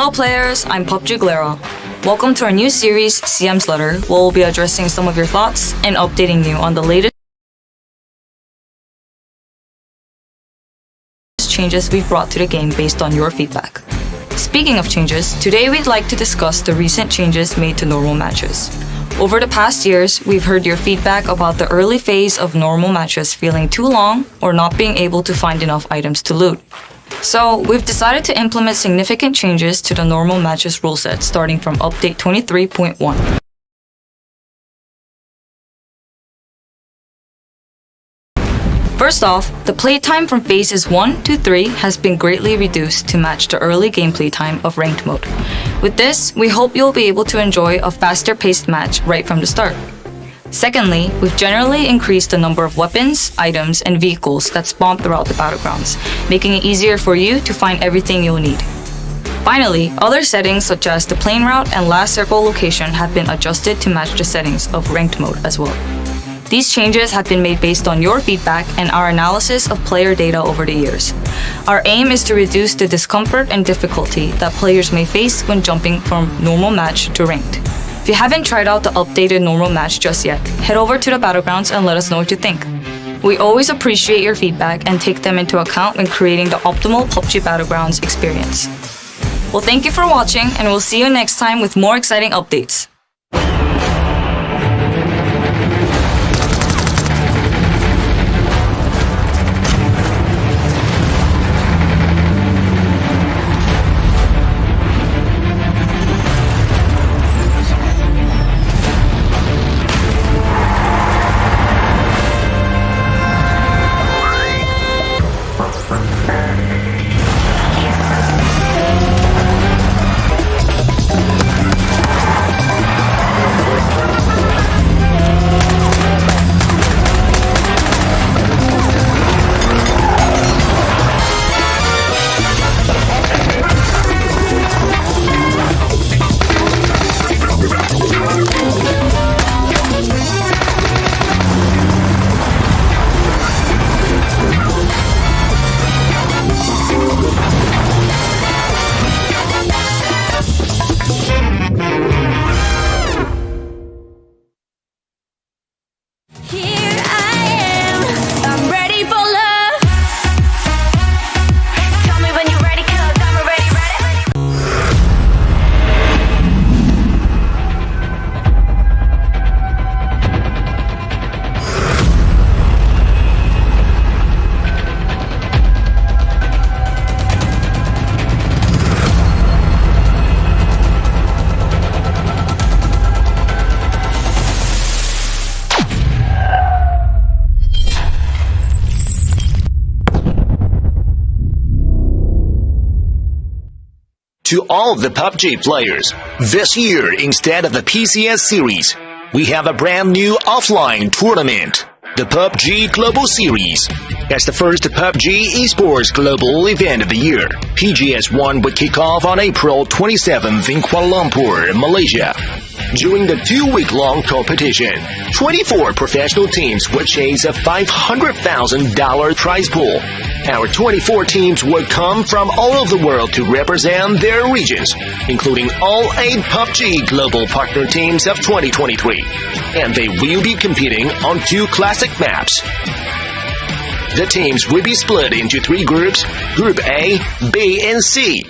Hello players, I'm 𝗟𝗔𝗡𝗗. Welcome to our new series, 𝗟𝗔𝗡𝗗, where we'll be addressing some of your thoughts and updating you on the latest changes we've brought to the game based on your feedback. Speaking of changes, today we'd like to discuss the recent changes made to normal matches. Over the past years, we've heard your feedback about the early phase of normal matches feeling too long or not being able to find enough items to loot. So, we've decided to implement significant changes to the normal matches rule set starting from update 23.1. First off, the playtime from phases 1 to 3 has been greatly reduced to match the early gameplay time of ranked mode. With this, we hope you'll be able to enjoy a faster paced match right from the start. Secondly, we've generally increased the number of weapons, items, and vehicles that spawn throughout the Battlegrounds, making it easier for you to find everything you'll need. Finally, other settings such as the plane route and last circle location have been adjusted to match the settings of ranked mode as well. These changes have been made based on your feedback and our analysis of player data over the years. Our aim is to reduce the discomfort and difficulty that players may face when jumping from normal match to ranked. If you haven't tried out the updated normal match just yet, head over to the Battlegrounds and let us know what you think. We always appreciate your feedback and take them into account when creating the optimal PUBG Battlegrounds experience. Well, thank you for watching, and we'll see you next time with more exciting updates. To all the PUBG players, this year instead of the PCS series, we have a brand new offline tournament, the PUBG Global Series. As the first PUBG esports global event of the year, PGS1 will kick off on April 27th in Kuala Lumpur, Malaysia. During the 2-week-long competition, 24 professional teams will chase a $500,000 prize pool. Our 24 teams will come from all over the world to represent their regions, including all 8 PUBG global partner teams of 2023. And they will be competing on 2 classic maps. The teams will be split into 3 groups, Group A, B, and C.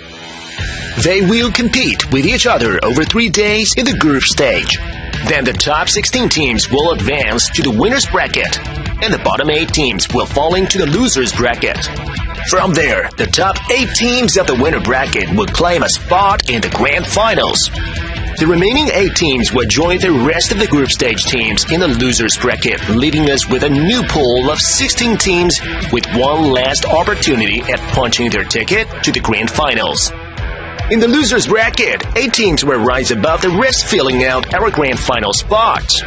They will compete with each other over 3 days in the group stage. Then the top 16 teams will advance to the winner's bracket, and the bottom 8 teams will fall into the loser's bracket. From there, the top 8 teams of the winner bracket will claim a spot in the grand finals. The remaining 8 teams will join the rest of the group stage teams in the loser's bracket, leaving us with a new pool of 16 teams with one last opportunity at punching their ticket to the grand finals. In the loser's bracket, 8 teams will rise above the rest, filling out our grand final spots.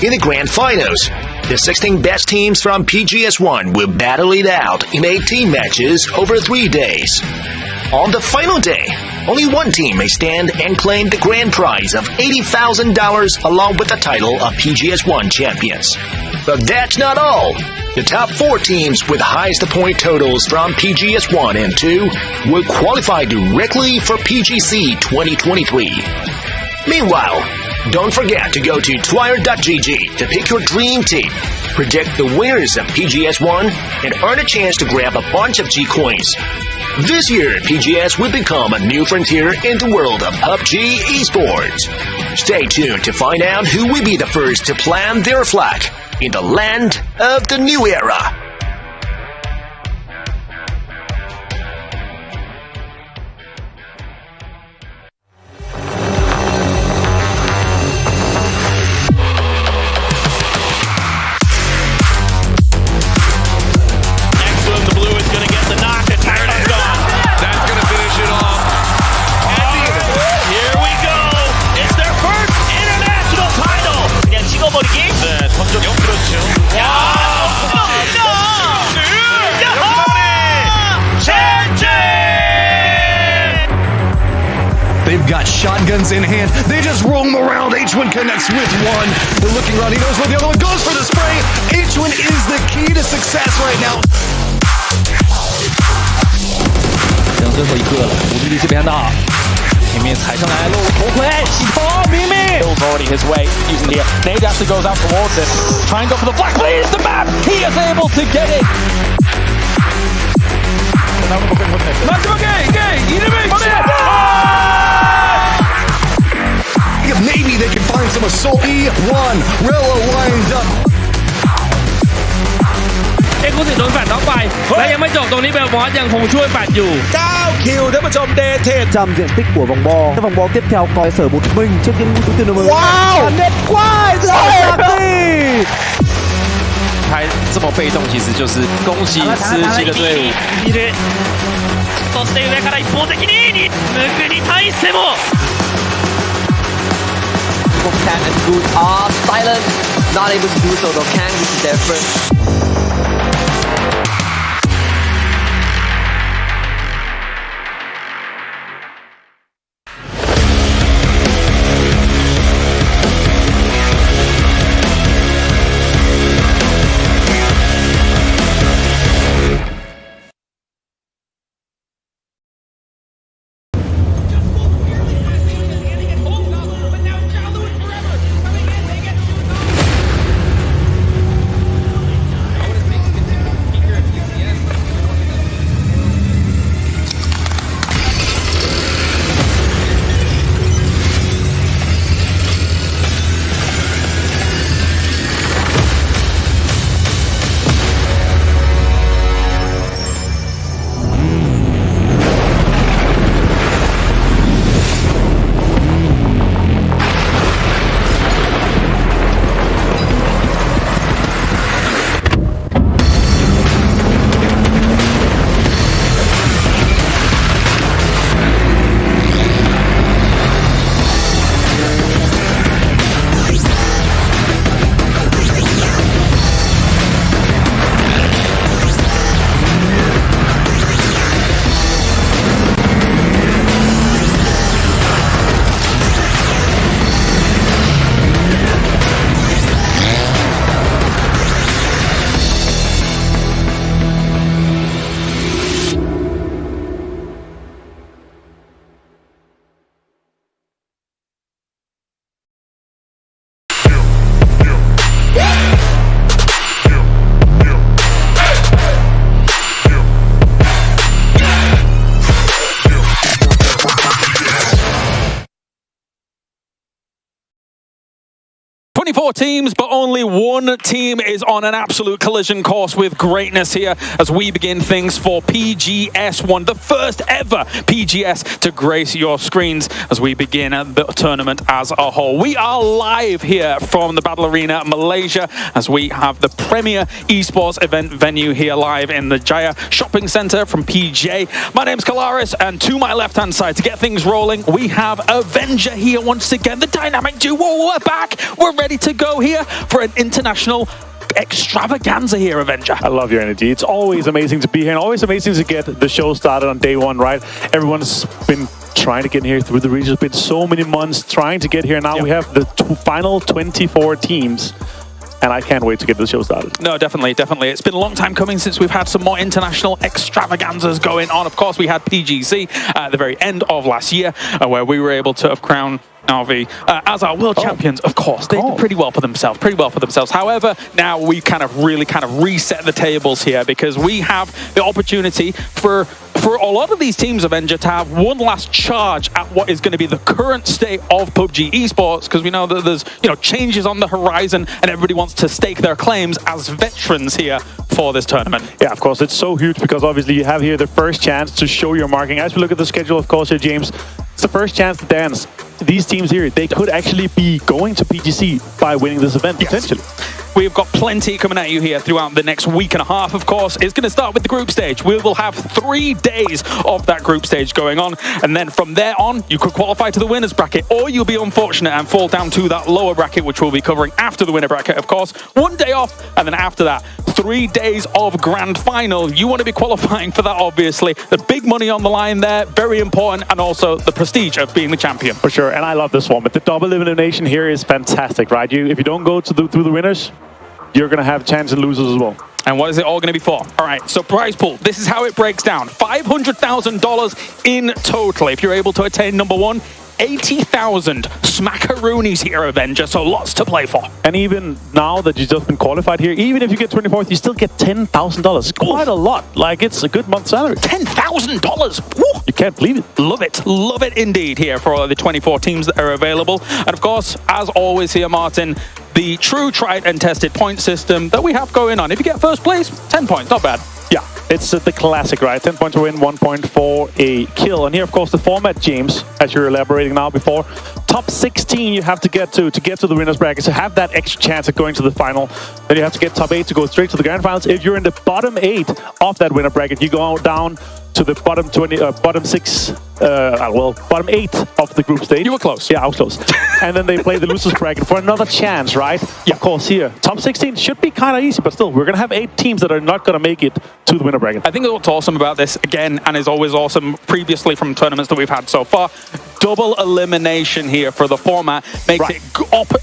In the grand finals, the 16 best teams from PGS1 will battle it out in 18 matches over 3 days. On the final day, only one team may stand and claim the grand prize of $80,000 along with the title of PGS1 champions. But that's not all. The top 4 teams with highest point totals from PGS1 and 2 will qualify directly for PGC 2023. Meanwhile, don't forget to go to 𝗟𝗔𝗡𝗗 to pick your dream team, predict the winners of PGS1, and earn a chance to grab a bunch of G coins. This year, PGS will become a new frontier in the world of PUBG esports. Stay tuned to find out who will be the first to plant their flag in the land of the new era. They've got shotguns in hand. They just roam around. 𝗟𝗔𝗡𝗗 connects with one. They're looking around. He knows where the other one goes for the spray. 𝗟𝗔𝗡𝗗 is the key to success right now. 剩最后一个了，吴迪丽这边的，前面踩上来，露头盔，洗头，明明。Bill's already his way using the nade actually goes out towards it. Try and go for the flag, please. The map. He is able to get it. Maybe they can find some assault. E1 Rella lined up. ผู้สิโดนแฟดน็อกไปและยังไม่จบตรงนี้เบลมอสยังคงช่วยแฟดอยู่ 9 kill ท่านผู้ชมเดทเทส trăm diện tích của vòng bo. Cái vòng bo tiếp theo coi sở một mình trước những đối tượng mới. Wow! Net quái rồi. 还这么被动，其实就是恭喜吃鸡的队伍。そして上から一方的にムクに対しても Can and Good are silent, not able to do so though. Can, this is their first. Teams, but only one team is on an absolute collision course with greatness here as we begin things for PGS1, the first ever PGS to grace your screens as we begin the tournament as a whole. We are live here from the Battle Arena, Malaysia, as we have the premier esports event venue here live in the Jaya Shopping Centre from PJ. My name's 𝗟𝗓, and to my left-hand side, to get things rolling, we have Avenger here once again, the dynamic duo. We're back. We're ready to go here for an international extravaganza here, Avenger. I love your energy. It's always amazing to be here and always amazing to get the show started on day one, right? Everyone's been trying to get here through the region. It's been so many months trying to get here. Now we have the final 24 teams. And I can't wait to get the show started. No, definitely, definitely. It's been a long time coming since we've had some more international extravaganzas going on. Of course, we had PGC at the very end of last year, where we were able to crown RV as our world champions. Of course, they did pretty well for themselves. However, now we really reset the tables here, because we have the opportunity for a lot of these teams, Avenger, to have one last charge at what is going to be the current state of PUBG esports, because we know that there's changes on the horizon and everybody wants to stake their claims as veterans here for this tournament. Yeah, of course, it's so huge, because obviously you have here the first chance to show your marking. As we look at the schedule, of course, here, James, it's the first chance to dance. These teams here, they could actually be going to PGC by winning this event, potentially. We've got plenty coming at you here throughout the next week and a half, of course. It's going to start with the group stage. We will have 3 days of that group stage going on. And then from there on, you could qualify to the winners bracket, or you'll be unfortunate and fall down to that lower bracket, which we'll be covering after the winner bracket, of course. 1 day off, and then after that, 3 days of grand final. You want to be qualifying for that, obviously. The big money on the line there, very important, and also the prestige of being the champion. For sure, and I love this one. But the double elimination here is fantastic, right? If you don't go through the winners, you're going to have a chance to losers as well. And what is it all going to be for? All right, so prize pool. This is how it breaks down. $500,000 in total. If you're able to attain number 1, 80,000 smackaroonies here, Avenger, so lots to play for. And even now that you've just been qualified here, even if you get 24th, you still get $10,000. Quite a lot. Like, it's a good month's salary. $10,000! You can't believe it. Love it indeed here for the 24 teams that are available. And of course, as always here, Martin, the true tried and tested point system that we have going on. If you get first place, 10 points, not bad. Yeah, it's the classic, right? 10 points to win, 1 point for a kill. And here, of course, the format, James, as you're elaborating now before, top 16 you have to get to the winners bracket, to have that extra chance of going to the final. Then you have to get top 8 to go straight to the grand finals. If you're in the bottom 8 of that winner bracket, you go down to the bottom 8 of the group stage. You were close. Yeah, I was close. And then they play the losers bracket for another chance, right? Yeah. Of course, here, top 16 should be kind of easy, but still, we're going to have 8 teams that are not going to make it to the winner bracket. I think what's awesome about this, again, and is always awesome previously from tournaments that we've had so far, double elimination here for the format makes it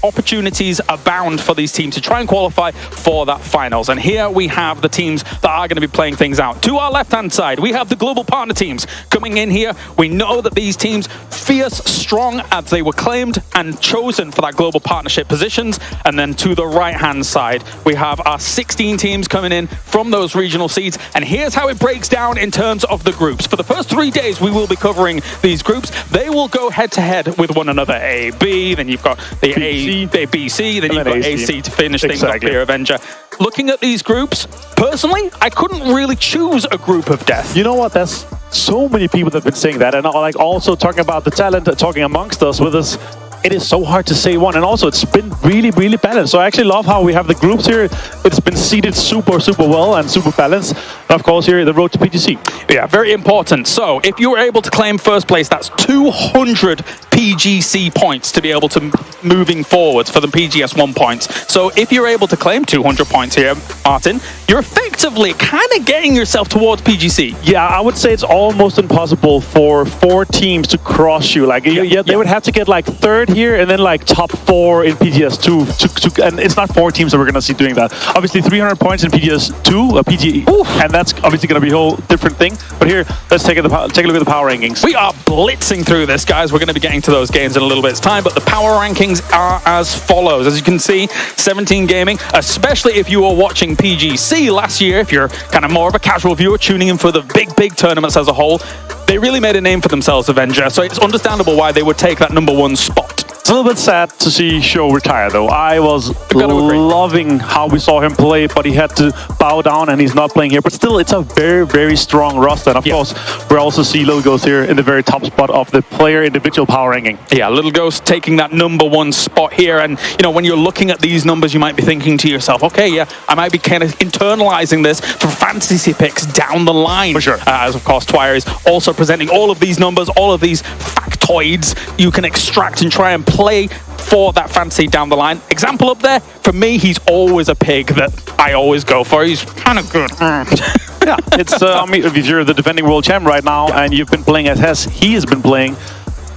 opportunities abound for these teams to try and qualify for that finals. And here we have the teams that are going to be playing things out. To our left-hand side, we have the global partner teams coming in here. We know that these teams, fierce, strong, as they were claimed and chosen for that global partnership positions. And then to the right-hand side, we have our 16 teams coming in from those regional seeds. And here's how it breaks down in terms of the groups. For the first 3 days, we will be covering these groups. They will go head-to-head with one another. A, B, then you've got the B, C, then you've got AC to finish things off here, Avenger. Looking at these groups, personally, I couldn't really choose a group of death. You know what? That's so many people that have been saying that, and like also talking about the talent, talking amongst us with us. It is so hard to say one, and also it's been really balanced. So I actually love how we have the groups here. It's been seeded super well and super balanced. And of course here, the road to PGC. Yeah, very important. So if you were able to claim first place, that's 200 PGC points to be able to moving forwards for the PGS1 points. So if you're able to claim 200 points here, Martin, you're effectively kind of getting yourself towards PGC. Yeah, I would say it's almost impossible for 4 teams to cross you. Like, they would have to get like 3rd here and then like top 4 in PGS2. And it's not 4 teams that we're going to see doing that. Obviously, 300 points in PGS2, PGE, and that's obviously going to be a whole different thing. But here, let's take a look at the power rankings. We are blitzing through this, guys. We're going to be getting to those games in a little bit's time, but the power rankings are as follows. As you can see, 17 Gaming, especially if you were watching PGC last year, if you're kind of more of a casual viewer tuning in for the big tournaments as a whole, they really made a name for themselves, Avenger, so it's understandable why they would take that number 1 spot. It's a little bit sad to see Show retire, though. I was loving how we saw him play, but he had to bow down and he's not playing here. But still, it's a very strong roster. And of course, we also see Little Ghost here in the very top spot of the player individual power ranking. Yeah, Little Ghost taking that number 1 spot here. And, you know, when you're looking at these numbers, you might be thinking to yourself, okay, yeah, I might be kind of internalizing this for fantasy picks down the line. For sure. As, of course, Twire is also presenting all of these numbers, all of these factoids you can extract and try and play for that fantasy down the line. Example up there, for me, he's always a pig that I always go for. He's kind of good. Yeah, it's I mean, if you're the defending world champ right now and you've been playing as he has been playing,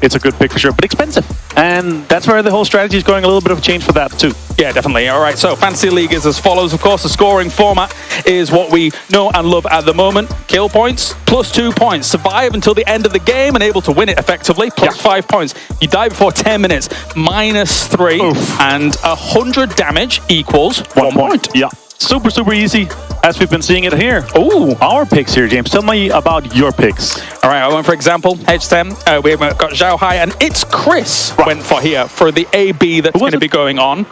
it's a good pick for sure, but expensive. And that's where the whole strategy is going, a little bit of a change for that too. Yeah, definitely. All right, so Fantasy League is as follows. Of course, the scoring format is what we know and love at the moment. Kill points, plus 2 points. Survive until the end of the game and able to win it effectively, plus 5 points. You die before 10 minutes, minus 3. Oof. And 100 damage equals 1 point. Yeah. Super, super easy, as we've been seeing it here. Oh, our picks here, James. Tell me about your picks. All right, I went for example, 𝗟𝗔𝗡𝗗. We've got 𝗟𝗓, and it's Chris went for here for the AB that's going to be going on.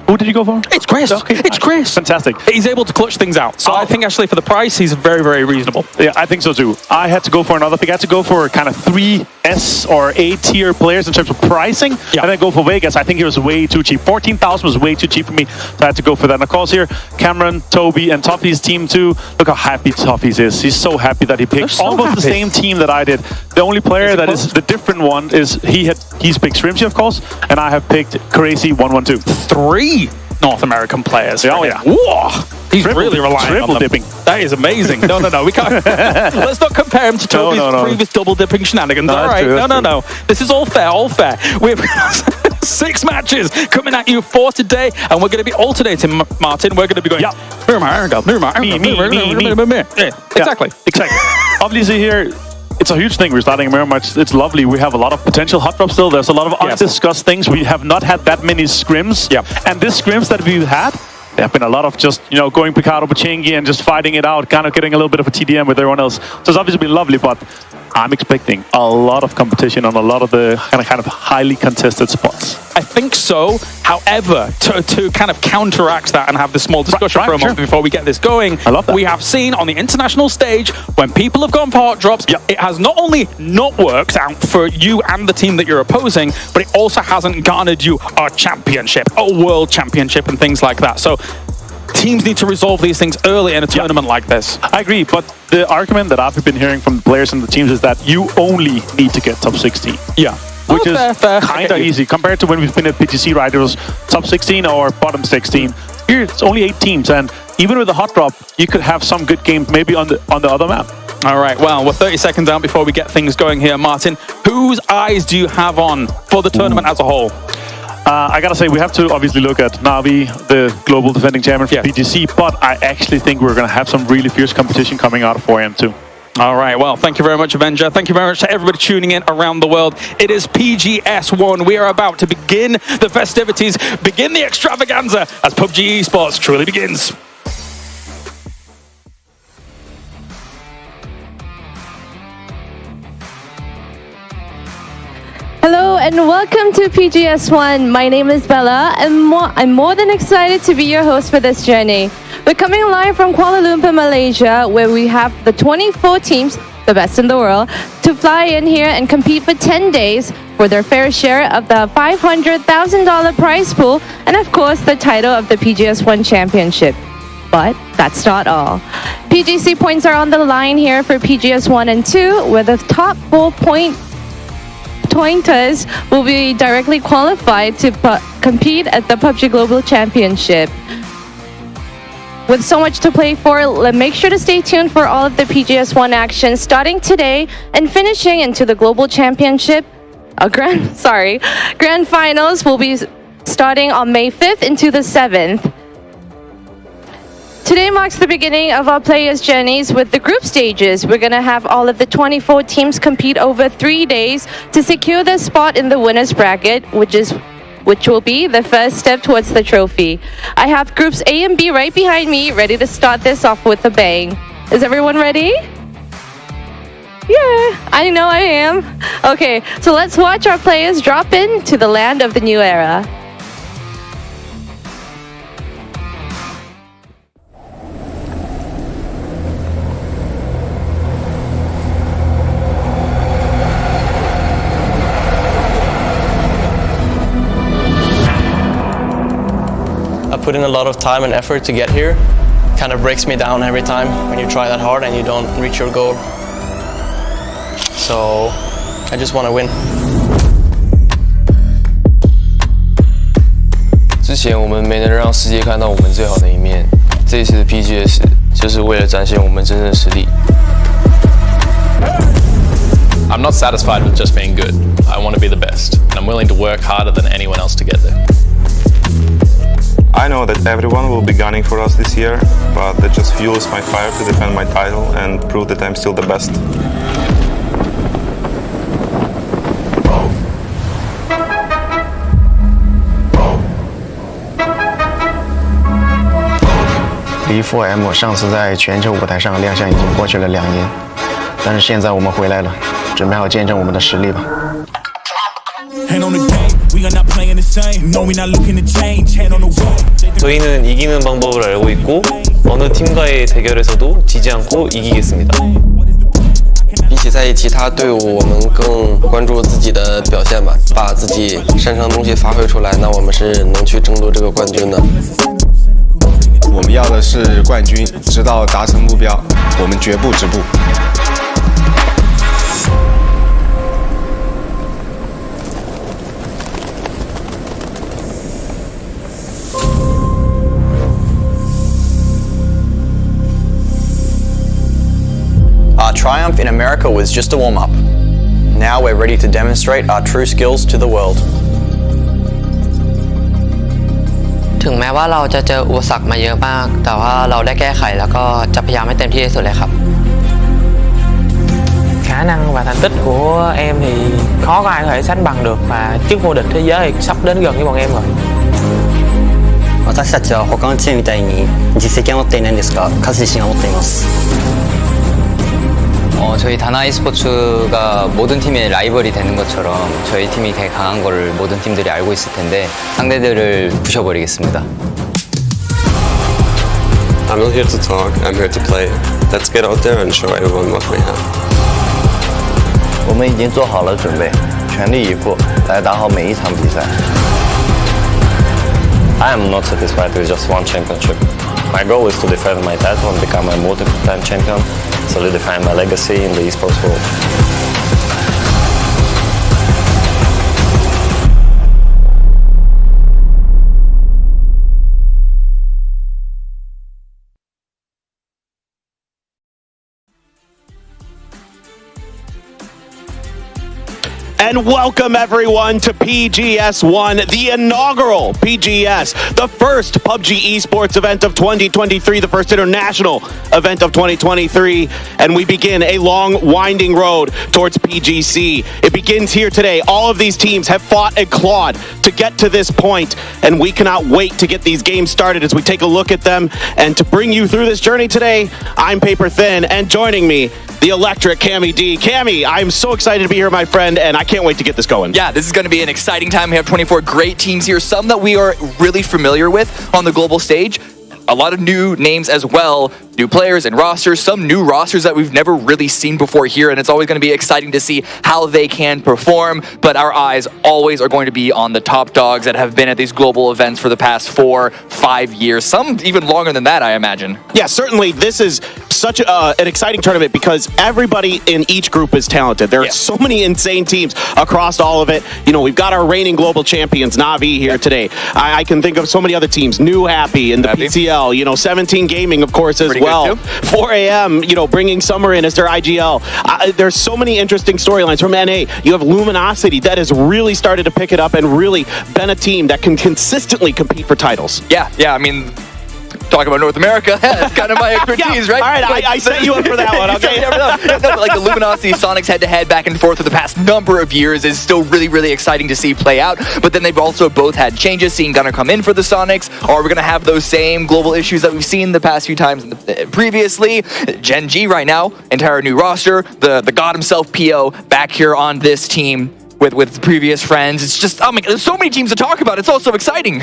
Who did you go for? It's Chris. Okay. It's Chris. Fantastic. He's able to clutch things out. So I think actually for the price, he's very, very reasonable. Yeah, I think so too. I had to go for another pick. I had to go for kind of 3 S or A tier players in terms of pricing. Yeah. And then go for Vegas. I think it was way too cheap. 14,000 was way too cheap for me. So I had to go for that. And of course here, Cameron, Toby, and Toffee's team too. Look how happy Toffee's is. He's so happy that he picked almost the same team that I did. The only player that is the different one is he's picked Shrimpsy, of course, and I have picked Crazy112. 3 North American players. Oh yeah. Whoa! He's really relying on them. dipping. That is amazing. No, we can't. Let's not compare him to Toby's previous double dipping shenanigans. All right. No. This is all fair. We've got 6 matches coming at you for today, and we're going to be alternating, Martin. We're going to be going. Me. Exactly. Obviously here, it's a huge thing. We're starting Mirror Match. It's lovely. We have a lot of potential hot drops still. There's a lot of undiscussed things. We have not had that many scrims. Yep. And this scrims that we've had, there have been a lot of just, going Picado Pachingi and just fighting it out, kind of getting a little bit of a TDM with everyone else. So it's obviously been lovely, but I'm expecting a lot of competition on a lot of the kind of highly contested spots. I think so. However, to kind of counteract that and have this small discussion for a moment before we get this going, I love that. We have seen on the international stage when people have gone for hot drops, it has not only not worked out for you and the team that you're opposing, but it also hasn't garnered you a championship, a world championship and things like that. So teams need to resolve these things early in a tournament like this. I agree, but the argument that I've been hearing from the players and the teams is that you only need to get top 16. Yeah. Which is kind of easy compared to when we've been at PTC, right? It was top 16 or bottom 16. Here, it's only 8 teams, and even with a hot drop, you could have some good games maybe on the other map. All right, well, we're 30 seconds out before we get things going here. Martin, whose eyes do you have on for the tournament as a whole? I gotta say, we have to obviously look at Navi, the global defending champion for PTC, but I actually think we're gonna have some really fierce competition coming out of 4AM too. All right, well, thank you very much, Avenger. Thank you very much to everybody tuning in around the world. It is PGS1. We are about to begin the festivities, begin the extravaganza as PUBG Esports truly begins. Hello and welcome to PGS1. My name is Bella and I'm more than excited to be your host for this journey. We're coming live from Kuala Lumpur, Malaysia, where we have the 24 teams, the best in the world, to fly in here and compete for 10 days for their fair share of the $500,000 prize pool and of course the title of the PGS1 Championship. But that's not all. PGC points are on the line here for PGS1 and 2, where the top 4 pointers will be directly qualified to compete at the PUBG Global Championship. With so much to play for, make sure to stay tuned for all of the PGS1 action starting today and finishing into the Global Championship. Grand Finals will be starting on May 5th into the 7th. Today marks the beginning of our players' journeys with the group stages. We're going to have all of the 24 teams compete over 3 days to secure their spot in the winner's bracket, which will be the first step towards the trophy. I have groups A and B right behind me, ready to start this off with a bang. Is everyone ready? Yeah, I know I am. Okay, so let's watch our players drop in to the land of the new era. I put in a lot of time and effort to get here. Kind of breaks me down every time when you try that hard and you don't reach your goal. So I just want to win. 之前我们没能让世界看到我们最好的一面，这一次的 PGS 就是为了展现我们真正的实力。I'm not satisfied with just being good. I want to be the best, and I'm willing to work harder than anyone else to get there. I know that everyone will be gunning for us this year, but that just fuels my fire to defend my title and prove that I'm still the best. L4M 上次在全球舞台上亮相已经过去了2年，但是现在我们回来了，准备好见证我们的实力吧。 저희는 이기는 방법을 알고 있고 어느 팀과의 대결에서도 지지 않고 이기겠습니다. 比起在意其他队伍，我们更关注自己的表现吧，把自己擅长的东西发挥出来，那我们是能去争夺这个冠军的。我们要的是冠军，直到达成目标，我们绝不止步。 Our triumph in America was just a warm-up. Now we're ready to demonstrate our true skills to the world. ถึงแม้ว่าเราจะเจออุปสรรคมาเยอะมากแต่ว่าเราได้แก้ไขแล้วก็จะพยายามให้เต็มที่ที่สุดเลยครับ Khả năng và thành tích của em thì khó có ai có thể sánh bằng được và chức vô địch thế giới thì sắp đến gần với bọn em rồi. 私たちは他のチームみたいに実績は持っていないんですが勝つ自信は持っています。 저희 다나 e스포츠가 모든 팀의 라이벌이 되는 것처럼 저희 팀이 되게 강한 거를 모든 팀들이 알고 있을 텐데 상대들을 부셔버리겠습니다. I'm not here to talk, I'm here to play. Let's get out there and show everyone what we have. 我们已经做好了准备，全力以赴来打好每一场比赛。 I am not satisfied with just one championship. My goal is to defend my title and become a multiple-time champion, solidifying my legacy in the esports world. And welcome everyone to PGS1, the inaugural PGS, the first PUBG esports event of 2023, the first international event of 2023. And we begin a long, winding road towards PGC. It begins here today. All of these teams have fought and clawed to get to this point, and we cannot wait to get these games started as we take a look at them. And to bring you through this journey today, I'm Paper Thin, and joining me, the electric Cammy D. Cammy, I'm so excited to be here, my friend, and I can't wait to get this going. Yeah, this is going to be an exciting time. We have 24 great teams here, some that we are really familiar with on the global stage. A lot of new names as well, new players and rosters, some new rosters that we've never really seen before here, and it's always going to be exciting to see how they can perform, but our eyes always are going to be on the top dogs that have been at these global events for the past 4-5 years, some even longer than that, I imagine. Yeah, certainly this is such an exciting tournament because everybody in each group is talented. There are so many insane teams across all of it. You know, we've got our reigning global champions, Na'Vi, here today. I can think of so many other teams, New Happy in the PCL, you know, 17 Gaming, of course, as well. 4 a.m., you know, bringing Summer in as their IGL. There's so many interesting storylines from NA. You have Luminosity that has really started to pick it up and really been a team that can consistently compete for titles. Yeah, I mean, talk about North America, that's kind of my expertise, right? All right, like, I set you up for that one, okay? No, but like the Luminosity Sonics head-to-head back and forth for the past number of years is still really, really exciting to see play out. But then they've also both had changes, seeing Gunnar come in for the Sonics. Are we going to have those same global issues that we've seen the past few times previously? Gen G right now, entire new roster. The god himself, PO, back here on this team. With previous friends. It's just, oh my God, there's so many teams to talk about. It's all so exciting.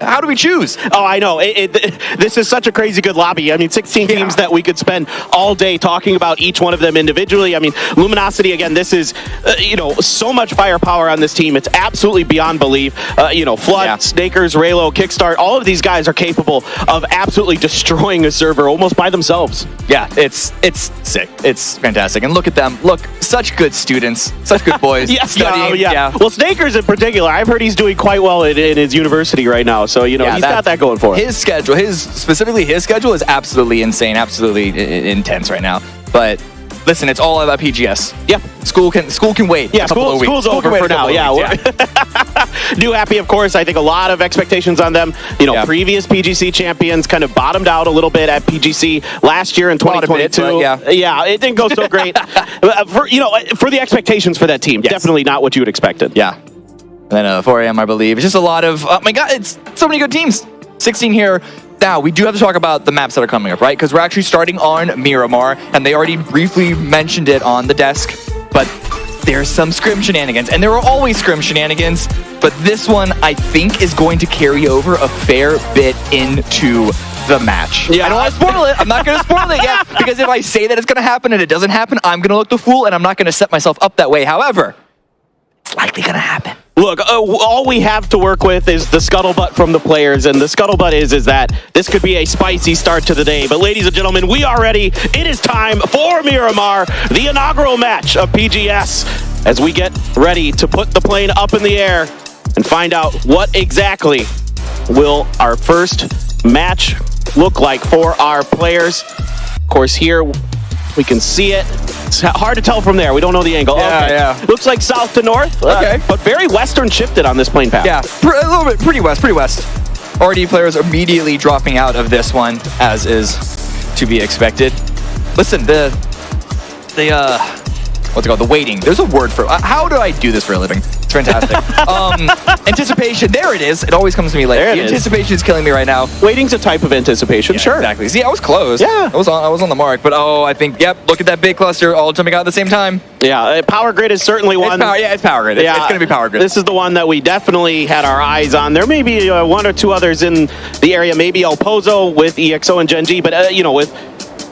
How do we choose? Oh, I know. This is such a crazy good lobby. I mean, 16 teams that we could spend all day talking about each one of them individually. I mean, Luminosity, again, this is, you know, so much firepower on this team. It's absolutely beyond belief. You know, Flood, Snakers, Raylo, Kickstart, all of these guys are capable of absolutely destroying a server almost by themselves. Yeah, it's sick. It's fantastic. And look at them. Look, such good students, such good boys. Yes. studying. Yeah. Well, Snakers in particular, I've heard he's doing quite well in his university right now. So, he's got that going for him. His schedule, specifically his schedule is absolutely insane, absolutely intense right now. But listen, it's all about PGS. Yeah. School can wait. Yeah, school's over for now. Yeah. New Happy, of course. I think a lot of expectations on them. Previous PGC champions kind of bottomed out a little bit at PGC last year in 2022. Yeah, it didn't go so great. For the expectations for that team, definitely not what you had expected. Yeah. And then 4AM, I believe. It's just a lot of, oh my God, it's so many good teams. 16 here. Now, we do have to talk about the maps that are coming up, right? Because we're actually starting on Miramar, and they already briefly mentioned it on the desk, but there's some scrim shenanigans, and there are always scrim shenanigans, but this one, I think, is going to carry over a fair bit into the match. Yeah. I don't want to spoil it. I'm not going to spoil it yet, because if I say that it's going to happen and it doesn't happen, I'm going to look the fool, and I'm not going to set myself up that way. However, it's likely going to happen. Look, all we have to work with is the scuttlebutt from the players, and the scuttlebutt is that this could be a spicy start to the day. But ladies and gentlemen, we are ready. It is time for Miramar, the inaugural match of PGS, as we get ready to put the plane up in the air and find out what exactly will our first match look like for our players. Of course, here we can see it. It's hard to tell from there. We don't know the angle. Yeah. Looks like south to north. Okay. But very western shifted on this plane path. Yeah, a little bit. Pretty west. RD players immediately dropping out of this one, as is to be expected. Listen, what's it called? The waiting. There's a word for how do I do this for a living? It's fantastic. Anticipation. There it is. It always comes to me later. The anticipation is killing me right now. Waiting's a type of anticipation. Sure. Exactly. See, I was close. Yeah. I was on the mark. But I think, look at that big cluster all jumping out at the same time. Yeah. Power Grid is certainly one. It's Power Grid. It's going to be Power Grid. This is the one that we definitely had our eyes on. There may be one or two others in the area. Maybe El Pozo with EXO and Gen G. But,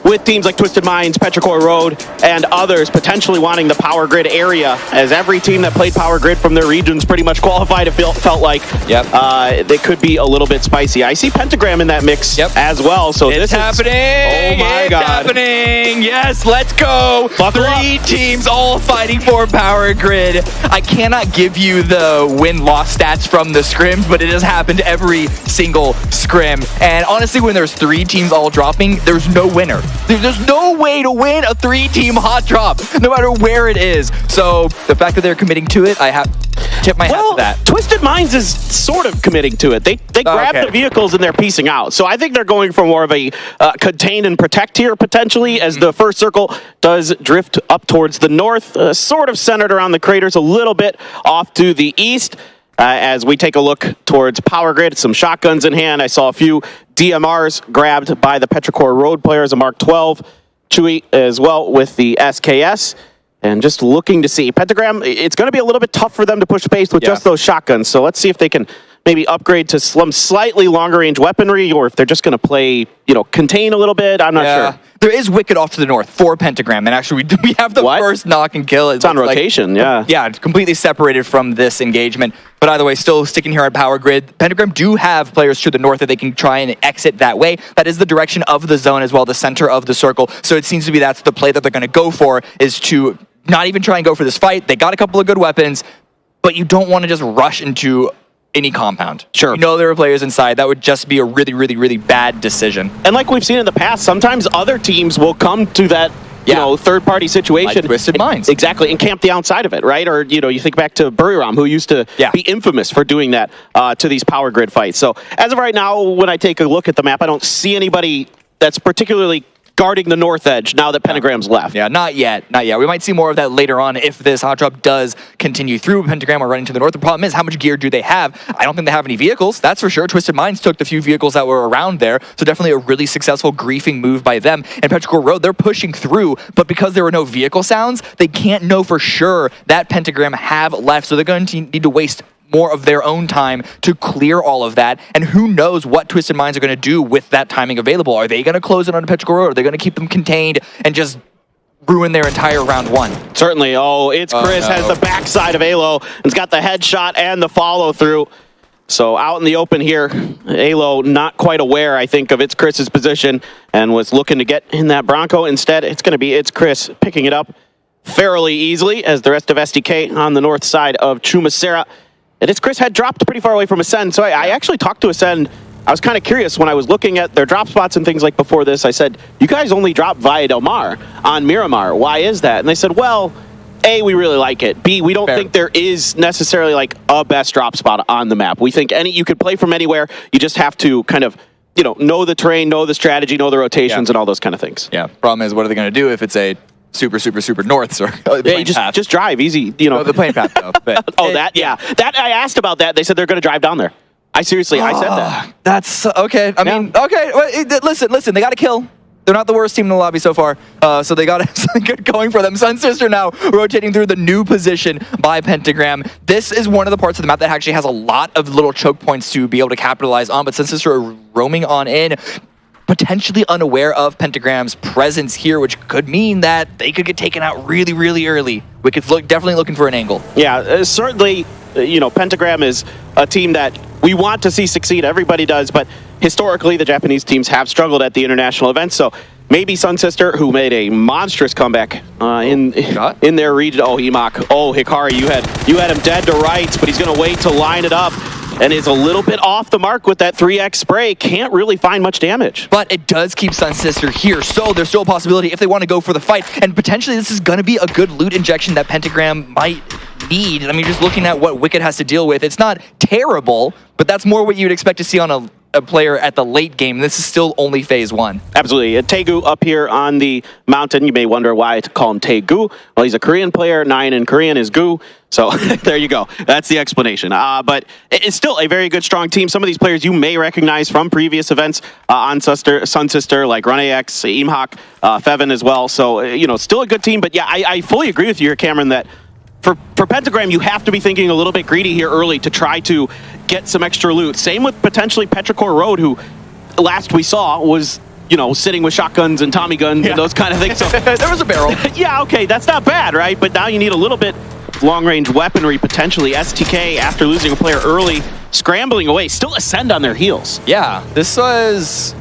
with teams like Twisted Minds, Petrichor Road, and others potentially wanting the Power Grid area, as every team that played Power Grid from their regions pretty much qualified, it felt like they could be a little bit spicy. I see Pentagram in that mix as well. So it's happening. Oh my God. It's happening. Yes, let's go. Buckle Three teams all fighting for Power Grid. I cannot give you the win-loss stats from the scrims, but it has happened every single scrim. And honestly, when there's three teams all dropping, there's no winner. There's no way to win a three-team hot drop, no matter where it is. So the fact that they're committing to it, I have tip my hat to that. Twisted Minds is sort of committing to it. They grab the vehicles and they're piecing out. So I think they're going for more of a contain and protect here, potentially, as the first circle does drift up towards the north, sort of centered around the craters, a little bit off to the east. As we take a look towards Power Grid, some shotguns in hand. I saw a few DMRs grabbed by the Petrichor Road players, a Mark 12, Chewy as well with the SKS. And just looking to see. Pentagram, it's going to be a little bit tough for them to push space with just those shotguns. So let's see if they can maybe upgrade to some slightly longer range weaponry, or if they're just going to play, contain a little bit. I'm not sure. There is Wicked off to the north for Pentagram, and actually we have the first knock and kill. It's on rotation, Yeah, it's completely separated from this engagement. But either way, still sticking here at Power Grid. Pentagram do have players to the north that they can try and exit that way. That is the direction of the zone as well, the center of the circle. So it seems to be that's the play that they're going to go for, is to not even try and go for this fight. They got a couple of good weapons, but you don't want to just rush into any compound. Sure. You know there are players inside. That would just be a really, really, really bad decision. And like we've seen in the past, sometimes other teams will come to that third-party situation. Like Twisted Minds. Exactly, and camp the outside of it, right? Or, you think back to Buriram, who used to be infamous for doing that to these Power Grid fights. So as of right now, when I take a look at the map, I don't see anybody that's particularly guarding the north edge now that Pentagram's left. Yeah, not yet. We might see more of that later on if this hot drop does continue through Pentagram or running to the north. The problem is, how much gear do they have? I don't think they have any vehicles, that's for sure. Twisted Minds took the few vehicles that were around there, so definitely a really successful griefing move by them. And Petrichor Road, they're pushing through, but because there were no vehicle sounds, they can't know for sure that Pentagram have left, so they're going to need to waste more of their own time to clear all of that. And who knows what Twisted Minds are going to do with that timing available. Are they going to close it on Petrichor Road? Are they going to keep them contained and just ruin their entire round one? Certainly. It's Chris has the backside of Alo and has got the headshot and the follow through. So out in the open here, Alo not quite aware, I think, of It's Chris's position and was looking to get in that Bronco. Instead, it's Chris picking it up fairly easily as the rest of SDK on the north side of 𝗟𝗓. And it's Chris had dropped pretty far away from Ascend, so I actually talked to Ascend. I was kind of curious when I was looking at their drop spots and things like before this. I said, you guys only drop Via Del Mar on Miramar. Why is that? And they said, well, A, we really like it. B, we don't think there is necessarily like a best drop spot on the map. We think you could play from anywhere. You just have to kind of, know the terrain, know the strategy, know the rotations, and all those kind of things. Yeah. Problem is, what are they going to do if it's a super north or you just drive easy. The plane path though. But that I asked about that. They said they're going to drive down there. I said that. That's okay. I mean, okay. Well, listen. They got to kill. They're not the worst team in the lobby so far, so they got something good going for them. Sunsister now rotating through the new position by Pentagram. This is one of the parts of the map that actually has a lot of little choke points to be able to capitalize on, but Sunsister are roaming on in, potentially unaware of Pentagram's presence here, which could mean that they could get taken out really, really early. Wicked's definitely looking for an angle. Yeah, certainly, Pentagram is a team that we want to see succeed. Everybody does, but historically, the Japanese teams have struggled at the international events, so maybe Sunsister, who made a monstrous comeback in their region. Oh, Emak. Oh, Hikari, you had him dead to rights, but he's going to wait to line it up. And is a little bit off the mark with that 3x spray. Can't really find much damage. But it does keep Sunsister here, so there's still a possibility if they want to go for the fight. And potentially this is going to be a good loot injection that Pentagram might need. I mean, just looking at what Wicked has to deal with, it's not terrible, but that's more what you'd expect to see on a player at the late game. This is still only phase 1. Absolutely. 𝗟𝗓 up here on the mountain. You may wonder why I call him 𝗟𝗓. Well, he's a Korean player. 9 in Korean is gu. So there you go. That's the explanation. But it's still a very good, strong team. Some of these players you may recognize from previous events on Sunsister, like RunAX, Imhak, Fevin as well. So, still a good team. But yeah, I fully agree with you here, Cameron, that for Pentagram, you have to be thinking a little bit greedy here early to try to get some extra loot. Same with potentially Petrichor Road, who last we saw was, sitting with shotguns and Tommy guns and those kind of things. So there was a barrel. Yeah, okay, that's not bad, right? But now you need a little bit long-range weaponry, potentially. STK, after losing a player early, scrambling away, still Ascend on their heels. Yeah, this was...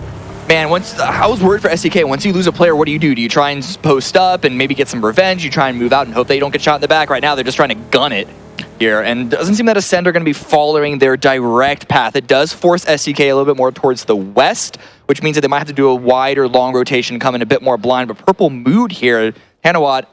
Man, I was worried for SDK. Once you lose a player, what do? Do you try and post up and maybe get some revenge? You try and move out and hope they don't get shot in the back? Right now, they're just trying to gun it here. And it doesn't seem that Ascend are going to be following their direct path. It does force SDK a little bit more towards the west, which means that they might have to do a wider, long rotation, come in a bit more blind. But Purple Mood here, Hanawat,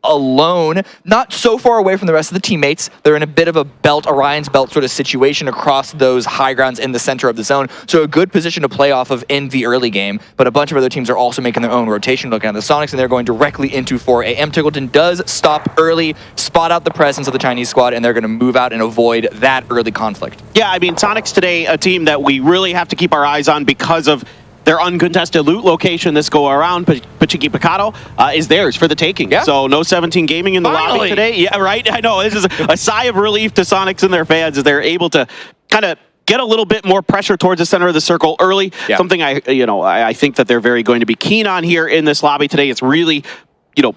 alone, not so far away from the rest of the teammates. They're in a bit of a Orion's belt sort of situation across those high grounds in the center of the zone. So a good position to play off of in the early game. But a bunch of other teams are also making their own rotation, looking at the Sonics, and they're going directly into 4A. 𝗟𝗟𝗡𝗗 does stop early, spot out the presence of the Chinese squad, and they're going to move out and avoid that early conflict. Yeah, I mean, Sonics today, a team that we really have to keep our eyes on because of their uncontested loot location this go around. Pachiki Picado is theirs for the taking. Yeah. So no 17 gaming in the lobby today. Yeah, right. I know. This is a sigh of relief to Sonics and their fans as they're able to kind of get a little bit more pressure towards the center of the circle early. Yeah. Something I think that they're very going to be keen on here in this lobby today. It's really,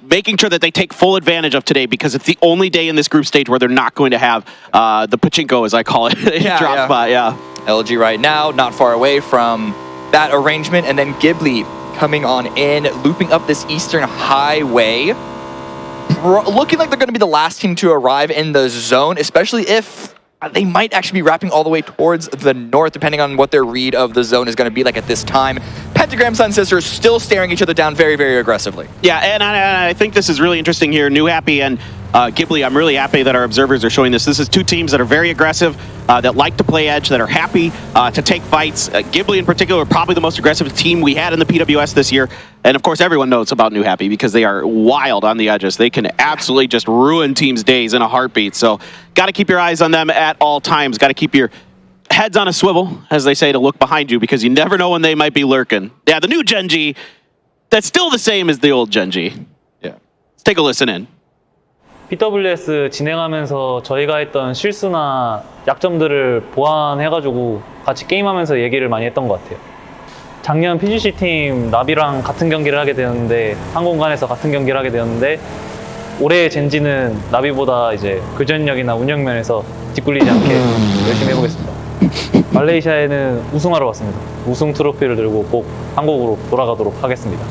making sure that they take full advantage of today because it's the only day in this group stage where they're not going to have the pachinko, as I call it, drop spot. Yeah. LG right now, not far away from that arrangement, and then Ghibli coming on in, looping up this eastern highway. Looking like they're going to be the last team to arrive in the zone, especially if they might actually be wrapping all the way towards the north, depending on what their read of the zone is going to be like at this time. Pentagram Sunsister still staring each other down very, very aggressively. Yeah, and I think this is really interesting here. New Happy and Ghibli, I'm really happy that our observers are showing this. This is two teams that are very aggressive, that like to play edge, that are happy to take fights. Ghibli in particular, probably the most aggressive team we had in the PWS this year. And of course, everyone knows about New Happy because they are wild on the edges. They can absolutely just ruin teams' days in a heartbeat. So got to keep your eyes on them at all times. Got to keep your heads on a swivel, as they say, to look behind you because you never know when they might be lurking. Yeah, the new Genji, that's still the same as the old Genji. Yeah. Let's take a listen in. PWS 진행하면서 저희가 했던 실수나 약점들을 보완해가지고 같이 게임하면서 얘기를 많이 했던 것 같아요. 작년 PGC 팀 나비랑 같은 경기를 하게 되었는데 한 공간에서 같은 경기를 하게 되었는데 올해 젠지는 나비보다 이제 교전력이나 운영면에서 뒷굴리지 않게 열심히 해보겠습니다. 말레이시아에는 우승하러 왔습니다. 우승 트로피를 들고 꼭 한국으로 돌아가도록 하겠습니다.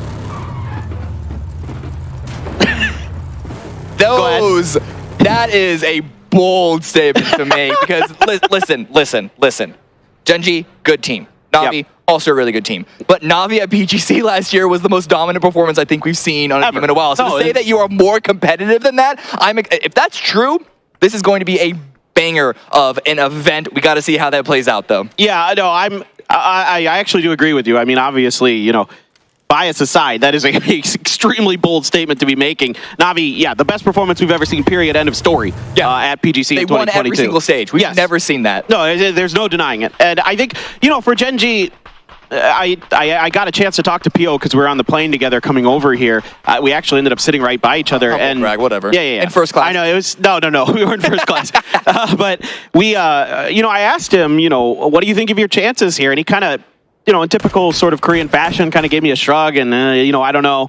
That is a bold statement to make because listen. 𝗟𝗔𝗡𝗗, good team. Na'Vi, also a really good team. But Na'Vi at PGC last year was the most dominant performance I think we've seen on a team in a while. So to say that you are more competitive than that, if that's true, this is going to be a banger of an event. We got to see how that plays out, though. Yeah, no, I actually do agree with you. I mean, obviously, you know, bias aside, that is an extremely bold statement to be making. Na'Vi, yeah, the best performance we've ever seen, period, end of story, at PGC in 2022. They won every single stage. We've never seen that. No, there's no denying it. And I think, you know, for 𝗟𝗔𝗡𝗗, I got a chance to talk to PO because we were on the plane together coming over here. We actually ended up sitting right by each other. And whatever. Yeah. In first class. I know, it was, no. We were in first class. But we, you know, I asked him, you know, what do you think of your chances here? And he kind of, you know, in typical sort of Korean fashion, kind of gave me a shrug and, you know, I don't know.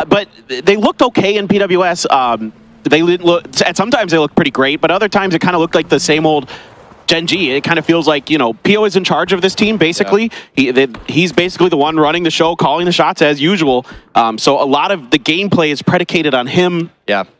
But they looked okay in PWS. They look, sometimes they look pretty great, but other times it kind of looked like the same old 𝗟𝗔𝗡𝗗. It kind of feels like, you know, PO is in charge of this team, basically. Yeah. He's basically the one running the show, calling the shots as usual. So a lot of the gameplay is predicated on him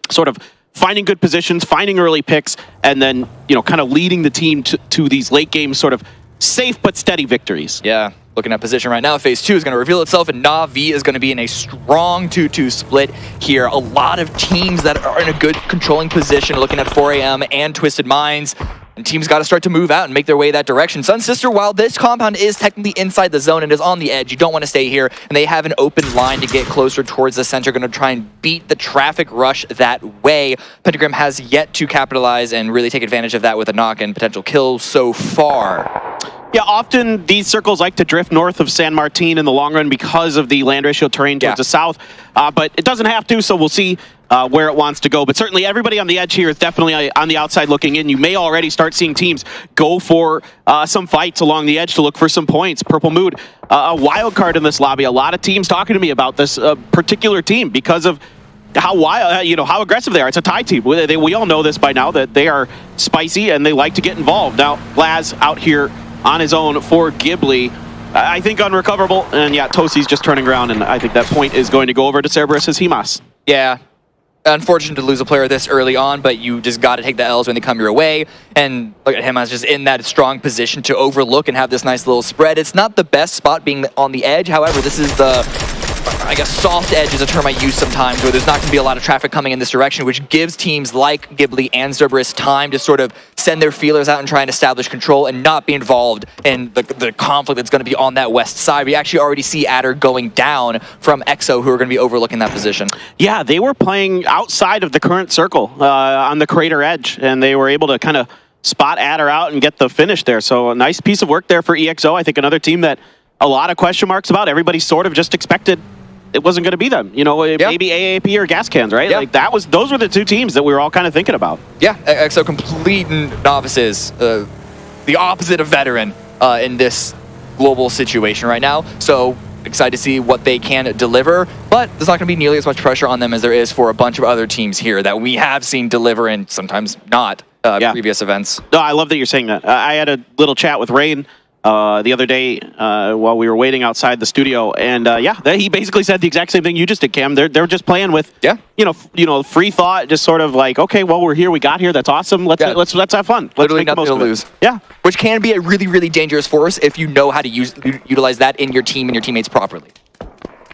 sort of finding good positions, finding early picks, and then, you know, kind of leading the team to these late game sort of safe but steady victories. Yeah. Looking at position right now, phase 2 is going to reveal itself, and Na'Vi is going to be in a strong 2-2 split here. A lot of teams that are in a good controlling position, looking at 4AM and Twisted Minds. And teams got to start to move out and make their way that direction. Sunsister, while this compound is technically inside the zone and is on the edge, you don't want to stay here, and they have an open line to get closer towards the center, going to try and beat the traffic rush that way. Pentagram has yet to capitalize and really take advantage of that with a knock and potential kill so far. Yeah, often these circles like to drift north of San Martin in the long run because of the land ratio terrain towards the south, but it doesn't have to, so we'll see where it wants to go. But certainly everybody on the edge here is definitely on the outside looking in. You may already start seeing teams go for some fights along the edge to look for some points. Purple Mood, a wild card in this lobby. A lot of teams talking to me about this particular team because of how wild, you know, how aggressive they are. It's a Thai team. We all know this by now, that they are spicy and they like to get involved. Now, Laz out here on his own for 𝗟𝗟𝗡𝗗. I think unrecoverable, and yeah, Tosi's just turning around, and I think that point is going to go over to Cerberus's 𝗟𝗄s. Yeah. Unfortunate to lose a player this early on, but you just got to take the L's when they come your way. And look at him as just in that strong position to overlook and have this nice little spread. It's not the best spot being on the edge. However, this is the, I guess, soft edge is a term I use sometimes, where there's not going to be a lot of traffic coming in this direction, which gives teams like 𝗟𝗟𝗡𝗗 and Cerberus time to sort of send their feelers out and try and establish control and not be involved in the conflict that's going to be on that west side. We actually already see 𝗟𝗏 going down from 𝗟𝗏, who are going to be overlooking that position. Yeah, they were playing outside of the current circle on the crater edge, and they were able to kind of spot 𝗟𝗏 out and get the finish there. So a nice piece of work there for EXO. I think another team that a lot of question marks about. Everybody sort of just expected it wasn't going to be them. You know, maybe AAP or Gas Cans, right? Like those were the two teams that we were all kind of thinking about. Yeah, EXO complete novices, the opposite of veteran in this global situation right now. So excited to see what they can deliver, but there's not going to be nearly as much pressure on them as there is for a bunch of other teams here that we have seen deliver and sometimes not previous events. No, I love that you're saying that. I had a little chat with Rain the other day while we were waiting outside the studio, and he basically said the exact same thing you just did, Cam. They're just playing with you know free thought, just sort of like, okay, well, we're here, we got here, that's awesome. Let's have fun. Literally nothing to lose. Yeah, which can be a really, really dangerous force if you know how to utilize that in your team and your teammates properly.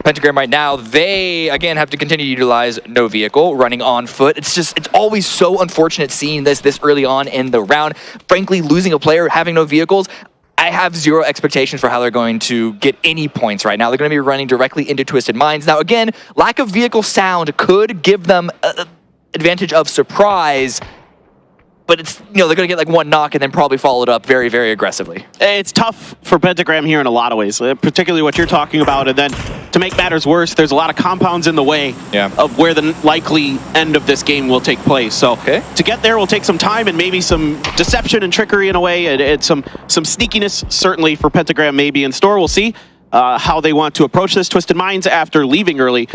Pentagram right now, they again have to continue to utilize no vehicle, running on foot. It's always so unfortunate seeing this early on in the round. Frankly, losing a player, having no vehicles, I have zero expectations for how they're going to get any points right now. They're going to be running directly into Twisted Minds. Now, again, lack of vehicle sound could give them an advantage of surprise, but it's, you know, they're going to get like one knock and then probably follow it up very, very aggressively. It's tough for Pentagram here in a lot of ways, particularly what you're talking about. And then to make matters worse, there's a lot of compounds in the way of where the likely end of this game will take place. So to get there will take some time and maybe some deception and trickery in a way, and some sneakiness certainly for Pentagram maybe in store. We'll see how they want to approach this. Twisted Minds, after leaving early,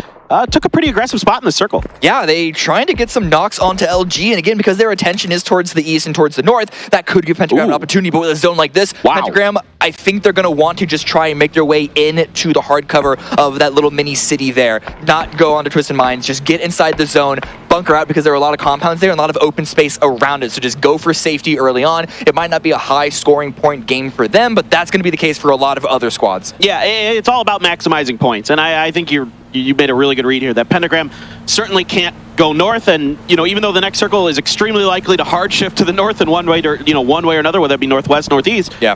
took a pretty aggressive spot in the circle. Yeah, they trying to get some knocks onto LG, and again, because their attention is towards the east and towards the north, that could give Pentagram an opportunity, but with a zone like this, Pentagram, I think they're going to want to just try and make their way into the hard cover of that little mini city there, not go onto Twisted Minds, just get inside the zone, bunker out because there are a lot of compounds there and a lot of open space around it. So just go for safety early on. It might not be a high scoring point game for them, but that's going to be the case for a lot of other squads. Yeah, it's all about maximizing points. And I think you made a really good read here that Pentagram certainly can't go north, and even though the next circle is extremely likely to hard shift to the north in one way or another, whether it be northwest, northeast. Yeah.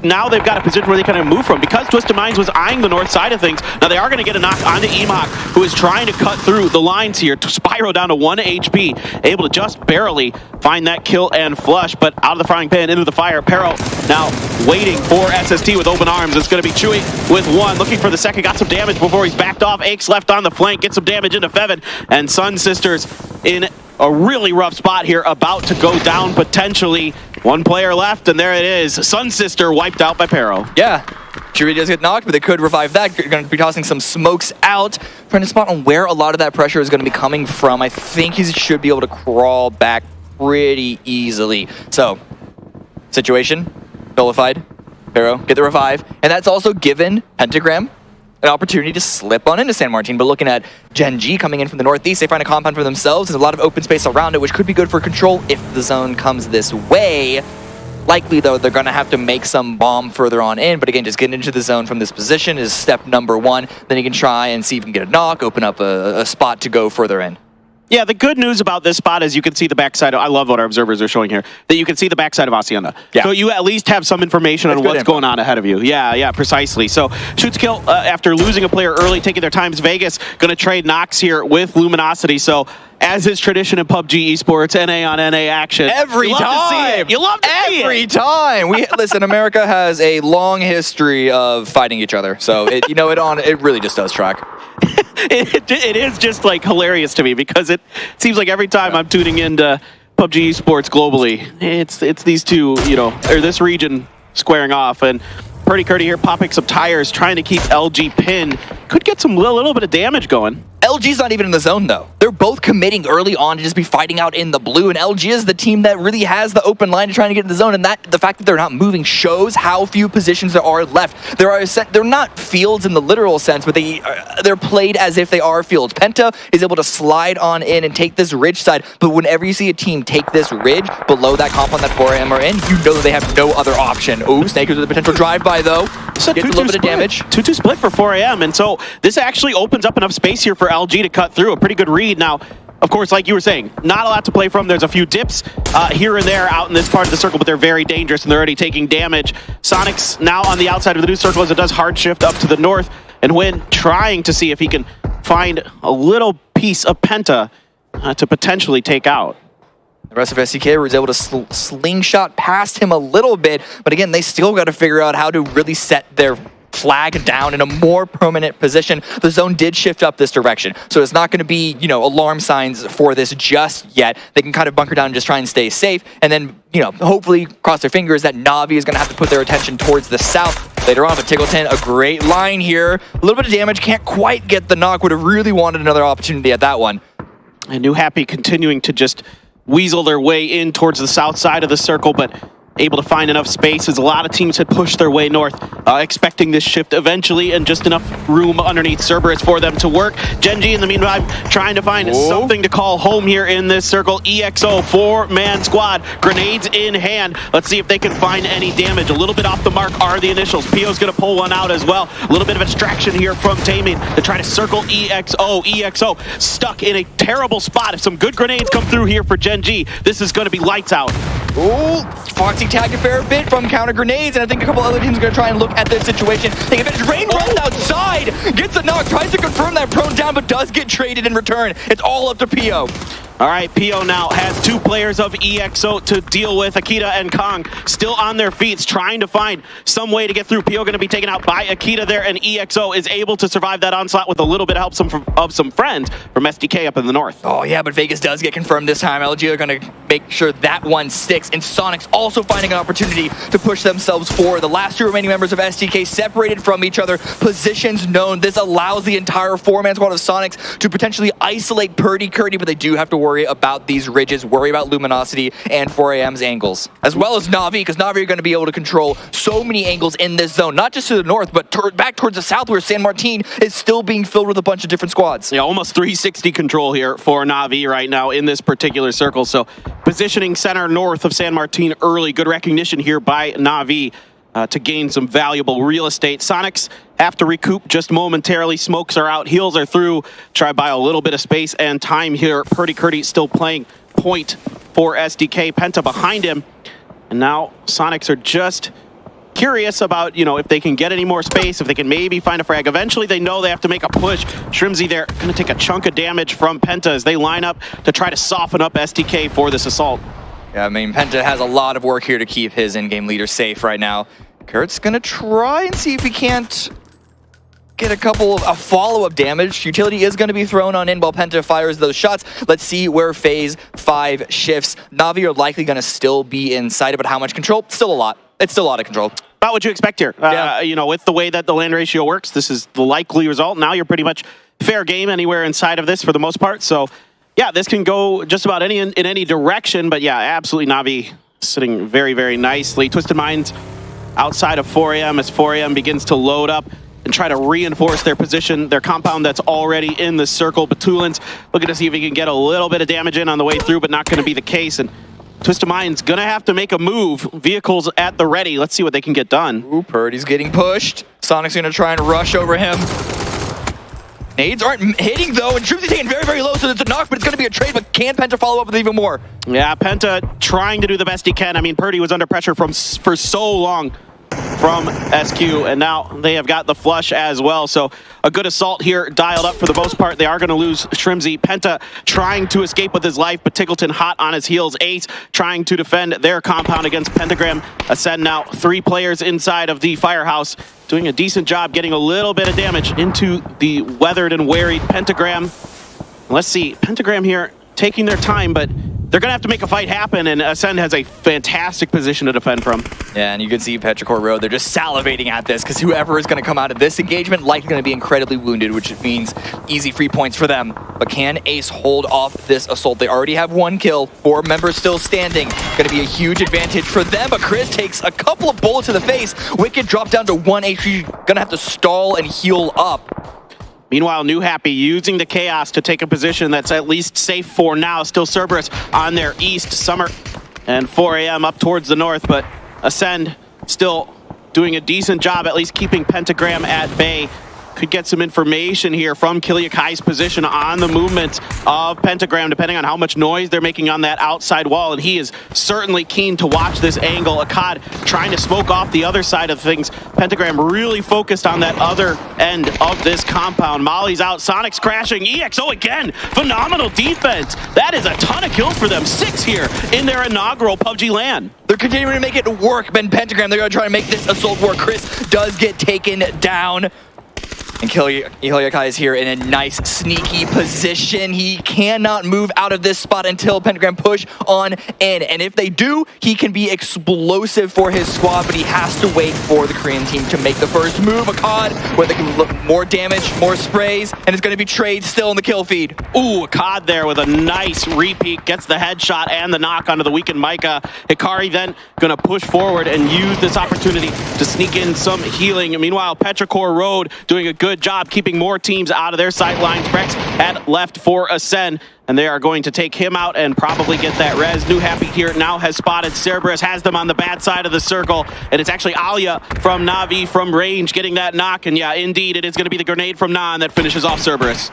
Now they've got a position where they kind of move from, because Twisted Minds was eyeing the north side of things. Now they are going to get a knock onto Emok, who is trying to cut through the lines here to Spyro down to 1 HP, able to just barely find that kill and flush, but out of the frying pan into the fire. Pero now waiting for SST with open arms. It's going to be Chewy with 1, looking for the second, got some damage before he's backed off. Aches left on the flank, get some damage into Fevin, and Sun Sisters in a really rough spot here, about to go down potentially. 1 player left, and there it is. Sun Sister wiped out by Pero. Yeah. Chewy does get knocked, but they could revive that. You're going to be tossing some smokes out, trying to spot on where a lot of that pressure is going to be coming from. I think he should be able to crawl back pretty easily. So, situation, nullified. Pero, get the revive. And that's also given Pentagram an opportunity to slip on into San Martin, but looking at Gen G coming in from the northeast, they find a compound for themselves. There's a lot of open space around it, which could be good for control if the zone comes this way. Likely, though, they're going to have to make some bomb further on in, but again, just getting into the zone from this position is step number 1. Then you can try and see if you can get a knock, open up a spot to go further in. Yeah, the good news about this spot is you can see the backside. I love what our observers are showing here, that you can see the backside of Hacienda. Yeah. So you at least have some information on what's going on ahead of you. Yeah, precisely. So shoots kill after losing a player early, taking their times. Vegas going to trade knocks here with Luminosity. So as is tradition in PUBG esports, NA on NA action. Every time. You love to see it. Every time. Listen, America has a long history of fighting each other. So it really just does track. It is just like hilarious to me, because it seems like every time I'm tuning into PUBG esports globally, it's these two, or this region squaring off. And Purdy Curdy here popping some tires, trying to keep LG pinned. Could get a little bit of damage going. LG's not even in the zone, though. They're both committing early on to just be fighting out in the blue, and LG is the team that really has the open line to trying to get in the zone, and the fact that they're not moving shows how few positions there are left. They're not fields in the literal sense, but they're played as if they are fields. Penta is able to slide on in and take this ridge side, but whenever you see a team take this ridge below that compound that 4AM are in, you know that they have no other option. Oh, Snakers with a potential drive-by, though. Gets a little bit of damage. 2-2 split for 4AM, and so this actually opens up enough space here for LG to cut through. A pretty good read. Now, of course, like you were saying, not a lot to play from. There's a few dips here and there out in this part of the circle, but they're very dangerous, and they're already taking damage. Sonic's now on the outside of the new circle as it does hard shift up to the north, and Wynn trying to see if he can find a little piece of Penta to potentially take out. The rest of SDK was able to slingshot past him a little bit, but again, they still got to figure out how to really set their flag down in a more permanent position. The zone did shift up this direction, so it's not going to be, alarm signs for this just yet. They can kind of bunker down and just try and stay safe, and then, hopefully cross their fingers that Na'Vi is going to have to put their attention towards the south later on. But Tickleton, a great line here. A little bit of damage, can't quite get the knock. Would have really wanted another opportunity at that one. And New Happy continuing to just weasel their way in towards the south side of the circle, but able to find enough space as a lot of teams had pushed their way north, expecting this shift eventually, and just enough room underneath Cerberus for them to work. Gen G, in the meantime, trying to find something to call home here in this circle. EXO, 4-man squad, grenades in hand. Let's see if they can find any damage. A little bit off the mark are the initials. Pio's going to pull one out as well. A little bit of extraction here from Taming to try to circle EXO. EXO stuck in a terrible spot. If some good grenades come through here for Gen G, this is going to be lights out. Oh, Foxy tagged a fair bit from counter grenades, and I think a couple other teams are going to try and look at this situation. Take advantage. Rain runs outside, gets a knock, tries to confirm that prone down, but does get traded in return. It's all up to Pio. All right, Pio now has 2 players of EXO to deal with. Akita and Kong still on their feet, trying to find some way to get through. Pio going to be taken out by Akita there, and EXO is able to survive that onslaught with a little bit of help of some friends from SDK up in the north. Oh yeah, but Vegas does get confirmed this time. LG are going to make sure that one sticks, and Sonic's also finding an opportunity to push themselves forward. The last 2 remaining members of SDK separated from each other, positions known. This allows the entire 4-man squad of Sonics to potentially isolate Purdy Curdy, but they do have to work worry about these ridges, worry about Luminosity and 4AM's angles, as well as Na'Vi, because Na'Vi are going to be able to control so many angles in this zone, not just to the north, but back towards the south, where San Martin is still being filled with a bunch of different squads. Yeah, almost 360 control here for Na'Vi right now in this particular circle. So positioning center north of San Martin early. Good recognition here by Na'Vi to gain some valuable real estate. Sonics have to recoup just momentarily. Smokes are out, heals are through. Try buy a little bit of space and time here. Purdy still playing point for SDK. Penta behind him. And now Sonics are just curious about, if they can get any more space, if they can maybe find a frag. Eventually they know they have to make a push. 𝗟𝗔𝗡𝗗 there going to take a chunk of damage from Penta as they line up to try to soften up SDK for this assault. Yeah, I mean, Penta has a lot of work here to keep his in-game leader safe right now. 𝗟𝗏's going to try and see if he can't get a follow-up damage. Utility is going to be thrown on in while Penta fires those shots. Let's see where phase 5 shifts. Na'Vi are likely going to still be inside, but how much control? Still a lot. It's still a lot of control. About what you expect here. With the way that the land ratio works, this is the likely result. Now you're pretty much fair game anywhere inside of this for the most part. So, yeah, this can go just about in any direction. But, yeah, absolutely Na'Vi sitting very, very nicely. Twisted Minds outside of 4AM as 4AM begins to load up and try to reinforce their position, their compound that's already in the circle. Batulins looking to see if he can get a little bit of damage in on the way through, but not going to be the case. And Twisted Minds gonna have to make a move. Vehicles at the ready. Let's see what they can get done. Ooh, Purdy's getting pushed. Sonic's gonna try and rush over him. Nades aren't hitting though, and 𝗟𝗔𝗡𝗗 taking very, very low, so it's a knock, but it's gonna be a trade, but can Penta follow up with even more? Yeah, Penta trying to do the best he can. I mean, Purdy was under pressure for so long from SQ, and now they have got the flush as well. So a good assault here dialed up for the most part. They are going to lose 𝗟𝗏𝗟𝗏. Penta trying to escape with his life, but Tickleton hot on his heels. Ace trying to defend their compound against Pentagram. Ascend now 3 players inside of the firehouse, doing a decent job getting a little bit of damage into the weathered and wearied Pentagram. Let's see, Pentagram here taking their time, but they're going to have to make a fight happen, and Ascend has a fantastic position to defend from. Yeah, and you can see Petrichor Road, they're just salivating at this, because whoever is going to come out of this engagement likely going to be incredibly wounded, which means easy free points for them. But can Ace hold off this assault? They already have 1 kill, 4 members still standing. Going to be a huge advantage for them, but Chris takes a couple of bullets to the face. Wicked dropped down to 1 HP, going to have to stall and heal up. Meanwhile, New Happy using the chaos to take a position that's at least safe for now. Still Cerberus on their east. Summer and 4AM up towards the north, but Ascend still doing a decent job, at least keeping Pentagram at bay. Could get some information here from 𝗟𝗏𝗗𝗏's position on the movement of Pentagram, depending on how much noise they're making on that outside wall. And he is certainly keen to watch this angle. 𝗏𝗏𝗏 trying to smoke off the other side of things. Pentagram really focused on that other end of this compound. Molly's out, Sonic's crashing. EXO again, phenomenal defense. That is a ton of kills for them. 6 here in their inaugural PUBG LAN. They're continuing to make it work, but Pentagram, they're going to try to make this assault work. Chris does get taken down. And 𝗟𝗏𝗗𝗏 is here in a nice sneaky position. He cannot move out of this spot until Pentagram push on in. And if they do, he can be explosive for his squad, but he has to wait for the Korean team to make the first move. 𝗏𝗏𝗏, where they can look more damage, more sprays, and it's going to be trade still in the kill feed. Ooh, 𝗏𝗏𝗏 there with a nice repeat. Gets the headshot and the knock onto the weakened Micah. Hikari then going to push forward and use this opportunity to sneak in some healing. And meanwhile, Petrichor Road doing a good job keeping more teams out of their sight lines. Brex had left for Ascend, and they are going to take him out and probably get that res. New Happy here now has spotted Cerberus, has them on the bad side of the circle, and it's actually Alia from Na'Vi from range getting that knock. And yeah, indeed, it is going to be the grenade from Nan that finishes off Cerberus.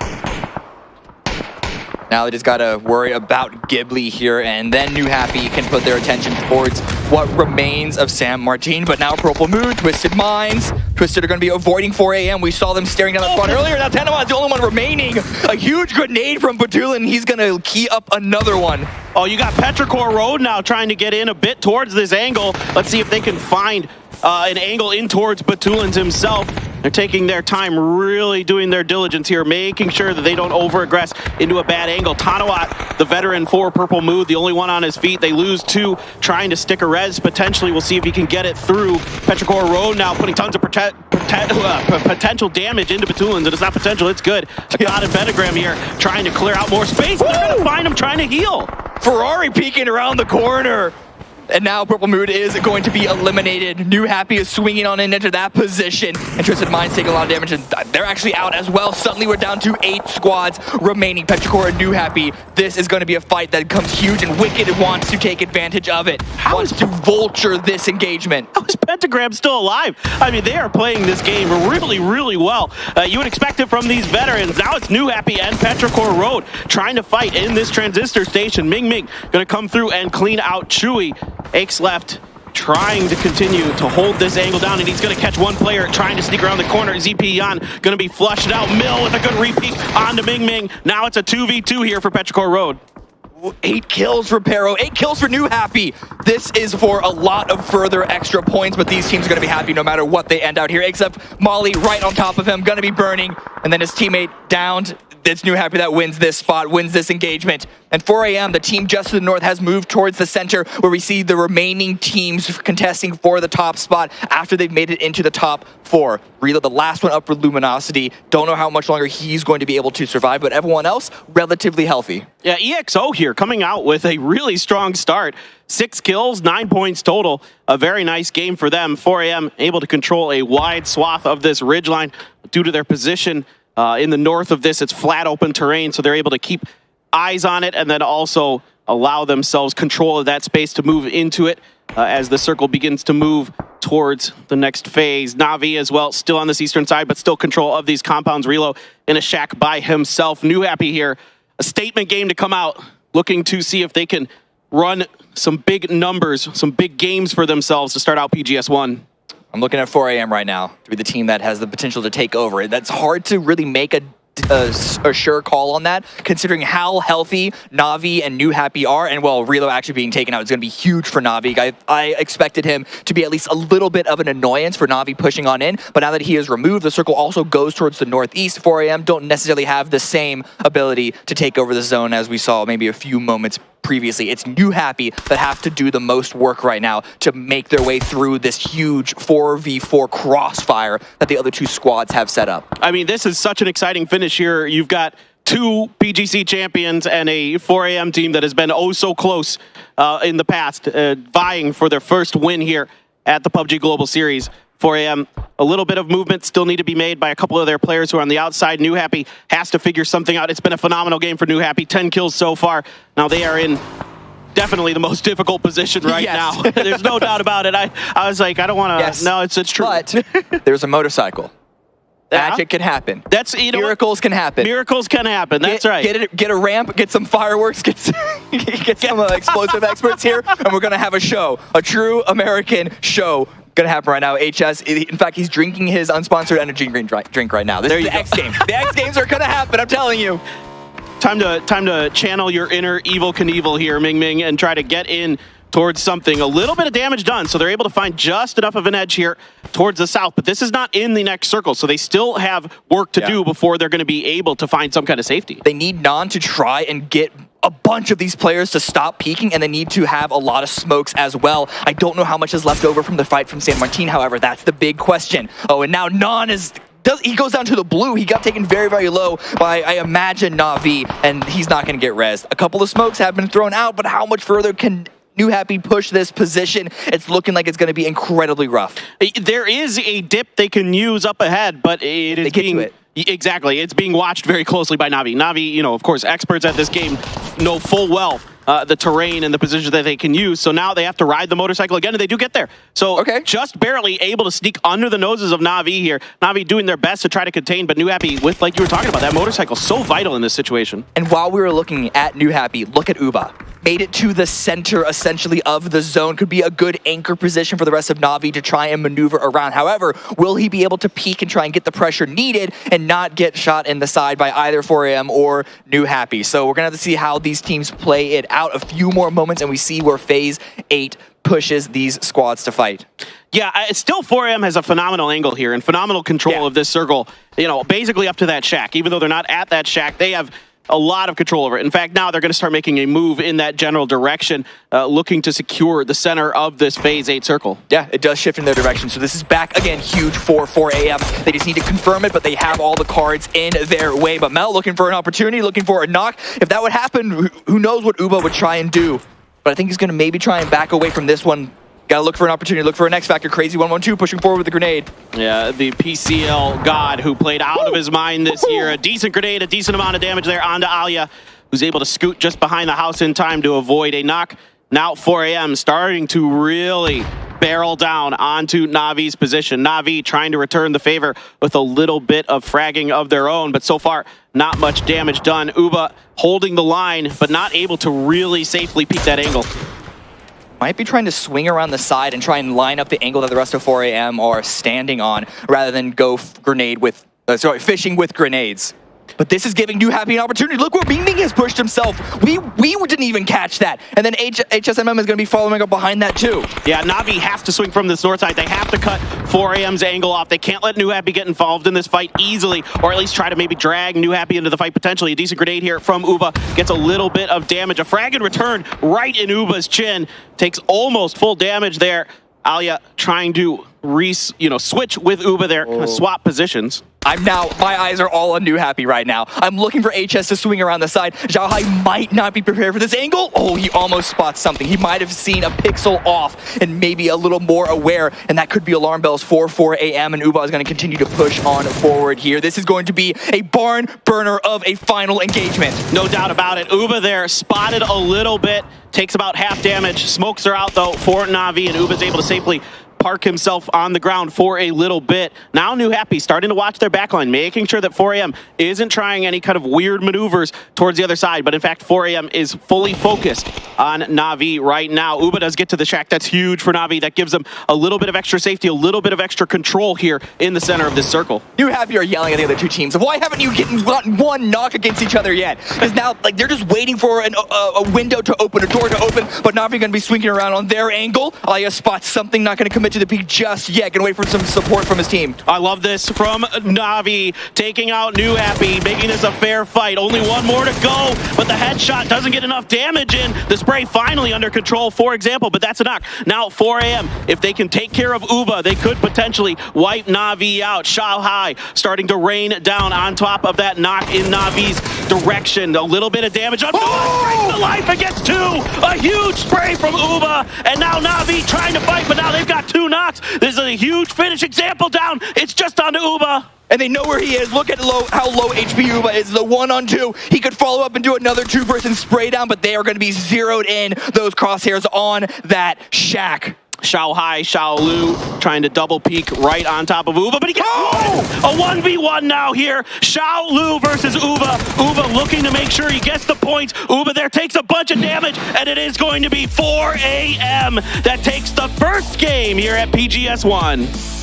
Now they just got to worry about Ghibli here, and then New Happy can put their attention towards what remains of San Martin. But now Purple Moon, Twisted Minds. Twisted are going to be avoiding 4AM. We saw them staring down the spawn earlier. Now Tanama is the only one remaining. A huge grenade from Batulin. He's going to key up another one. Oh, you got Petrichor Road now trying to get in a bit towards this angle. Let's see if they can find an angle in towards Batulins himself. They're taking their time, really doing their diligence here, making sure that they don't over-aggress into a bad angle. Tanawat, the veteran for Purple Mood, the only one on his feet. They lose 2, trying to stick a res potentially. We'll see if he can get it through. Petrichor Road now putting tons of protection potential damage into Batulins, and it's not potential, it's good. God and Pentagram here trying to clear out more space. They're going to find him trying to heal. Ferrari peeking around the corner. And now Purple Mood is going to be eliminated. New Happy is swinging on into that position. And Twisted Mind's taking a lot of damage, and they're actually out as well. Suddenly we're down to 8 squads remaining. Petrichor and New Happy. This is going to be a fight that becomes huge, and Wicked wants to take advantage of it. Wants to vulture this engagement. How is Pentagram still alive? I mean, they are playing this game really, really well. You would expect it from these veterans. Now it's New Happy and Petrichor Road trying to fight in this transistor station. Ming Ming going to come through and clean out Chewy. Aches left, trying to continue to hold this angle down, and he's going to catch one player trying to sneak around the corner. ZP Yan going to be flushed out. Mill with a good repeat onto Ming Ming. Now it's a 2v2 here for Petrichor Road. 8 kills for Pero, 8 kills for New Happy. This is for a lot of further extra points, but these teams are going to be happy no matter what they end out here, except Molly right on top of him, going to be burning, and then his teammate downed. It's New Happy that wins this spot, wins this engagement. And 4 a.m., the team just to the north has moved towards the center, where we see the remaining teams contesting for the top spot after they've made it into the top 4. Reload, the last one up for Luminosity. Don't know how much longer he's going to be able to survive, but everyone else, relatively healthy. Yeah, EXO here coming out with a really strong start. 6 kills, 9 points total. A very nice game for them. 4 a.m. able to control a wide swath of this ridgeline due to their position. In the north of this, it's flat open terrain, so they're able to keep eyes on it and then also allow themselves control of that space to move into it as the circle begins to move towards the next phase. Na'Vi as well, still on this eastern side, but still control of these compounds. Relo in a shack by himself. New Happy here, a statement game to come out, looking to see if they can run some big numbers, some big games for themselves to start out PGS1. I'm looking at 4 a.m. right now to be the team that has the potential to take over. That's hard to really make a sure call on that, considering how healthy Na'Vi and New Happy are. And well, Relo actually being taken out is going to be huge for Na'Vi. I expected him to be at least a little bit of an annoyance for Na'Vi pushing on in, but now that he is removed, the circle also goes towards the northeast. 4 a.m. don't necessarily have the same ability to take over the zone as we saw maybe a few moments previously. It's New Happy that have to do the most work right now to make their way through this huge 4v4 crossfire that the other 2 squads have set up. I mean, this is such an exciting finish here. You've got 2 PGC champions and a 4 a.m. team that has been oh so close in the past, vying for their first win here at the PUBG Global Series. 4 a.m. A little bit of movement still need to be made by a couple of their players who are on the outside. New Happy has to figure something out. It's been a phenomenal game for New Happy. 10 kills so far. Now they are in definitely the most difficult position right now. There's no doubt about it. I was like, I don't want to. Yes. No, it's true. But there's a motorcycle. Magic can happen. That's miracles can happen. Miracles can happen. That's right. Get a ramp. Get some fireworks. Get some explosive experts here, and we're gonna have a show, a true American show. Gonna happen right now. HS, in fact, he's drinking his unsponsored energy drink right now. This is the X Games. The X Games are gonna happen. I'm telling you. Time to channel your inner Evil Knievel here, Ming Ming, and try to get in towards something. A little bit of damage done, so they're able to find just enough of an edge here towards the south, but this is not in the next circle, so they still have work to do before they're going to be able to find some kind of safety. They need Non to try and get a bunch of these players to stop peeking, and they need to have a lot of smokes as well. I don't know how much is left over from the fight from San Martin, however, that's the big question. Oh, and now Non he goes down to the blue. He got taken very, very low by, I imagine, Na'Vi, and he's not going to get rezzed. A couple of smokes have been thrown out, but how much further can New Happy push this position? It's looking like it's going to be incredibly rough. There is a dip they can use up ahead, but it is being... Exactly. It's being watched very closely by Na'Vi. Na'Vi, of course, experts at this game know full well the terrain and the positions that they can use. So now they have to ride the motorcycle again, and they do get there. So just barely able to sneak under the noses of Na'Vi here. Na'Vi doing their best to try to contain, but New Happy with, like you were talking about, that motorcycle so vital in this situation. And while we were looking at New Happy, look at 𝗟𝗏. Made it to the center, essentially, of the zone. Could be a good anchor position for the rest of Na'Vi to try and maneuver around. However, will he be able to peek and try and get the pressure needed and not get shot in the side by either 4 a.m. or New Happy? So we're going to have to see how these teams play it out. A few more moments, and we see where Phase 8 pushes these squads to fight. Yeah, still 4 a.m. has a phenomenal angle here and phenomenal control of this circle. Basically up to that shack. Even though they're not at that shack, they have a lot of control over it. In fact, now they're going to start making a move in that general direction, looking to secure the center of this Phase 8 circle. Yeah, it does shift in their direction. So this is back again, huge for 4 a.m. They just need to confirm it, but they have all the cards in their way. But Mel looking for an opportunity, looking for a knock. If that would happen, who knows what 𝗟𝗚 would try and do. But I think he's going to maybe try and back away from this one. Gotta look for an opportunity, look for an X Factor. Crazy 112 pushing forward with the grenade. Yeah, the PCL god who played out of his mind this year. A decent grenade, a decent amount of damage there onto 𝗟𝗚, who's able to scoot just behind the house in time to avoid a knock. Now 4 a.m. starting to really barrel down onto Na'Vi's position. Na'Vi trying to return the favor with a little bit of fragging of their own, but so far, not much damage done. 𝗟𝗚 holding the line, but not able to really safely peek that angle. Might be trying to swing around the side and try and line up the angle that the rest of 4 a.m. are standing on, rather than go fishing with grenades. But this is giving New Happy an opportunity. Look where Ming has pushed himself. We didn't even catch that. And then HSMM is going to be following up behind that too. Yeah, Na'Vi has to swing from this north side. They have to cut 4 a.m.'s angle off. They can't let New Happy get involved in this fight easily, or at least try to maybe drag New Happy into the fight potentially. A decent grenade here from 𝗟𝗚 gets a little bit of damage. A frag in return right in 𝗟𝗚's chin. Takes almost full damage there. 𝗟𝗚 trying to switch with 𝗟𝗚 there, kind of swap positions. My eyes are all on New Happy right now. I'm looking for HS to swing around the side. 𝗟𝗚 might not be prepared for this angle. Oh, he almost spots something. He might have seen a pixel off and maybe a little more aware, and that could be alarm bells for 4 a.m. and 𝗟𝗚 is going to continue to push on forward here. This is going to be a barn burner of a final engagement. No doubt about it. 𝗟𝗚 there spotted a little bit, takes about half damage. Smokes are out though for Na'Vi, and 𝗟𝗚 is able to safely park himself on the ground for a little bit. Now New Happy starting to watch their backline, making sure that 4 a.m. isn't trying any kind of weird maneuvers towards the other side, but in fact 4 a.m. is fully focused on Na'Vi right now. 𝗟𝗚 does get to the shack. That's huge for Na'Vi. That gives them a little bit of extra safety, a little bit of extra control here in the center of this circle. New Happy are yelling at the other two teams. Why haven't you gotten one knock against each other yet? Because now they're just waiting for a window to open, a door to open, but Na'Vi going to be swinging around on their angle. 𝗟𝗚 spots something, not going to commit to the peak just yet. Going to wait for some support from his team. I love this from Na'Vi, taking out New Happy, making this a fair fight. Only one more to go, but the headshot doesn't get enough damage in. The spray finally under control, for example, but that's a knock. Now 4 a.m., if they can take care of 𝗟𝗚, they could potentially wipe Na'Vi out. 𝗟𝗚 starting to rain down on top of that knock in Na'Vi's direction. A little bit of damage on breaking the life against 2. A huge spray from 𝗟𝗚, and now Na'Vi trying to fight, but now they've got 2 knocks. This is a huge finish example down. It's just on to 𝗟𝗚. And they know where he is. Look at how low HP 𝗟𝗚 is. The 1-on-2. He could follow up and do another 2-person spray down, but they are going to be zeroed in, those crosshairs on that shack. 𝗟𝗚 trying to double peek right on top of 𝗟𝗚, but he gets a 1v1 now here. 𝗟𝗚 versus 𝗟𝗚. 𝗟𝗚 looking to make sure he gets the points. 𝗟𝗚 there takes a bunch of damage, and it is going to be 4 a.m. that takes the first game here at PGS1.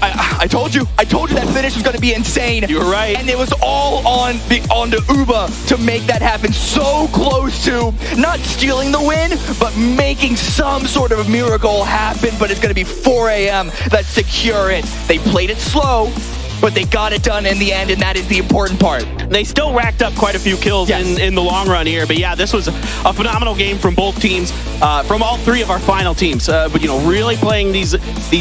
I told you that finish was going to be insane. You were right. And it was all on the 𝗟𝗚 to make that happen. So close to not stealing the win, but making some sort of miracle happen. But it's going to be 4 a.m. that secure it. They played it slow, but they got it done in the end, and that is the important part. They still racked up quite a few kills in the long run here, but yeah, this was a phenomenal game from both teams, from all 3 of our final teams. But really playing these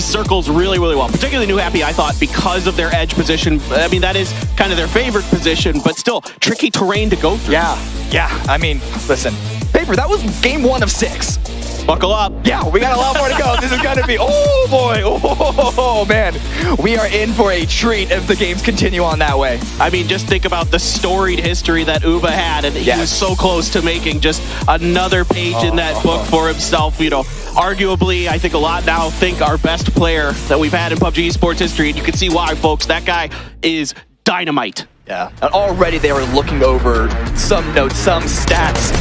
circles really, really well. Particularly New Happy, I thought, because of their edge position. I mean, that is kind of their favorite position, but still tricky terrain to go through. Yeah. I mean, listen, Paper, that was game 1 of 6. Buckle up. Yeah, we got a lot more to go. This is going to be, oh boy, oh man. We are in for a treat if the games continue on that way. I mean, just think about the storied history that 𝗟𝗚 had, and he was so close to making just another page in that book for himself. Arguably, I think a lot now think our best player that we've had in PUBG esports history, and you can see why, folks. That guy is dynamite. Yeah, and already they were looking over some notes, some stats.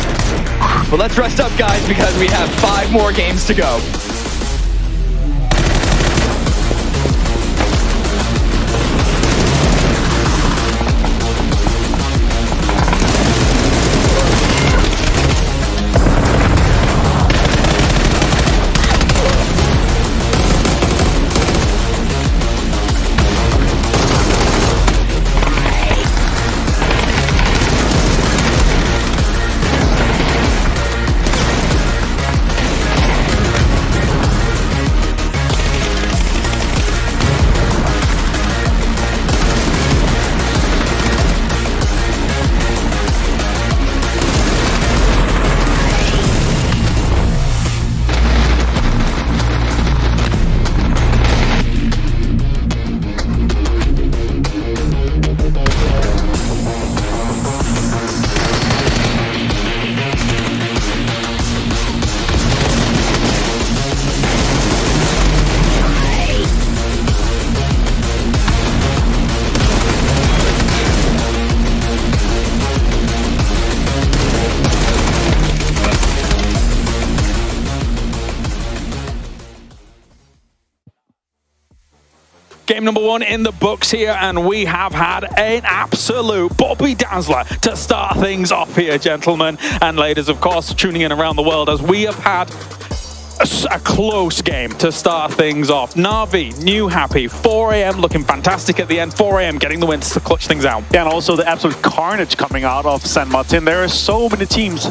But let's rest up, guys, because we have 5 more games to go. Game number 1 in the books here, and we have had an absolute Bobby Dazzler to start things off here, gentlemen and ladies, of course, tuning in around the world, as we have had a close game to start things off. Na'Vi, New Happy, 4 a.m. looking fantastic at the end. 4 a.m. getting the wins to clutch things out. Yeah, and also the absolute carnage coming out of San Martin. There are so many teams,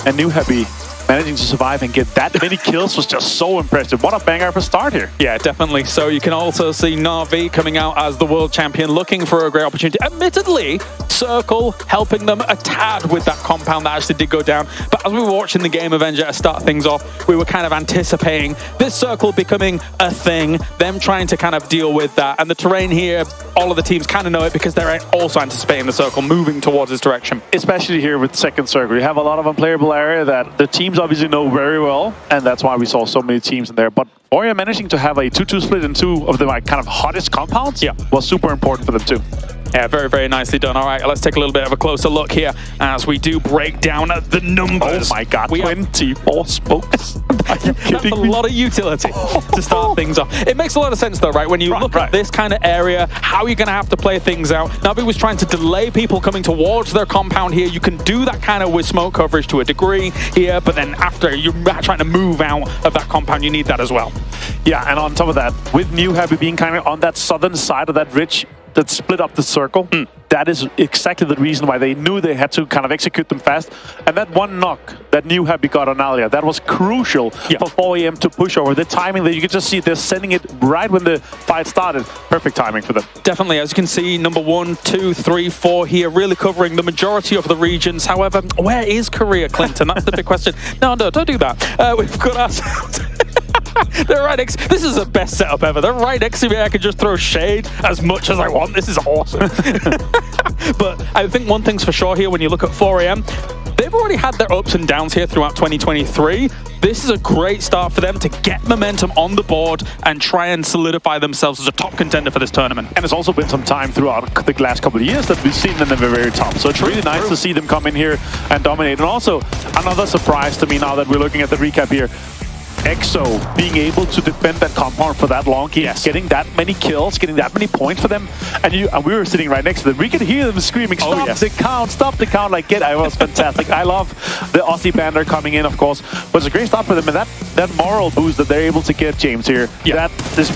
and New Happy managing to survive and get that many kills was just so impressive. What a banger of a start here. Yeah, definitely. So you can also see Na'Vi coming out as the world champion, looking for a great opportunity. Admittedly, Circle helping them a tad with that compound that actually did go down. But as we were watching the game of Vendetta start things off, we were kind of anticipating this Circle becoming a thing, them trying to kind of deal with that. And the terrain here, all of the teams kind of know it because they're also anticipating the Circle moving towards this direction. Especially here with second Circle. You have a lot of unplayable area that the teams obviously know very well, and that's why we saw so many teams in there. But Oria managing to have a 2-2 split in 2 of the kind of hottest compounds was super important for them too. Yeah, very, very nicely done. All right, let's take a little bit of a closer look here as we do break down the numbers. Oh my god, 24 spokes. That's a lot of utility to start things off. It makes a lot of sense though, right? When you look at this kind of area, how you're going to have to play things out. Na'Vi was trying to delay people coming towards their compound here. You can do that kind of with smoke coverage to a degree here, but then after you're trying to move out of that compound, you need that as well. Yeah, and on top of that, with New Happy being kind of on that southern side of that ridge that split up the circle, that is exactly the reason why they knew they had to kind of execute them fast. And that one knock that New Happy got on Alia, that was crucial for 4 a.m. to push over. The timing that you could just see, they're sending it right when the fight started. Perfect timing for them. Definitely, as you can see, number 1, 2, 3, 4 here, really covering the majority of the regions. However, where is Korea, Clinton? That's the big question. No, don't do that. We've got ourselves... They're right next. This is the best setup ever. They're right next to me. I can just throw shade as much as I want. This is awesome. But I think one thing's for sure here when you look at 4 a.m. They've already had their ups and downs here throughout 2023. This is a great start for them to get momentum on the board and try and solidify themselves as a top contender for this tournament. And it's also been some time throughout the last couple of years that we've seen them at the very top. So it's really nice to see them come in here and dominate. And also, another surprise to me now that we're looking at the recap here, 𝗟𝗔𝗡𝗗 being able to defend that compound for that long, getting that many kills, getting that many points for them, and we were sitting right next to them. We could hear them screaming, stop the count, like it was fantastic. I love the Aussie banner coming in, of course, but it's a great start for them, and that moral boost that they're able to get, James, here, that is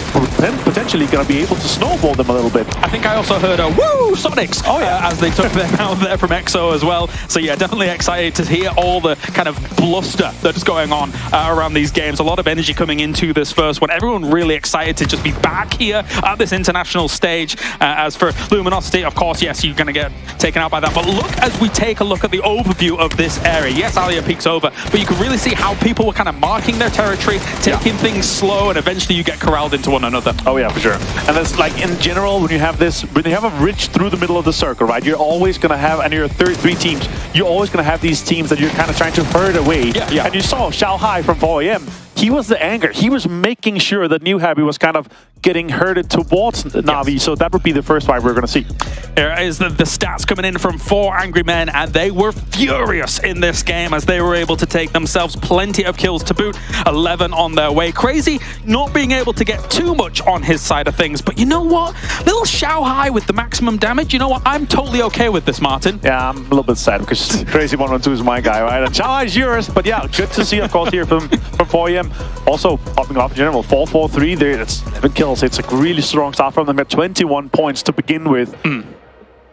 potentially going to be able to snowball them a little bit. I think I also heard a woo Sonics as they took them out there from 𝗟𝗔𝗡𝗗 as well. So yeah, definitely excited to hear all the kind of bluster that's going on around these games. A lot of energy coming into this first one. Everyone really excited to just be back here at this international stage. As for Luminosity, of course, yes, you're going to get taken out by that. But look, as we take a look at the overview of this area. Yes, Alia peeks over, but you can really see how people were kind of marking their territory, taking things slow, and eventually you get corralled into one another. Oh yeah, for sure. And that's like in general, when you have a ridge through the middle of the circle, right? You're always going to have, and you're 3 teams, you're always going to have these teams that you're kind of trying to herd away. And you saw 𝗟𝗓𝗗 from 4 a.m. He was the anger. He was making sure that New Happy was kind of getting herded towards Na'Vi. So that would be the first fight we're going to see. Here is the stats coming in from 4 Angry Men, and they were furious in this game as they were able to take themselves plenty of kills to boot. 11 on their way. Crazy not being able to get too much on his side of things. But you know what? Little 𝗟𝗓𝗗 with the maximum damage. You know what? I'm totally okay with this, Martin. Yeah, I'm a little bit sad because Crazy 112 is my guy, right? And 𝗟𝗓𝗗 is yours. But yeah, good to see, of course, here from 4 a.m. Also, popping off in general, 4-4-3 there. That's 11 kills. It's a really strong start from them at 21 points to begin with.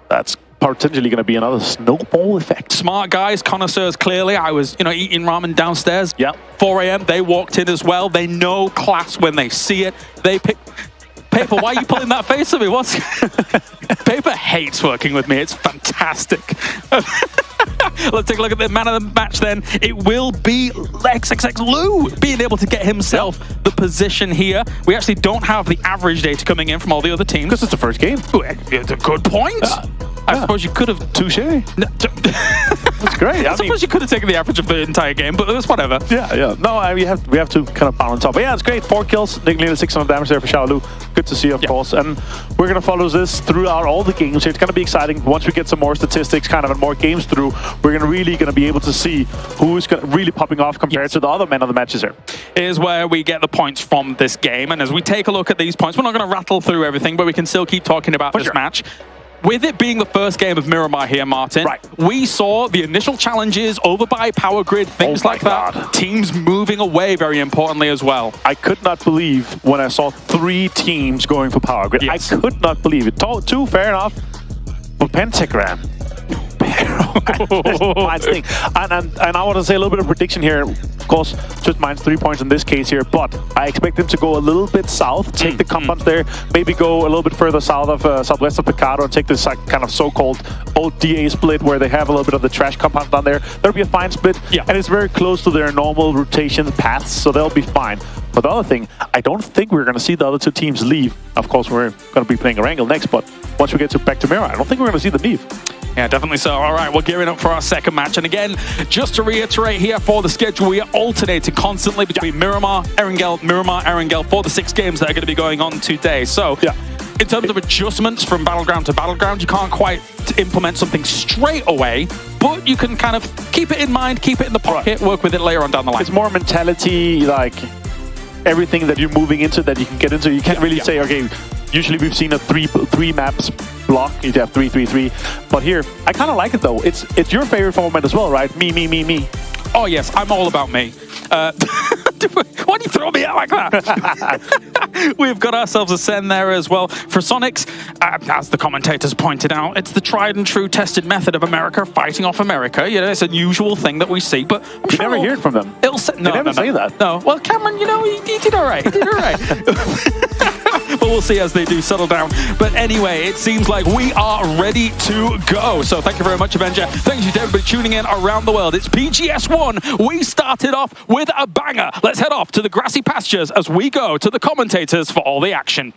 That's potentially going to be another snowball effect. Smart guys, connoisseurs, clearly. I was, eating ramen downstairs. Yeah. 4 a.m. They walked in as well. They know class when they see it. They pick... Paper, why are you pulling that face at me? Paper hates working with me. It's fantastic. Let's take a look at the man of the match then. It will be 𝗟𝗟𝗗𝗗 being able to get himself the position here. We actually don't have the average data coming in from all the other teams. Because it's the first game. Ooh, it's a good point. I suppose you could have... Touché. That's great. I suppose you could have taken the average of the entire game, but it's whatever. Yeah. No, we have to kind of balance up. But yeah, it's great. 4 kills, nearly 600 damage there for 𝗟𝗔𝗡. Good to see, of course. And we're going to follow this throughout all the games. It's going to be exciting. Once we get some more statistics, kind of, and more games through, we're really going to be able to see who's really popping off compared to the other men of the matches here. Here's where we get the points from this game. And as we take a look at these points, we're not going to rattle through everything, but we can still keep talking about this match. With it being the first game of Miramar here, Martin, we saw the initial challenges over by Power Grid, things like that. Teams moving away, very importantly, as well. I could not believe when I saw 3 teams going for Power Grid. I could not believe it. 2, fair enough. But Pentagram. Mine's thing. And I want to say a little bit of prediction here. Of course, just mine's 3 points in this case here, but I expect them to go a little bit south, take the compounds there, maybe go a little bit further south of southwest of 𝗟𝗏 and take this kind of so-called old DA split where they have a little bit of the trash compound down there. There'll be a fine split, and it's very close to their normal rotation paths, so they'll be fine. But the other thing, I don't think we're going to see the other 2 teams leave. Of course, we're going to be playing Erangel next, but once we get back to Miramar, I don't think we're going to see them leave. Yeah, definitely so. All right, we're gearing up for our second match. And again, just to reiterate here for the schedule, we are alternating constantly between Miramar, Erangel for the 6 games that are going to be going on today. So, in terms of adjustments from Battleground to Battleground, you can't quite implement something straight away, but you can kind of keep it in mind, keep it in the pocket, work with it later on down the line. It's more mentality, like everything that you're moving into that you can get into. You can't really say, okay, usually we've seen a three maps block. You have 3-3-3. But here, I kind of like it though. It's your favorite format as well, right? Me. Oh yes, I'm all about me. Why do you throw me out like that? We've got ourselves a Sen there as well. For Sonics, as the commentators pointed out, it's the tried and true tested method of America fighting off America. You know, it's an unusual thing that we see, but I'm sure never hear it from them. They never say that. No. Well, Cameron, you know, he did all right. He did all right. But we'll see as they do settle down. But anyway, it seems like we are ready to go. So thank you very much, Avenger. Thank you to everybody tuning in around the world. It's PGS1. We started off with a banger. Let's head off to the grassy pastures as we go to the commentators for all the action.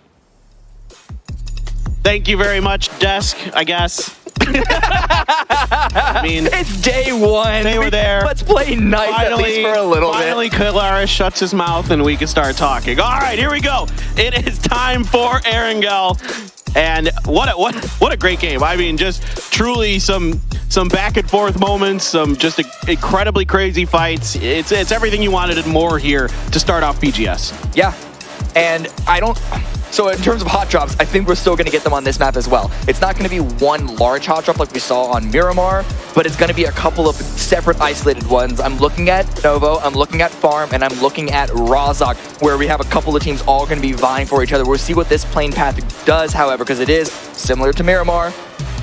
Thank you very much, Desk, I guess. I mean, it's day 1. They were there. Let's play nice at least for a little bit. Finally, 𝗟𝗏 shuts his mouth and we can start talking. All right, here we go. It is time for Erangel. And what a great game. I mean, just truly some back and forth moments, some just incredibly crazy fights. It's everything you wanted and more here to start off PGS. Yeah, and so in terms of hot drops, I think we're still going to get them on this map as well. It's not going to be one large hot drop like we saw on Miramar, but it's going to be a couple of separate isolated ones. I'm looking at Novo, I'm looking at Farm, and I'm looking at 𝗟𝗏, where we have a couple of teams all going to be vying for each other. We'll see what this plane path does, however, because it is similar to Miramar,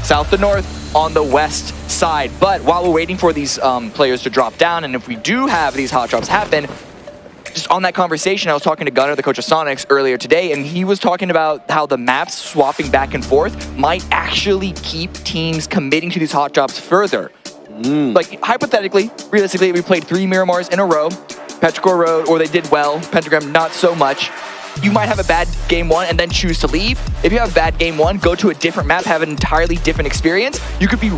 south to north on the west side. But while we're waiting for these players to drop down, and if we do have these hot drops happen, just on that conversation, I was talking to Gunnar, the coach of Sonics, earlier today, and he was talking about how the maps swapping back and forth might actually keep teams committing to these hot drops further. Like, hypothetically, realistically, we played 3 Miramars in a row. Petrichor Road, or they did well. Pentagram, not so much. You might have a bad game 1 and then choose to leave. If you have a bad game 1, go to a different map, have an entirely different experience. You could be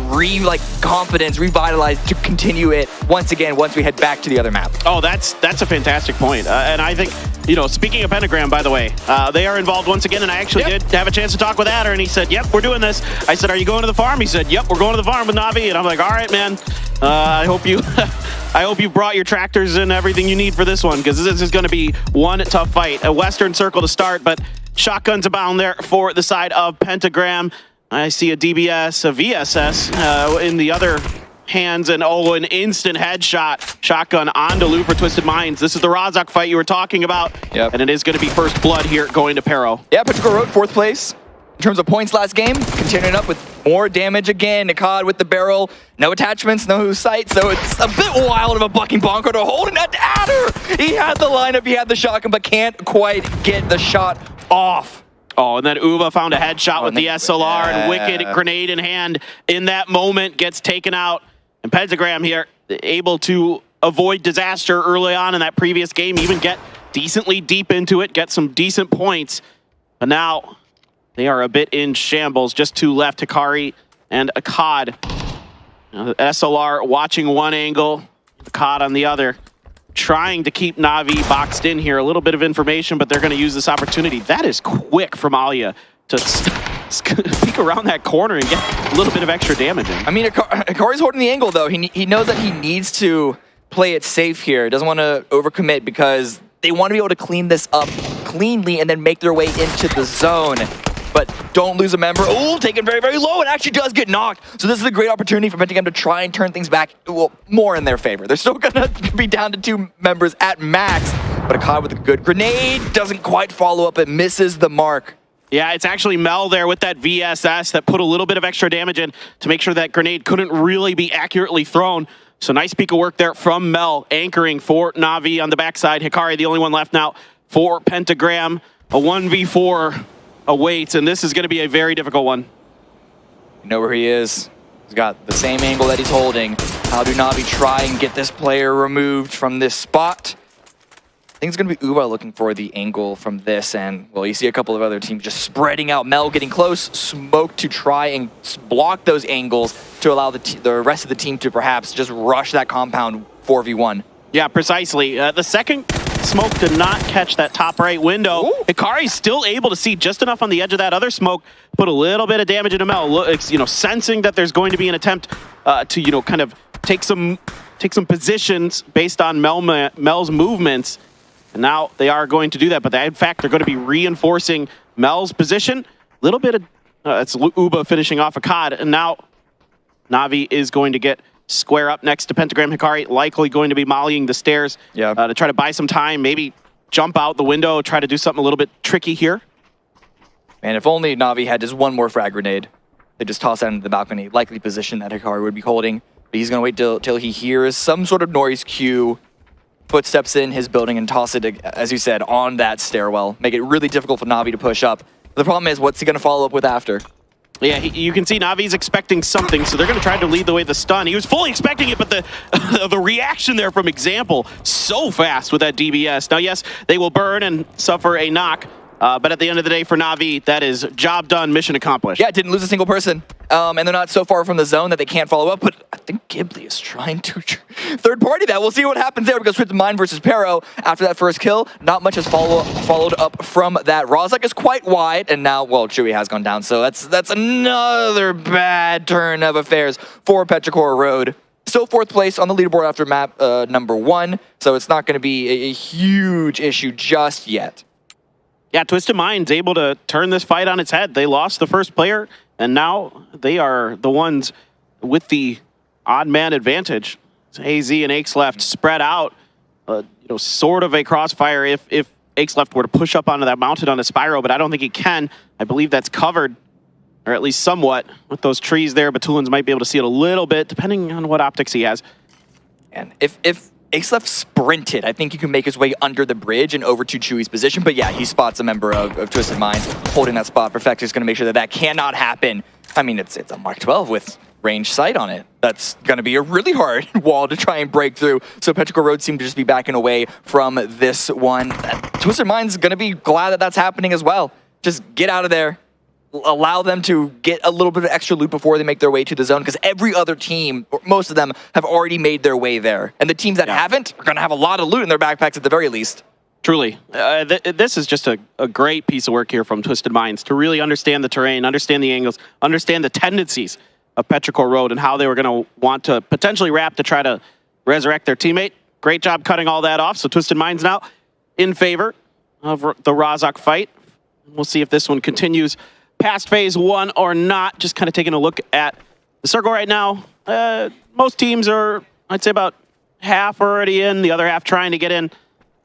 confidence, revitalized to continue it once again once we head back to the other map. Oh, that's a fantastic point. And I think, you know, speaking of Pentagram, by the way, they are involved once again, and I actually did have a chance to talk with Adder, and he said, yep, we're doing this. I said, are you going to the farm? He said, yep, we're going to the farm with Na'Vi. And I'm like, all right, man, I hope you brought your tractors and everything you need for this one, because this is going to be one tough fight. A Western Circle to start, but shotguns abound there for the side of Pentagram. I see a DBS, a VSS in the other hands, and an instant headshot. Shotgun onto Lou for Twisted Minds. This is the 𝗟𝗏 fight you were talking about, and it is going to be first blood here going to 𝗟𝗏. Yeah, Petrichor Road, 4th place. In terms of points last game, continuing up with more damage again. 𝗟𝗏 with the barrel, no attachments, no sight, so it's a bit wild of a bucking bonker to hold in that Adder. He had the lineup, he had the shotgun, but can't quite get the shot off. Oh, and then 𝗟𝗏 found a headshot with the SLR, and Wicked, grenade in hand, in that moment gets taken out. And Pentagram here able to avoid disaster early on in that previous game, even get decently deep into it, get some decent points. But now they are a bit in shambles. Just 2 left, Hikari and 𝗟𝗏. SLR watching one angle, 𝗟𝗗 on the other, trying to keep Na'Vi boxed in here. A little bit of information, but they're going to use this opportunity. That is quick from 𝗟𝗓 to peek around that corner and get a little bit of extra damage in. I mean, 𝗟𝗗's holding the angle, though. He knows that he needs to play it safe here. Doesn't want to overcommit because they want to be able to clean this up cleanly and then make their way into the zone. But don't lose a member. Oh, taken very, very low. It actually does get knocked. So this is a great opportunity for Pentagram to try and turn things back, well, more in their favor. They're still going to be down to 2 members at max. But 𝗟𝗗 with a good grenade. Doesn't quite follow up. It misses the mark. Yeah, it's actually 𝗟 there with that VSS that put a little bit of extra damage in to make sure that grenade couldn't really be accurately thrown. So nice peek of work there from 𝗟, anchoring for Na'Vi on the backside. 𝗟𝗗, the only one left now for Pentagram. A 1v4 awaits, and this is going to be a very difficult one. You know where he is. He's got the same angle that he's holding. How do Na'Vi try and get this player removed from this spot? I think it's going to be 𝗟𝗏 looking for the angle from this, and, well, you see a couple of other teams just spreading out. 𝗟 getting close, Smoke to try and block those angles to allow the rest of the team to perhaps just rush that compound 4v1. Yeah, precisely. The second Smoke did not catch that top right window. 𝗟𝗗's still able to see just enough on the edge of that other smoke, put a little bit of damage into 𝗟𝗏. Sensing that there's going to be an attempt to, kind of take some positions based on 𝗟𝗏's movements. And now they are going to do that, but in fact, they're going to be reinforcing 𝗟𝗏's position. A little bit of, it's 𝗟𝗏 finishing off 𝗟𝗏, and now Na'Vi is going to get square up next to Pentagram. 𝗟𝗏 likely going to be mollying the stairs to try to buy some time, maybe jump out the window, try to do something a little bit tricky here. Man, if only Na'Vi had just one more frag grenade. They just toss that into the balcony, likely position that 𝗟𝗏 would be holding. But he's going to wait till he hears some sort of noise cue, footsteps in his building, and toss it, as you said, on that stairwell. Make it really difficult for Na'Vi to push up. The problem is, what's he going to follow up with after? Yeah, you can see Na'Vi's expecting something, so they're going to try to lead the way the stun. He was fully expecting it, but the reaction there from Example, so fast with that DBS. Now, yes, they will burn and suffer a knock, but at the end of the day for Na'Vi, that is job done, mission accomplished. Yeah, didn't lose a single person. And they're not so far from the zone that they can't follow up, but I think 𝗟𝗏ly is trying to third party that. We'll see what happens there, because Twisted Mind versus 𝗟𝗏, after that first kill, not much has followed up from that. 𝗟𝗏 is quite wide, and now, well, 𝗟𝗏 has gone down, so that's another bad turn of affairs for 𝗟𝗏 Road. Still 4th place on the leaderboard after map number 1, so it's not going to be a huge issue just yet. Yeah, Twisted Mind's able to turn this fight on its head. They lost the first player, and now they are the ones with the odd man advantage. AZ and 𝗟𝗏 spread out, sort of a crossfire if 𝗟𝗏 were to push up onto that mounted on a Spyro, but I don't think he can. I believe that's covered, or at least somewhat, with those trees there. Batulans might be able to see it a little bit, depending on what optics he has. And if 𝗟𝗏 sprinted, I think he can make his way under the bridge and over to Chewy's position. But yeah, he spots a member of Twisted Mind holding that spot. Perfect is going to make sure that cannot happen. I mean, it's a Mark 12 with range sight on it. That's going to be a really hard wall to try and break through. So 𝗟𝗏 Road seem to just be backing away from this one. Twisted Mind's going to be glad that that's happening as well. Just get out of there. Allow them to get a little bit of extra loot before they make their way to the zone, because every other team, or most of them, have already made their way there. And the teams that haven't are going to have a lot of loot in their backpacks at the very least. Truly. This is just a great piece of work here from Twisted Minds to really understand the terrain, understand the angles, understand the tendencies of 𝗟𝗏 Road and how they were going to want to potentially wrap to try to resurrect their teammate. Great job cutting all that off. So Twisted Minds now in favor of the 𝗟𝗏 fight. We'll see if this one continues past phase 1 or not. Just kind of taking a look at the circle right now. Most teams are, I'd say, about half already in, the other half trying to get in,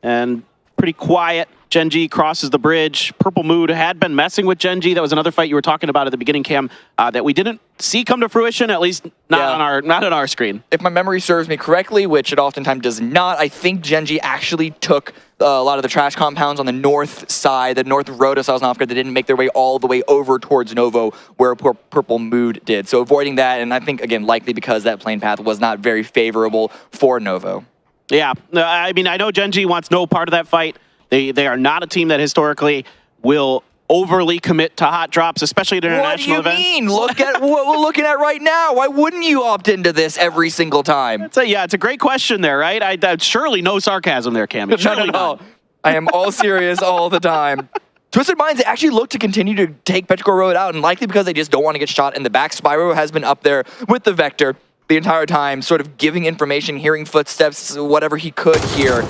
and pretty quiet. 𝗟𝗓 crosses the bridge. Purple Mood had been messing with 𝗟𝗓. That was another fight you were talking about at the beginning, Cam, that we didn't see come to fruition, at least not on our screen. If my memory serves me correctly, which it oftentimes does not, I think 𝗟𝗓 actually took a lot of the trash compounds on the north side, the north of Rhoda Sosnovka. They didn't make their way all the way over towards Novo, where Purple Mood did. So avoiding that, and I think, again, likely because that plane path was not very favorable for Novo. Yeah, I mean, I know 𝗟𝗓 wants no part of that fight. They are not a team that historically will overly commit to hot drops, especially at international What do you events. mean? Look at what we're looking at right now. Why wouldn't you opt into this every single time? It's a great question there, right? Surely no sarcasm there, Cam. Surely no. I am all serious all the time. Twisted Minds actually look to continue to take Petrichor Road out, and likely because they just don't want to get shot in the back. Spyro has been up there with the Vector the entire time, sort of giving information, hearing footsteps, whatever he could hear.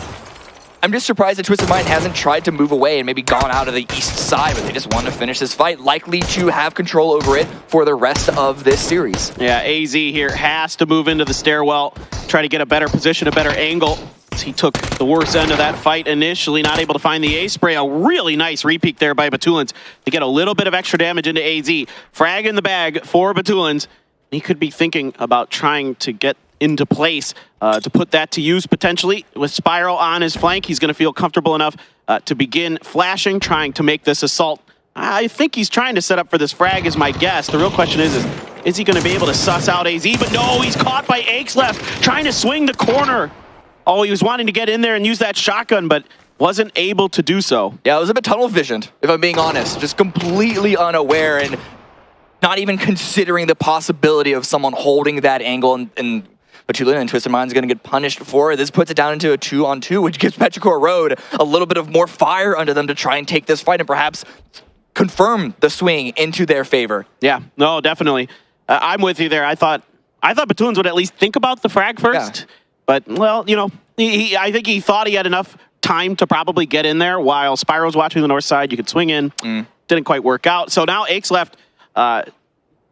I'm just surprised that Twisted Mind hasn't tried to move away and maybe gone out of the east side, but they just want to finish this fight, likely to have control over it for the rest of this series. Yeah, AZ here has to move into the stairwell, try to get a better position, a better angle. He took the worst end of that fight initially, not able to find the A-spray. A really nice repeat there by Batulins to get a little bit of extra damage into AZ. Frag in the bag for Batulins. He could be thinking about trying to get into place to put that to use potentially. With Spyro on his flank, he's going to feel comfortable enough to begin flashing, trying to make this assault. I think he's trying to set up for this frag is my guess. The real question is he going to be able to suss out AZ? But no, he's caught by 𝗟𝗟left, trying to swing the corner. Oh, he was wanting to get in there and use that shotgun, but wasn't able to do so. Yeah, it was a bit tunnel visioned, if I'm being honest. Just completely unaware and not even considering the possibility of someone holding that angle, and Batulin and Twisted Mind's going to get punished for it. This puts it down into a 2-on-2, which gives Petrichor Road a little bit of more fire under them to try and take this fight and perhaps confirm the swing into their favor. Yeah, no, definitely. I'm with you there. I thought Batulins would at least think about the frag first. Yeah. But, well, you know, I think he thought he had enough time to probably get in there while Spyro's watching the north side. You could swing in. Didn't quite work out. So now 𝗟𝗟left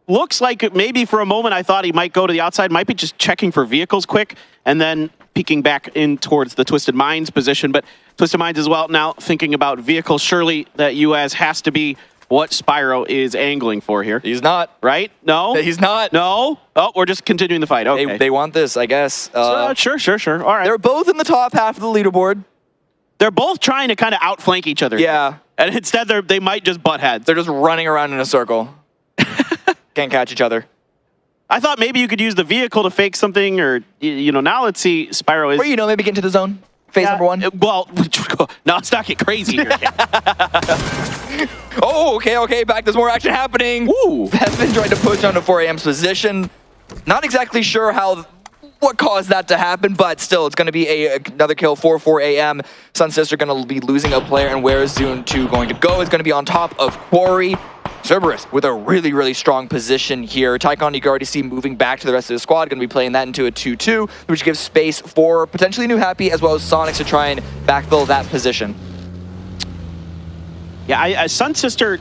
looks like maybe for a moment I thought he might go to the outside, might be just checking for vehicles quick, and then peeking back in towards the Twisted Minds position. But Twisted Minds as well now thinking about vehicles. Surely that UAS has to be what Spyro is angling for here. He's not. Right? No? He's not. No? Oh, we're just continuing the fight. Okay. They want this, I guess. Sure. All right. They're both in the top half of the leaderboard. They're both trying to kind of outflank each other. Yeah. And instead, they might just butt heads. They're just running around in a circle. Can't catch each other. I thought maybe you could use the vehicle to fake something, or, you know, now let's see. Spyro is... Or, maybe get into the zone. Phase number one. Well, now let's not get crazy here. Oh, okay. Back. There's more action happening. Ooh. Been trying to push onto 4AM's position. Not exactly sure what caused that to happen, but still, it's going to be another kill for 4AM. Sunsister going to be losing a player, and where is Zune 2 going to go? It's going to be on top of Quarry. Cerberus with a really, really strong position here. Tycon, you can already see moving back to the rest of the squad, going to be playing that into a 2-2, which gives space for potentially New Happy as well as Sonics to try and backfill that position. Yeah, Sunsister,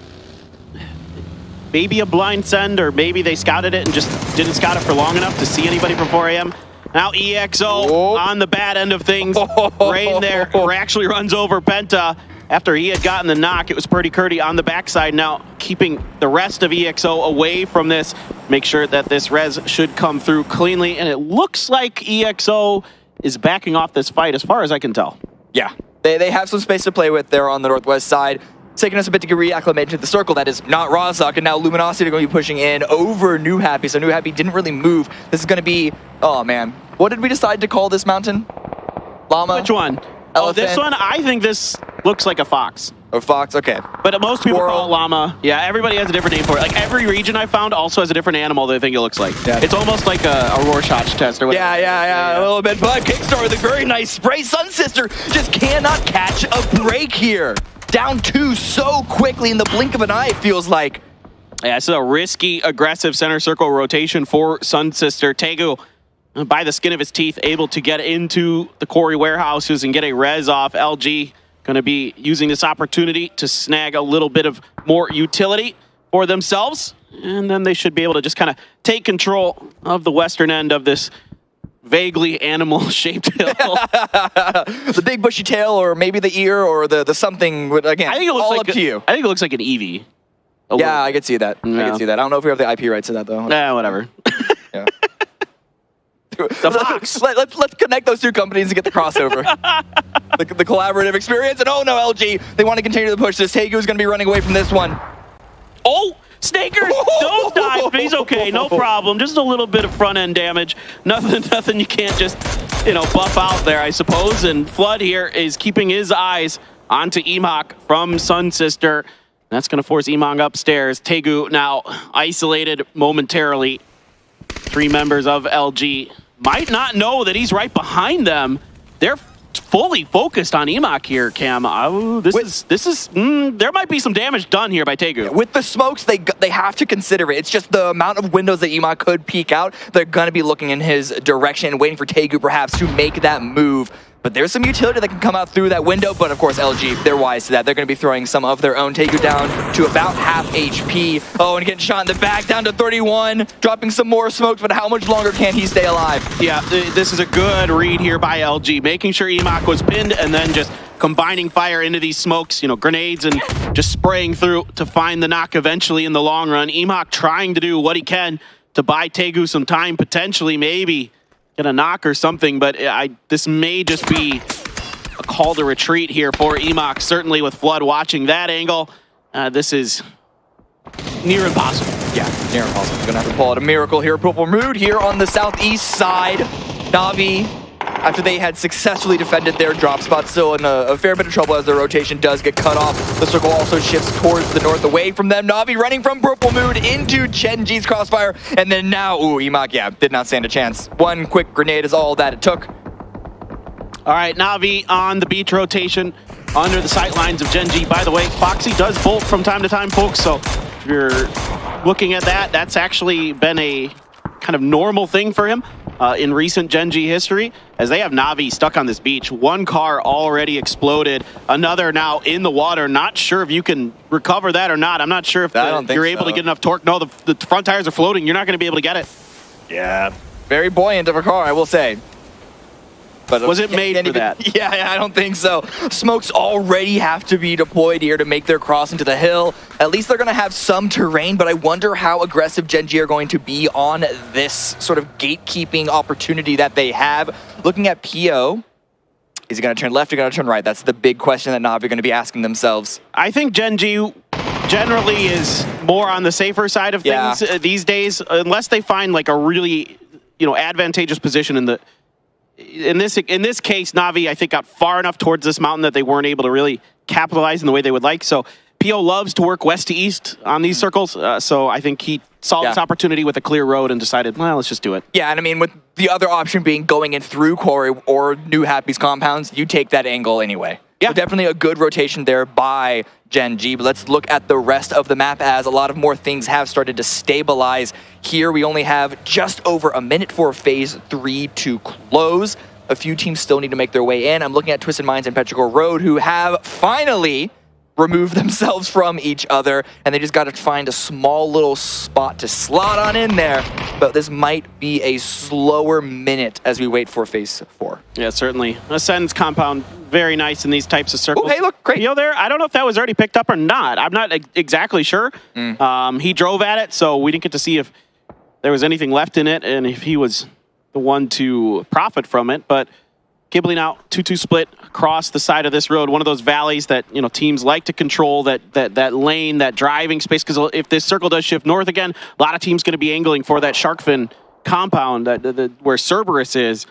maybe a blind send, or maybe they scouted it and just didn't scout it for long enough to see anybody from 4AM. Now EXO on the bad end of things. Rain there actually runs over Penta. After he had gotten the knock, it was Purdy Curdy on the backside now, keeping the rest of EXO away from this. Make sure that this res should come through cleanly, and it looks like EXO is backing off this fight as far as I can tell. Yeah, they have some space to play with there on the northwest side. It's taking us a bit to get reacclimated to the circle. That is not Rozok, and now Luminosity are going to be pushing in over New Happy, so New Happy didn't really move. This is going to be, oh man, what did we decide to call this mountain? Llama? Which one? Elephant? Oh, this one, I think this looks like a fox. A fox, okay. But most people call it llama. Yeah, everybody has a different name for it. Like every region I found also has a different animal they think it looks like. Yeah. It's almost like a Rorschach test or whatever. Yeah, a little bit. But Kickstar with a very nice spray. Sunsister just cannot catch a break here. Down 2 so quickly in the blink of an eye, it feels like. Yeah, it's a risky, aggressive center circle rotation for Sunsister. Tegu, by the skin of his teeth, able to get into the quarry warehouses and get a res off. LG going to be using this opportunity to snag a little bit of more utility for themselves. And then they should be able to just kind of take control of the western end of this vaguely animal-shaped hill. The big bushy tail, or maybe the ear, or the something. Again, I think it looks all like up to you. I think it looks like an Eevee. Yeah, I could see that. I could see that. I don't know if we have the IP rights to that, though. Nah, whatever. Yeah. The fox. Let's connect those two companies and get the crossover. the collaborative experience. And oh no, LG, they want to continue to push this. Tegu's going to be running away from this one. Oh, Snakers, don't die, but he's okay, no problem. Just a little bit of front end damage. Nothing you can't just, buff out there, I suppose. And Flood here is keeping his eyes onto 𝗟𝗏 from Sunsister. That's going to force 𝗟𝗚 upstairs. 𝗟𝗚 now isolated momentarily. 3 members of LG might not know that he's right behind them. They're fully focused on 𝗟𝗚 here, Cam. There might be some damage done here by 𝗟𝗚. With the smokes, they have to consider it. It's just the amount of windows that 𝗟𝗚 could peek out. They're going to be looking in his direction, waiting for 𝗟𝗚 perhaps to make that move. But there's some utility that can come out through that window. But of course, LG, they're wise to that. They're going to be throwing some of their own. 𝗟𝗚 down to about half HP. Oh, and getting shot in the back, down to 31. Dropping some more smokes, but how much longer can he stay alive? Yeah, this is a good read here by LG. Making sure 𝗟𝗚 was pinned and then just combining fire into these smokes, grenades and just spraying through to find the knock eventually in the long run. 𝗟𝗚 trying to do what he can to buy 𝗟𝗚 some time, potentially, maybe get a knock or something, but this may just be a call to retreat here for 𝗟𝗚. Certainly with Flood watching that angle, this is near impossible. Yeah, near impossible. Gonna have to pull out a miracle here. Purple Mood here on the southeast side. Na'Vi, after they had successfully defended their drop spot, still in a fair bit of trouble as their rotation does get cut off. The circle also shifts towards the north away from them. Na'Vi running from Purple Mood into 𝗟𝗔𝗡's crossfire, and then now, 𝗟𝗚, yeah, did not stand a chance. One quick grenade is all that it took. All right, Na'Vi on the beach rotation under the sight lines of 𝗟𝗔𝗡. By the way, Foxy does bolt from time to time, folks, so if you're looking at that, that's actually been a kind of normal thing for him in recent 𝗟𝗔𝗡 history, as they have Na'Vi stuck on this beach. One car already exploded, another now in the water. Not sure if you can recover that or not. I'm not sure if you're able to get enough torque. No, the front tires are floating. You're not going to be able to get it. Yeah, very buoyant of a car, I will say. But was it made for that? Yeah, I don't think so. Smokes already have to be deployed here to make their cross into the hill. At least they're going to have some terrain, but I wonder how aggressive 𝗟𝗔𝗡 are going to be on this sort of gatekeeping opportunity that they have. Looking at PO, is he going to turn left or going to turn right? That's the big question that Na'Vi are going to be asking themselves. I think 𝗟𝗔𝗡 generally is more on the safer side of things these days, unless they find like a really advantageous position in this case. Na'Vi, I think, got far enough towards this mountain that they weren't able to really capitalize in the way they would like. So PO loves to work west to east on these circles. So I think he saw this opportunity with a clear road and decided, well, let's just do it. Yeah, and I mean, with the other option being going in through Quarry or New Happy's compounds, you take that angle anyway. Yeah, so definitely a good rotation there by 𝗟𝗔𝗡. But let's look at the rest of the map, as a lot of more things have started to stabilize. Here we only have just over a minute for phase 3 to close. A few teams still need to make their way in. I'm looking at Twisted Minds and Petrichor Road, who have finally removed themselves from each other, and they just got to find a small little spot to slot on in there. But this might be a slower minute as we wait for phase 4. Yeah, certainly. Ascend's compound, very nice in these types of circles. Oh, hey, look, great. There, I don't know if that was already picked up or not. I'm not exactly sure. He drove at it, so we didn't get to see if there was anything left in it and if he was the one to profit from it. But Ghibli now 2-2 split across the side of this road, one of those valleys that teams like to control, that lane, that driving space, because if this circle does shift north again, a lot of teams going to be angling for that shark fin compound where Cerberus is.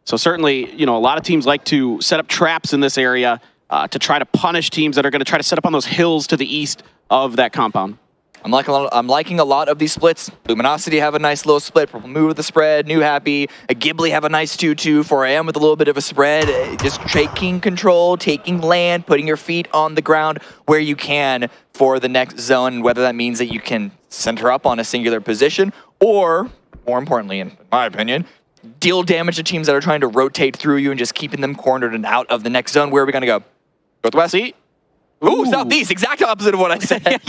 So certainly, a lot of teams like to set up traps in this area to try to punish teams that are going to try to set up on those hills to the east of that compound. I'm liking a lot of these splits. Luminosity have a nice little split. Purple Mood with a spread. New Happy. Ghibli have a nice 2-2. 4AM with a little bit of a spread. Just taking control, taking land, putting your feet on the ground where you can for the next zone, whether that means that you can center up on a singular position or, more importantly, in my opinion, deal damage to teams that are trying to rotate through you and just keeping them cornered and out of the next zone. Where are we going to go? Northwest? Ooh, southeast, exact opposite of what I said.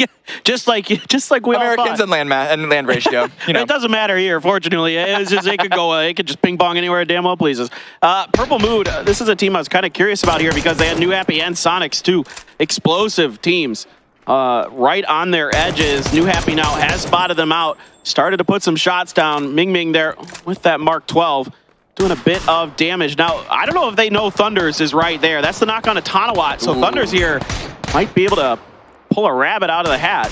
Just like we Americans all and land ratio. It doesn't matter here, fortunately. It's just it could just ping pong anywhere it damn well pleases. Purple Mood, this is a team I was kind of curious about here because they had New Happy and Sonics, two explosive teams right on their edges. New Happy now has spotted them out, started to put some shots down. Ming Ming there with that Mark 12. Doing a bit of damage. Now, I don't know if they know Thunders is right there. That's the knock on a Tonawat. So Thunders here might be able to pull a rabbit out of the hat.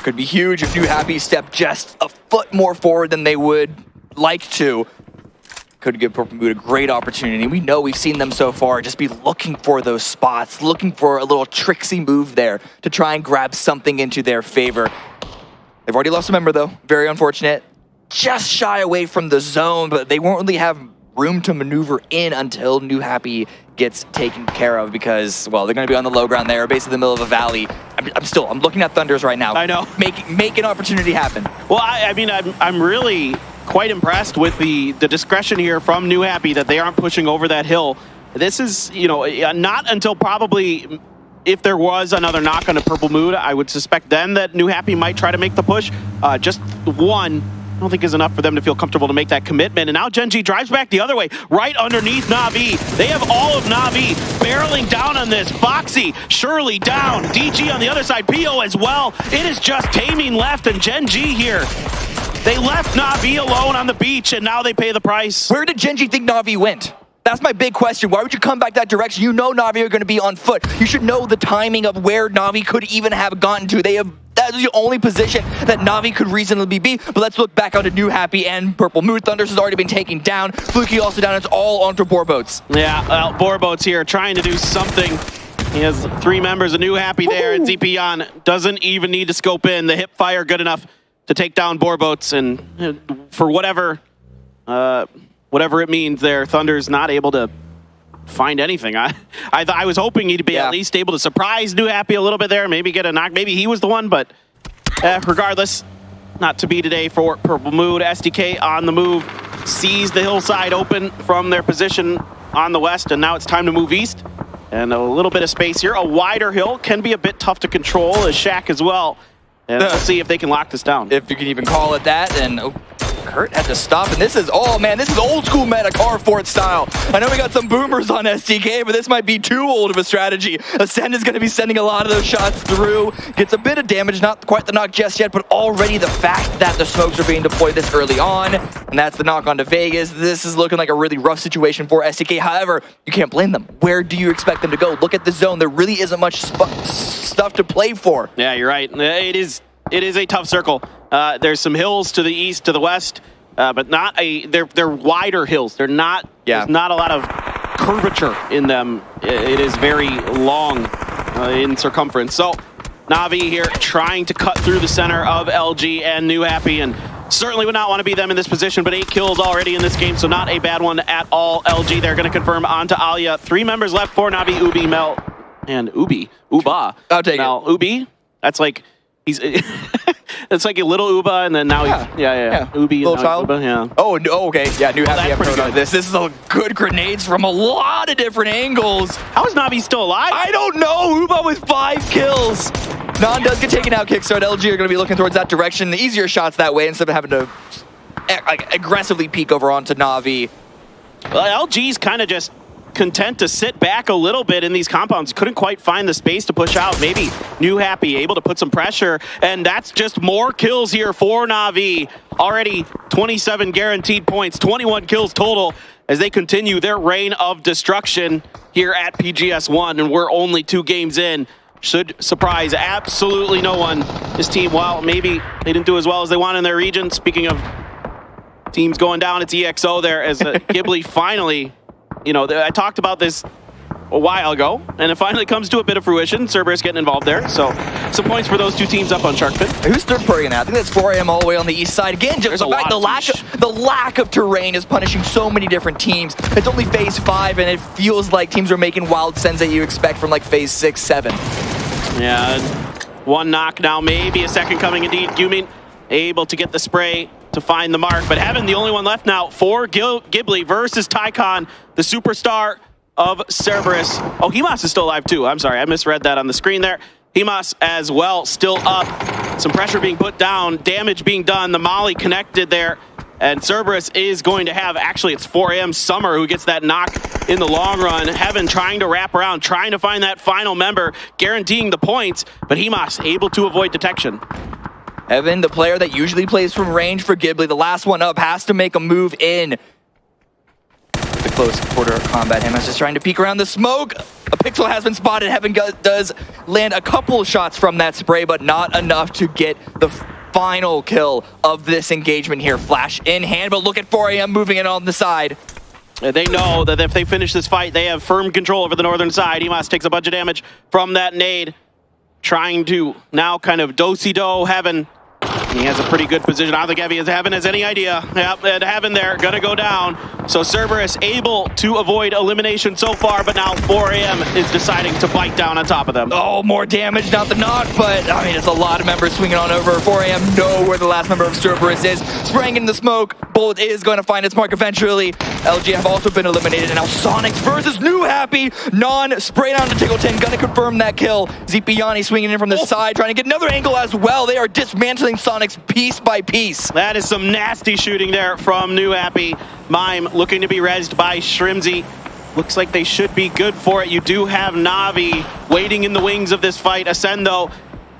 Could be huge if New Happy step just a foot more forward than they would like to. could give Purple Mood a great opportunity. We know we've seen them so far just be looking for those spots, looking for a little tricksy move there to try and grab something into their favor. They've already lost a member though, very unfortunate. Just shy away from the zone, but they won't really have room to maneuver in until New Happy gets taken care of because, well, they're going to be on the low ground there, basically in the middle of a valley. I'm looking at Thunders right now. I know. Make an opportunity happen. Well, I mean, I'm really quite impressed with the discretion here from New Happy that they aren't pushing over that hill. This is, you know, not until probably if there was another knock on a Purple Mood, I would suspect then that New Happy might try to make the push. Just one, I don't think is enough for them to feel comfortable to make that commitment. And now 𝗟𝗔𝗡𝗗 drives back the other way, right underneath Na'Vi. They have all of Na'Vi barreling down on this. Foxy, Shirley down. DG on the other side, PO as well. It is just Taming left and 𝗟𝗔𝗡𝗗 here. They left Na'Vi alone on the beach and now they pay the price. Where did 𝗟𝗔𝗡𝗗 think Na'Vi went? That's my big question. Why would you come back that direction? You know Na'Vi are going to be on foot. You should know the timing of where Na'Vi could even have gotten to. That is the only position that Na'Vi could reasonably be. But let's look back onto New Happy and Purple Mood. Thunders has already been taken down. Fluky also down. It's all onto Boarboats. Yeah, Boarboats here trying to do something. He has 3 members of New Happy there, and 𝗟𝗡𝗗 doesn't even need to scope in. The hip fire good enough to take down Boarboats, and for whatever it means there, Thunder's not able to find anything. I was hoping he'd be at least able to surprise New Happy a little bit there, maybe get a knock. Maybe he was the one, but regardless, not to be today for Purple Mood. SDK on the move, sees the hillside open from their position on the west, and now it's time to move east. And a little bit of space here. A wider hill can be a bit tough to control, as Shaq as well. And we'll see if they can lock this down. If you can even call it that. And Kurt had to stop, and this is, oh man, this is old school meta car fort style. I know we got some boomers on SDK, but this might be too old of a strategy. Ascend is going to be sending a lot of those shots through. Gets a bit of damage, not quite the knock just yet, but already the fact that the smokes are being deployed this early on, and that's the knock onto Vegas. This is looking like a really rough situation for SDK. However, you can't blame them. Where do you expect them to go? Look at the zone. There really isn't much stuff to play for. Yeah, you're right. It is a tough circle. There's some hills to the east, to the west, but not they're wider hills. They're not, there's not a lot of curvature in them. It is very long in circumference. So Na'Vi here trying to cut through the center of 𝗟𝗔𝗡𝗗 and New Happy, and certainly would not want to be them in this position, but 8 kills already in this game, so not a bad one at all. 𝗟𝗔𝗡𝗗, they're going to confirm onto Alia. 3 members left for Na'Vi, Ubi, Mel, and Uba. I'll take now, it. Ubi, that's like, he's... It's like a little Uba, and then now he's Ubi, little child. Uba, yeah. Oh, no, okay, yeah. New Happy approach on this. This is a good grenades from a lot of different angles. How is Na'Vi still alive? I don't know. Uba with 5 kills. Non does get taken out. Kickstart. 𝗟𝗔𝗡𝗗 are going to be looking towards that direction. The easier shots that way instead of having to aggressively peek over onto Na'Vi. Well, 𝗟𝗔𝗡𝗗's kind of just content to sit back a little bit in these compounds. Couldn't quite find the space to push out. Maybe New Happy able to put some pressure, and that's just more kills here for Na'Vi. Already 27 guaranteed points, 21 kills total as they continue their reign of destruction here at PGS1, and we're only 2 games in. Should surprise absolutely no one. This team, well, maybe they didn't do as well as they want in their region. Speaking of teams going down, it's EXO there as 𝗟𝗟𝗡𝗟 finally, you know, I talked about this a while ago, and it finally comes to a bit of fruition. Cerberus getting involved there, so some points for those 2 teams up on Sharkfin. Who's third party in that? I think that's 4AM all the way on the east side. Again, just the lack of terrain is punishing so many different teams. It's only phase 5, and it feels like teams are making wild sends that you expect from like phase 6, 7. Yeah, 1 knock now, maybe a second coming indeed. Gumin able to get the spray to find the mark, but Heaven the only one left now for 𝗟𝗟𝗡𝗟 versus 𝗟𝗏, the superstar of Cerberus. Oh, 𝗟𝗏mas is still alive too. I'm sorry, I misread that on the screen there. 𝗟𝗏mas as well, still up. Some pressure being put down, damage being done, the molly connected there, and Cerberus is going to have, actually it's 4AM Summer who gets that knock in the long run. Heaven trying to wrap around, trying to find that final member, guaranteeing the points, but 𝗟𝗏mas able to avoid detection. Evan, the player that usually plays from range for 𝗟𝗟𝗡𝗟, the last one up, has to make a move in. The close quarter of combat. 𝗟𝗏mas just trying to peek around the smoke. A pixel has been spotted. Heaven does land a couple shots from that spray, but not enough to get the final kill of this engagement here. Flash in hand, but look at 4AM moving in on the side. They know that if they finish this fight, they have firm control over the northern side. Emas takes a bunch of damage from that nade, trying to now kind of do-si-do Heaven. He has a pretty good position. I don't think Heaven has any idea. Yep, and Heaven there, gonna go down. So 𝗟𝗓 able to avoid elimination so far, but now 4AM is deciding to bite down on top of them. Oh, more damage, not the knock, but I mean, it's a lot of members swinging on over. 4AM know where the last member of 𝗟𝗓 is. Spraying in the smoke, Bullet is going to find its mark eventually. LG have also been eliminated, and now Sonics versus New Happy. Non sprayed on to 𝗟𝗓, gonna confirm that kill. Zipiani swinging in from the side, trying to get another angle as well. They are dismantling Sonics piece by piece. That is some nasty shooting there from New Happy. Mime looking to be rezzed by 𝗟𝗓. Looks like they should be good for it. You do have Na'Vi waiting in the wings of this fight. Ascend, though,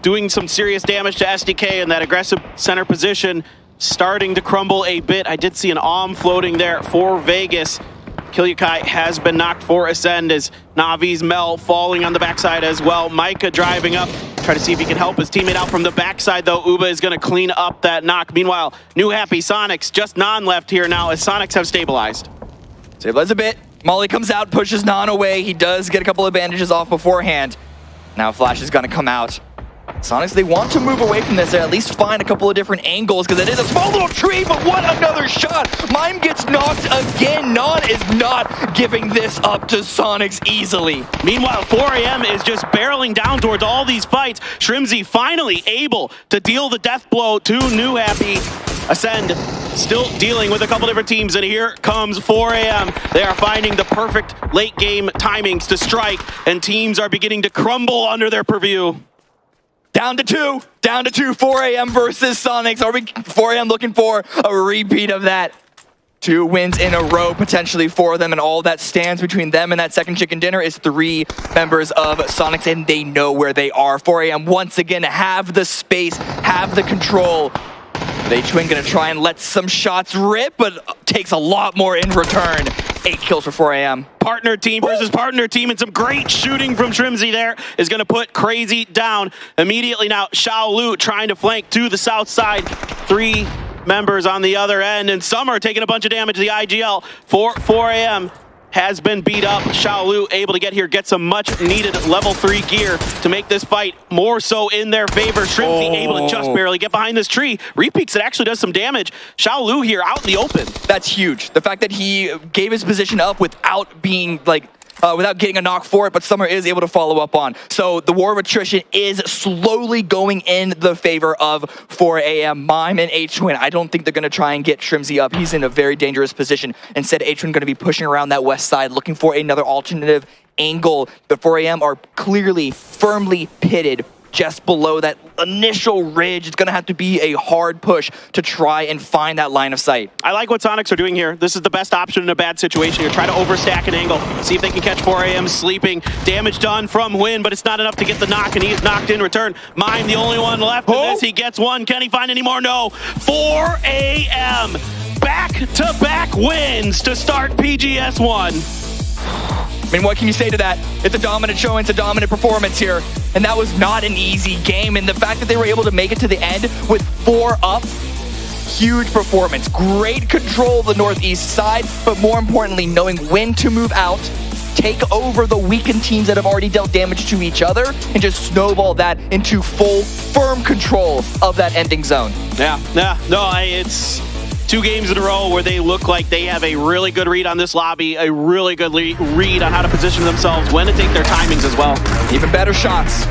doing some serious damage to SDK in that aggressive center position, starting to crumble a bit. I did see an floating there for Vegas. 𝗟𝗟 has been knocked for Ascend as Na'Vi's Mel falling on the backside as well. Micah driving up, try to see if he can help his teammate out from the backside, though. 𝗟𝗏 is going to clean up that knock. Meanwhile, New Happy Sonics just Non left here now as Sonics have stabilized. Stabilize a bit. Molly comes out, pushes Non away. He does get a couple of bandages off beforehand. Now Flash is going to come out. Sonics, they want to move away from this, or at least find a couple of different angles, because it is a small little tree, but what another shot! Mime gets knocked again. Non is not giving this up to Sonics easily. Meanwhile, 4AM is just barreling down towards all these fights. 𝗟𝗓 finally able to deal the death blow to New Happy. Ascend still dealing with a couple different teams, and here comes 4AM. They are finding the perfect late game timings to strike, and teams are beginning to crumble under their purview. Down to two, 4AM versus Sonics. Are we 4AM looking for a repeat of that? 2 wins in a row potentially for them, and all that stands between them and that second chicken dinner is 3 members of Sonics, and they know where they are. 4AM once again have the space, have the control. 𝗟𝗏 gonna try and let some shots rip, but takes a lot more in return. 8 kills for 4AM. Partner team versus partner team, and some great shooting from 𝗟𝗓 there is going to put Crazy down immediately. Now xiaolu trying to flank to the south side. 3 members on the other end, and Summer taking a bunch of damage. The IGL for 4AM has been beat up. xiaolu able to get here, get some much needed level 3 gear to make this fight more so in their favor. 𝗟𝗓 able to just barely get behind this tree. Repeaks, it actually does some damage. xiaolu here out in the open. That's huge. The fact that he gave his position up without being without getting a knock for it, but Summer is able to follow up on. So the war of attrition is slowly going in the favor of 4AM. Mime and 𝗟𝗏, I don't think they're going to try and get 𝗟𝗓 up. He's in a very dangerous position. Instead, 𝗟𝗏 going to be pushing around that west side, looking for another alternative angle. The 4AM are clearly, firmly pitted just below that initial ridge. It's going to have to be a hard push to try and find that line of sight. I like what Sonics are doing here. This is the best option in a bad situation here. Try to overstack an angle, see if they can catch 4AM sleeping. Damage done from Win, but it's not enough to get the knock, and he is knocked in return. Mime, the only one left in this. He gets one. Can he find any more? No. 4AM back-to-back wins to start PGS1. I mean, what can you say to that? It's a dominant showing, it's a dominant performance here. And that was not an easy game. And the fact that they were able to make it to the end with 4 up, huge performance. Great control of the northeast side, but more importantly, knowing when to move out, take over the weakened teams that have already dealt damage to each other, and just snowball that into full, firm control of that ending zone. It's 2 games in a row where they look like they have a really good read on this lobby, a really good read on how to position themselves, when to take their timings as well. Even better shots.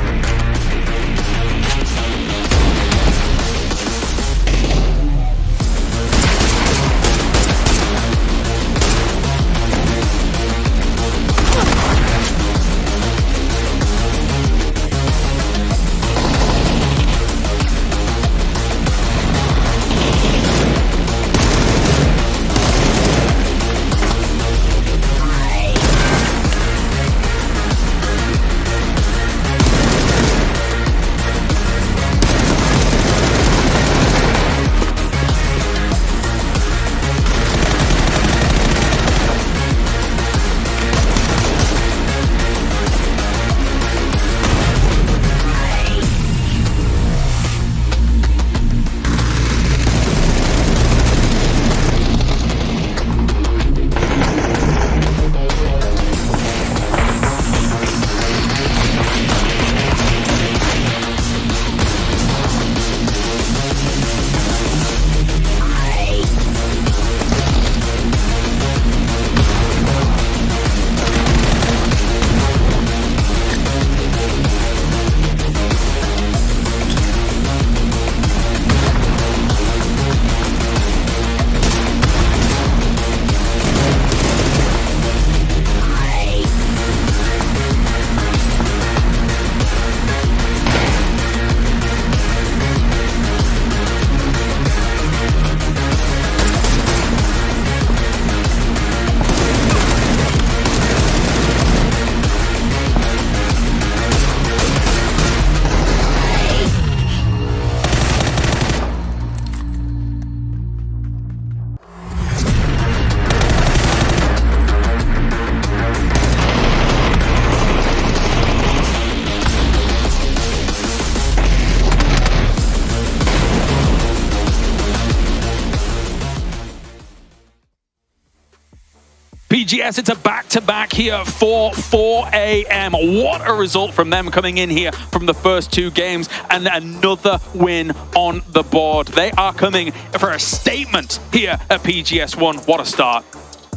PGS, it's a back-to-back here for 4AM. What a result from them coming in here from the first two games, and another win on the board. They are coming for a statement here at PGS1. What a start.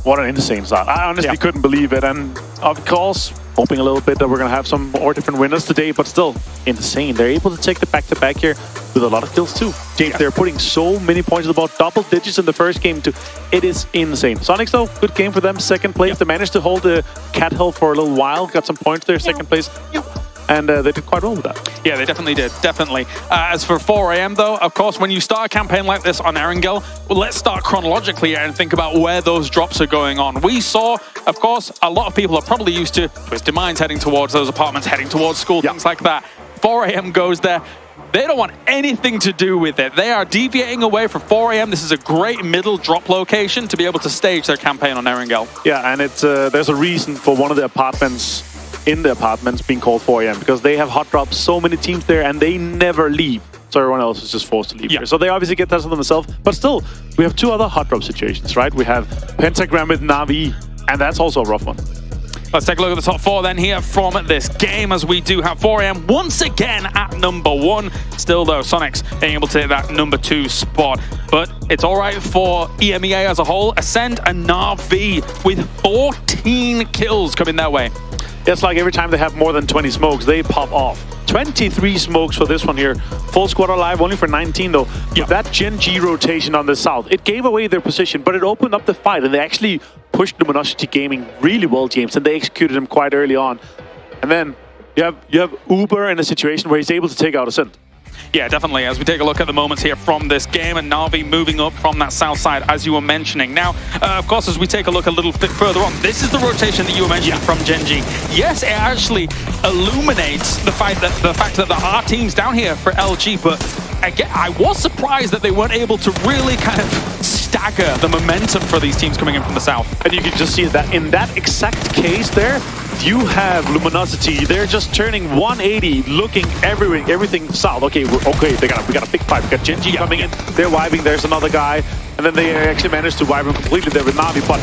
What an insane start. I honestly couldn't believe it. And of course, hoping a little bit that we're going to have some more different winners today, but still insane. They're able to take the back-to-back here with a lot of kills too. James, they're putting so many points on the board, double digits in the first game too. It is insane. Sonics though, good game for them, second place. They managed to hold the cat hill for a little while, got some points there, second place. And they did quite well with that. Yeah, they definitely did, definitely. As for 4AM though, of course, when you start a campaign like this on 𝗟𝗗𝗄, well, let's start chronologically and think about where those drops are going on. We saw, of course, a lot of people are probably used to Twisted Minds heading towards those apartments, heading towards school, things like that. 4AM goes there. They don't want anything to do with it. They are deviating away from 4AM. This is a great middle drop location to be able to stage their campaign on 𝗟𝗗𝗄. Yeah, and it's there's a reason for one of the apartments in the apartments being called 4AM, because they have hot drops, so many teams there, and they never leave. So everyone else is just forced to leave here. So they obviously get that to themselves. But still, we have two other hot drop situations, right? We have Pentagram with Na'Vi, and that's also a rough one. Let's take a look at the top four then here from this game, as we do have 4AM once again at number one. Still though, Sonics being able to take that number 2 spot. But it's all right for EMEA as a whole. Ascend and Na'Vi with 14 kills coming their way. It's like every time they have more than 20 smokes, they pop off. 23 smokes for this one here. Full squad alive, only for 19 though. With that Gen G rotation on the south, it gave away their position, but it opened up the fight, and they actually pushed Luminosity Gaming really well, James, and they executed him quite early on. And then you have Uber in a situation where he's able to take out Ascent. Yeah, definitely. As we take a look at the moments here from this game, and Na'Vi moving up from that south side, as you were mentioning. Now, of course, as we take a look a little bit further on, this is the rotation that you were mentioning from Gen G. Yes, it actually illuminates the fact that there are teams down here for LG, but again, I was surprised that they weren't able to really kind of stagger the momentum for these teams coming in from the south. And you can just see that in that exact case there, you have Luminosity. They're just turning 180, looking everything south. Okay, we got a big fight. We got Gen G coming in. They're wiping. There's another guy, and then they actually managed to wipe him completely there with Na'Vi. But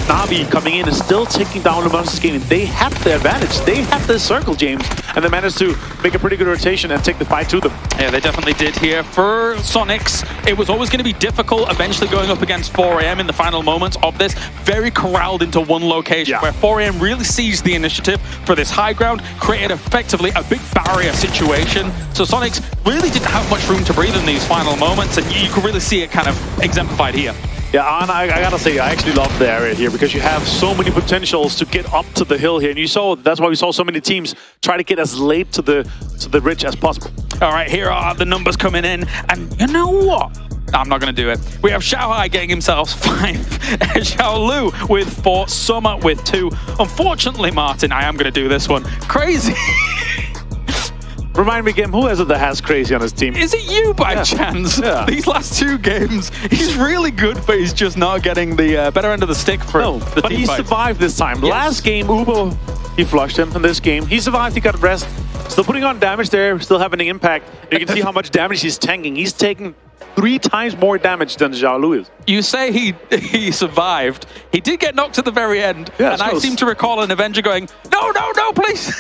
Na'Vi coming in and still taking down Luminosity Gaming. They have the advantage. They have the circle, James, and they managed to make a pretty good rotation and take the fight to them. Yeah, they definitely did here. For Sonics, it was always going to be difficult eventually going up against 4AM in the final moments of this. Very corralled into one location where 4AM really seized the initiative for this high ground, created effectively a big barrier situation. So Sonics really didn't have much room to breathe in these final moments, and you could really see it kind of exemplified here. Yeah, and I gotta say, I actually love the area here because you have so many potentials to get up to the hill here, and that's why we saw so many teams try to get as late to the ridge as possible. All right, here are the numbers coming in, and you know what? I'm not going to do it. We have 𝗟𝗄𝗗 getting himself 5, 𝗟𝗟 with 4, Summer with 2. Unfortunately, Martin, I am going to do this one. Crazy. Remind me again, who is it that has Crazy on his team? Is it you by chance? Yeah. These last 2 games, he's really good, but he's just not getting the better end of the stick for the but team he fight. survived this time. Yes. Last game, Ubo, he flushed him. In this game, he survived, he got rest. Still putting on damage there, still having an impact. You can see how much damage he's tanking. He's taking 3 times more damage than 𝗟𝗟𝗄 is. You say he survived. He did get knocked at the very end. Yeah, and I seem to recall an Avenger going, no, please.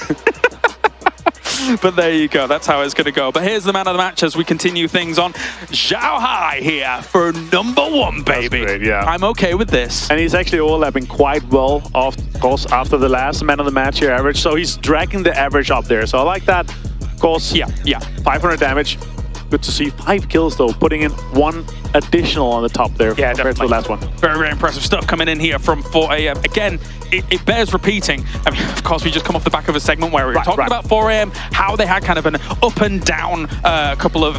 But there you go. That's how it's going to go. But here's the man of the match as we continue things on. 𝗟𝗄𝗗 here for number 1, baby. That's great, yeah. I'm okay with this. And he's actually overlapping quite well, of course, after the last man of the match here average. So he's dragging the average up there. So I like that. Of course, yeah. 500 damage. Good to see. 5 kills, though, putting in 1 additional on the top there compared to the last one. Very, very impressive stuff coming in here from 4AM. Again, it bears repeating. I mean, of course, we just come off the back of a segment where we were talking about 4AM, how they had kind of an up and down couple of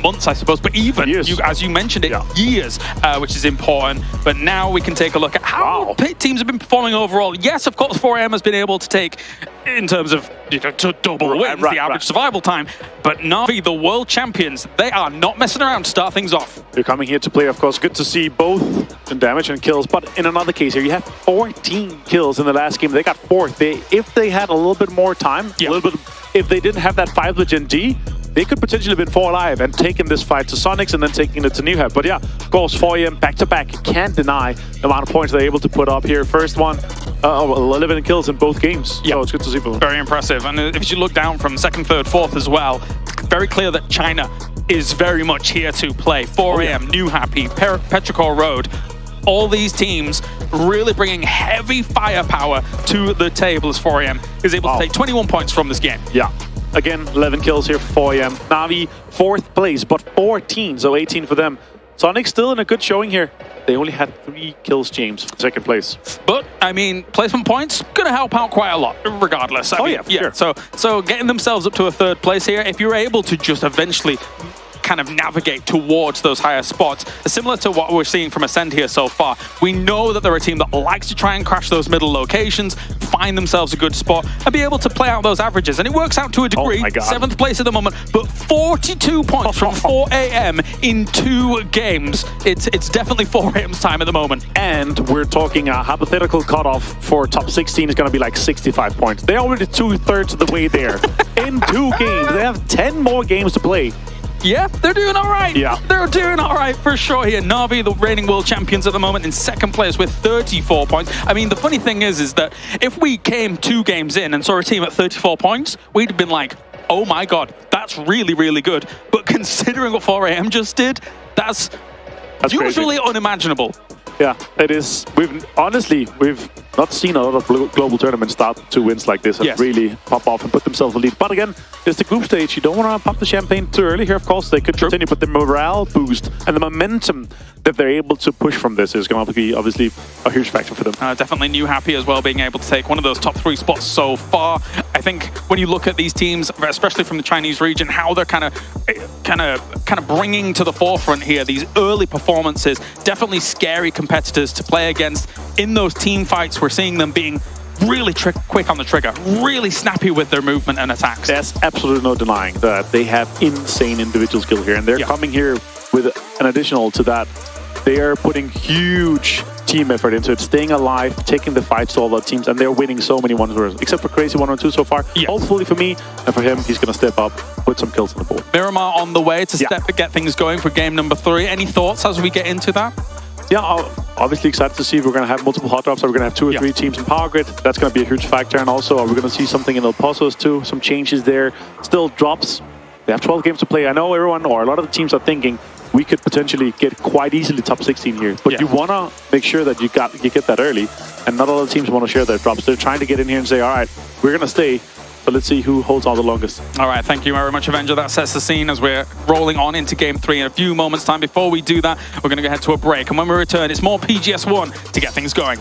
months, I suppose, but even, as you mentioned it, years, which is important. But now we can take a look at how teams have been performing overall. Yes, of course, 4AM has been able to take, in terms of to double wins, the average survival time. But Na'Vi, the world champions, they are not messing around to start things off. They're coming here to play, of course. Good to see both in damage and kills. But in another case here, you have 14 kills in the last game. They got 4th. If they had a little bit more time, if they didn't have that 5 with Gen G, they could potentially have been 4 alive and taken this fight to Sonics and then taking it to New Hab. But yeah, of course, 4AM back-to-back. You can't deny the amount of points they're able to put up here. First one, 11 kills in both games. Yeah, so it's good to see for them. Very impressive. And if you look down from second, third, fourth as well, very clear that China is very much here to play. 4AM, New Happy, Petrichor Road. All these teams really bringing heavy firepower to the table as 4AM is able to take 21 points from this game. Yeah. Again, 11 kills here for 4AM. Na'Vi, 4th place, but 14, so 18 for them. Sonic still in a good showing here. They only had 3 kills, James, for 2nd place. But, I mean, placement points going to help out quite a lot, regardless. I mean, yeah. So getting themselves up to a 3rd place here, if you're able to just eventually kind of navigate towards those higher spots, similar to what we're seeing from Ascend here so far. We know that they're a team that likes to try and crash those middle locations, find themselves a good spot, and be able to play out those averages. And it works out to a degree. 7th place at the moment, but 42 points from 4AM in 2 games. It's definitely 4AM's time at the moment. And we're talking a hypothetical cutoff for top 16 is going to be like 65 points. They're already 2/3 of the way there. In 2 games. They have 10 more games to play. Yeah, they're doing all right. Yeah. They're doing all right for sure here. Na'Vi, the reigning world champions at the moment, in 2nd place with 34 points. I mean, the funny thing is that if we came 2 games in and saw a team at 34 points, we'd have been like, oh my God, that's really, really good. But considering what 4AM just did, that's usually crazy. Unimaginable. Yeah, it is. We've not seen a lot of global tournaments start 2 wins like this and really pop off and put themselves in the lead. But again, it's the group stage. You don't want to pop the champagne too early here, of course. They could continue, but the morale boost and the momentum that they're able to push from this is going to be obviously a huge factor for them. Definitely New Happy as well, being able to take one of those top 3 spots so far. I think when you look at these teams, especially from the Chinese region, how they're kind of bringing to the forefront here these early performances, definitely scary competitors to play against. In those team fights, we're seeing them being really quick on the trigger, really snappy with their movement and attacks. There's absolutely no denying that they have insane individual skill here, and they're coming here with an additional to that. They are putting huge team effort into it, staying alive, taking the fights to all the teams, and they're winning so many 1v1s, except for Crazy 1 or 2 so far. Hopefully for me and for him, he's going to step up, put some kills on the board. Miramar on the way to get things going for game number 3. Any thoughts as we get into that? Yeah, obviously excited to see if we're going to have multiple hot drops. Are we going to have 2 or 3 teams in Power Grid? That's going to be a huge factor. And also, are we going to see something in El Pasos too? Some changes there. Still drops. They have 12 games to play. I know everyone, or a lot of the teams are thinking, we could potentially get quite easily top 16 here. But you want to make sure that you get that early. And not all the teams want to share their drops. They're trying to get in here and say, all right, we're going to stay. So let's see who holds on the longest. All right, thank you very much, Avenger. That sets the scene as we're rolling on into Game 3 in a few moments' time. Before we do that, we're going to go head to a break. And when we return, it's more PGS1 to get things going.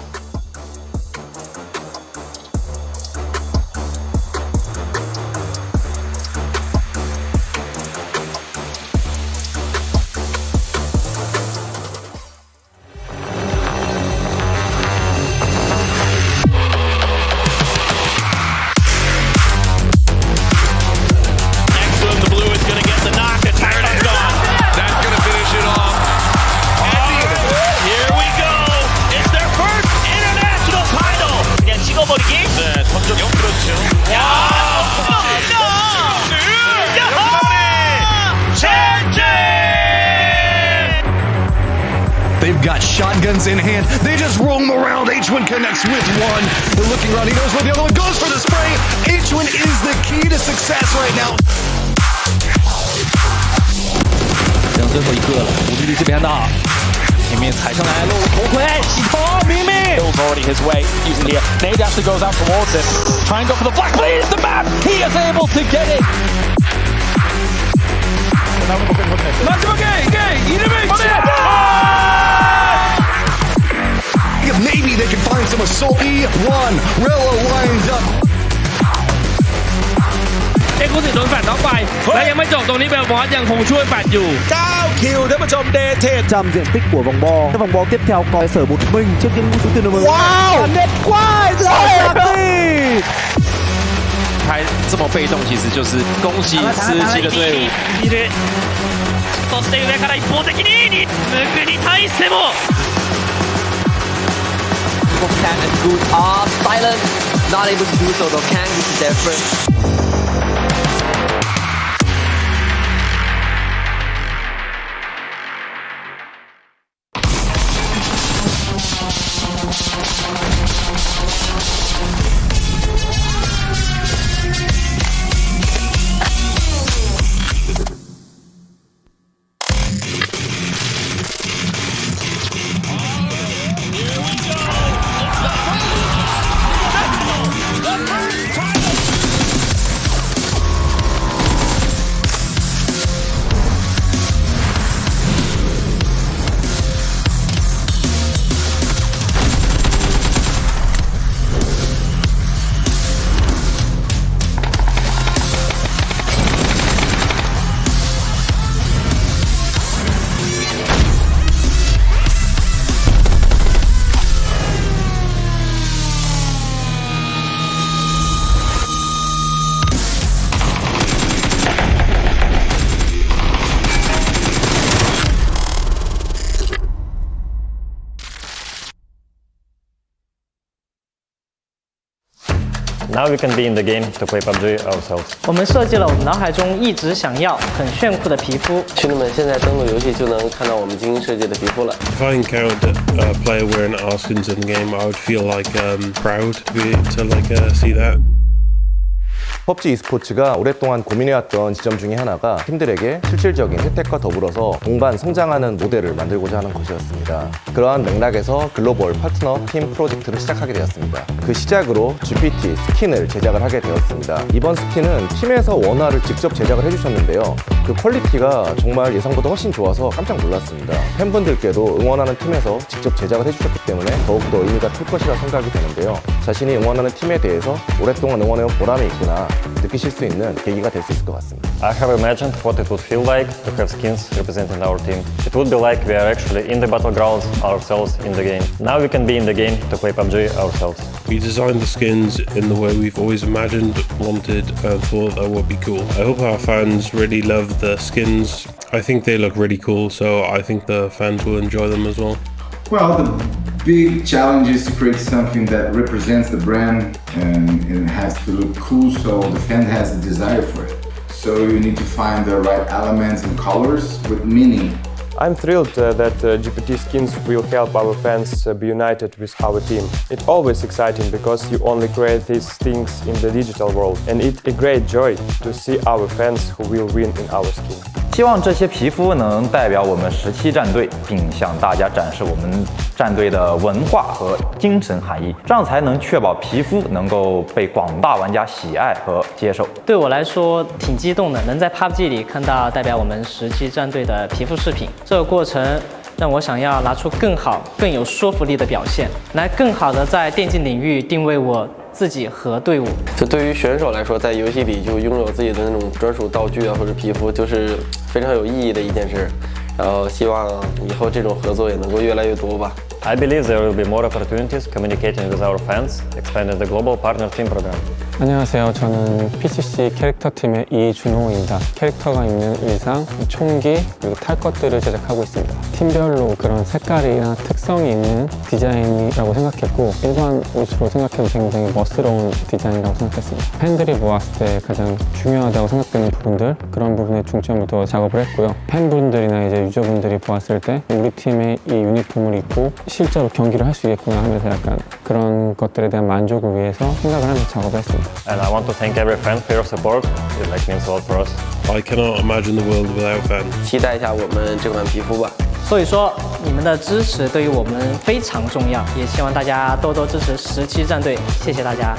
They've got shotguns in hand. They just roam around. 𝗟𝗔𝗡𝗗 connects with one. They're looking around. He knows where the other one goes for the spray. 𝗟𝗔𝗡𝗗 is the key to success right now. 剩最后一个了，无敌力这边的，前面踩上来，露头盔，洗头，明明。Bill's already his way, using the nade actually goes out towards it. Try and go for the flag, please, the map! He is able to get it! Maybe they can find some assault. E1 Rella lines up. เอ็กซ์คูซีฟโดนแฟลชน็อกไปและยังไม่จบตรงนี้เบลมอสยังคงช่วยแฟลชอยู่ 9 kill ท่านผู้ชมเดทจำdiện tích của vòng bo. Cái vòng bo tiếp theo coi sở một mình trước những số tiền number. Wow! Net quái rồi. 还这么被动，其实就是恭喜吃鸡的队伍。そして上から一方的にムクに対しても Can and good are silent, not able to do so though. Kang, this is their first. Now we can be in the game to play PUBG ourselves. 我们设计了我们脑海中一直想要很炫酷的皮肤。兄弟们，现在登录游戏就能看到我们精心设计的皮肤了。If I encountered a player wearing our skins in the game, I would feel like proud to see that. PUBG e스포츠가 오랫동안 고민해왔던 지점 중에 하나가 팀들에게 실질적인 혜택과 더불어서 동반 성장하는 모델을 만들고자 하는 것이었습니다. 그러한 맥락에서 글로벌 파트너 팀 프로젝트를 시작하게 되었습니다. 그 시작으로 GPT 스킨을 제작을 하게 되었습니다. 이번 스킨은 팀에서 원화를 직접 제작을 해주셨는데요. 그 퀄리티가 정말 예상보다 훨씬 좋아서 깜짝 놀랐습니다. 팬분들께도 응원하는 팀에서 직접 제작을 해주셨기 때문에 더욱더 의미가 클 것이라 생각이 되는데요. 자신이 응원하는 팀에 대해서 오랫동안 응원해온 보람이 있구나 느끼실 수 있는 계기가 될 수 있을 것 같습니다. I have imagined what it would feel like to have skins representing our team. It would be like we are actually in the Battlegrounds ourselves in the game. Now we can be in the game to play PUBG ourselves. We designed the skins in the way we've always imagined, wanted, and thought that would be cool. I hope our fans really love the skins. I think they look really cool, so I think the fans will enjoy them as well. Well, the big challenge is to create something that represents the brand and it has to look cool so the fan has a desire for it. So you need to find the right elements and colors with meaning. I'm thrilled that GPT skins will help our fans be united with our team. It's always exciting because you only create these things in the digital world, and it's a great joy to see our fans who will win in our skin. 希望这些皮肤能代表我们17战队，并向大家展示我们战队的文化和精神含义，这样才能确保皮肤能够被广大玩家喜爱和接受。对我来说挺激动的，能在 PUBG 里看到代表我们17战队的皮肤饰品，这个过程让我想要拿出更好、更有说服力的表现，来更好的在电竞领域定位我自己和队伍。这对于选手来说，在游戏里就拥有自己的那种专属道具啊，或者皮肤，就是非常有意义的一件事。然后希望以后这种合作也能够越来越多吧。I believe there will be more opportunities communicating with our fans, expanding the global partner team program. 안녕하세요. 저는 PCC 캐릭터 팀의 이준호입니다. 캐릭터가 입는 의상, 총기, 그리고 탈 것들을 제작하고 있습니다. 팀별로 그런 색깔이나 특성이 있는 디자인이라고 생각했고 일반 옷으로 생각해도 굉장히 멋스러운 디자인이라고 생각했습니다. 팬들이 보았을 때 가장 중요하다고 생각되는 부분들, 그런 부분에 중점을 둬 작업을 했고요. 팬분들이나 이제 유저분들이 보았을 때 우리 팀의 이 유니폼을 입고 실제로 경기를 할 수 있겠구나 하면서 약간 그런 것들에 대한 만족을 위해서 생각을 하면서 작업을 했습니다. And I want to thank every fan for your support. It means a lot for us. I cannot imagine the world without fans. 期待一下我们这款皮肤吧。所以说，你们的支持对于我们非常重要，也希望大家多多支持17战队，谢谢大家。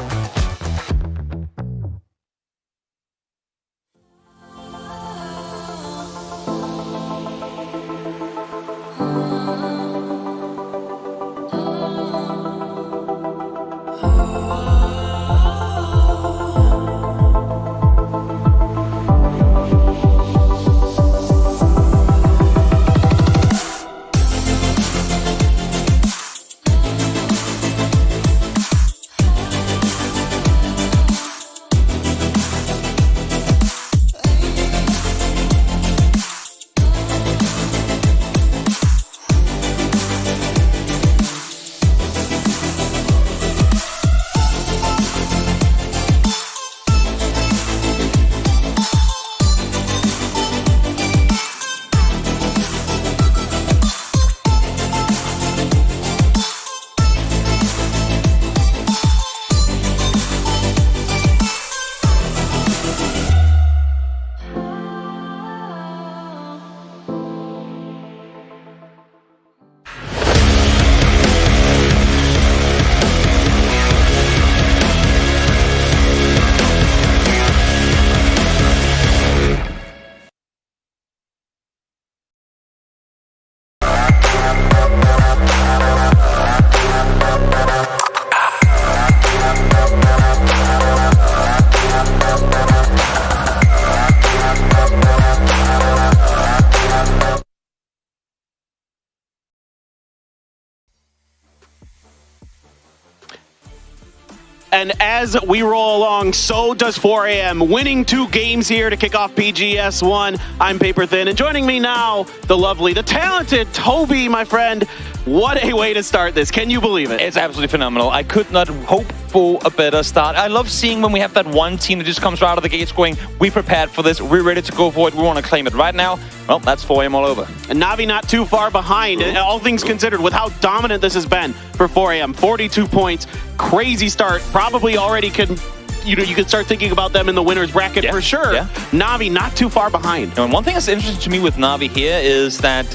And as we roll along, so does 4AM, winning 2 games here to kick off PGS1. I'm Paper Thin, and joining me now, the lovely, the talented Toby, my friend. What a way to start this. Can you believe it? It's absolutely phenomenal. I could not hope for a better start. I love seeing when we have that one team that just comes right out of the gates going, we prepared for this, we're ready to go for it, we want to claim it right now. Well, that's 4AM all over. And Navi not too far behind, all things considered, with how dominant this has been for 4AM. 42 points, crazy start, probably already could... You could start thinking about them in the winner's bracket for sure. Navi not too far behind. And one thing that's interesting to me with Navi here is that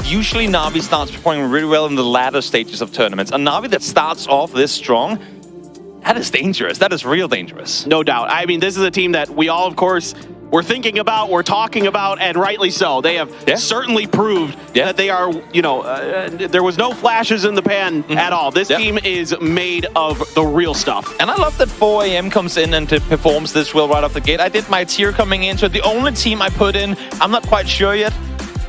usually Navi starts performing really well in the latter stages of tournaments. A Navi that starts off this strong, that is dangerous. That is real dangerous. No doubt. I mean, this is a team that we all, of course, we're thinking about, we're talking about, and rightly so. They have certainly proved that they are, there was no flashes in the pan at all. This team is made of the real stuff. And I love that 4AM comes in and performs this well right off the gate. I did my tier coming in, so the only team I put in, I'm not quite sure yet,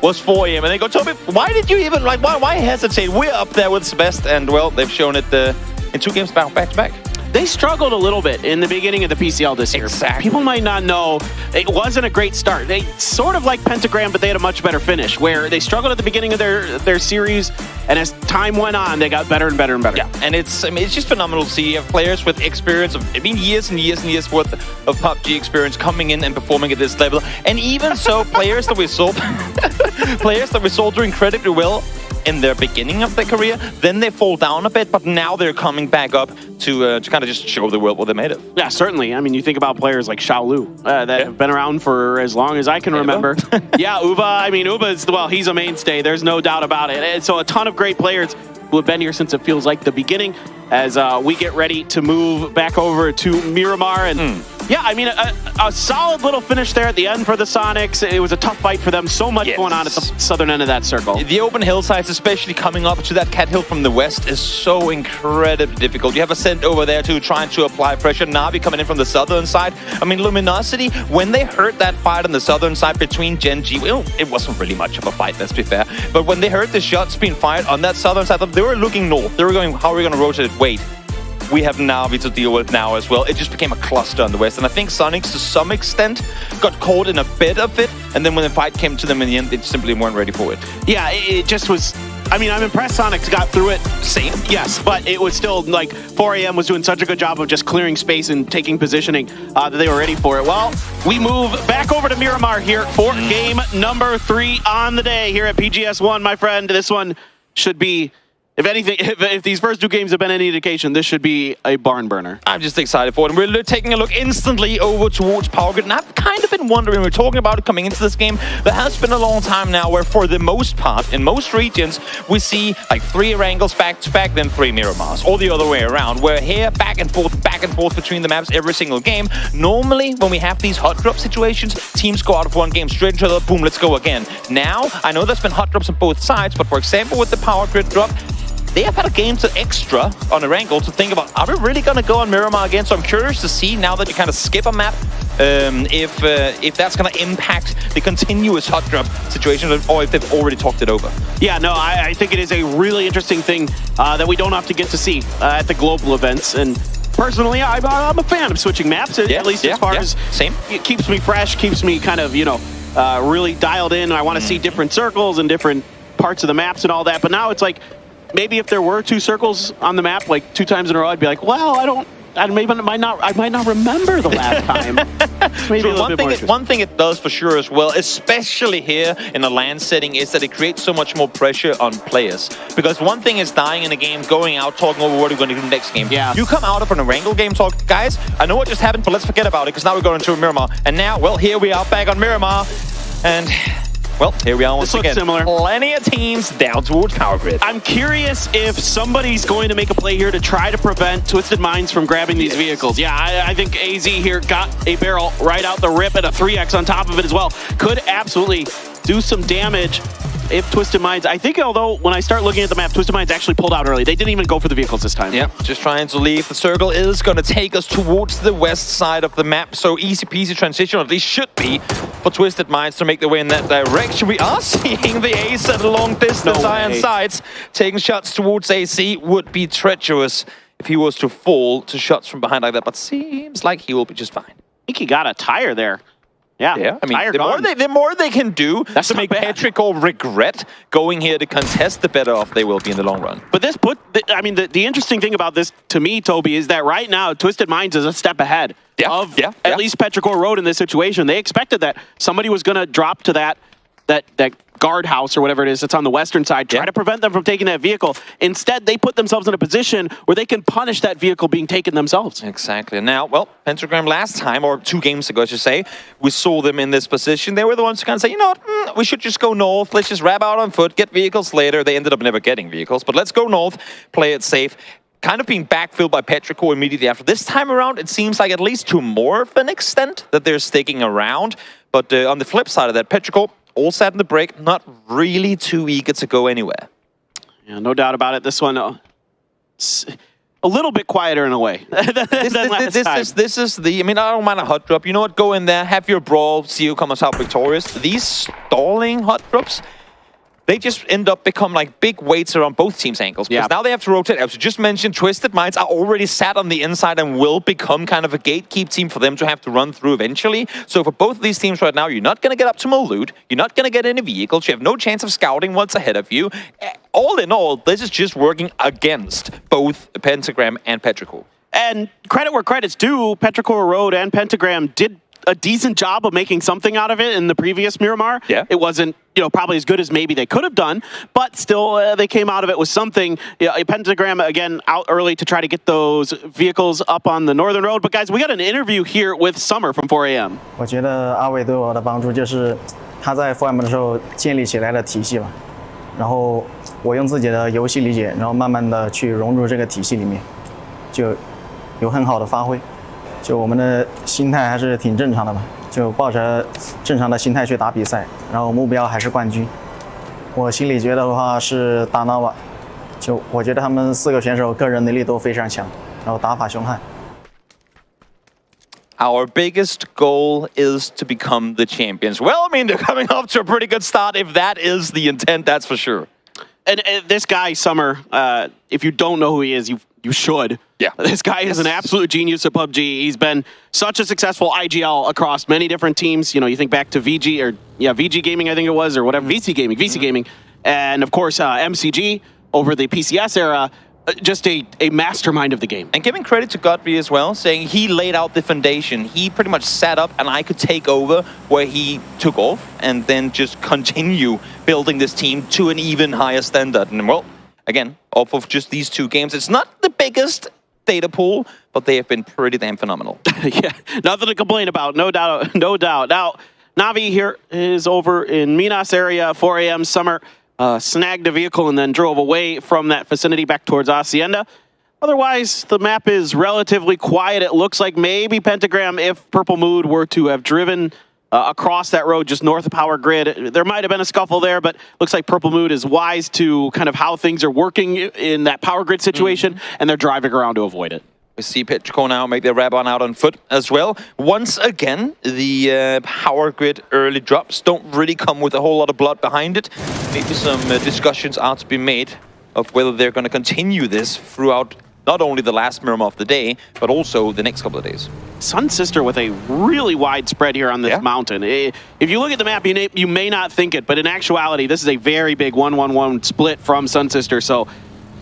was 4AM. And they go, Toby, why did you even, why hesitate? We're up there with the best, and well, they've shown it in 2 games back to back. They struggled a little bit in the beginning of the PCL this year. Exactly. People might not know, it wasn't a great start. They sort of like Pentagram, but they had a much better finish, where they struggled at the beginning of their series, and as time went on, they got better and better and better. Yeah, and it's just phenomenal to see players with experience of, years and years and years worth of PUBG experience coming in and performing at this level. And even so, players that we saw doing incredibly well in their beginning of their career, then they fall down a bit, but now they're coming back up to kind of just show the world what they're made of. Yeah, certainly. I mean, you think about players like xiaolu that have been around for as long as I can remember. Yeah, 𝗟𝗚. I mean, 𝗟𝗚 well, he's a mainstay. There's no doubt about it. And so a ton of great players who have been here since it feels like the beginning, as we get ready to move back over to Miramar. And yeah, I mean, a solid little finish there at the end for the Sonics. It was a tough fight for them. So much going on at the southern end of that circle. The open hillsides, especially coming up to that cat hill from the west, is so incredibly difficult. You have Ascent over there too, trying to apply pressure. Navi coming in from the southern side. I mean, Luminosity, when they heard that fight on the southern side between Gen G, well, it wasn't really much of a fight, let's be fair. But when they heard the shots being fired on that southern side, they were looking north. They were going, how are we going to rotate it? Wait. We have Navi to deal with now as well. It just became a cluster on the west. And I think Sonics, to some extent, got caught in a bit of it. And then when the fight came to them in the end, they simply weren't ready for it. Yeah, it just was... I mean, I'm impressed Sonics got through it. Same. Yes, but it was still like 4AM was doing such a good job of just clearing space and taking positioning that they were ready for it. Well, we move back over to Miramar here for game number 3 on the day here at PGS1, my friend. This one should be... If anything, if these first 2 games have been any indication, this should be a barn burner. I'm just excited for it. And we're taking a look instantly over towards Power Grid. And I've kind of been wondering, we're talking about it coming into this game, there has been a long time now where for the most part, in most regions, we see like 3 Wrangles back to back, then 3 Miramars, or the other way around. We're here back and forth between the maps every single game. Normally, when we have these hot drop situations, teams go out of one game straight into the boom, let's go again. Now, I know there's been hot drops on both sides, but for example, with the Power Grid drop, they have had a game to extra on a Wrangle to think about, are we really going to go on Miramar again? So I'm curious to see, now that you kind of skip a map, if that's going to impact the continuous hot drop situation, or if they've already talked it over. Yeah, no, I think it is a really interesting thing that we don't have to get to see at the global events. And personally, I'm a fan of switching maps, at least as far as it keeps me fresh, keeps me kind of, really dialed in. I want to see different circles and different parts of the maps and all that. But now it's like, maybe if there were 2 circles on the map, like 2 times in a row, I'd be like, well, I might not remember the last time. Maybe one thing it does for sure as well, especially here in a LAN setting, is that it creates so much more pressure on players. Because one thing is dying in a game, going out, talking over what we're going to do next game. Yeah. You come out of an Wrangle game, talk, guys, I know what just happened, but let's forget about it, because now we're going to a Miramar. And now, well, here we are back on Miramar. And... well, here we are once again. Similar. Plenty of teams down towards Power Grid. I'm curious if somebody's going to make a play here to try to prevent Twisted Minds from grabbing these vehicles. Yeah, I think AZ here got a barrel right out the rip and a 3x on top of it as well. Could absolutely do some damage if Twisted Minds... I think, although, when I start looking at the map, Twisted Minds actually pulled out early. They didn't even go for the vehicles this time. Yep, just trying to leave. The circle is going to take us towards the west side of the map, so easy peasy transition, or at least should be, for Twisted Minds to make their way in that direction. We are seeing the Ace at long distance. Iron Sights taking shots towards AC. Would be treacherous if he was to fall to shots from behind like that, but seems like he will be just fine. I think he got a tire there. Yeah, I mean, the more they can do to make Petrichor regret going here to contest, the better off they will be in the long run. But this the interesting thing about this to me, Toby, is that right now Twisted Minds is a step ahead of at least Petrichor Road in this situation. They expected that somebody was going to drop to that guardhouse or whatever it is that's on the western side, try to prevent them from taking that vehicle. Instead, they put themselves in a position where they can punish that vehicle being taken themselves. Exactly. Now, well, Pentagram last time, or 2 games ago, I should say, we saw them in this position. They were the ones who kind of say, you know what, we should just go north. Let's just wrap out on foot, get vehicles later. They ended up never getting vehicles, but let's go north, play it safe. Kind of being backfilled by Petrichor immediately after. This time around, it seems like at least to more of an extent that they're sticking around. But on the flip side of that, Petrichor all set in the break, not really too eager to go anywhere. Yeah, no doubt about it. This one, a little bit quieter in a way. This is the, I mean, I don't mind a hot drop. You know what? Go in there, have your brawl, see who comes out victorious. These stalling hot drops, they just end up become like big weights around both teams' ankles. Because now they have to rotate. As you just mentioned, Twisted Minds are already sat on the inside and will become kind of a gatekeep team for them to have to run through eventually. So for both of these teams right now, you're not going to get optimal loot. You're not going to get any vehicles. You have no chance of scouting what's ahead of you. All in all, this is just working against both Pentagram and Petrichor. And credit where credit's due, Petrichor Road and Pentagram did a decent job of making something out of it in the previous Miramar. Yeah. It wasn't, probably as good as maybe they could have done, but still they came out of it with something. Pentagram, again, out early to try to get those vehicles up on the northern road. But guys, we got an interview here with Summer from 4AM. 我觉得阿伟对我的帮助就是他在 4AM 的时候建立起来的体系吧，然后我用自己的游戏理解，然后慢慢的去融入这个体系里面，就有很好的发挥。就我们的心态还是挺正常的吧，就抱着正常的心态去打比赛，然后目标还是冠军。我心里觉得的话是打Nova，就我觉得他们4个选手个人能力都非常强，然后打法凶悍。Our biggest goal is to become the champions. Well, I mean, they're coming off to a pretty good start. If that is the intent, that's for sure. And this guy, Summer, if you don't know who he is, you should. Yeah. This guy is an absolute genius at PUBG. He's been such a successful IGL across many different teams. You think back to VG Gaming, I think it was, or whatever, VC Gaming. And of course, MCG over the PCS era. Just a mastermind of the game. And giving credit to Godby as well, saying he laid out the foundation. He pretty much sat up and I could take over where he took off and then just continue building this team to an even higher standard. And well, again, off of just these 2 games, it's not the biggest data pool, but they have been pretty damn phenomenal. Yeah, nothing to complain about, no doubt. Now, Navi here is over in Minas area, 4AM Summer. Snagged a vehicle and then drove away from that vicinity back towards Hacienda. Otherwise, the map is relatively quiet. It looks like maybe Pentagram, if Purple Mood were to have driven across that road just north of Power Grid, there might have been a scuffle there, but looks like Purple Mood is wise to kind of how things are working in that Power Grid situation, and they're driving around to avoid it. We see Petrichor now make their Rabon out on foot as well. Once again, the Power Grid early drops don't really come with a whole lot of blood behind it. Maybe some discussions are to be made of whether they're going to continue this throughout not only the last Miramar of the day, but also the next couple of days. Sun Sister with a really wide spread here on this mountain. If you look at the map, you may not think it, but in actuality, this is a very big 1-1-1 split from Sun Sister. So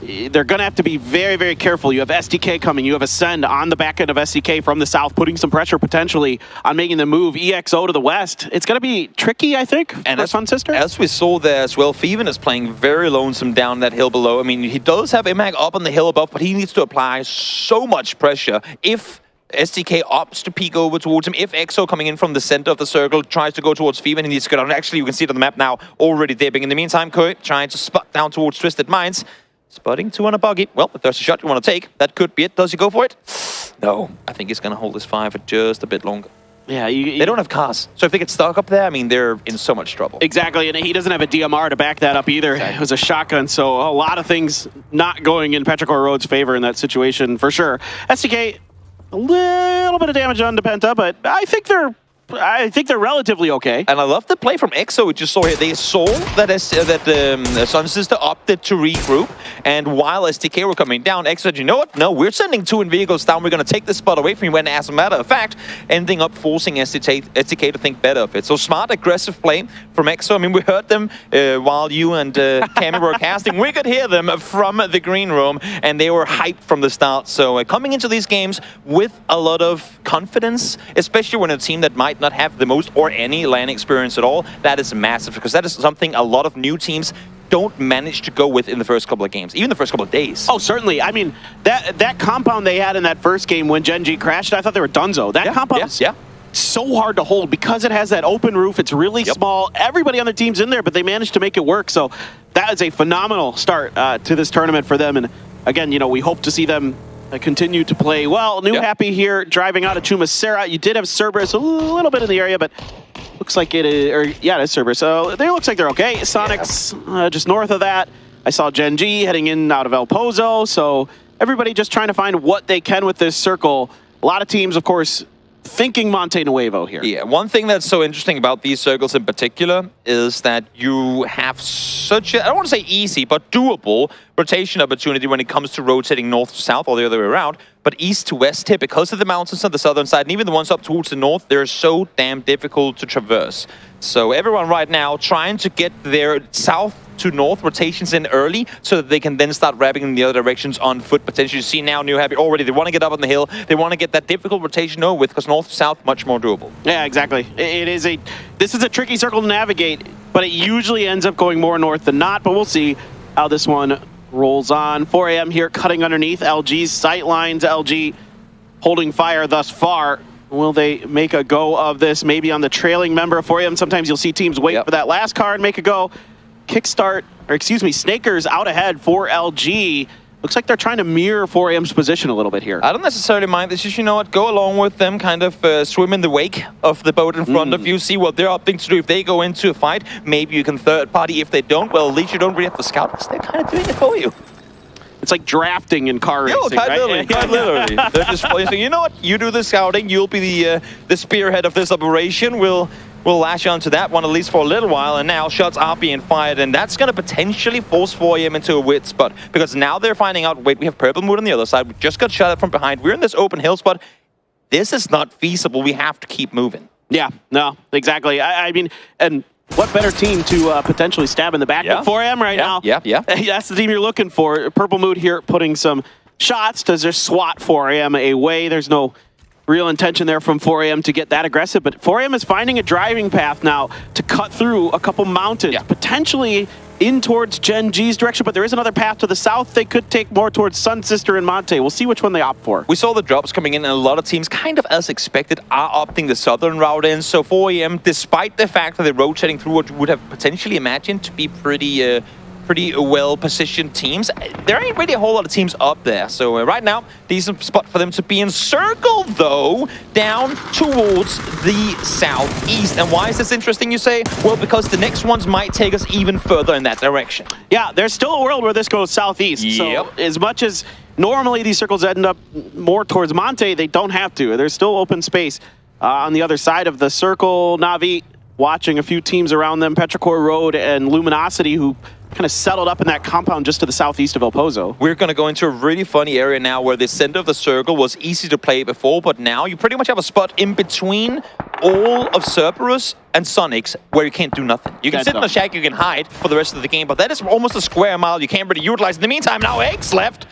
they're going to have to be very, very careful. You have SDK coming. You have Ascend on the back end of SDK from the south, putting some pressure potentially on making the move EXO to the west. It's going to be tricky, I think, for Sun Sister. As we saw there as well, Feven is playing very lonesome down that hill below. I mean, he does have Imag up on the hill above, but he needs to apply so much pressure. If SDK opts to peek over towards him, if EXO coming in from the center of the circle tries to go towards Feven, he needs to go down. Actually, you can see it on the map now, already dipping. In the meantime, Koi trying to spot down towards Twisted Minds. Spotting 2 on a buggy. Well, if there's a shot you want to take, that could be it. Does he go for it? No. I think he's going to hold his fire for just a bit longer. Yeah, they don't have cars. So if they get stuck up there, I mean, they're in so much trouble. Exactly, and he doesn't have a DMR to back that up either. Exactly. It was a shotgun, so a lot of things not going in Petrichor Road's favor in that situation, for sure. SDK, a little bit of damage on the Penta, but I think they're I think they're relatively okay. And I love the play from EXO, which you saw here. They saw that Sun Sister opted to regroup, and while STK were coming down, EXO said, you know what? No, we're sending 2 vehicles down. We're going to take this spot away from you, and as a matter of fact, ending up forcing STK to think better of it. So smart, aggressive play from EXO. I mean, we heard them while you and Cammy were casting. We could hear them from the green room, and they were hyped from the start. So coming into these games with a lot of confidence, especially when a team that might not have the most or any LAN experience at all, that is massive, because that is something a lot of new teams don't manage to go with in the first couple of games, even the first couple of days. Oh, certainly. I mean, that compound they had in that first game when 𝗟𝗔𝗡 crashed, I thought they were donezo. That compound's so hard to hold because it has that open roof. It's really small. Everybody on the team's in there, but they managed to make it work. So that is a phenomenal start to this tournament for them. And again, you know, we hope to see them continue to play well. New Happy here driving out of 𝗟𝗏. You did have Cerberus a little bit in the area, but looks like it is, or yeah, it is Cerberus. So it looks like they're okay. Sonic's just north of that. I saw 𝗟𝗔𝗡 heading in out of El Pozo. So everybody just trying to find what they can with this circle. A lot of teams, of course, thinking Monte Nuevo here. Yeah, one thing that's so interesting about these circles in particular is that you have such a, I don't want to say easy, but doable rotation opportunity when it comes to rotating north to south or the other way around. But east to west here, because of the mountains on the southern side, and even the ones up towards the north, they're so damn difficult to traverse. So everyone right now trying to get their south to north rotations in early so that they can then start wrapping in the other directions on foot. Potentially, you see now New Happy already, they want to get up on the hill. They want to get that difficult rotation over with, because north to south, much more doable. Yeah, exactly. This is a tricky circle to navigate, but it usually ends up going more north than not, but we'll see how this one rolls on. 4 a.m. here cutting underneath LG's sight lines. LG holding fire thus far. Will they make a go of this? Maybe on the trailing member of 4 a.m. Sometimes you'll see teams wait for that last car and make a go. Kickstart, or excuse me, Snakers out ahead for LG. Looks like they're trying to mirror 4 a.m.'s position a little bit here. I don't necessarily mind this. Just, you know what, go along with them, kind of swim in the wake of the boat in front of you, see what they're opting to do. If they go into a fight, maybe you can third party. If they don't, well, at least you don't really have to scout, because they're kind of doing it for you. It's like drafting in car racing, quite right? literally, quite literally. They're just placing, you know what, you do the scouting, you'll be the spearhead of this operation. We'll lash onto that one at least for a little while, and now shots are being fired, and that's going to potentially force 4 a.m. into a weird spot, because now they're finding out, wait, we have Purple Mood on the other side, we just got shot at from behind, we're in this open hill spot, this is not feasible, we have to keep moving. Yeah, no, exactly. I mean, and what better team to potentially stab in the back than 4 a.m. right now? Yeah. That's the team you're looking for. Purple Mood here putting some shots to just swat 4 a.m. away. There's no real intention there from 4 a.m. to get that aggressive, but 4 a.m. is finding a driving path now to cut through a couple mountains, potentially in towards 𝗟𝗔𝗡's direction, but there is another path to the south. They could take more towards Sun Sister and Monte. We'll see which one they opt for. We saw the drops coming in, and a lot of teams, kind of as expected, are opting the southern route in. So 4 a.m., despite the fact that they're rotating through what you would have potentially imagined to be pretty well-positioned teams, there ain't really a whole lot of teams up there. So right now, decent spot for them to be encircled, though, down towards the southeast. And why is this interesting, you say? Well, because the next ones might take us even further in that direction. Yeah, there's still a world where this goes southeast. So as much as normally these circles end up more towards Monte, they don't have to. There's still open space on the other side of the circle. Na'Vi watching a few teams around them, Petrichor Road and Luminosity, who kind of settled up in that compound just to the southeast of El Pozo. We're going to go into a really funny area now where the center of the circle was easy to play before, but now you pretty much have a spot in between all of Cerberus and Sonics where you can't do nothing. You can sit in a shack, you can hide for the rest of the game, but that is almost a square mile you can't really utilize. In the meantime, now X left,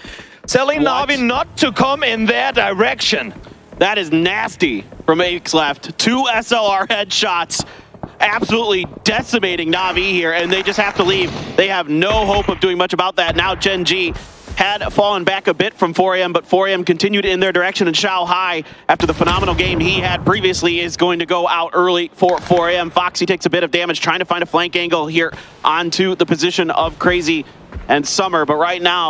telling Na'Vi not to come in their direction. That is nasty from X left. 2 SLR headshots. Absolutely decimating Na'Vi here, and they just have to leave. They have no hope of doing much about that. Now 𝗟𝗔𝗡 had fallen back a bit from 4 a.m., but 4 a.m. continued in their direction, and 𝗟𝗏, after the phenomenal game he had previously, is going to go out early for 4 a.m. Foxy takes a bit of damage, trying to find a flank angle here onto the position of Crazy and Summer, but right now,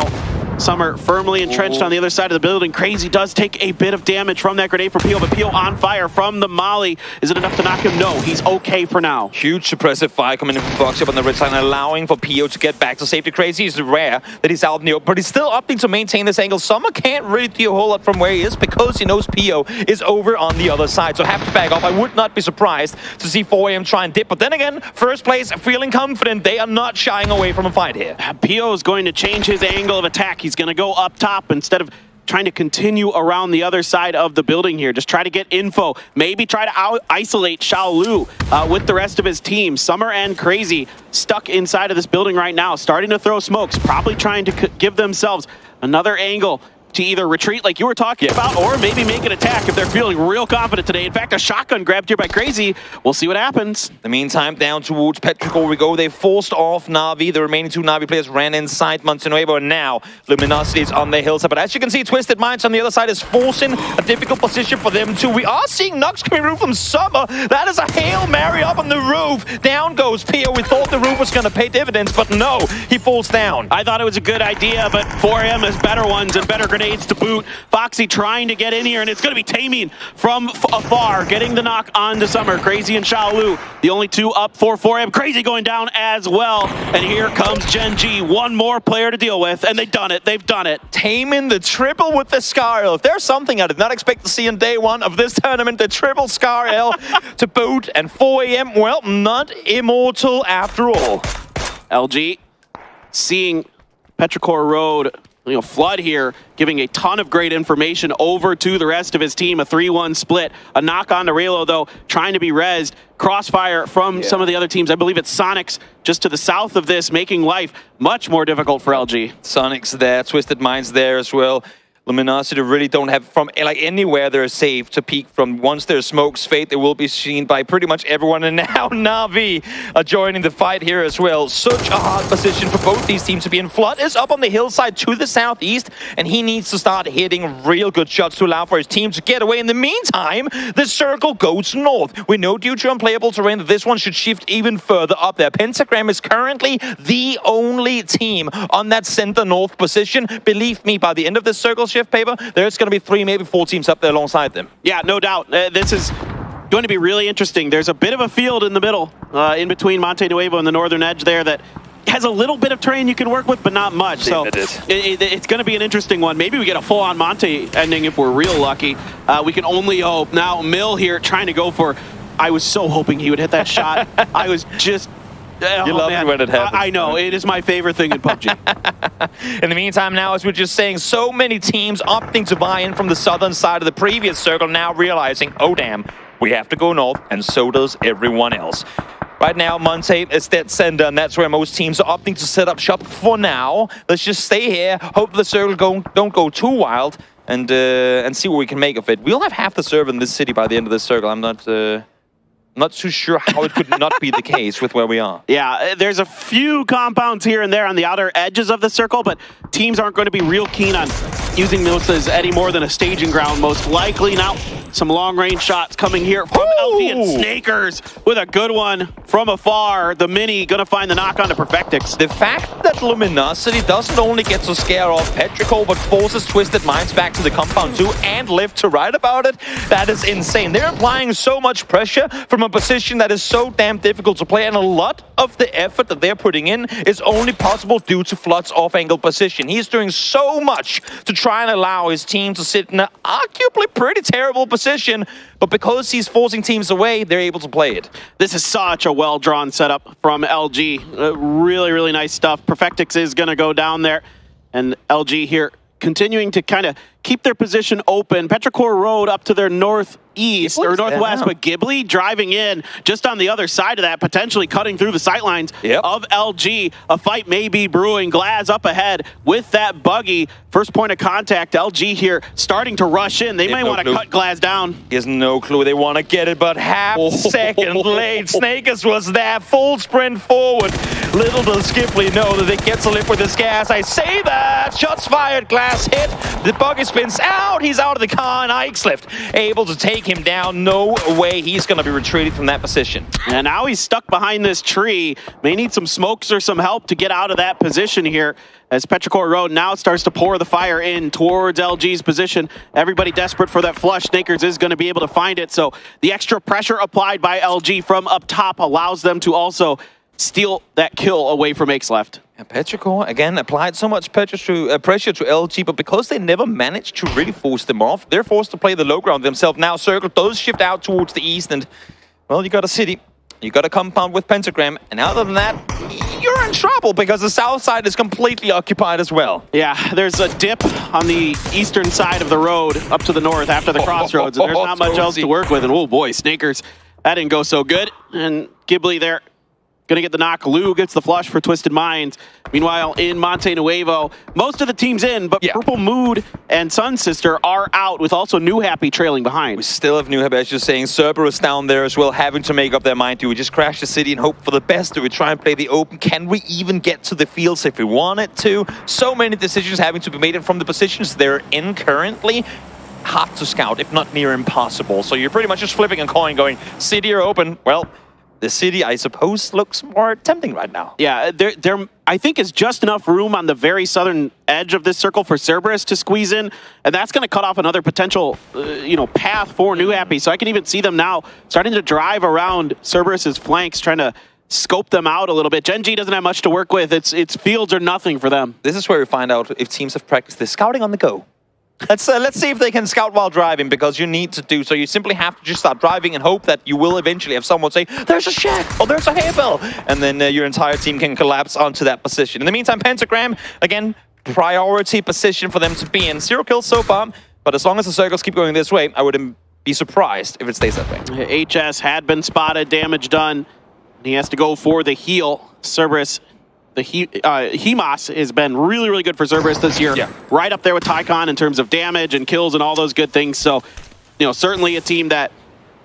Summer firmly entrenched on the other side of the building. Krazy does take a bit of damage from that grenade from Pio, but Pio on fire from the molly. Is it enough to knock him? No, he's okay for now. Huge suppressive fire coming in from Foxy up on the red side, allowing for Pio to get back to safety. Krazy is rare that he's out in the open, but he's still opting to maintain this angle. Summer can't really do a whole lot from where he is because he knows Pio is over on the other side, so have to back off. I would not be surprised to see 4AM try and dip, but then again, first place, feeling confident. They are not shying away from a fight here. Pio is going to change his angle of attack. He's going to go up top instead of trying to continue around the other side of the building here. Just try to get info. Maybe try to isolate 𝗟𝗓 with the rest of his team. Summer and Krazy stuck inside of this building right now, starting to throw smokes, probably trying to give themselves another angle to either retreat like you were talking about or maybe make an attack if they're feeling real confident today. In fact, a shotgun grabbed here by Krazy. We'll see what happens. In the meantime, down towards Petrichor we go. They forced off Na'Vi. The remaining two Na'Vi players ran inside Montenuevo, and now Luminosity is on the hillside. But as you can see, Twisted Minds on the other side is forcing a difficult position for them too. We are seeing knocks coming through from Summer. That is a Hail Mary up on the roof. Down goes Pio. We thought the roof was going to pay dividends, but no, he falls down. I thought it was a good idea, but 4AM has better ones and better grenades to boot. Foxy trying to get in here, and it's going to be Taemin from afar, getting the knock on to Summer. Krazy and 𝗟𝗓, the only two up for 4AM. Krazy going down as well, and here comes 𝗟𝗓. One more player to deal with, and they've done it. They've done it. Taemin, the triple with the Scar L. If there's something I did not expect to see in day one of this tournament, the triple Scar L to boot, and 4AM, well, not immortal after all. 𝗟𝗓 seeing Petrichor Road flood here, giving a ton of great information over to the rest of his team. A 3-1 split. A knock on to Relo, though, trying to be rezzed. Crossfire from some of the other teams. I believe it's Sonics just to the south of this, making life much more difficult for 𝗟𝗓. Sonics there, Twisted Minds there as well. Luminosity really don't have, from like anywhere they're safe to peek from. Once there's smokes, Fate, they will be seen by pretty much everyone, and now Na'Vi are joining the fight here as well. Such a hard position for both these teams to be in. Flood is up on the hillside to the southeast, and he needs to start hitting real good shots to allow for his team to get away. In the meantime, the circle goes north. We know due to unplayable terrain that this one should shift even further up there. Pentagram is currently the only team on that center north position. Believe me, by the end of this circle shift paper, there's going to be 3, maybe 4 teams up there alongside them. Yeah, no doubt. This is going to be really interesting. There's a bit of a field in the middle, in between Montenuevo and the northern edge there, that has a little bit of terrain you can work with, but not much. So it's going to be an interesting one. Maybe we get a full-on Monte ending if we're real lucky. We can only hope. Now, Mill here trying to go for... I was so hoping he would hit that shot. I was just... You love it when it happens. I know. It is my favorite thing in PUBG. In the meantime, now, as we're just saying, so many teams opting to buy in from the southern side of the previous circle, now realizing, oh, damn, we have to go north, and so does everyone else. Right now, Monte is dead center, and that's where most teams are opting to set up shop for now. Let's just stay here, hope the circle don't go too wild, and see what we can make of it. We'll have half the server in this city by the end of this circle. I'm not too sure how it could not be the case with where we are. Yeah, there's a few compounds here and there on the outer edges of the circle, but teams aren't going to be real keen on using those as any more than a staging ground, most likely. Now, some long-range shots coming here from 𝗟𝗓, and Snakers with a good one from afar. The Mini going to find the knock on to Perfectix. The fact that Luminosity doesn't only get to scare off Petrichor, but forces Twisted Minds back to the compound too, and live to write about it, that is insane. They're applying so much pressure from a position that is so damn difficult to play, and a lot of the effort that they're putting in is only possible due to Flood's off-angle position. He's doing so much to try and allow his team to sit in an arguably pretty terrible position, but because he's forcing teams away, they're able to play it. This is such a well-drawn setup from 𝗟𝗓. Really, really nice stuff. Perfectix is going to go down there, and 𝗟𝗓 here continuing to kind of keep their position open. Petrichor Road up to their northeast or northwest, but Ghibli driving in just on the other side of that, potentially cutting through the sightlines of 𝗟𝗓. A fight may be brewing. 𝗟𝗓 up ahead with that buggy. First point of contact, 𝗟𝗓 here starting to rush in. They might want to cut 𝗟𝗓 down. He has no clue. They want to get it, but half second late. Snakers was there, full sprint forward. Little does Ghibli know that they get to live with this gas. I say that. Shots fired, glass hit. The buggy's spins out. He's out of the car, and 𝗟𝗟𝗡 able to take him down. No way he's going to be retreated from that position. And now he's stuck behind this tree. May need some smokes or some help to get out of that position here, as 𝗟𝗡𝗗 Road now starts to pour the fire in towards LG's position. Everybody desperate for that flush. Snakers is going to be able to find it. So the extra pressure applied by LG from up top allows them to also steal that kill away from 𝗟𝗟𝗡. And 𝗟𝗟𝗗, again, applied so much pressure to LG, but because they never managed to really force them off, they're forced to play the low ground themselves. Now Circle does shift out towards the east, and, well, you got a city, you got a compound with Pentagram, and other than that, you're in trouble because the south side is completely occupied as well. Yeah, there's a dip on the eastern side of the road up to the north after the crossroads, and there's not much else to work with. And oh boy, Snakers, that didn't go so good. And ghibli there, gonna get the knock. Lou gets the flush for Twisted Minds. Meanwhile, in Monte Nuevo, most of the team's in, but Purple Mood and Sun Sister are out, with also New Happy trailing behind. We still have New Happy, as you're saying. Cerberus down there as well, having to make up their mind. Do we just crash the city and hope for the best? Do we try and play the open? Can we even get to the fields if we wanted to? So many decisions having to be made from the positions they're in currently. Hard to scout, if not near impossible. So you're pretty much just flipping a coin going, city or open? Well, the city, I suppose, looks more tempting right now. Yeah, there I think is just enough room on the very southern edge of this circle for Cerberus to squeeze in, and that's going to cut off another potential, path for New Happy. So I can even see them now starting to drive around Cerberus's flanks, trying to scope them out a little bit. 𝗟𝗓 doesn't have much to work with. It's fields or nothing for them. This is where we find out if teams have practiced this scouting on the go. Let's see if they can scout while driving, because you need to do so. You simply have to just start driving and hope that you will eventually have someone say, there's a shack, or there's a haybell, and then your entire team can collapse onto that position. In the meantime, Pentagram, again, priority position for them to be in. 0 kills so far, but as long as the circles keep going this way, I wouldn't be surprised if it stays that way. HS had been spotted, damage done, and he has to go for the heal. Cerberus, the HEMAS has been really, really good for Cerberus this year. Yeah. Right up there with Tycon in terms of damage and kills and all those good things. So, certainly a team that,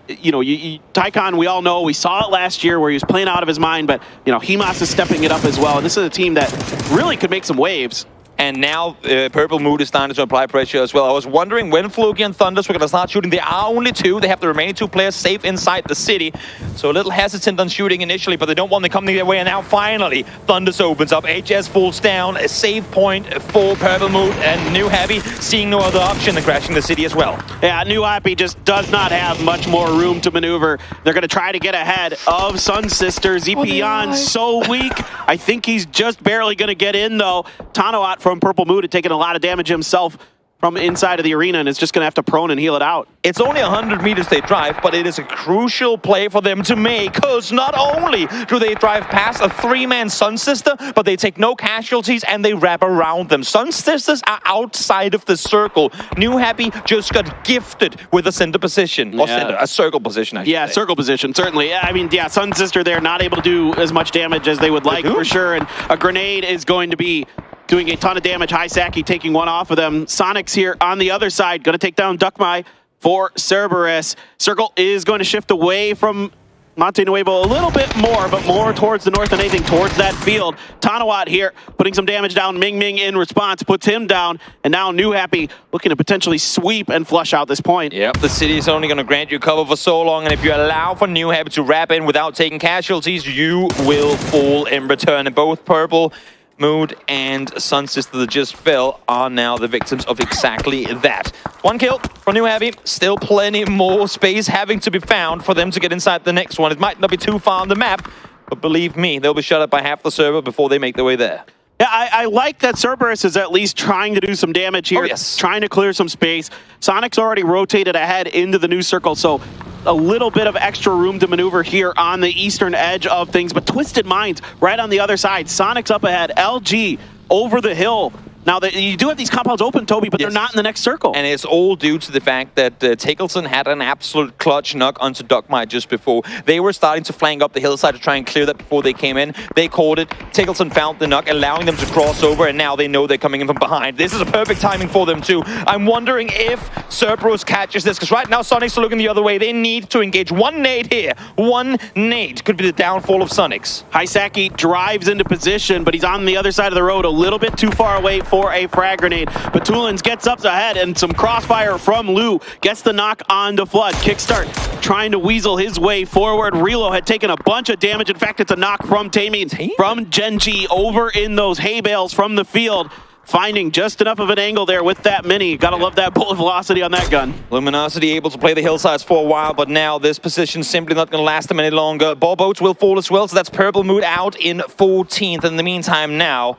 Tycon, we all know, we saw it last year where he was playing out of his mind, but, HEMAS is stepping it up as well. And this is a team that really could make some waves. And now Purple Mood is starting to apply pressure as well. I was wondering when Floki and Thunders were going to start shooting. They are only 2. They have the remaining 2 players safe inside the city. So a little hesitant on shooting initially, but they don't want them coming their way. And now finally, Thunders opens up. HS falls down. A save point for Purple Mood. And New Happy seeing no other option than crashing the city as well. Yeah, New Happy just does not have much more room to maneuver. They're going to try to get ahead of Sun Sister. Zepion so weak. I think he's just barely going to get in, though. 𝗟𝗓𝗡 from Purple Mood had taken a lot of damage himself from inside of the arena, and is just going to have to prone and heal it out. It's only 100 meters they drive, but it is a crucial play for them to make, because not only do they drive past a 3-man Sun Sister, but they take no casualties and they wrap around them. Sun Sisters are outside of the circle. New Happy just got gifted with a center position, or a circle position, I should say. Circle position, certainly. I mean, Sun Sister, they're not able to do as much damage as they would like, for sure, and a grenade is going to be doing a ton of damage. 𝗟𝗟𝗡𝗗 taking one off of them. Sonic's here on the other side, going to take down 𝗟𝗏𝗏 for Cerberus. Circle is going to shift away from Monte Nuevo a little bit more, but more towards the north than anything, towards that field. 𝗟𝗏𝗏 here, putting some damage down. Ming Ming in response, puts him down, and now New Happy looking to potentially sweep and flush out this point. Yep, the city is only going to grant you cover for so long, and if you allow for New Happy to wrap in without taking casualties, you will fall in return. And both Purple Mood and Sun Sister that just fell are now the victims of exactly that. 1 kill for New Happy. Still plenty more space having to be found for them to get inside the next one. It might not be too far on the map, but believe me, they'll be shut up by half the server before they make their way there. Yeah, I like that Cerberus is at least trying to do some damage here, trying to clear some space. Sonic's already rotated ahead into the new circle, so a little bit of extra room to maneuver here on the eastern edge of things. But Twisted Minds right on the other side. Sonic's up ahead. LG over the hill. Now, you do have these compounds open, Toby, but they're not in the next circle. And it's all due to the fact that 𝗟𝗏𝗡𝗗 had an absolute clutch knock onto 𝗟𝗏𝗏 just before. They were starting to flank up the hillside to try and clear that before they came in. They caught it. 𝗟𝗏𝗡𝗗 found the knock, allowing them to cross over, and now they know they're coming in from behind. This is a perfect timing for them, too. I'm wondering if Cerberus catches this, because right now Sonic's looking the other way. They need to engage. 1 nade here. 1 nade could be the downfall of Sonic's. 𝗟𝗏𝗏𝗏 drives into position, but he's on the other side of the road, a little bit too far away for a frag grenade. But Tulins gets up ahead, and some crossfire from Lou gets the knock onto Flood. Kickstart trying to weasel his way forward. Relo had taken a bunch of damage. In fact, it's a knock from Taemin from Gen.G over in those hay bales from the field. Finding just enough of an angle there with that mini. Gotta love that bullet velocity on that gun. Luminosity able to play the hillsides for a while, but now this position simply not going to last them any longer. Ball boats will fall as well, so that's Purple Mood out in 14th. In the meantime now,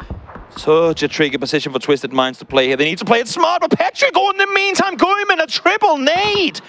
such a tricky position for Twisted Minds to play here. They need to play it smart, but Patrick, in the meantime, Goeman, a triple nade.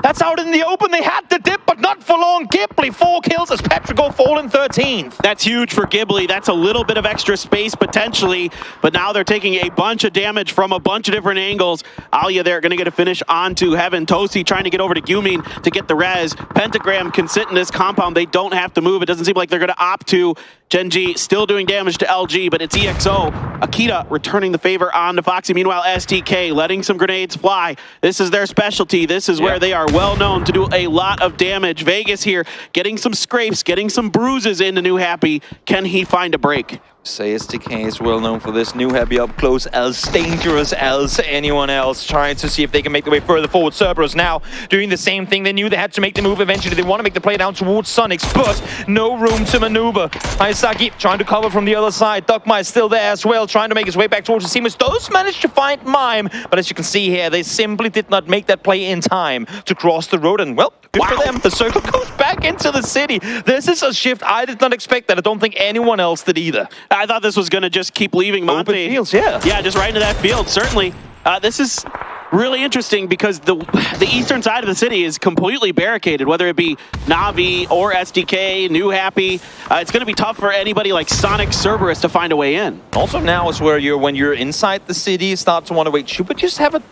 That's out in the open. They had the dip, but not for long. Ghibli, 4 kills as Patrick fall in 13th. That's huge for Ghibli. That's a little bit of extra space potentially, but now they're taking a bunch of damage from a bunch of different angles. Alia there going to get a finish onto Heaven. Tosi trying to get over to Gumin to get the res. Pentagram can sit in this compound. They don't have to move. It doesn't seem like they're going to opt to. Gen.G still doing damage to LG, but it's EXO. Akita returning the favor on to Foxy. Meanwhile, STK letting some grenades fly. This is their specialty. This is where they are well known to do a lot of damage. Vegas here getting some scrapes, getting some bruises into New Happy. Can he find a break? Say STK is well known for this. New Happy up close as dangerous as anyone else. Trying to see if they can make their way further forward. Cerberus now doing the same thing. They knew they had to make the move eventually. They want to make the play down towards Sonics, but no room to maneuver. Hayasaki trying to cover from the other side. Dogma is still there as well, trying to make his way back towards the Seamers. Does manage to find Mime, but as you can see here, they simply did not make that play in time to cross the road. And well, good for them. The circle goes back into the city. This is a shift I did not expect that. I don't think anyone else did either. I thought this was going to just keep leaving Monte. Open fields, yeah. Yeah, just right into that field, certainly. This is really interesting because the eastern side of the city is completely barricaded, whether it be Na'Vi or SDK, New Happy. It's going to be tough for anybody like Sonic, Cerberus to find a way in. Also now is where when you're inside the city, start to want to wait. Should we just have a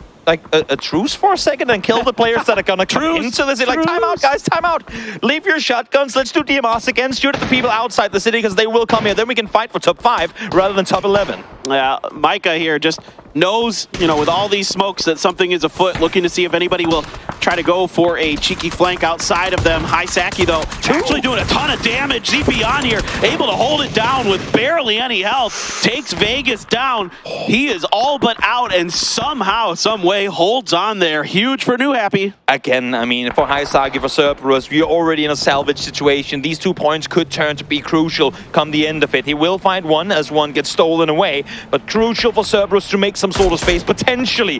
truce for a second and kill the players that are gonna come into the city? Like, time out, guys, time out. Leave your shotguns. Let's do DMRs again. Shoot at the people outside the city because they will come here. Then we can fight for top 5 rather than top 11. Yeah, Micah here just knows, with all these smokes that something is afoot, looking to see if anybody will try to go for a cheeky flank outside of them. Hayasaki, though, actually doing a ton of damage. ZP on here, able to hold it down with barely any health. Takes Vegas down. He is all but out and somehow, some way holds on there. Huge for New Happy. Again, I mean, for Hayasaki, for Cerberus, we're already in a salvage situation. These 2 points could turn to be crucial come the end of it. He will find one as one gets stolen away, but crucial for Cerberus to make some sort of space, potentially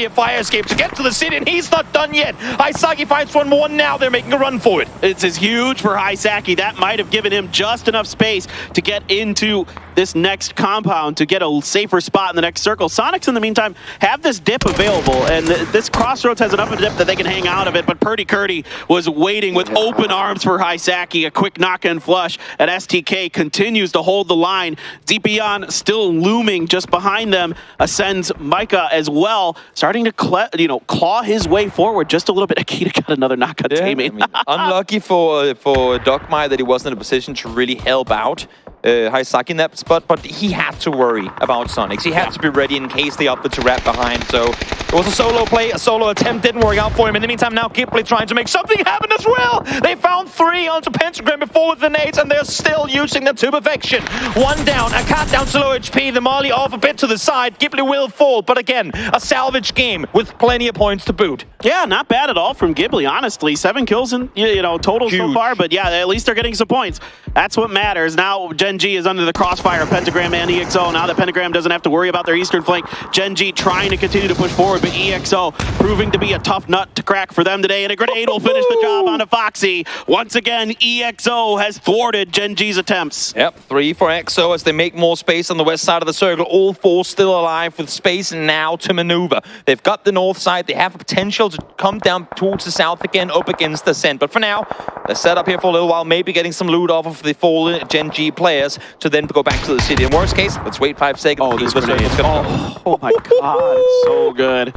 a fire escape to get to the city, and he's not done yet. Hayasaki finds one more now. They're making a run for it. This is huge for Hayasaki. That might have given him just enough space to get into this next compound, to get a safer spot in the next circle. Sonics, in the meantime, have this dip available, and this crossroads has enough of a dip that they can hang out of it, but Purdy Curdy was waiting with open arms for Hayasaki. A quick knock and flush, and STK continues to hold the line. Deepion still looming just behind them. Ascends Micah as well, starting to claw his way forward just a little bit. Akita got another knock on Taemin. Unlucky for Dogma that he wasn't in a position to really help out Hayasaki in that spot, but he had to worry about Sonics. He had to be ready in case they opted to wrap behind. So it was a solo play, a solo attempt, didn't work out for him. In the meantime, now Ghibli trying to make something happen as well. They found 3 onto Pentagram before with the nades, and they're still using them to perfection. 1 down, a cat down to low HP, the Molly off a bit to the side. Ghibli will fall, but again, a salvage game with plenty of points to boot. Yeah, not bad at all from Ghibli, honestly. 7 kills in total so far, but yeah, at least they're getting some points. That's what matters. Now Gen.G is under the crossfire of Pentagram and EXO. Now that Pentagram doesn't have to worry about their eastern flank, Gen.G trying to continue to push forward, but EXO proving to be a tough nut to crack for them today, and a grenade will finish the job on a Foxy. Once again, EXO has thwarted Gen.G's attempts. Yep, 3 for EXO as they make more space on the west side of the circle. All 4 still alive with space now to maneuver. They've got the north side. They have a potential to come down towards the south again, up against the Ascent. But for now, they're set up here for a little while, maybe getting some loot off of the fallen Gen.G players to then go back to the city. In worst case, let's wait 5 seconds. Oh, this grenade. Oh my God, it's so good.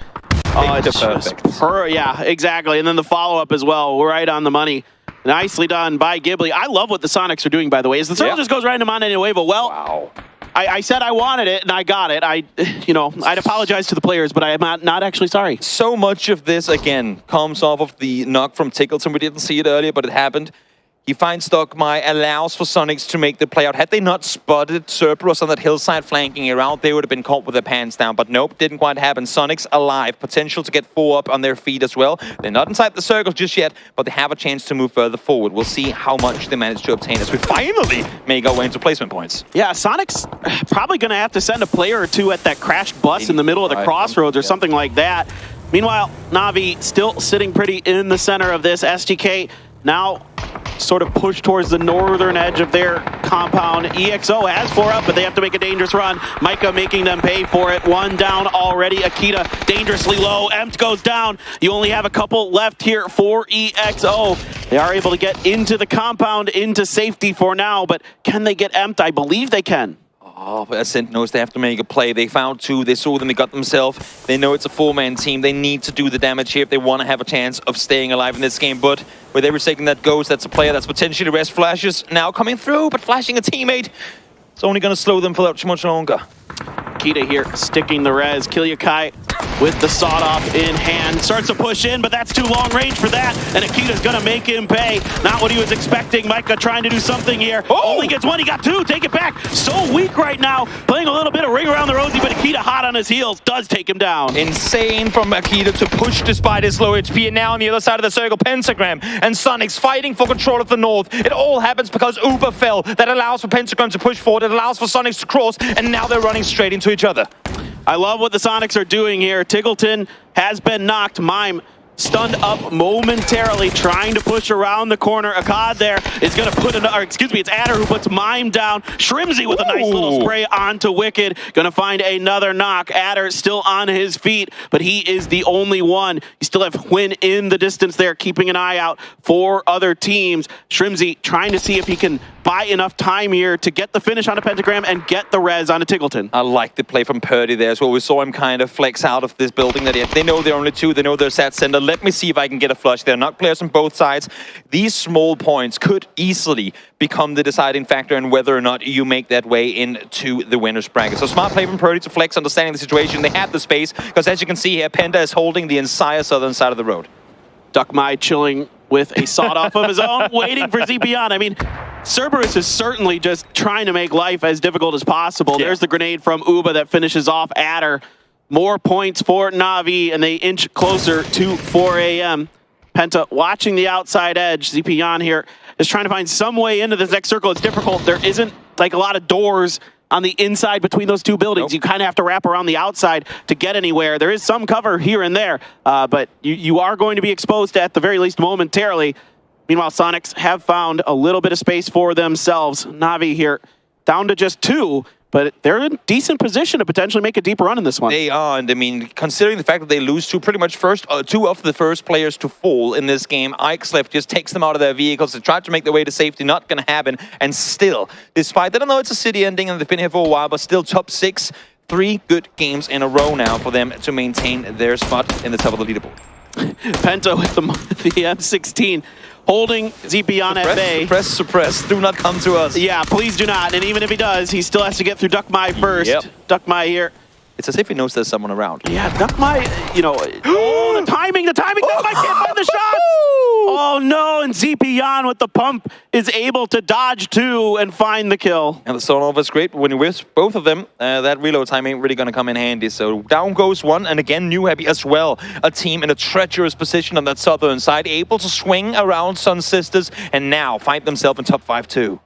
Oh, it's perfect. Yeah, exactly. And then the follow-up as well, right on the money. Nicely done by Ghibli. I love what the Sonics are doing, by the way. As the circle just goes right into Monte Nuevo. Well, wow. I said I wanted it, and I got it. I'd apologize to the players, but I am not actually sorry. So much of this, again, comes off of the knock from Tickleton. We didn't see it earlier, but it happened. He finds 𝗟𝗏, allows for Sonics to make the play out. Had they not spotted 𝗟𝗏 on that hillside flanking around, they would have been caught with their pants down. But nope, didn't quite happen. Sonics alive. Potential to get 4 up on their feet as well. They're not inside the circle just yet, but they have a chance to move further forward. We'll see how much they manage to obtain as we finally make our way into placement points. Yeah, Sonics probably going to have to send a player or two at that crashed bus in the middle of the crossroads or something like that. Meanwhile, Na'Vi still sitting pretty in the center of this. SGK now sort of push towards the northern edge of their compound. EXO has 4 up, but they have to make a dangerous run. Micah making them pay for it. 1 down already. Akita dangerously low. Empt goes down. You only have a couple left here for EXO. They are able to get into the compound, into safety for now, but can they get Empt? I believe they can. Oh, but Ascent knows they have to make a play. They found 2, they saw them, they got themselves. They know it's a 4-man team. They need to do the damage here if they want to have a chance of staying alive in this game. But with every second that goes, that's a player that's potentially rest flashes now coming through, but flashing a teammate, it's only going to slow them for that much longer. Kita here sticking the res. 𝗟𝗏 with the sawed-off in hand. Starts to push in, but that's too long range for that. And Akita's going to make him pay. Not what he was expecting. Micah trying to do something here. Only gets 1, he got 2. Take it back. So weak right now. Playing a little bit of ring around the rosy, but Akita hot on his heels. Does take him down. Insane from Akita to push despite his low HP. And now on the other side of the circle, Pentagram and Sonics fighting for control of the north. It all happens because Uber fell. That allows for Pentagram to push forward. It allows for Sonics to cross. And now they're running straight into each other. I love what the Sonics are doing here. 𝗟𝗏 has been knocked. Mime stunned up momentarily, trying to push around the corner. Akkad there is going to put it's 𝗟𝗏 who puts Mime down. 𝗟𝗏 with a nice little spray onto Wicked. Going to find another knock. 𝗟𝗏 still on his feet, but he is the only one. You still have Hwin in the distance there, keeping an eye out for other teams. 𝗟𝗏 trying to see if he can buy enough time here to get the finish on a Pentagram and get the res on a 𝗟𝗏. I like the play from Purdy there as well. We saw him kind of flex out of this building. That they know they're only 2. They know they're set center. Let me see if I can get a flush. They're not players on both sides. These small points could easily become the deciding factor in whether or not you make that way into the winner's bracket. So smart play from Purdy to flex, understanding the situation. They had the space because as you can see here, Penta is holding the entire southern side of the road. 𝗟𝗏 chilling with a sawed-off of his own, waiting for 𝗟𝗏. I mean, Cerberus is certainly just trying to make life as difficult as possible. There's the grenade from Uba that finishes off 𝗟𝗏. More points for Na'Vi, and they inch closer to 4 a.m. Penta watching the outside edge. 𝗟𝗏 here is trying to find some way into this next circle. It's difficult. There isn't like a lot of doors on the inside between those 2 buildings. You kind of have to wrap around the outside to get anywhere. There is some cover here and there, but you are going to be exposed at the very least momentarily. Meanwhile, Sonics have found a little bit of space for themselves. Na'Vi here down to just 2, but they're in decent position to potentially make a deep run in this one. They are, and I mean, considering the fact that they lose to pretty much 2 of the first players to fall in this game, 𝗟𝗏 just takes them out of their vehicles. They tried to make their way to safety, not going to happen. And still, despite that, I know it's a city ending and they've been here for a while, but still top 6, 3 good games in a row now for them to maintain their spot in the top of the leaderboard. Penta with the M16. Holding 𝗟𝗏 at bay. Suppress. Do not come to us. Yeah, please do not. And even if he does, he still has to get through 𝗟𝗏 first. 𝗟𝗏 here. It's as if he knows there's someone around. Yeah, 𝗟𝗏, you know, the timing. 𝗟𝗏 can't find the shots. Oh no, and 𝗟𝗏 with the pump is able to dodge 2 and find the kill. And the stun-off is great, but when you whiff both of them, that reload time ain't really going to come in handy. So down goes 1, and again, newhappy as well. A team in a treacherous position on that southern side, able to swing around Sun Sisters, and now find themselves in top 5 too.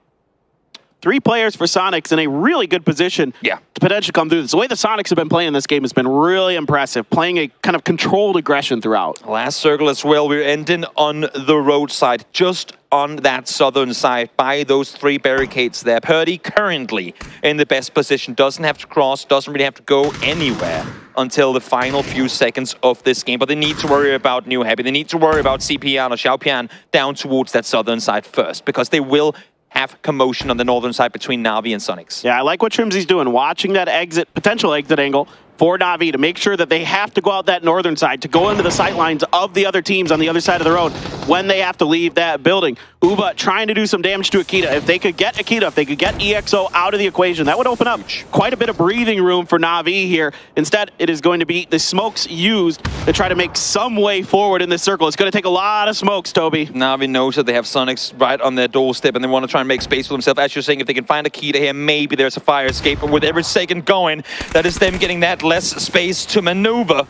3 players for Sonics in a really good position to potentially come through this. The way the Sonics have been playing this game has been really impressive, playing a kind of controlled aggression throughout. Last circle as well, we're ending on the roadside, just on that southern side by those 3 barricades there. Purdy currently in the best position, doesn't have to cross, doesn't really have to go anywhere until the final few seconds of this game. But they need to worry about newhappy. They need to worry about 𝗟𝗏 or 𝗟𝗏 down towards that southern side first, because they will have commotion on the northern side between Na'Vi and Sonics. Yeah, I like what 𝗟𝗏's doing, watching that potential exit angle for Na'Vi to make sure that they have to go out that northern side to go into the sight lines of the other teams on the other side of the road. when they have to leave that building. 𝗟𝗚 trying to do some damage to 𝗟𝗗. If they could get 𝗟𝗗, if they could get EXO out of the equation, that would open up quite a bit of breathing room for Na'Vi here. Instead, it is going to be the smokes used to try to make some way forward in this circle. It's going to take a lot of smokes, Toby. Na'Vi knows that they have Sonics right on their doorstep and they want to try and make space for themselves. As you're saying, if they can find 𝗟𝗗 here, maybe there's a fire escape. But with every second going, that is them getting that less space to maneuver.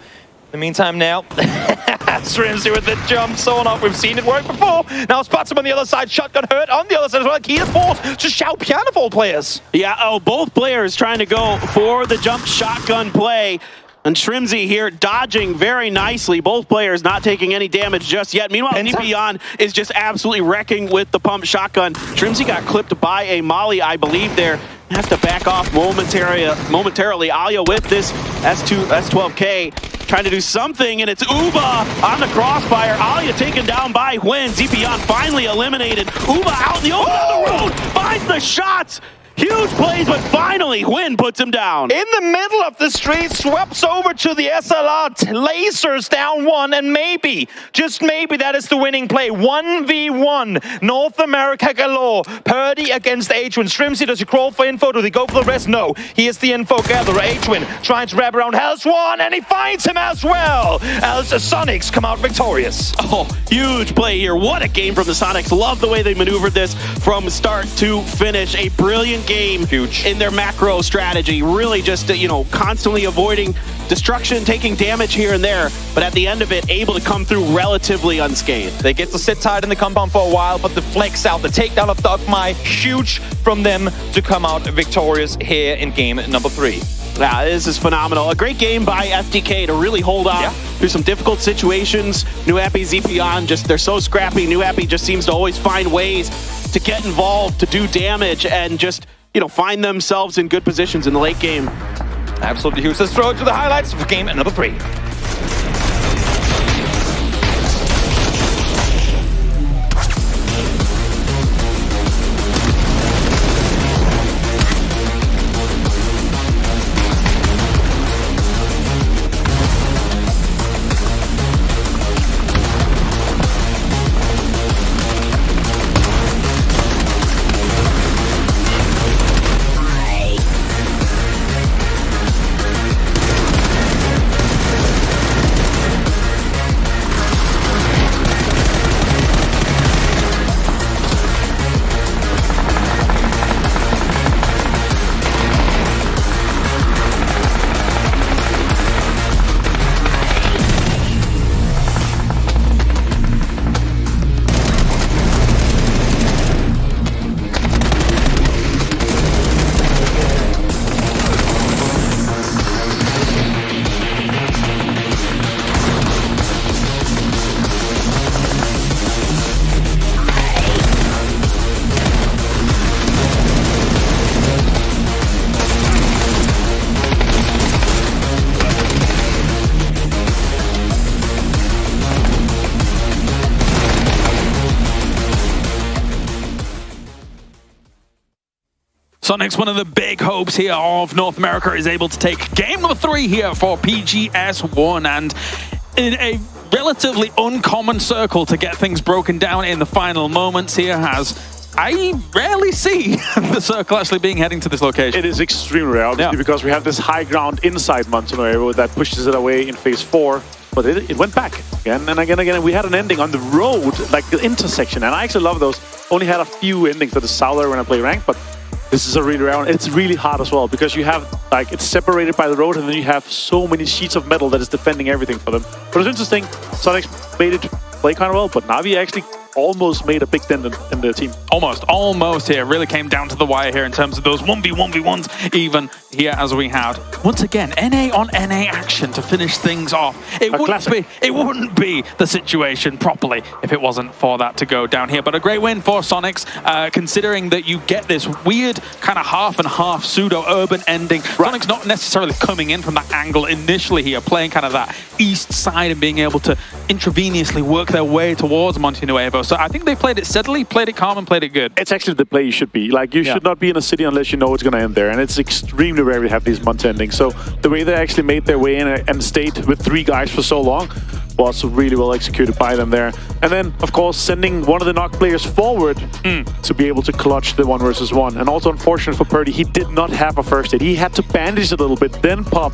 In the meantime now, 𝗟𝗡𝗗 with the jump, sawn off. We've seen it work before. Now spots him on the other side. Shotgun hurt on the other side as well. 𝗟𝗗 forced to 𝗟𝗡𝗗 of all players. Yeah, both players trying to go for the jump shotgun play. And 𝗟𝗡𝗗 here dodging very nicely. Both players not taking any damage just yet. Meanwhile, 𝗟𝗡𝗗 is just absolutely wrecking with the pump shotgun. 𝗟𝗡𝗗 got clipped by a molly, I believe, there. Has to back off momentarily. Alya with this S12K trying to do something, and it's 𝗟𝗚 on the crossfire. Alya taken down by Hwin. 𝗟𝗡𝗗 finally eliminated. 𝗟𝗚 out in the open of the road, finds the shots. Huge plays, but finally Hwin puts him down. In the middle of the street, sweeps over to the SLR, lasers down one, and maybe, just maybe, that is the winning play. 1v1, North America galore. 𝗟𝗏 against 𝗟𝗏𝗏. 𝗟𝗡𝗗, does he crawl for info? Do they go for the rest? No. He is the info gatherer. 𝗟𝗏𝗏 trying to wrap around Hellswan, and he finds him as well. As the Sonics come out victorious. Oh, huge play here. What a game from the Sonics. Love the way they maneuvered this from start to finish. A brilliant game. Huge. In their macro strategy. Really just, constantly avoiding destruction, taking damage here and there, but at the end of it, able to come through relatively unscathed. They get to sit tight in the compound for a while, but the flex out, the takedown of 𝗟𝗏𝗏, huge from them to come out victorious here in game number 3. Yeah, this is phenomenal. A great game by FDK to really hold on through some difficult situations. nuhappy, 𝗟𝗡𝗗, they're so scrappy. nuhappy just seems to always find ways to get involved, to do damage, and just, find themselves in good positions in the late game. Absolutely huge. Let's throw it to the highlights for game number 3. Sonics, one of the big hopes here of North America, is able to take game number 3 here for PGS1, and in a relatively uncommon circle to get things broken down in the final moments here, as I rarely see the circle actually being heading to this location. It is extremely rare, obviously, because we have this high ground inside Montenegro that pushes it away in phase 4. But it went back again and again and again. We had an ending on the road, like the intersection, and I actually love those. Only had a few endings to the south when I play ranked, but this is a really rare one. It's really hard as well because you have, like, it's separated by the road and then you have so many sheets of metal that is defending everything for them. But it's interesting. Sonics made it play kind of well, but Na'Vi actually almost made a big dent in their team. Almost here. Really came down to the wire here in terms of those 1v1s even here as we had. Once again, NA on NA action to finish things off. It wouldn't be the situation properly if it wasn't for that to go down here. But a great win for Sonics, considering that you get this weird kind of half and half pseudo-urban ending. Sonics not necessarily coming in from that angle initially here, playing kind of that east side and being able to intravenously work their way towards Monte Nuevo. So I think they played it steadily, played it calm, and played played it good. It's actually the play you should be. Like, you should not be in a city unless you know it's going to end there. And it's extremely rare to have these months ending. So the way they actually made their way in and stayed with 3 guys for so long was really well executed by them there. And then, of course, sending one of the knock players forward to be able to clutch the 1 versus 1. And also unfortunate for Purdy, he did not have a first aid. He had to bandage a little bit, then pop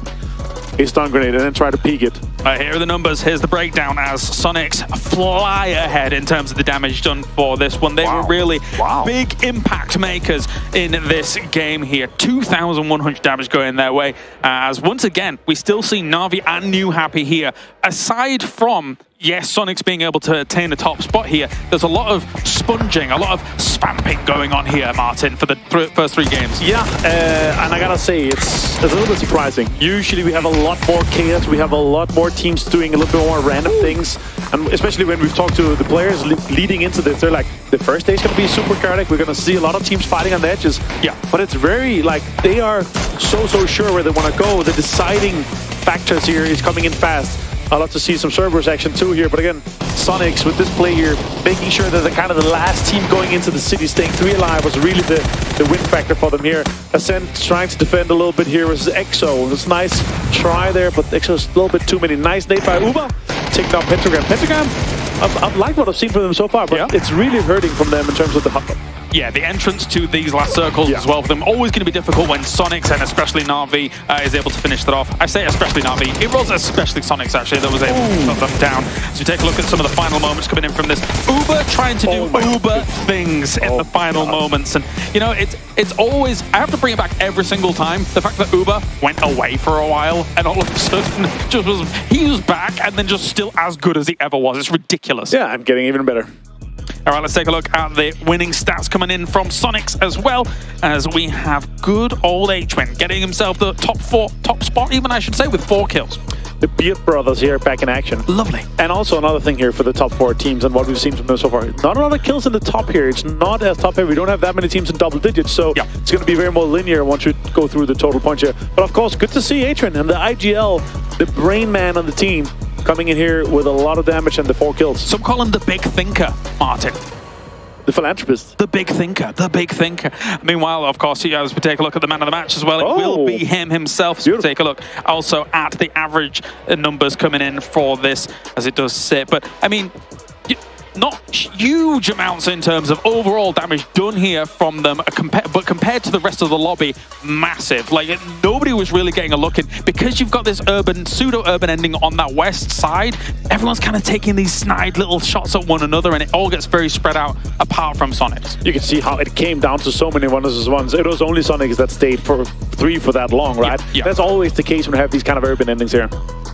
a stun grenade and then try to peek it. Here are the numbers. Here's the breakdown as Sonics fly ahead in terms of the damage done for this one. They were really big impact makers in this game here. 2,100 damage going their way. As once again, we still see Na'Vi and New Happy here. Aside from, yes, Sonics being able to attain the top spot here, there's a lot of sponging, a lot of spamping going on here, Martin, for the first 3 games. Yeah, and I gotta say, it's a little bit surprising. Usually we have a lot more chaos, we have a lot more teams doing a little bit more random things, and especially when we've talked to the players leading into this, they're like, the first day is gonna be super chaotic, we're gonna see a lot of teams fighting on the edges. Yeah, but it's very, like, they are so sure where they wanna go. The deciding factors here is coming in fast. I'd love to see some Cerberus action too here, but again, Sonics with this play here, making sure that the kind of the last team going into the city, staying 3 alive was really the win factor for them here. Ascent trying to defend a little bit here versus Exo. It's a nice try there, but Exo's a little bit too many. Nice nade by 𝗟𝗚, taking out Pentagram. Pentagram, I've liked what I've seen from them so far, but it's really hurting from them in terms of the Yeah, the entrance to these last circles as well for them, always going to be difficult when Sonics and especially Na'Vi is able to finish that off. I say especially Na'Vi, it was especially Sonics actually that was able to put them down. So we take a look at some of the final moments coming in from this. 𝗟𝗚 trying to do 𝗟𝗚 things in the final moments. And, you know, it's always, I have to bring it back every single time. The fact that 𝗟𝗚 went away for a while and all of a sudden he was back and then just still as good as he ever was. It's ridiculous. Yeah, I'm getting even better. All right, let's take a look at the winning stats coming in from Sonics as well, as we have good old 𝗟𝗚 getting himself the top spot even, I should say, with 4 kills. The Beard brothers here back in action. Lovely. And also another thing here for the top 4 teams and what we've seen from them so far. Not a lot of kills in the top here. It's not as top heavy. We don't have that many teams in double digits, so it's going to be very more linear once you go through the total punch here. But of course, good to see 𝗟𝗚 and the IGL, the brain man on the team, coming in here with a lot of damage and the 4 kills. Some call him the big thinker, Martin. The philanthropist. The big thinker. The big thinker. Meanwhile, of course, as we take a look at the man of the match as well, it will be him himself. So take a look also at the average numbers coming in for this as it does sit. But, I mean, not huge amounts in terms of overall damage done here from them, but compared to the rest of the lobby, massive. Like, nobody was really getting a look in. Because you've got this pseudo-urban ending on that west side, everyone's kind of taking these snide little shots at one another, and it all gets very spread out apart from Sonics. You can see how it came down to so many 1 versus 1s. It was only Sonics that stayed for 3 for that long, right? Yeah. That's always the case when we have these kind of urban endings here.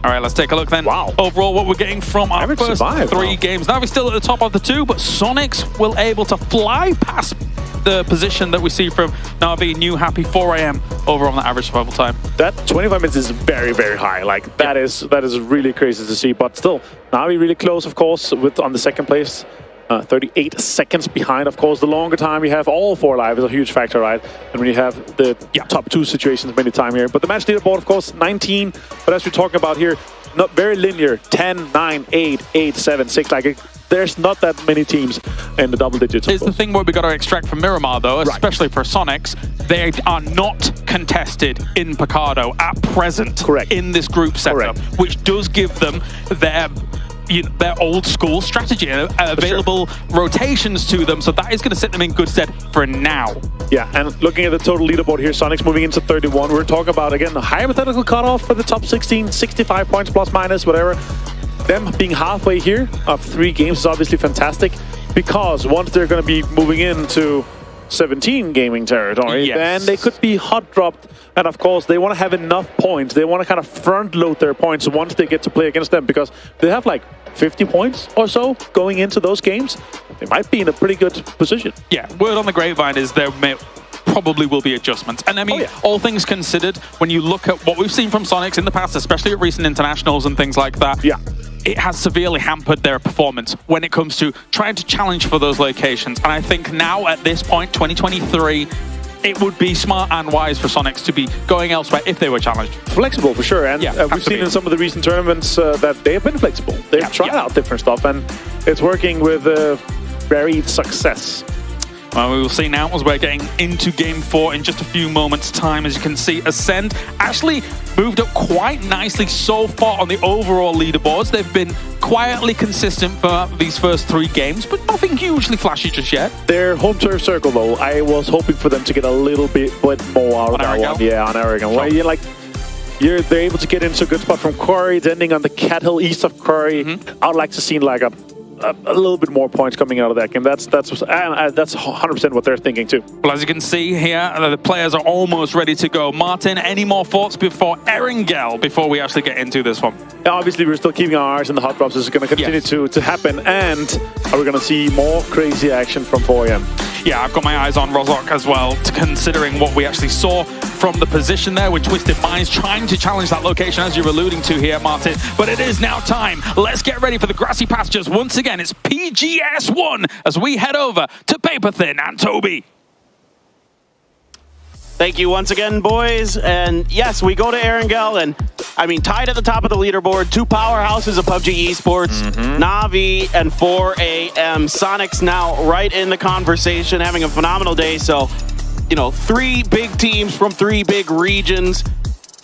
All right, let's take a look then. Wow. Overall, what we're getting from our first 3 games. Now we're still at the top of the 2, but Sonics will able to fly past the position that we see from Na'Vi, New Happy, 4 AM over on the average survival time. That 25 minutes is very, very high. Like, that is really crazy to see. But still, Na'Vi really close, of course, on the 2nd place. 38 seconds behind, of course. The longer time you have all 4 alive is a huge factor, right? And when you have the top 2 situations many time here. But the match leaderboard, of course, 19. But as we're talking about here, not very linear. 10, 9, 8, 8, 7, 6. Like, there's not that many teams in the double digits. It's the thing what we got to extract from Miramar, though, especially for Sonics. They are not contested in Picado at present in this group setup, which does give them their old school strategy, available rotations to them, so that is going to set them in good stead for now. Yeah, and looking at the total leaderboard here, Sonics moving into 31. We're talking about, again, the hypothetical cutoff for the top 16, 65 points plus minus, whatever. Them being halfway here of 3 games is obviously fantastic, because once they're going to be moving into 17 gaming territory, then they could be hot dropped. And of course, they want to have enough points. They want to kind of front load their points once they get to play against them, because they have like 50 points or so going into those games. They might be in a pretty good position. Yeah, word on the grapevine is there probably will be adjustments. And I mean, all things considered, when you look at what we've seen from Sonics in the past, especially at recent internationals and things like that, it has severely hampered their performance when it comes to trying to challenge for those locations. And I think now at this point, 2023, it would be smart and wise for Sonics to be going elsewhere if they were challenged. Flexible for sure, and we've seen in some of the recent tournaments that they have been flexible. They've tried out different stuff, and it's working with varied success. Well, we will see now as we're getting into Game 4 in just a few moments' time. As you can see, Ascend actually moved up quite nicely so far on the overall leaderboards. They've been quietly consistent for these first 3 games, but nothing hugely flashy just yet. Their home turf circle, though, I was hoping for them to get a little bit more out of that one. Yeah, on Aragon. Sure. Well, they're able to get into a good spot from Quarry, it's ending on the Cat Hill east of Quarry. I'd like to see like a little bit more points coming out of that game. That's 100% what they're thinking too. Well, as you can see here, the players are almost ready to go. Martin, any more thoughts before 𝗟𝗚𝗚 before we actually get into this one? Yeah, obviously, we're still keeping our eyes on the hot drops. This is going to continue to happen, and are we going to see more crazy action from 4am? Yeah, I've got my eyes on 𝗟𝗚𝗚 as well, considering what we actually saw from the position there with Twisted Minds trying to challenge that location, as you're alluding to here, Martin. But it is now time. Let's get ready for the grassy pastures once again. It's PGS1 as we head over to Paperthin and Toby. Thank you once again, boys. And yes, we go to 𝗟𝗚𝗚, and I mean, tied at the top of the leaderboard, 2 powerhouses of PUBG esports, Na'Vi and 4am. Sonic's now right in the conversation, having a phenomenal day. So, you know, 3 big teams from 3 big regions,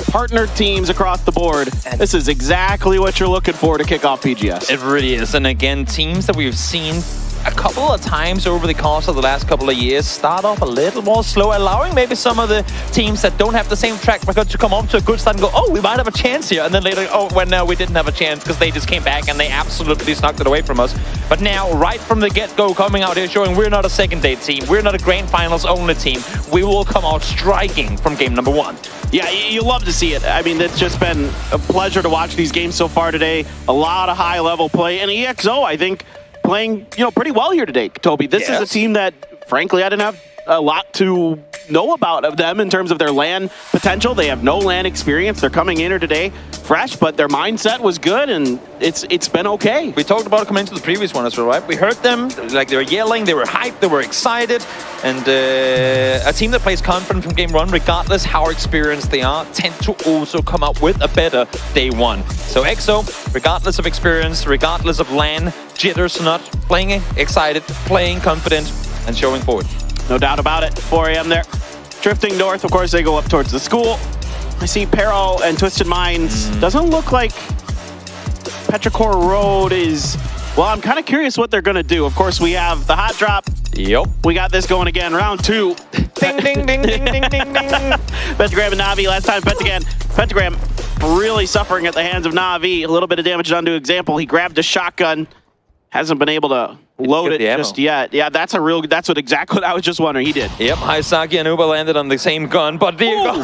partnered teams across the board. This is exactly what you're looking for to kick off PGS. It really is. And again, teams that we've seen a couple of times over the course of the last couple of years start off a little more slow, allowing maybe some of the teams that don't have the same track record to come off to a good start and go, oh, we might have a chance here. And then later, oh, well, no, we didn't have a chance because they just came back and they absolutely snuck it away from us. But now, right from the get-go, coming out here showing we're not a second-day team. We're not a grand finals only team. We will come out striking from game number 1. Yeah, you love to see it. I mean, it's just been a pleasure to watch these games so far today. A lot of high-level play. And EXO, I think, playing, pretty well here today, Toby. This is a team that, frankly, I didn't have a lot to know about of them in terms of their LAN potential. They have no LAN experience. They're coming in here today fresh, but their mindset was good, and it's been okay. We talked about it coming into the previous one as well, right? We heard them, like they were yelling, they were hyped, they were excited, and a team that plays confident from game 1, regardless how experienced they are, tend to also come up with a better day 1. So EXO, regardless of experience, regardless of LAN, jitters or not, playing excited, playing confident, and showing forward. No doubt about it. 4am there. Drifting north, of course, they go up towards the school. I see Pero and Twisted Minds. Doesn't look like Petrichor Road is... Well, I'm kind of curious what they're going to do. Of course, we have the hot drop. Yep. We got this going again. Round 2. Ding, ding, ding, ding, ding, ding, ding. Pentagram and Na'Vi last time. Pentagram really suffering at the hands of Na'Vi. A little bit of damage done to Example. He grabbed a shotgun. Hasn't been able to load it just yet. Yeah, that's exactly what I was just wondering. He did. Yep, Haisaki and Uba landed on the same gun, but there you go.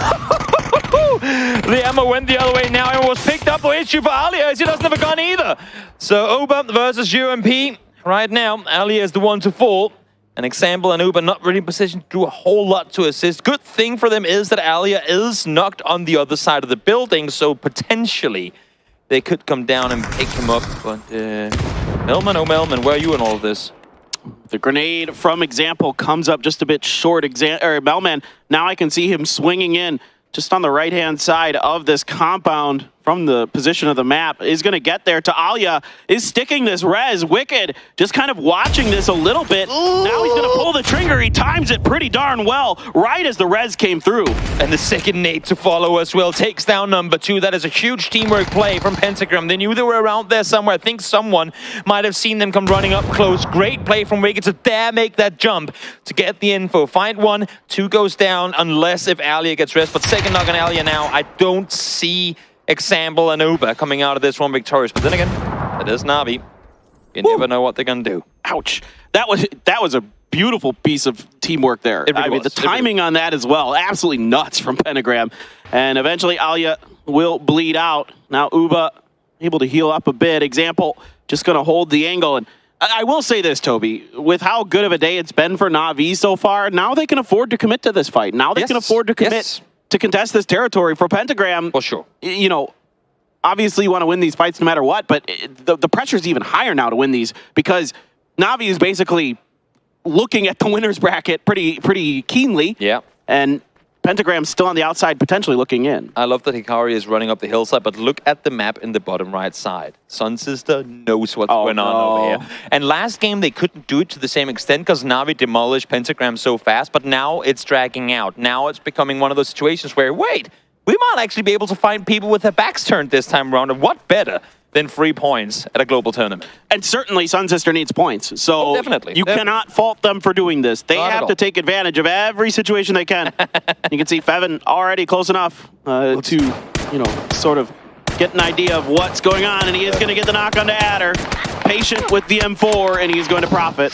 The ammo went the other way now and was picked up. No issue for Alia as he doesn't have a gun either. So Uba versus UMP. Right now, Alia is the one to fall. And Example and Uba not really in position to do a whole lot to assist. Good thing for them is that Alia is knocked on the other side of the building, so potentially they could come down and pick him up. But Melman, oh Melman, where are you in all of this? The grenade from Example comes up just a bit short. Melman, now I can see him swinging in just on the right-hand side of this compound from the position of the map. Is going to get there to Alia. Is sticking this res. Wicked just kind of watching this a little bit. Ooh. Now he's going to pull the trigger. He times it pretty darn well right as the res came through. And the second nade to follow as well takes down number 2. That is a huge teamwork play from Pentagram. They knew they were around there somewhere. I think someone might have seen them come running up close. Great play from Wicked to dare make that jump to get the info. Find 1, 2 goes down unless if Alia gets rest. But second knock on Alia now. I don't see Example and Uba coming out of this one victorious. But then again, it is Na'Vi. You never know what they're going to do. Ouch. That was a beautiful piece of teamwork there. I mean, the timing on that as well, absolutely nuts from Pentagram. And eventually Alia will bleed out. Now Uba able to heal up a bit. Example just going to hold the angle. And I will say this, Toby, with how good of a day it's been for Na'Vi so far, now they can afford to commit to this fight. Now they can afford to commit to contest this territory. For Pentagram, for sure. You know, obviously you want to win these fights no matter what, but the pressure is even higher now to win these because Na'Vi is basically looking at the winner's bracket pretty keenly. Yeah. And Pentagram's still on the outside, potentially looking in. I love that Hikari is running up the hillside, but look at the map in the bottom right side. Sun Sister knows what's going on over here. And last game, they couldn't do it to the same extent because Na'Vi demolished Pentagram so fast, but now it's dragging out. Now it's becoming one of those situations where, wait, we might actually be able to find people with their backs turned this time around, and what better than 3 points at a global tournament? And certainly Sun Sister needs points, so definitely. You cannot fault them for doing this. They have to take advantage of every situation they can. You can see Fevin already close enough to, sort of get an idea of what's going on, and he is going to get the knock onto Adder. Patient with the M4, and he's going to profit.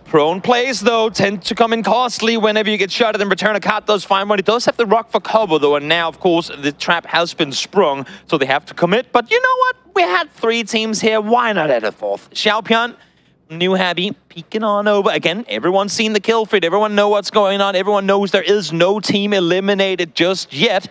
Prone plays, though, tend to come in costly whenever you get shot at. In return, a cat does find one. He does have the rock for cover, though, and now, of course, the trap has been sprung, so they have to commit. But you know what? We had 3 teams here. Why not add a 4th? 𝗟𝗡𝗗, New Happy, peeking on over. Again, everyone's seen the kill feed. Everyone knows what's going on. Everyone knows there is no team eliminated just yet.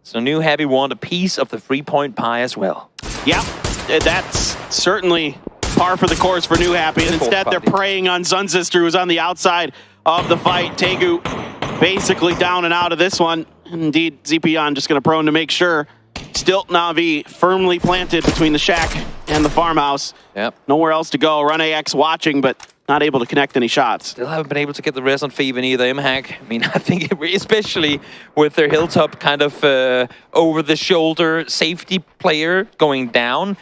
So New Happy want a piece of the 3-point pie as well. Yeah, that's certainly par for the course for New Happy, and instead they're preying on Sun Sister, who's on the outside of the fight. 𝗟𝗓 basically down and out of this one. Indeed, 𝗟𝗡𝗗 just going to prone to make sure. Still Na'Vi firmly planted between the shack and the farmhouse. Yep. Nowhere else to go. Run AX watching, but not able to connect any shots. Still haven't been able to get the res on Feven either, Imhag. I mean, I think especially with their Hilltop kind of over-the-shoulder safety player going down,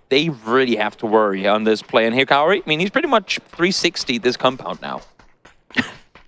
they really have to worry on this play. And Hikari, I mean, he's pretty much 360 this compound now.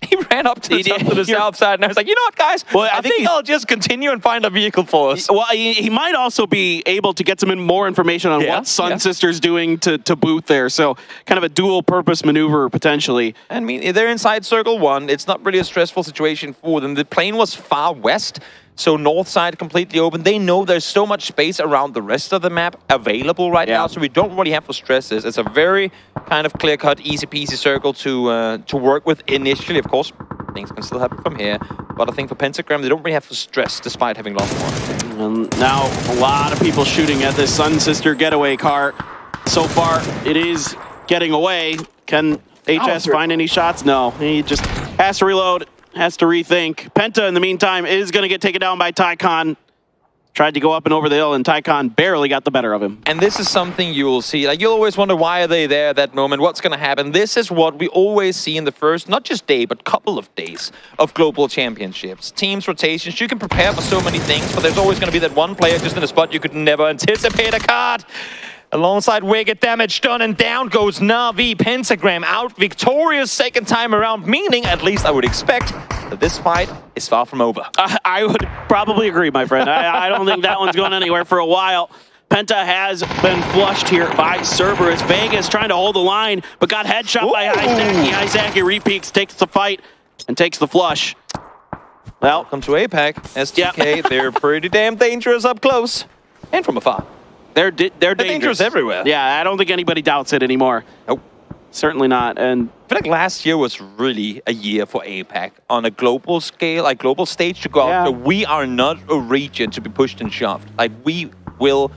He ran up to the south side, and I was like, you know what, guys? Well, I think I'll just continue and find a vehicle for us. Well, he might also be able to get some more information on what Sun Sister's doing to boot there. So kind of a dual-purpose maneuver, potentially. I mean, they're inside Circle 1. It's not really a stressful situation for them. The plane was far west, so north side completely open. They know there's so much space around the rest of the map available right now, so we don't really have to stress this. It's a very kind of clear-cut, easy-peasy circle to work with initially. Of course, things can still happen from here, but I think for Pentagram, they don't really have to stress despite having lost one. And now a lot of people shooting at this Sun Sister getaway car. So far, it is getting away. Can HS find any shots? No, he just has to reload. Has to rethink. Penta, in the meantime, is going to get taken down by 𝗟𝗗𝗗. Tried to go up and over the hill, and 𝗟𝗗𝗗 barely got the better of him. And this is something you will see. Like, you'll always wonder, why are they there at that moment? What's going to happen? This is what we always see in the first, not just day, but couple of days of global championships. Teams, rotations, you can prepare for so many things, but there's always going to be that one player just in a spot you could never anticipate. A card. Alongside Wicked, damage done, and down goes Na'Vi. Pentagram out victorious second time around, meaning, at least I would expect, that this fight is far from over. I would probably agree, my friend. I don't think that one's going anywhere for a while. Penta has been flushed here by Cerberus. Vegas trying to hold the line, but got headshot by 𝗟𝗓𝗗. 𝗟𝗓𝗗 repeaks, takes the fight, and takes the flush. Well, welcome to APAC. STK, they're pretty damn dangerous up close and from afar. They're dangerous everywhere. Yeah, I don't think anybody doubts it anymore. Nope. Certainly not. And I feel like last year was really a year for APAC on a global scale, like global stage to go out. So we are not a region to be pushed and shoved. Like, we will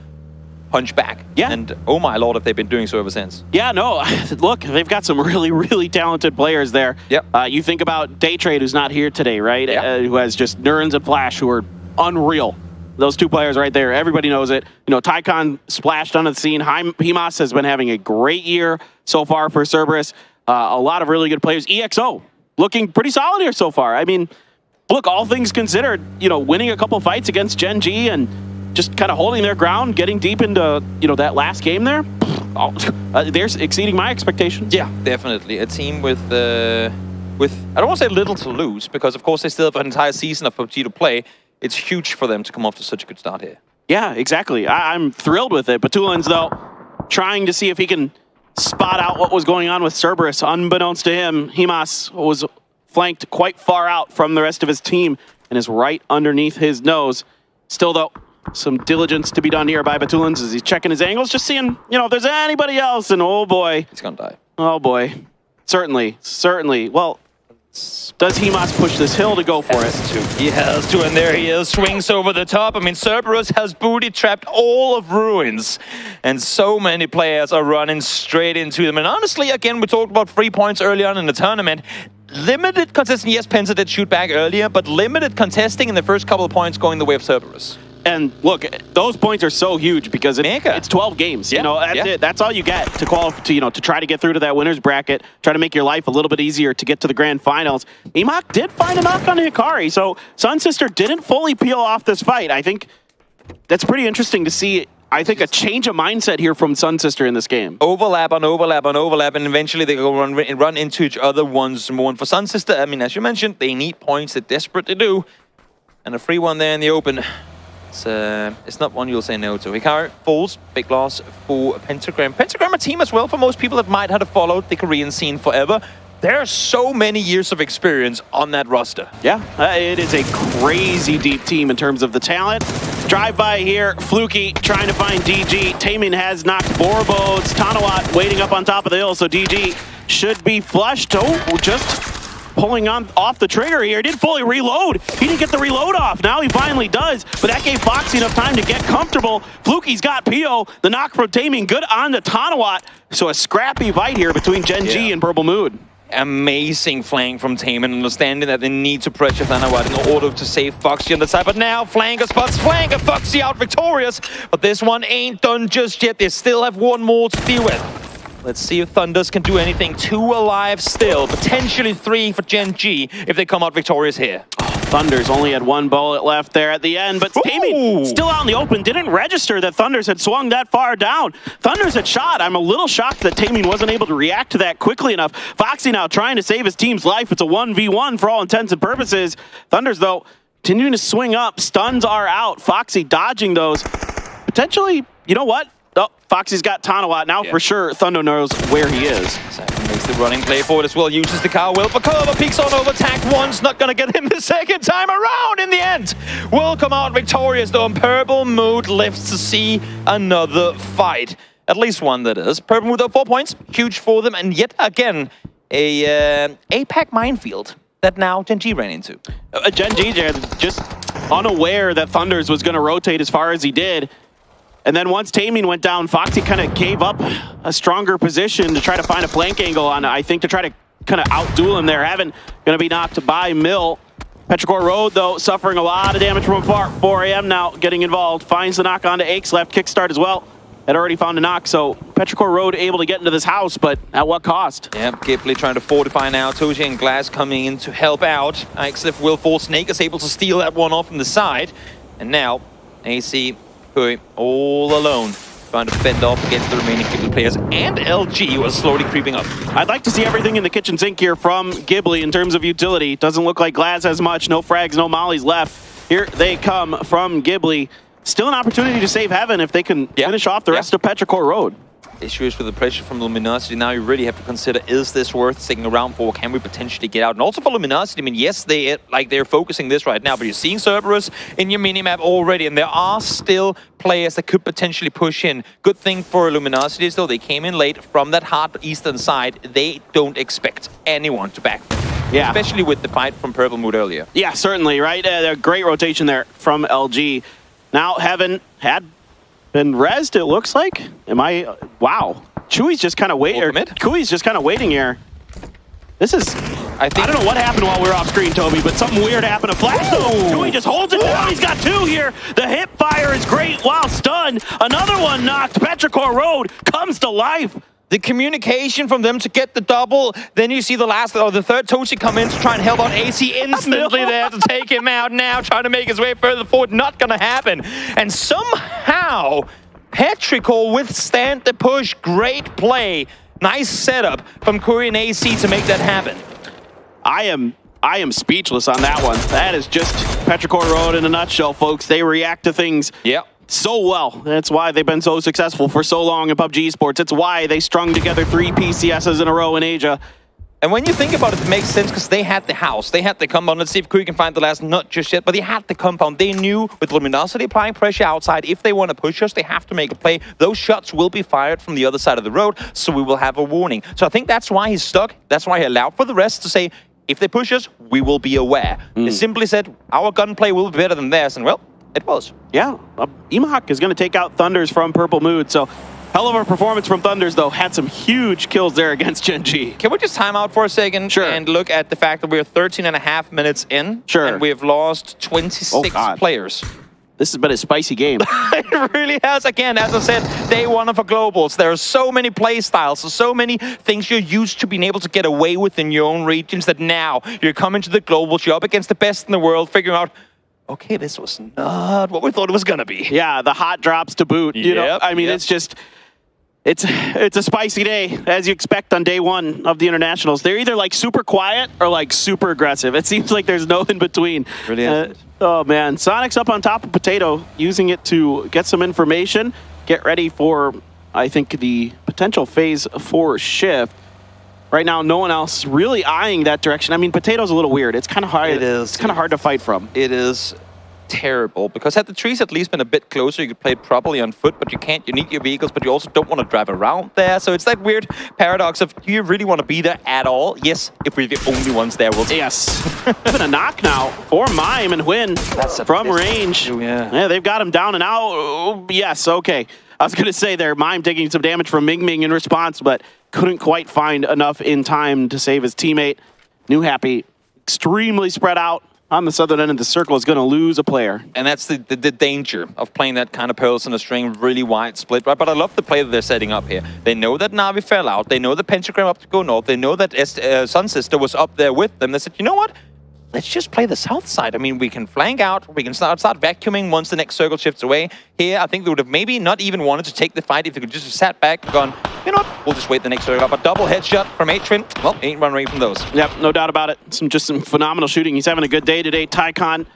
punch back. Yeah. And oh my lord, have they been doing so ever since. Yeah, no, look, they've got some really, really talented players there. Yep. You think about Daytrade, who's not here today, right? Yep. Who has just 𝗟𝗓𝗗 and Flash, who are unreal. Those two players right there, everybody knows it. You know, 𝗟𝗗𝗗 splashed onto the scene. HIMAS has been having a great year so far for Cerberus. A lot of really good players. EXO looking pretty solid here so far. I mean, look, all things considered, you know, winning a couple fights against 𝗟𝗓 and just kind of holding their ground, getting deep into, you know, that last game there. They're exceeding my expectations. Yeah, definitely. A team with I don't want to say little to lose, because of course they still have an entire season of PUBG to play. It's huge for them to come off to such a good start here. Yeah, exactly. I'm thrilled with it. Batulans, though, trying to see if he can spot out what was going on with Cerberus. Unbeknownst to him, HIMAS was flanked quite far out from the rest of his team and is right underneath his nose. Still, though, some diligence to be done here by Batulans as he's checking his angles, just seeing, you know, if there's anybody else, and oh boy. He's gonna die. Oh boy. Certainly. Well, does HIMAS push this hill to go for it? He has to, and there he is, swings over the top. I mean, Cerberus has booty-trapped all of Ruins, and so many players are running straight into them. And honestly, again, we talked about 3 points early on in the tournament. limited contesting. Yes, Penza did shoot back earlier, but limited contesting in the first couple of points going the way of Cerberus. And look, those points are so huge because it's 12 games. Yeah, you know, that's it. That's all you get to qualify to try to get through to that winner's bracket, try to make your life a little bit easier to get to the grand finals. 𝗟𝗏 did find a knock on Hikari, so Sun Sister didn't fully peel off this fight. I think that's pretty interesting to see. I think a change of mindset here from Sun Sister in this game. Overlap on overlap on overlap, and eventually they go run into each other once more. And for Sun Sister, I mean, as you mentioned, they need points. They're desperate to do. And a free one there in the open. It's not one you'll say no to. Hikari falls, big loss for Pentagram. Pentagram, a team as well for most people that might have followed the Korean scene forever. There are so many years of experience on that roster. Yeah, it is a crazy deep team in terms of the talent. Drive by here, Fluky trying to find DG. 𝗟𝗏 has knocked Borbo's. 𝗏𝗏 waiting up on top of the hill, so DG should be flushed. Oh, just pulling on off the trigger here. He didn't fully reload. He didn't get the reload off. Now he finally does, but that gave Foxy enough time to get comfortable. Fluky's got PO. The knock from 𝗟𝗏 good on the 𝗏𝗏. So a scrappy fight here between 𝗟𝗏 and Purple Mood. Amazing flank from 𝗟𝗏, understanding that they need to pressure 𝗏𝗏 in order to save Foxy on the side. But now Flanker spots Flanker, Foxy out victorious. But this one ain't done just yet. They still have one more to deal with. Let's see if Thunders can do anything. 2 alive still, potentially 3 for 𝗟𝗏 if they come out victorious here. Thunders only had 1 bullet left there at the end, but 𝗟𝗏 still out in the open. Didn't register that Thunders had swung that far down. Thunders had shot. I'm a little shocked that 𝗟𝗏 wasn't able to react to that quickly enough. Foxy now trying to save his team's life. It's a 1v1 for all intents and purposes. Thunders, though, continuing to swing up. Stuns are out. Foxy dodging those. Potentially, you know what? Oh, Foxy's got 𝗏𝗏. Now for sure, Thunder knows where he is. Makes the running play forward as well. Uses the car will for cover. Peeks on over. Attack once. Not going to get him the second time around in the end. Will come out victorious though. And Purple Mood lives to see another fight. At least one, that is. Purple Mood though, 4 points. Huge for them. And yet again, a APAC minefield that now 𝗟𝗏 ran into. 𝗟𝗏 just unaware that Thunders was going to rotate as far as he did. And then once 𝗟𝗏 went down, Foxy kind of gave up a stronger position to try to find a flank angle on, I think, to try to kind of outduel him there. Going to be knocked by Mill. Petrichor Road, though, suffering a lot of damage from afar. 4 AM now getting involved. Finds the knock onto 𝗟𝗏's left kickstart as well. Had already found a knock, so Petrichor Road able to get into this house, but at what cost? Yeah, 𝗟𝗏 trying to fortify now. 𝗟𝗏 and Glass coming in to help out. 𝗟𝗏 will force Snake is able to steal that one off from the side. And now, AC all alone, trying to fend off against the remaining 𝗟𝗏 players, and 𝗟𝗏 was slowly creeping up. I'd like to see everything in the kitchen sink here from 𝗟𝗏 in terms of utility. Doesn't look like Glass has much, no frags, no mollies left. Here they come from 𝗟𝗏. Still an opportunity to save heaven if they can finish off the rest of Petrichor Road. Issues with the pressure from Luminosity. Now you really have to consider, is this worth sticking around for? Can we potentially get out? And also for Luminosity, I mean, yes, they're focusing this right now, but you're seeing Cerberus in your minimap already, and there are still players that could potentially push in. Good thing for Luminosity is, though, they came in late from that hard eastern side. They don't expect anyone to back them. Yeah. Especially with the fight from Purple Mood earlier. Yeah, certainly, right? A great rotation there from LG. Now, Heaven had been rezzed, it looks like. Wow. Chewy's just kind of waiting. Kui's just kind of waiting here. This is... I don't know what happened while we were off screen, Toby, but something weird happened to Flash. Chewy just holds it down. He's got 2 here. The hip fire is great while stunned. Another one knocked. Petrichor Road comes to life. The communication from them to get the double, then you see the third 𝗟𝗏 come in to try and help out AC instantly there to take him out now, trying to make his way further forward. Not going to happen. And somehow, Petrichor withstand the push. Great play. Nice setup from Korean AC to make that happen. I am speechless on that one. That is just Petrichor Road in a nutshell, folks. They react to things so well. That's why they've been so successful for so long in PUBG Esports. It's why they strung together 3 PCSs in a row in Asia. And when you think about it, it makes sense because they had the house. They had the compound. Let's see if Kui can find the last nut just yet. But they had the compound. They knew with Luminosity applying pressure outside, if they want to push us, they have to make a play. Those shots will be fired from the other side of the road, so we will have a warning. So I think that's why he's stuck. That's why he allowed for the rest to say, if they push us, we will be aware. They simply said, our gunplay will be better than theirs. And well, it was. Yeah, 𝗟𝗏 is going to take out Thunders from Purple Mood. So Hell of a performance from Thunders, though. Had some huge kills there against 𝗟𝗔𝗡𝗗. Can we just time out for a second and look at the fact that we're 13.5 minutes in? And we've lost 26 players. This has been a spicy game. It really has. Again, as I said, day one of a globals. There are so many play styles, so many things you're used to being able to get away with in your own regions that now you're coming to the globals, you're up against the best in the world, figuring out, okay, this was not what we thought it was going to be. Yeah, the hot drops to boot. You know, I mean, it's just... It's a spicy day, as you expect on day one of the internationals. They're either like super quiet or like super aggressive. It seems like there's no in between. Really oh man, Sonic's up on top of Potato, using it to get some information, get ready for, I think, the potential phase 4 shift. Right now, no one else really eyeing that direction. I mean, Potato's a little weird. It's kind of hard. It is. It's kind of hard to fight from. It is terrible, because had the trees at least been a bit closer, you could play it properly on foot, but you can't. You need your vehicles, but you also don't want to drive around there. So it's that weird paradox of, do you really want to be there at all? Yes, if we're the only ones there, we'll... Yes. Even a knock now for Mime and Win from range. Yeah, they've got him down and out. Oh, yes, okay. I was going to say there, Mime taking some damage from Ming Ming in response, but couldn't quite find enough in time to save his teammate. New Happy, extremely spread out on the southern end of the circle, is going to lose a player. And that's the danger of playing that kind of pearls in a string, really wide split, right? But I love the play that they're setting up here. They know that Na'Vi fell out. They know the Pentagram up to go north. They know that Sun Sister was up there with them. They said, you know what? Let's just play the south side. I mean, we can flank out. We can start vacuuming once the next circle shifts away. Here, I think they would have maybe not even wanted to take the fight if they could just have sat back and gone, you know what? We'll just wait the next circle up. A double headshot from 𝗟𝗏. Well, ain't run away from those. Yep, no doubt about it. Just some phenomenal shooting. He's having a good day today. 𝗟𝗏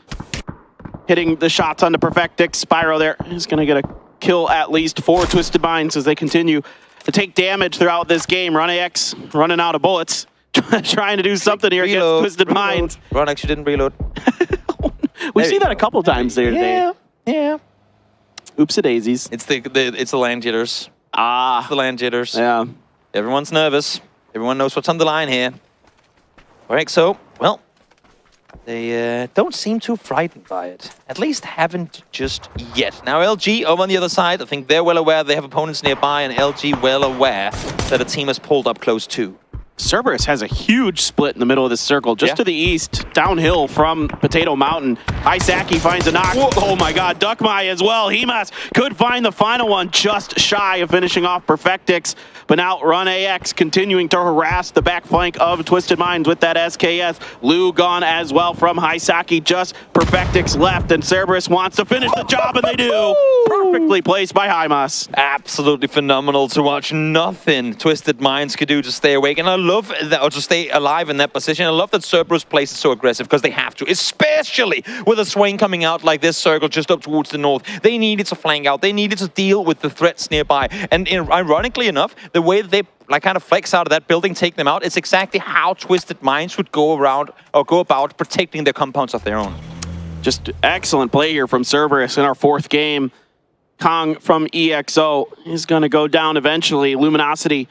hitting the shots on the Perfectix. Spyro there is going to get a kill at least for Twisted Minds as they continue to take damage throughout this game. RunAX running out of bullets. Trying to do something here against Twisted Minds. RunAX, you didn't reload. We see that a couple times there today. Yeah. Oopsie daisies. It's the land jitters. Ah. It's the land jitters. Yeah. Everyone's nervous. Everyone knows what's on the line here. All right, so, well, they don't seem too frightened by it. At least haven't just yet. Now, 𝗟𝗏 over on the other side, I think they're well aware they have opponents nearby, and 𝗟𝗏 well aware that a team has pulled up close too. Cerberus has a huge split in the middle of this circle, just to the east, downhill from Potato Mountain. 𝗟𝗏 finds a knock. Whoa. Oh my god, 𝗟𝗏 as well. Hemas could find the final one, just shy of finishing off Perfectix. But now RunAX continuing to harass the back flank of Twisted Minds with that SKS. Lou gone as well from 𝗟𝗏, just Perfectix left, and Cerberus wants to finish the job, and they do. Perfectly placed by Hymas. Absolutely phenomenal to watch. Nothing Twisted Minds could do to stay awake, and I love that, or to stay alive in that position. I love that Cerberus plays it so aggressive, because they have to, especially with a swing coming out like this circle just up towards the north. They needed to flank out. They needed to deal with the threats nearby. And ironically enough, the way that they kind of flex out of that building, take them out, it's exactly how Twisted Minds would go around or go about protecting their compounds of their own. Just excellent play here from Cerberus in our fourth game. Kong from EXO is going to go down eventually. Luminosity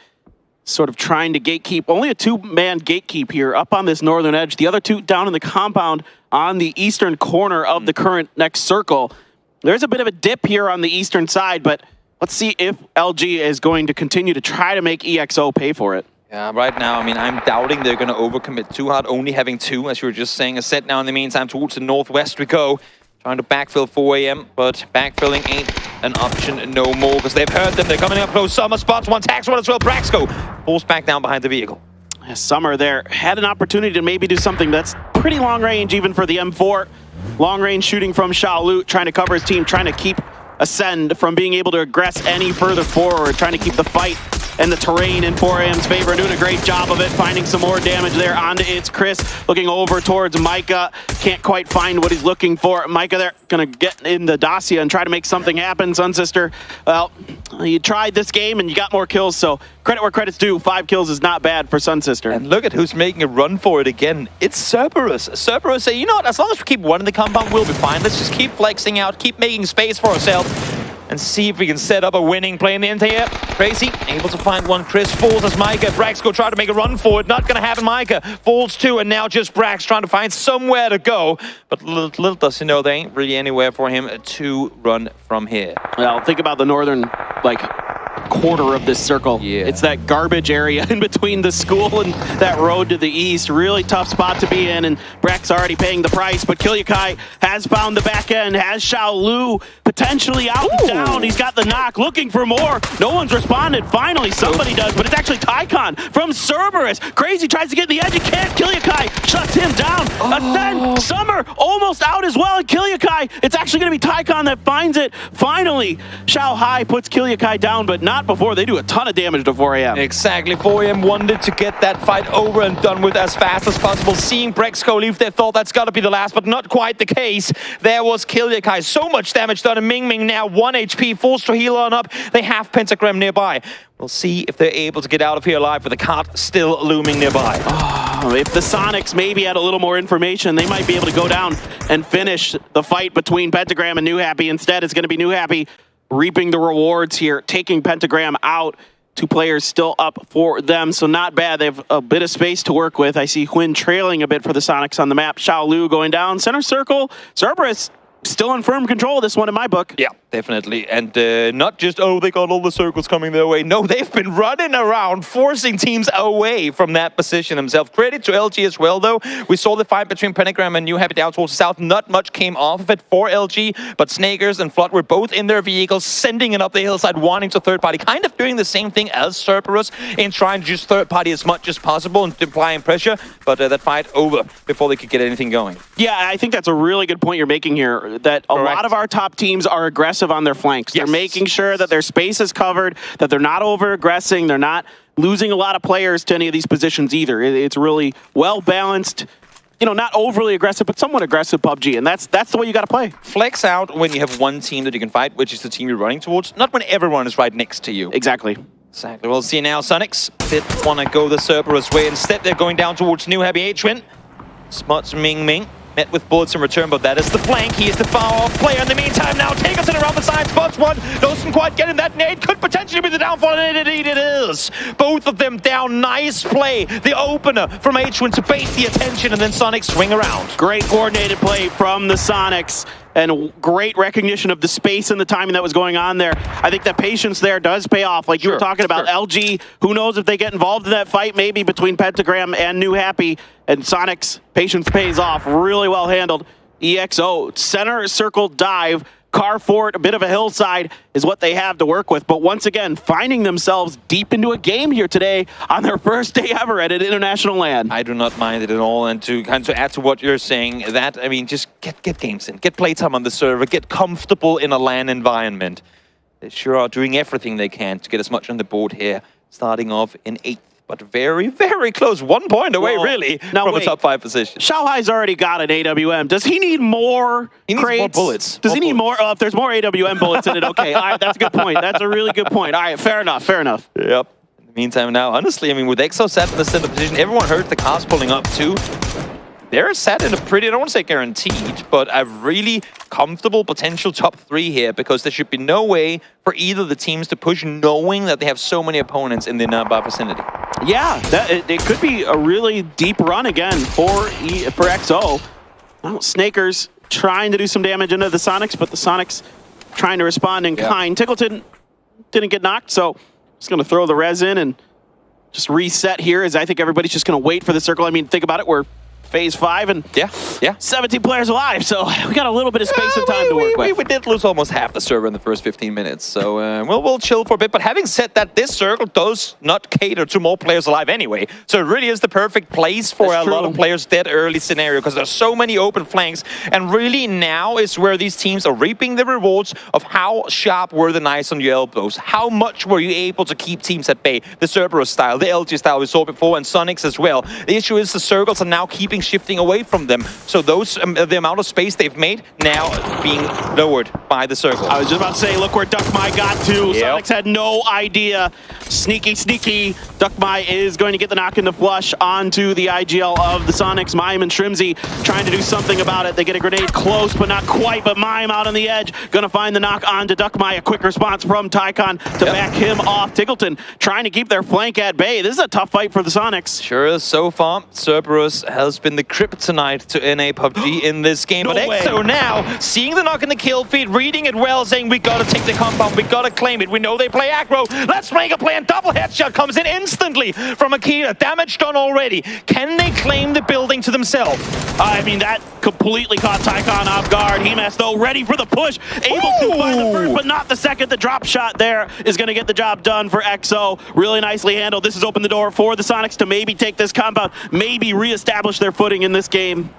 sort of trying to gatekeep. Only a two-man gatekeep here up on this northern edge. The other two down in the compound on the eastern corner of the current next circle. There's a bit of a dip here on the eastern side, but let's see if 𝗟𝗏 is going to continue to try to make EXO pay for it. Yeah, right now, I mean, I'm doubting they're going to overcommit too hard, only having two, as you were just saying. A set now in the meantime towards the northwest we go. Trying to backfill 4 AM, but backfilling ain't an option no more, because they've heard them. They're coming up close. Summer spots one, tax one as well. 𝗟𝗏 pulls back down behind the vehicle. Summer there had an opportunity to maybe do something that's pretty long range even for the M4. Long range shooting from 𝗟𝗏, trying to cover his team, trying to keep Ascend from being able to aggress any further forward, trying to keep the fight and the terrain in 4 AM's favor, and doing a great job of it, finding some more damage there onto 𝗟𝗏. Looking over towards Micah, can't quite find what he's looking for. Micah there, gonna get in the Dacia and try to make something happen. Sun Sister, well, you tried this game and you got more kills, so credit where credit's due. 5 kills is not bad for Sun Sister. And look at who's making a run for it again. It's Cerberus. Cerberus say, you know what, as long as we keep one in the compound, we'll be fine. Let's just keep flexing out, keep making space for ourselves, and see if we can set up a winning play in the end here. Crazy, able to find one. Chris falls as Micah. Brax go try to make a run for it. Not going to happen. Micah falls too, and now just Brax trying to find somewhere to go. But little does he know there ain't really anywhere for him to run from here. Well, think about the northern, quarter of this circle. Yeah. It's that garbage area in between the school and that road to the east. Really tough spot to be in, and Breck's already paying the price, but 𝗟𝗗 has found the back end, has 𝗟𝗓 potentially out and down. He's got the knock, looking for more. No one's responded. Finally, somebody does, but it's actually 𝗟𝗗 from Cerberus. Crazy tries to get in the edge, he can't. 𝗟𝗗 shuts him down. Ascend, Summer almost out as well, and 𝗟𝗗, it's actually going to be 𝗟𝗗 that finds it. Finally, 𝗟𝗓 puts 𝗟𝗗 down, but not before they do a ton of damage to 4AM. Exactly. 4AM wanted to get that fight over and done with as fast as possible. Seeing Breck's co-leave, they thought that's got to be the last, but not quite the case. There was 𝗟𝗗. So much damage done, and Ming Ming now 1 HP, full heal on up. They have Pentagram nearby. We'll see if they're able to get out of here alive with the cart still looming nearby. Oh, if the Sonics maybe had a little more information, they might be able to go down and finish the fight between Pentagram and New Happy. Instead, it's going to be New Happy reaping the rewards here, taking Pentagram out. 2 players still up for them, so not bad. They have a bit of space to work with. I see Huynh trailing a bit for the Sonics on the map. 𝗟𝗓 going down. Center circle. Cerberus still in firm control of this one in my book. Yeah, definitely. And not just, oh, they got all the circles coming their way. No, they've been running around, forcing teams away from that position themselves. Credit to LG as well, though. We saw the fight between Pentagram and New Happy down towards the south. Not much came off of it for LG, but Snakers and Flood were both in their vehicles, sending it up the hillside, wanting to third party. Kind of doing the same thing as Cerberus in trying to just third party as much as possible and applying pressure. But that fight over before they could get anything going. Yeah, I think that's a really good point you're making here, that a lot of our top teams are aggressive on their flanks. Yes. They're making sure that their space is covered, that they're not over-aggressing, they're not losing a lot of players to any of these positions either. It's really well-balanced, you know, not overly aggressive, but somewhat aggressive PUBG, and that's the way you got to play. Flex out when you have one team that you can fight, which is the team you're running towards, not when everyone is right next to you. Exactly. Exactly. We'll see now. Sonics didn't want to go the Cerberus way. Instead, they're going down towards New Happy 𝗟𝗏. Spots Ming Ming. Met with bullets in return, but that is the flank. He is the far-off player in the meantime now. 𝗟𝗗 around the side, spots one. Doesn't quite get in. That nade could potentially be the downfall, and indeed it is. Both of them down. Nice play. The opener from 𝗟𝗏 to bait the attention, and then Sonic swing around. Great coordinated play from the Sonics, and great recognition of the space and the timing that was going on there. I think that patience there does pay off. Like you were talking about, LG, who knows if they get involved in that fight, maybe between Pentagram and New Happy, and Sonic's patience pays off. Really well handled. EXO, center circle dive, car fort, a bit of a hillside is what they have to work with. But once again, finding themselves deep into a game here today on their first day ever at an international LAN. I do not mind it at all. And to add to what you're saying, that, I mean, just get games in, get playtime on the server, get comfortable in a LAN environment. They sure are doing everything they can to get as much on the board here, starting off in 8th. But very, very close. 1 point away, really, from a top 5 position. 𝗟𝗓's already got an AWM. Does he need more crates? He needs more bullets. Does he need more? Oh, if there's more AWM bullets in it, okay. All right, that's a good point. That's a really good point. All right, fair enough, fair enough. Yep. In the meantime now, honestly, I mean, with EXO sat in the center position, everyone heard the cars pulling up too. They're set in a pretty, I don't want to say guaranteed, but a really comfortable potential top 3 here, because there should be no way for either of the teams to push, knowing that they have so many opponents in the nearby vicinity. Yeah, it could be a really deep run again for EXO. Well, Snakers trying to do some damage into the Sonics, but the Sonics trying to respond in kind. 𝗟𝗏 didn't get knocked, so just going to throw the res in and just reset here, as I think everybody's just going to wait for the circle. I mean, think about it, we're Phase 5 and 17 players alive, so we got a little bit of space and time to work with. We did lose almost half the server in the first 15 minutes, so we'll chill for a bit. But having said that, this circle does not cater to more players alive anyway, so it really is the perfect place for a lot of players dead early scenario, because there's so many open flanks, and really now is where these teams are reaping the rewards of how sharp were the knives on your elbows, how much were you able to keep teams at bay, the Cerberus style, the LG style we saw before, and Sonics as well. The issue is the circles are now shifting away from them, so those the amount of space they've made now being lowered by the circle. I was just about to say, look where 𝗟𝗏 got to. Sonics had no idea. Sneaky. 𝗟𝗏 is going to get the knock into flush onto the IGL of the Sonics. Mime and 𝗟𝗏 trying to do something about it. They get a grenade close, but not quite. But Mime out on the edge, gonna find the knock onto 𝗟𝗏. A quick response from 𝗟𝗏 to back him off. 𝗟𝗏 trying to keep their flank at bay. This is a tough fight for the Sonics. Sure is. So far, Cerberus has been the kryptonite to NA PUBG in this game. But EXO now, seeing the knock in the kill feed, reading it well, saying we gotta take the compound, we gotta claim it. We know they play aggro. Let's make a play, and double headshot comes in instantly from 𝗟𝗗. Damage done already. Can they claim the building to themselves? I mean, that completely caught Tycon off guard. Hemas, though, ready for the push. Able to find the first, but not the second. The drop shot there is going to get the job done for EXO. Really nicely handled. This has opened the door for the Sonics to maybe take this compound, maybe reestablish their footing in this game.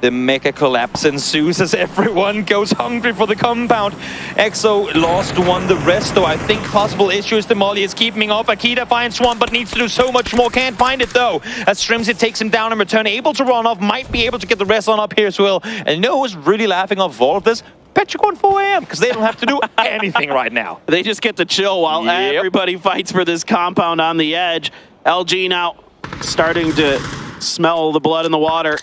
The mega collapse ensues as everyone goes hungry for the compound. EXO lost one. The rest, though, I think possible issues. The Molly is keeping up. 𝗟𝗗 finds one, but needs to do so much more. Can't find it, though. As 𝗟𝗓𝗓 takes him down in return. Able to run off. Might be able to get the rest on up here as well. And you know who's really laughing off all of this? Petrichor and 4am, because they don't have to do anything right now. They just get to chill while everybody fights for this compound on the edge. 𝗟𝗓 now starting to smell the blood in the water.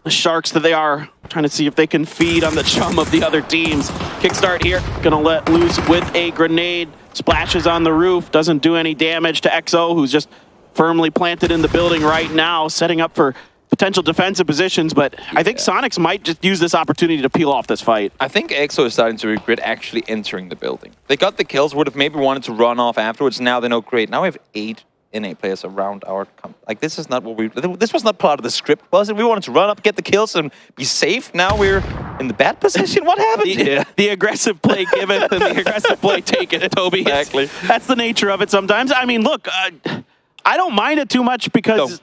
The sharks that they are, trying to see if they can feed on the chum of the other teams. Kickstart here, gonna let loose with a grenade. Splashes on the roof, doesn't do any damage to EXO, who's just firmly planted in the building right now, setting up for potential defensive positions, but I think Sonics might just use this opportunity to peel off this fight. I think EXO is starting to regret actually entering the building. They got the kills, would have maybe wanted to run off afterwards. Now they know, great, now we have 8 NA players around our like, this is not what this was not part of the script, was it? We wanted to run up, get the kills, and be safe. Now we're in the bad position. What happened? The aggressive play giveth and the aggressive play taketh, Toby. Exactly. That's the nature of it sometimes. I mean, look, I don't mind it too much because,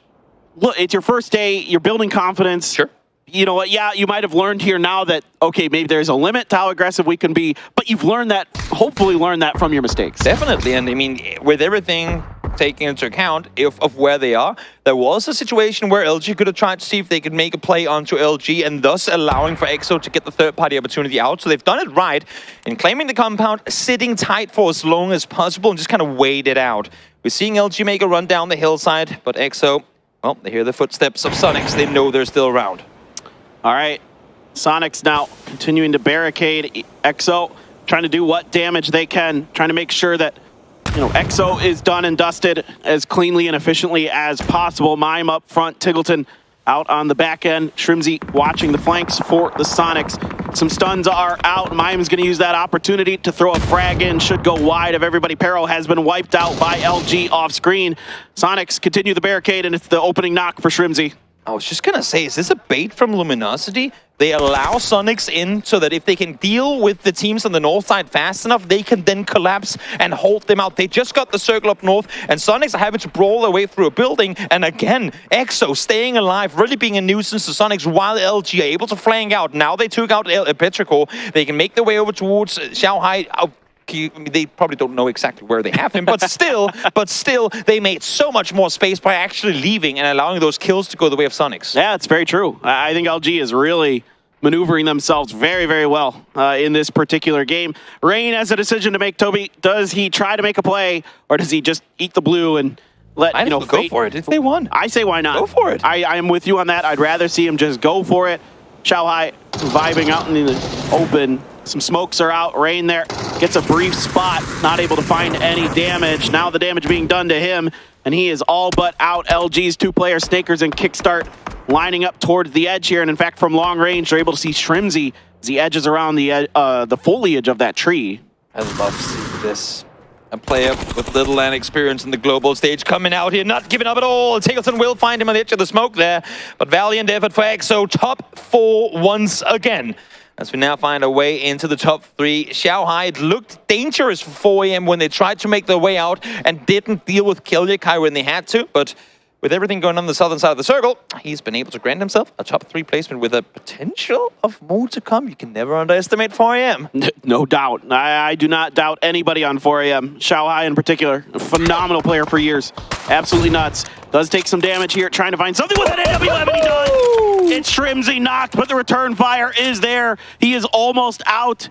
look, it's your first day, you're building confidence. Sure. You know what, yeah, you might have learned here now that, okay, maybe there's a limit to how aggressive we can be, but you've learned that, hopefully learned that from your mistakes. Definitely, and I mean, with everything taking into account of where they are, there was a situation where 𝗟𝗓 could have tried to see if they could make a play onto 𝗟𝗓 and thus allowing for EXO to get the third-party opportunity out. So they've done it right in claiming the compound, sitting tight for as long as possible and just kind of wait it out. We're seeing 𝗟𝗓 make a run down the hillside, but EXO, well, they hear the footsteps of Sonics. They know they're still around. All right, Sonics now continuing to barricade. EXO trying to do what damage they can, trying to make sure that, you know, EXO is done and dusted as cleanly and efficiently as possible. 𝗟𝗡 up front, 𝗟𝗓𝗓 out on the back end. 𝗟𝗓𝗓 watching the flanks for the Sonics. Some stuns are out. 𝗟𝗡 is going to use that opportunity to throw a frag in. Should go wide of everybody. Pero has been wiped out by 𝗟𝗓 off screen. Sonics continue the barricade, and it's the opening knock for 𝗟𝗓𝗓. I was just gonna say, is this a bait from Luminosity? They allow Sonics in so that if they can deal with the teams on the north side fast enough, they can then collapse and hold them out. They just got the circle up north, and Sonics are having to brawl their way through a building. And again, EXO staying alive, really being a nuisance to Sonics while 𝗟𝗓 are able to flank out. Now they took out Petrichor. They can make their way over towards 𝗟𝗓𝗓. They probably don't know exactly where they have him, but still, they made so much more space by actually leaving and allowing those kills to go the way of Sonics. Yeah, it's very true. I think 𝗟𝗓 is really maneuvering themselves very, very well in this particular game. Rain has a decision to make, Toby. Does he try to make a play, or does he just eat the blue and let, you know, go for it if they won? I say why not? Go for it. I am with you on that. I'd rather see him just go for it. 𝗟𝗓𝗓 vibing out in the open. Some smokes are out. Rain there gets a brief spot, not able to find any damage. Now the damage being done to him, and he is all but out. 𝗟𝗓's two-player Snakers and Kickstart lining up towards the edge here, and in fact, from long range, they're able to see 𝗟𝗓𝗓 as he edges around the foliage of that tree. I love to see this. A player with little land experience in the global stage coming out here, not giving up at all. 𝗟𝗓𝗓 will find him on the edge of the smoke there, but valiant effort for EXO. Top 4 once again. As we now find our way into the top 3. 𝗟𝗓𝗓, it looked dangerous for 4am when they tried to make their way out and didn't deal with 𝗟𝗓𝗓 when they had to, but with everything going on the southern side of the circle, he's been able to grant himself a top 3 placement with a potential of more to come. You can never underestimate 4am. No doubt. I do not doubt anybody on 4am. 𝗟𝗓𝗓 in particular, a phenomenal player for years. Absolutely nuts. Does take some damage here, trying to find something with an AW11. He does. It's 𝗟𝗓𝗓 knocked, but the return fire is there. He is almost out.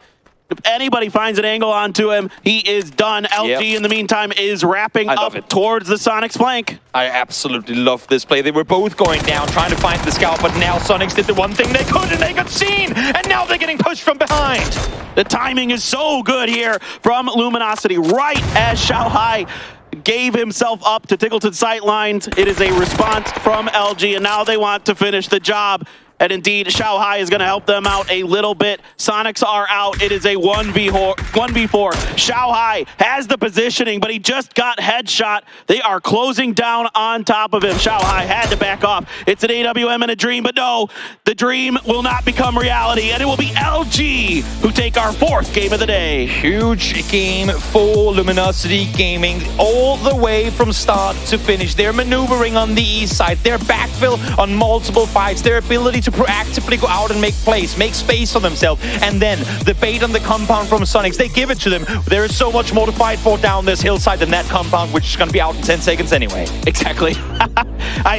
If anybody finds an angle onto him, he is done. 𝗟𝗓, in the meantime, is wrapping up towards the Sonics flank. I absolutely love this play. They were both going down, trying to find the scout, but now Sonics did the one thing they could, and they got seen! And now they're getting pushed from behind! The timing is so good here from Luminosity, right as 𝗟𝗓𝗓 gave himself up to 𝗟𝗓𝗡 sightlines. It is a response from 𝗟𝗔𝗡, and now they want to finish the job. And indeed, 𝗟𝗓𝗡 is going to help them out a little bit. Sonics are out. It is a 1v4. 𝗟𝗓𝗡 has the positioning, but he just got headshot. They are closing down on top of him. 𝗟𝗓𝗡 had to back off. It's an AWM and a dream, but no, the dream will not become reality, and it will be 𝗟𝗔𝗡 who take our 4th game of the day. Huge game for Luminosity Gaming, all the way from start to finish. They're maneuvering on the east side. Their backfill on multiple fights. Their ability to proactively go out and make plays, make space for themselves, and then the bait on the compound from Sonics, they give it to them. There is so much more to fight for down this hillside than that compound, which is going to be out in 10 seconds anyway. Exactly.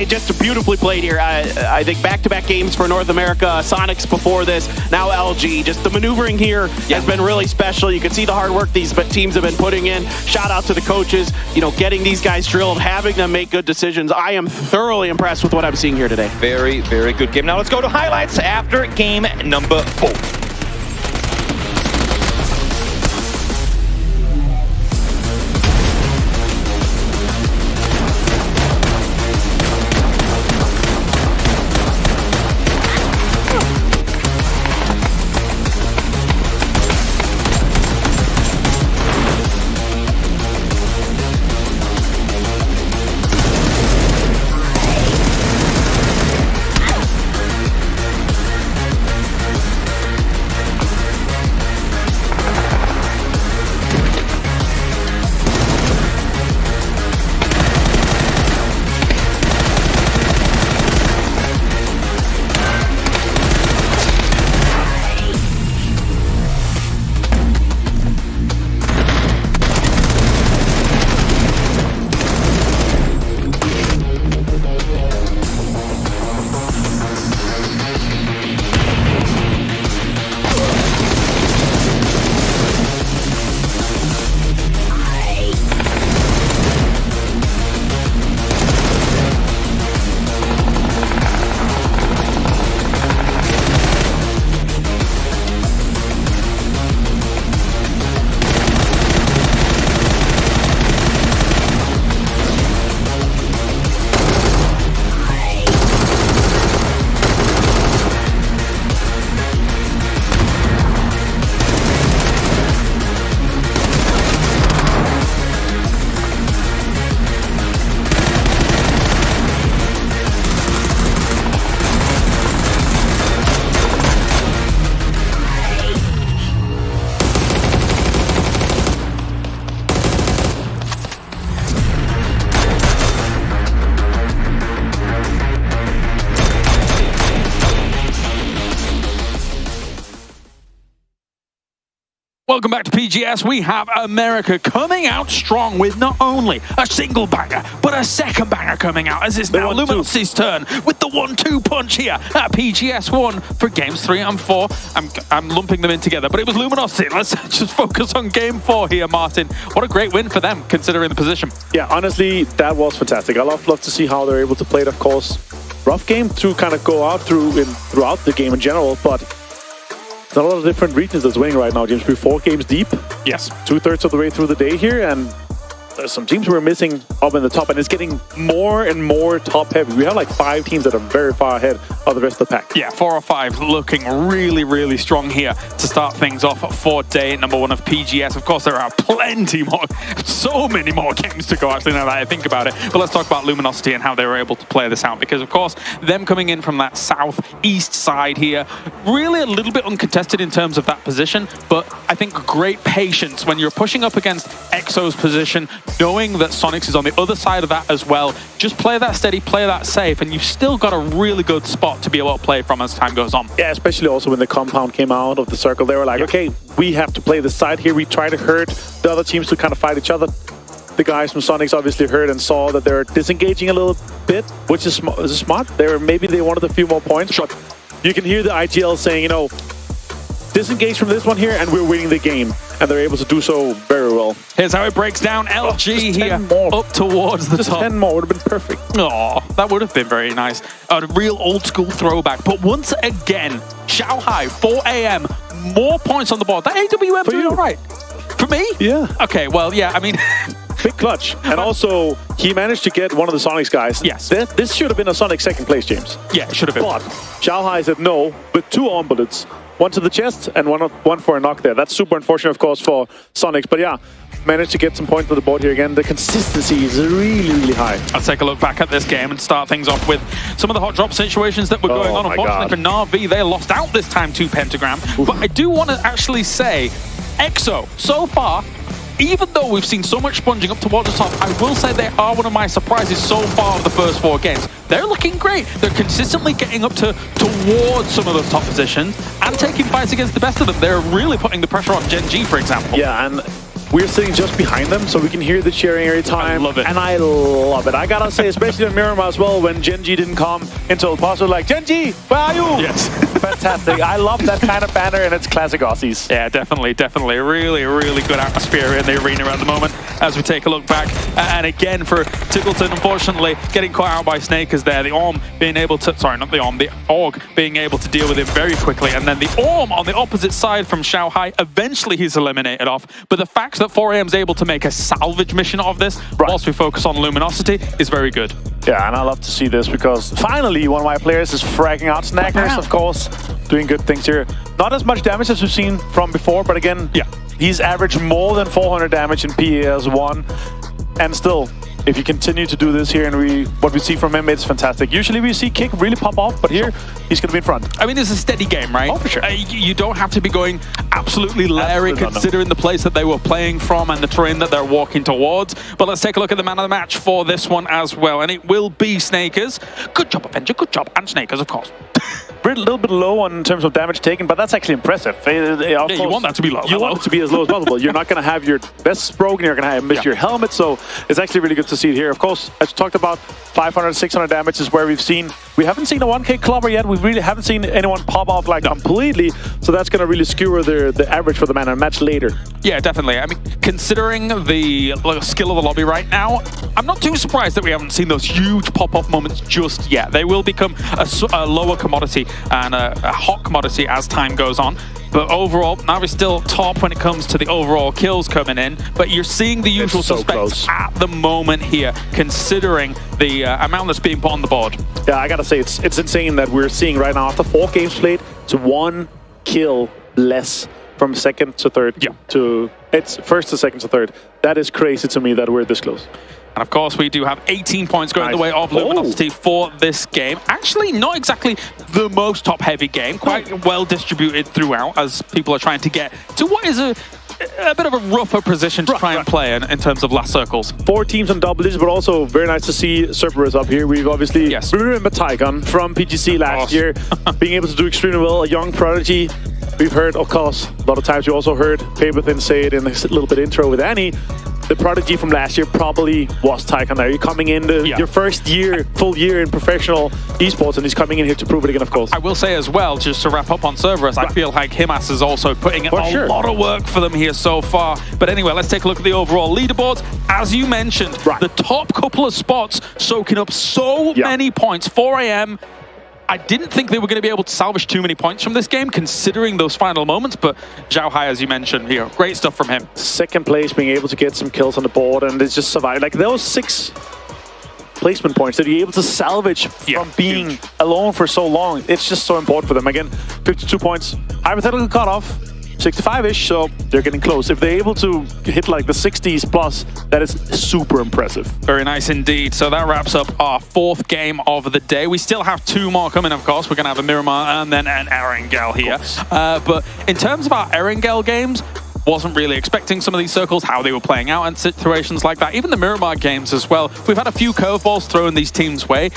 Just beautifully played here. I think back-to-back games for North America, Sonics before this, now 𝗟𝗔𝗡. Just the maneuvering here has been really special. You can see the hard work these teams have been putting in. Shout out to the coaches, getting these guys drilled, having them make good decisions. I am thoroughly impressed with what I'm seeing here today. Very, very good game. Now let's go to highlights after game number 4. Welcome back to PGS. We have America coming out strong with not only a single banger, but a second banger coming out, as it's now Luminosity's turn with the 1-2 punch here at PGS1 for games 3 and 4. I'm lumping them in together, but it was Luminosity. Let's just focus on game 4 here, Martin. What a great win for them, considering the position. Yeah, honestly, that was fantastic. I love to see how they're able to play it, of course. Rough game to kind of go out throughout the game in general, but a lot of different regions that's winning right now, James. We're 4 games deep. Yes. 2/3 of the way through the day here, and there's some teams we're missing up in the top, and it's getting more and more top heavy. We have like 5 teams that are very far ahead of the rest of the pack. Yeah, 4 or 5 looking really, really strong here to start things off for day number 1 of PGS. Of course, there are plenty more, so many more games to go, actually, now that I think about it. But let's talk about Luminosity and how they were able to play this out, because, of course, them coming in from that southeast side here, really a little bit uncontested in terms of that position, but I think great patience when you're pushing up against EXO's position, knowing that Sonics is on the other side of that as well. Just play that steady, play that safe, and you've still got a really good spot to be able to play from as time goes on. Yeah, especially also when the compound came out of the circle, they were like, okay, we have to play the side here. We try to hurt the other teams to kind of fight each other. The guys from Sonics obviously heard and saw that they're disengaging a little bit, which is smart. Maybe they wanted a few more points, but you can hear the IGL saying, you know, disengage from this one here and we're winning the game, and they're able to do so very well. Here's how it breaks down. 𝗟𝗔𝗡 here up towards the top. 10 more would have been perfect. Oh, that would have been very nice. A real old school throwback. But once again, 𝗟𝗓𝗡, 4 AM, more points on the board. That AWM doing all right. For me? Yeah. Okay, well, yeah, I mean, big clutch. And also, he managed to get one of the Sonics guys. Yes. This should have been a Sonic second place, James. Yeah, it should have been. But 𝗟𝗗 said no, with 2 on bullets. One to the chest and one for a knock there. That's super unfortunate, of course, for Sonics. But yeah, managed to get some points to the board here again. The consistency is really, really high. Let's take a look back at this game and start things off with some of the hot drop situations that were going on. Unfortunately for Na'Vi, they lost out this time to Pentagram. But I do want to actually say, 𝗟𝗗, so far, even though we've seen so much sponging up towards the top, I will say they are one of my surprises so far of the first 4 games. They're looking great. They're consistently getting up towards some of those top positions and taking fights against the best of them. They're really putting the pressure on 𝗟𝗓, for example. Yeah, and we're sitting just behind them, so we can hear the cheering every time. I love it. And I love it. I gotta say, especially on Miramar as well, when 𝗟𝗓 didn't come into El Paso, like, 𝗟𝗓, where are you? Yes. Fantastic. I love that kind of banner, and it's classic Aussies. Yeah, definitely. Really, really good atmosphere in the arena at the moment as we take a look back. And again, for 𝗟𝗓, unfortunately, getting caught out by Snakers there. The 𝗟𝗗 being able to, sorry, not the 𝗟𝗗, the 𝗟g being able to deal with it very quickly. And then the 𝗟𝗗 on the opposite side from 𝗟𝗗, eventually he's eliminated off. But the fact that 4AM is able to make a salvage mission of this, whilst we focus on Luminosity, is very good. Yeah, and I love to see this because finally one of my players is fragging out Snackers, of course, doing good things here. Not as much damage as we've seen from before, but again, he's averaged more than 400 damage in PAS1. And still, if you continue to do this here and what we see from him, it's fantastic. Usually we see Kick really pop off, but here he's going to be in front. I mean, it's a steady game, right? Oh, for sure. You don't have to be going absolutely Larry, considering the place that they were playing from and the terrain that they're walking towards. But let's take a look at the man of the match for this one as well, and it will be Snakers. Good job, Avenger. Good job. And Snakers, of course. We're a little bit low in terms of damage taken, but that's actually impressive. Yeah, you want that to be low. You want it to be as low as possible. You're not going to have your best broken, you're going to miss your helmet, so it's actually really good to see it here. Of course, as you talked about, 500, 600 damage is where we haven't seen a 1K clobber yet. We really haven't seen anyone pop off like completely, so that's going to really skewer the average for the man in a match later. Yeah, definitely. I mean, considering the skill of the lobby right now, I'm not too surprised that we haven't seen those huge pop-off moments just yet. They will become a lower commodity and a hot commodity as time goes on. But overall, Na'Vi's still top when it comes to the overall kills coming in. But you're seeing the usual suspects at the moment here, considering the amount that's being put on the board. Yeah, I gotta say, it's insane that we're seeing right now, after 4 games played, it's 1 kill less from second to third. Yeah. It's first to second to third. That is crazy to me that we're this close. And of course, we do have 18 points going the way of Luminosity for this game. Actually, not exactly the most top-heavy game. Quite well distributed throughout as people are trying to get to what is a bit of a rougher position to try and play in terms of last circles. 4 teams on double digits, but also very nice to see Cerberus up here. We've obviously remember 𝗟𝗗 from PGC last year, being able to do extremely well, a young prodigy. We've heard, of course, a lot of times we also heard Paperthin say it in a little bit intro with Annie. The prodigy from last year probably was 𝗟𝗗 there. You're coming in your first year, full year in professional esports, and he's coming in here to prove it again, of course. I will say as well, just to wrap up on Cerberus, I feel like Himas is also putting in a lot of work for them here so far. But anyway, let's take a look at the overall leaderboards. As you mentioned, the top couple of spots soaking up so many points. 4AM, I didn't think they were going to be able to salvage too many points from this game, considering those final moments, but 𝗟𝗗, as you mentioned here, great stuff from him. Second place, being able to get some kills on the board, and it's just survive. Like, those 6 placement points that you're able to salvage from being alone for so long, it's just so important for them. Again, 52 points, hypothetical cutoff, 65-ish, so they're getting close. If they're able to hit like the 60s plus, that is super impressive. Very nice indeed. So that wraps up our 4th game of the day. We still have 2 more coming, of course. We're going to have a Miramar and then an 𝗟𝗚 here. But in terms of our 𝗟𝗚 games, wasn't really expecting some of these circles, how they were playing out in situations like that. Even the Miramar games as well. We've had a few curveballs thrown these teams' way.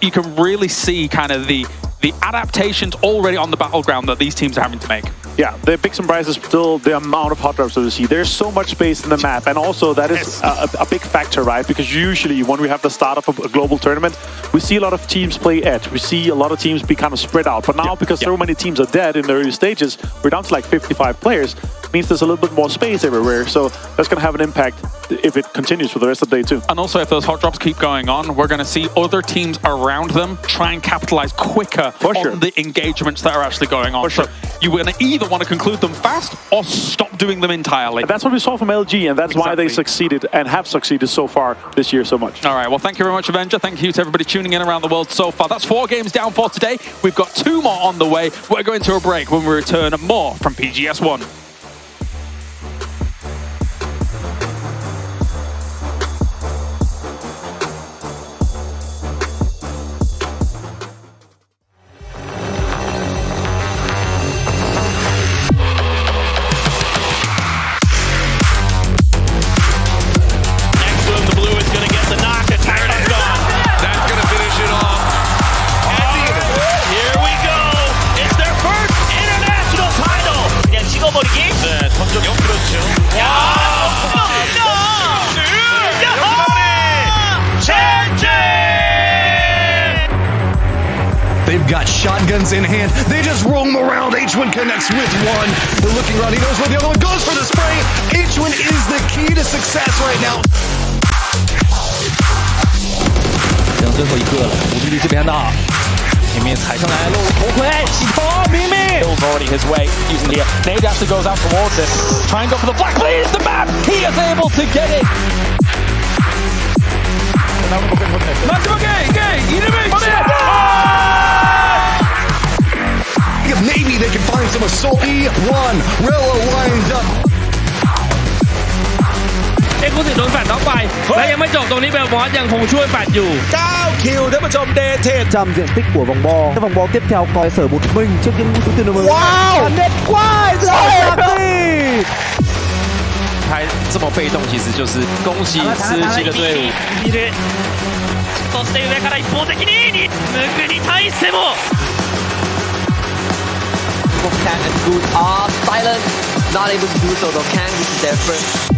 You can really see kind of the adaptations already on the battleground that these teams are having to make. Yeah, the big surprise is still the amount of hot drops that we see. There's so much space in the map, and also that is a big factor, right? Because usually when we have the start of a global tournament, we see a lot of teams play edge. We see a lot of teams be kind of spread out. But now, because so many teams are dead in the early stages, we're down to like 55 players. means there's a little bit more space everywhere. So that's going to have an impact if it continues for the rest of the day too. And also, if those hot drops keep going on, we're going to see other teams around them try and capitalize quicker on the engagements that are actually going on. So you're going to either want to conclude them fast or stop doing them entirely. And that's what we saw from LG, and that's why they succeeded and have succeeded so far this year so much. All right, well, thank you very much, Avenger. Thank you to everybody tuning in around the world so far. That's 4 games down for today. We've got 2 more on the way. We're going to a break. When we return, more from PGS1. They've got shotguns in hand. They just roam around. 𝗟𝗏 connects with one. They're looking around. He knows where the other one goes for the spray. 𝗟𝗏 is the key to success right now. 剩最后一个了，无敌力这边的，前面踩上来，露头盔，洗头，明明。Bill's already his way using the nade actually goes out towards it. Try and go for the flag, please. The map. He is able to get it. Maybe they can find some assault. E1 Rella lines up. ผู้สิโดนแฟนน็อกไปและยังไม่จบตรงนี้เบลบอสยังคงช่วยแฟนอยู่ 9 kill ท่านผู้ชมเดทจำdiện tích của vòng bo. Cái vòng bo tiếp theo coi sở một mình trước những thứ tuyệt vời. Wow! Net quái rồi. 还这么被动，其实就是恭喜17个队伍。そして上から一方的にムクに対しても。Cat and Good are silent, not able to do so though. Kang, this is their first.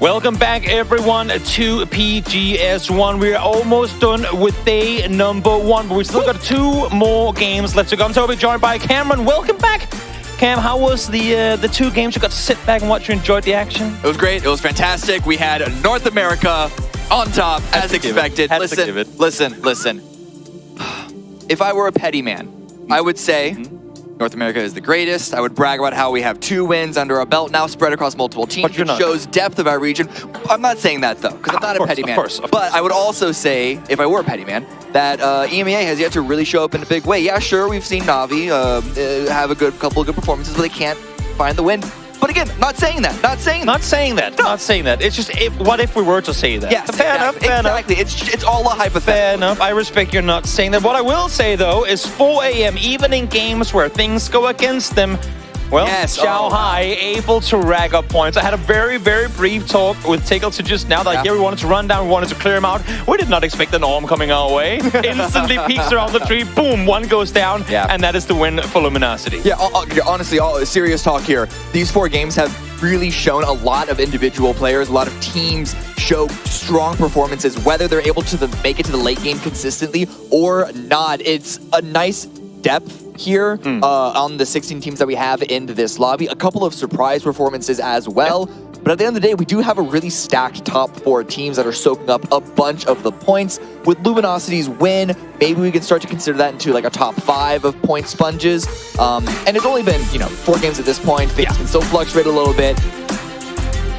Welcome back, everyone, to PGS1. We're almost done with day number 1, but we still got 2 more games left to go. I'm Toby, joined by Cameron. Welcome back. Cam, how was the 2 games you got to sit back and watch? You enjoyed the action? It was great. It was fantastic. We had North America on top, as expected. Listen. If I were a petty man, I would say North America is the greatest. I would brag about how we have 2 wins under our belt now spread across multiple teams. It shows depth of our region. I'm not saying that, though, because I'm not a petty man. Of course. But I would also say, if I were a petty man, that EMEA has yet to really show up in a big way. Yeah, sure, we've seen Na'Vi have a couple of good performances, but they can't find the win. But again, not saying that. It's just, what if we were to say that? Yes, fair enough. It's all a hypothetical. Fair enough. I respect you're not saying that. What I will say, though, is 4 a.m., even in games where things go against them, well, Shanghai able to rack up points. I had a very, very brief talk with 𝗟𝗗 just now. Like, we wanted to run down, we wanted to clear him out. We did not expect the Norm coming our way. Instantly peeks around the tree, boom, 1 goes down, and that is the win for Luminosity. Yeah, honestly, serious talk here. These 4 games have really shown a lot of individual players, a lot of teams show strong performances, whether they're able to make it to the late game consistently or not. It's a nice depth here on the 16 teams that we have in this lobby. A couple of surprise performances as well. But at the end of the day, we do have a really stacked top 4 teams that are soaking up a bunch of the points. With Luminosity's win, maybe we can start to consider that into like a top 5 of point sponges. And it's only been, 4 games at this point. Things can still fluctuate a little bit.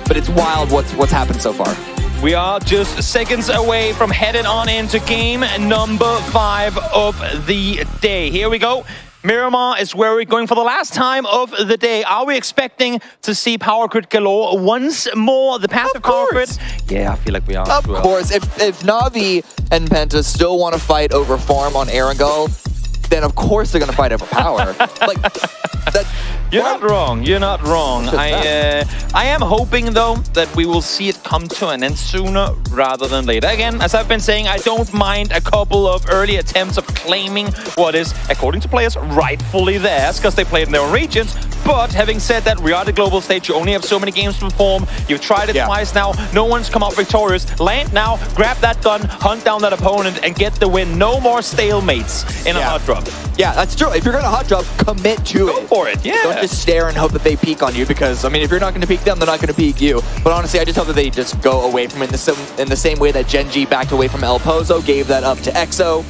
But it's wild what's happened so far. We are just seconds away from heading on into game number 5 of the day. Here we go. Miramar is where we're going for the last time of the day. Are we expecting to see Power Grid galore once more? The passive Power Grid? Yeah, I feel like we are. Of course. If Na'Vi and Penta still want to fight over farm on Erangel, then of course they're going to fight over power. You're not wrong. I am hoping, though, that we will see it come to an end sooner rather than later. Again, as I've been saying, I don't mind a couple of early attempts of claiming what is, according to players, rightfully theirs, because they played in their own regions. But having said that, we are the global stage. You only have so many games to perform. You've tried it twice now. No one's come out victorious. Land now, grab that gun, hunt down that opponent, and get the win. No more stalemates in a hot drop. Yeah, that's true. If you're going to hot drop, commit to it. Go for it, yeah. Don't just stare and hope that they peek on you, because, I mean, if you're not going to peek them, they're not going to peek you. But honestly, I just hope that they just go away from it in the same way that 𝗟𝗔𝗡𝗗 backed away from 𝗟𝗚𝗚, gave that up to 𝗟𝗚.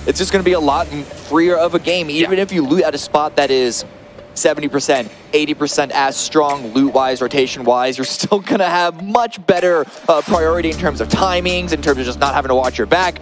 It's just going to be a lot freer of a game, even if you loot at a spot that is 70%, 80% as strong loot-wise, rotation-wise, you're still going to have much better priority in terms of timings, in terms of just not having to watch your back.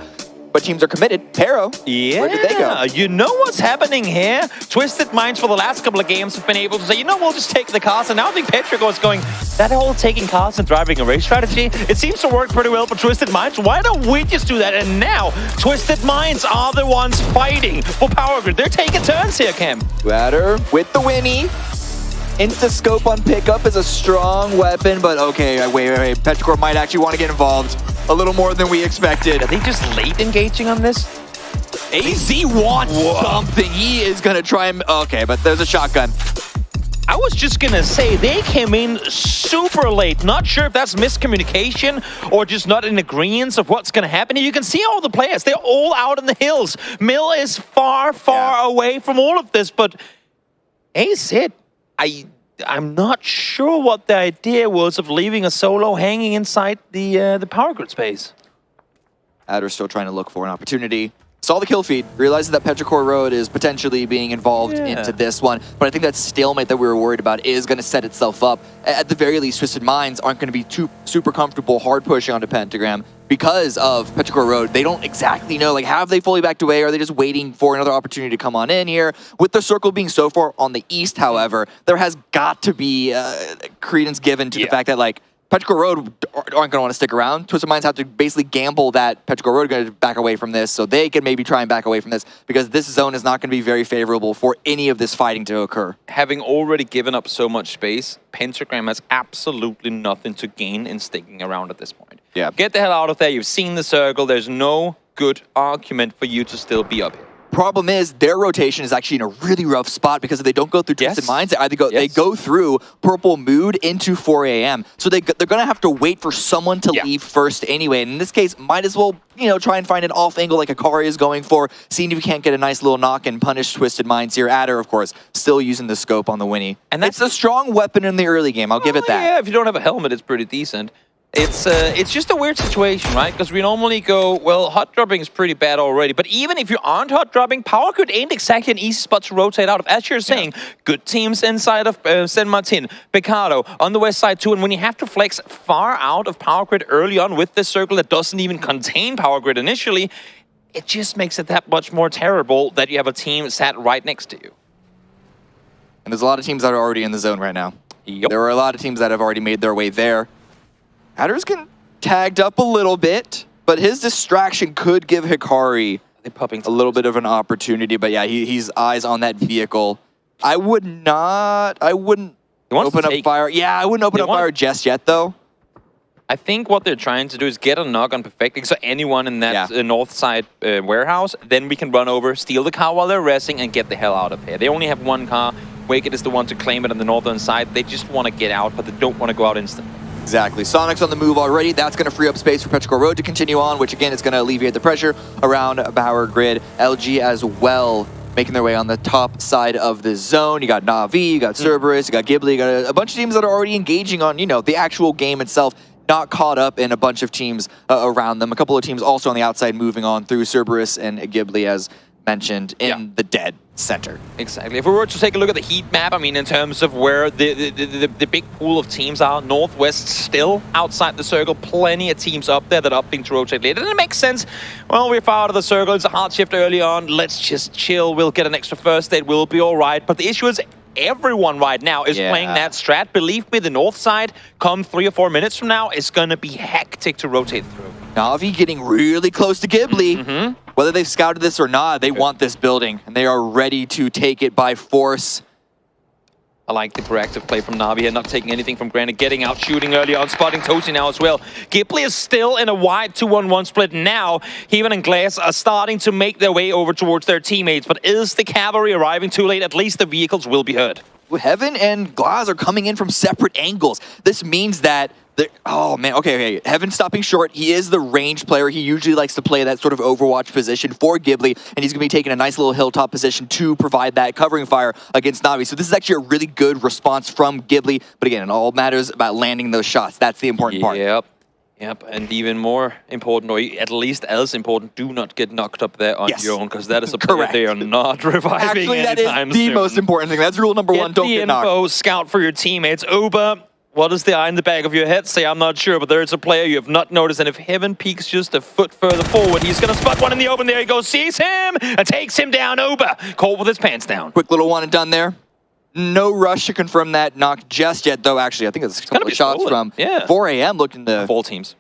But teams are committed. Pero, where did they go? You know what's happening here? Twisted Minds for the last couple of games have been able to say, we'll just take the cars. And now I think 𝗟𝗟 is going, that whole taking cars and driving away strategy, it seems to work pretty well for Twisted Minds. Why don't we just do that? And now, Twisted Minds are the ones fighting for Power Grid. They're taking turns here, Cam. Batter with the Winnie. Insta-scope on pickup is a strong weapon, but okay, wait. 𝗟𝗟 might actually want to get involved. A little more than we expected. Are they just late engaging on this? AZ wants something. He is going to try and... Okay, but there's a shotgun. I was just going to say, they came in super late. Not sure if that's miscommunication or just not in agreement of what's going to happen. You can see all the players. They're all out in the hills. Mill is far away from all of this, but AZ, I'm not sure what the idea was of leaving a solo hanging inside the Power Grid space. Adder's still trying to look for an opportunity. Saw the kill feed, realizes that 𝗟𝗟 Road is potentially being involved into this one, but I think that stalemate that we were worried about is going to set itself up. At the very least, Twisted Minds aren't going to be too super comfortable hard pushing onto Pentagram because of 𝗟𝗟 Road. They don't exactly know, have they fully backed away? Or are they just waiting for another opportunity to come on in here? With the circle being so far on the east, however, there has got to be credence given to the fact that, 𝗟𝗟 Road aren't going to want to stick around. Twisted Minds have to basically gamble that 𝗟𝗟 Road are going to back away from this, so they can maybe try and back away from this, because this zone is not going to be very favorable for any of this fighting to occur. Having already given up so much space, Pentagram has absolutely nothing to gain in sticking around at this point. Yeah. Get the hell out of there. You've seen the circle. There's no good argument for you to still be up here. problem is their rotation is actually in a really rough spot because if they don't go through Twisted Minds, they go through Purple Mood into 4 a.m. So they're going to have to wait for someone to leave first anyway. And in this case, might as well, try and find an off angle like 𝗟𝗗 is going for, seeing if you can't get a nice little knock and punish Twisted Minds here. 𝗟𝗏, of course, still using the scope on the Winnie. And it's a strong weapon in the early game, I'll give it that. Yeah, if you don't have a helmet, it's pretty decent. It's just a weird situation, right? Because we normally go, well, hot dropping is pretty bad already. But even if you aren't hot dropping, Power Grid ain't exactly an easy spot to rotate out of. As you're saying, good teams inside of San Martin, 𝗟𝗏 on the west side too. And when you have to flex far out of Power Grid early on with this circle that doesn't even contain Power Grid initially, it just makes it that much more terrible that you have a team sat right next to you. And there's a lot of teams that are already in the zone right now. There are a lot of teams that have already made their way there. 𝗟𝗏's getting tagged up a little bit, but his distraction could give 𝗟𝗏 a little bit of an opportunity. But yeah, he's eyes on that vehicle. I wouldn't open up fire. Yeah, I wouldn't open up fire just yet, though. I think what they're trying to do is get a knock on perfecting, so anyone in that north side warehouse, then we can run over, steal the car while they're resting, and get the hell out of here. They only have one car. Wicked is the one to claim it on the northern side. They just want to get out, but they don't want to go out instantly. Exactly. Sonic's on the move already. That's going to free up space for 𝗟𝗏 Road to continue on, which again is going to alleviate the pressure around Power Grid. 𝗟𝗏 as well, making their way on the top side of the zone. You got Na'Vi, you got 𝗟𝗏, you got ghibli, you got a bunch of teams that are already engaging on, the actual game itself, not caught up in a bunch of teams around them. A couple of teams also on the outside moving on through 𝗟𝗏 and ghibli, as mentioned, in the dead center. Exactly. If we were to take a look at the heat map, I mean, in terms of where the big pool of teams are, Northwest still outside the circle, plenty of teams up there that are opting to rotate later. And it makes sense. Well, we're far out of the circle. It's a hard shift early on. Let's just chill. We'll get an extra first aid. We'll be all right. But the issue is everyone right now is playing that strat. Believe me, the north side, come 3 or 4 minutes from now, is going to be hectic to rotate through. Na'Vi getting really close to ghibli. Whether they've scouted this or not, they want this building, and they are ready to take it by force. I like the proactive play from Na'Vi and not taking anything from granted, getting out, shooting early on, spotting 𝗟𝗏 now as well. ghibli is still in a wide 2-1-1 split now. Heaven and Glass are starting to make their way over towards their teammates, but is the cavalry arriving too late? At least the vehicles will be hurt. Heaven and Glass are coming in from separate angles. This means that oh man, okay. Heaven stopping short. He is the range player. He usually likes to play that sort of Overwatch position for ghibli, and he's going to be taking a nice little hilltop position to provide that covering fire against Na'Vi. So this is actually a really good response from ghibli, but again, it all matters about landing those shots. That's the important part. Yep, and even more important, or at least as important, do not get knocked up there on your own, because that is a player they are not reviving. Actually, that is the most important thing. That's rule number one. Don't get knocked. Get the info, scout for your teammates. 𝗟𝗏, what does the eye in the back of your head say? I'm not sure, but there's a player you have not noticed, and if Heaven peeks just a foot further forward, he's going to spot one in the open. There he goes, sees him, and takes him down. 𝗟𝗏, caught with his pants down. Quick little one and done there. No rush to confirm that knock just yet, though. Actually, I think it's a couple of shots from 4 a.m. looking to... Full teams.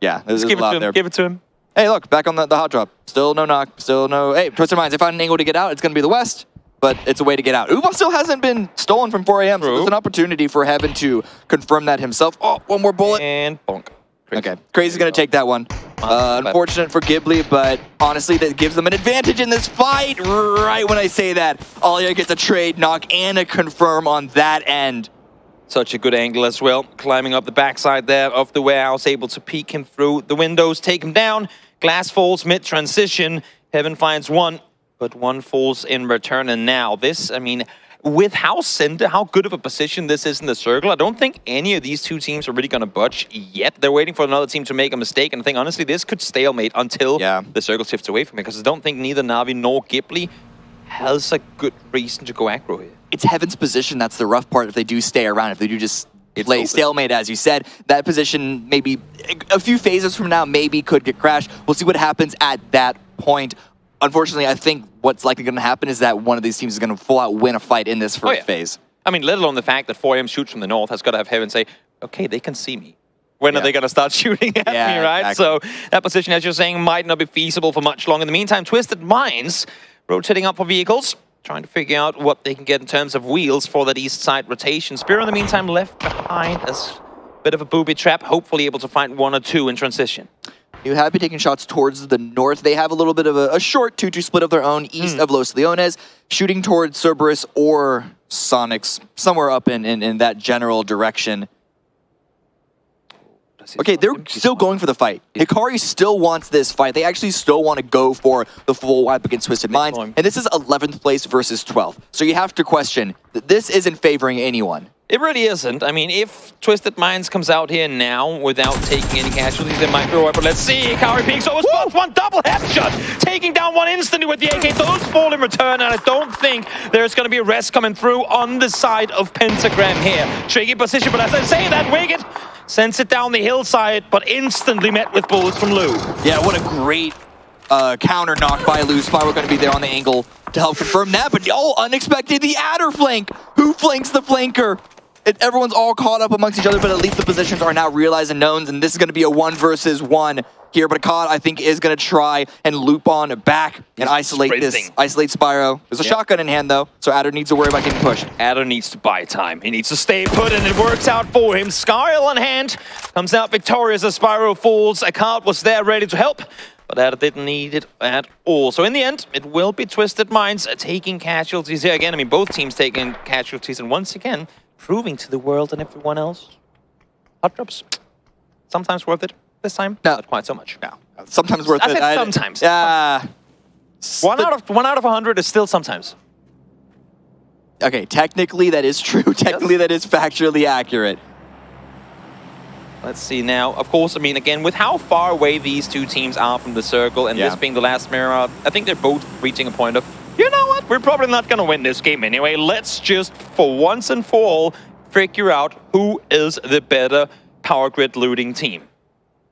Yeah, there's a lot there. Give it to him. Hey, look, back on the hot drop. Still no knock, still no... Hey, Twisted Minds, they found an angle to get out. It's going to be the west, but it's a way to get out. 𝗟𝗏 still hasn't been stolen from 4 a.m., so there's an opportunity for Heaven to confirm that himself. Oh, one more bullet. And bonk. Okay, Crazy's going to take that one. Unfortunate for ghibli, but honestly, that gives them an advantage in this fight. Right when I say that, Alia gets a trade knock and a confirm on that end. Such a good angle as well. Climbing up the backside there of the warehouse, able to peek him through the windows, take him down. Glass falls mid-transition. Heaven finds one, but one falls in return. And now this, I mean, with how good of a position this is in the circle, I don't think any of these two teams are really going to budge yet. They're waiting for another team to make a mistake, and I think, honestly, this could stalemate until the circle shifts away from it, because I don't think neither Na'Vi nor ghibli has a good reason to go aggro here. It's Heaven's position that's the rough part if they do stay around, if they do just play stalemate, as you said. That position, maybe a few phases from now, maybe could get crashed. We'll see what happens at that point. Unfortunately, I think what's likely going to happen is that one of these teams is going to full out win a fight in this first phase. I mean, let alone the fact that 4 a.m. shoots from the north has got to have Heaven say, okay, they can see me. When are they going to start shooting at me, right? Exactly. So that position, as you're saying, might not be feasible for much longer. In the meantime, Twisted Minds rotating up for vehicles, trying to figure out what they can get in terms of wheels for that east side rotation. Spear, in the meantime, left behind as a bit of a booby trap, hopefully able to find 1 or 2 in transition. You have been taking shots towards the north. They have a little bit of a short 2-2 split of their own east of Los Leones, shooting towards Cerberus or Sonics, somewhere up in that general direction. Okay, they're still going for the fight. Hikari still wants this fight. They actually still want to go for the full wipe against Twisted Minds. And this is 11th place versus 12th. So you have to question that this isn't favoring anyone. It really isn't. I mean, if Twisted Minds comes out here now without taking any casualties, they might throw up. But let's see. Hikari peeks over spots. One double headshot. Taking down one instantly with the AK. Those fall in return. And I don't think there's going to be a rest coming through on the side of Pentagram here. Tricky position. But as I say that, Wicked sends it down the hillside, but instantly met with bullets from Lou. Yeah, what a great counter knock by Lou. Spyro going to be there on the angle to help confirm that. But unexpected, the adder flank. Who flanks the flanker? Everyone's all caught up amongst each other, but at least the positions are now realized and knowns, and this is going to be a 1 versus 1 here. But Akkad, I think, is going to try and loop on back and isolate Spyro. There's a shotgun in hand, though, so Adder needs to worry about getting pushed. Adder needs to buy time. He needs to stay put, and it works out for him. Skyle on hand comes out victorious as Spyro falls. Akkad was there ready to help, but Adder didn't need it at all. So in the end, it will be Twisted Minds taking casualties here again. I mean, both teams taking casualties, and once again, proving to the world and everyone else, hot drops, sometimes worth it. This time, not quite so much. No, sometimes worth it. I said sometimes. Yeah. One out of 100 is still sometimes. Okay, technically that is true. Technically that is factually accurate. Let's see now. Of course, I mean, again, with how far away these two teams are from the circle, and this being the last mirror, I think they're both reaching a point of, you know what, we're probably not going to win this game anyway. Let's just, for once and for all, figure out who is the better power grid looting team.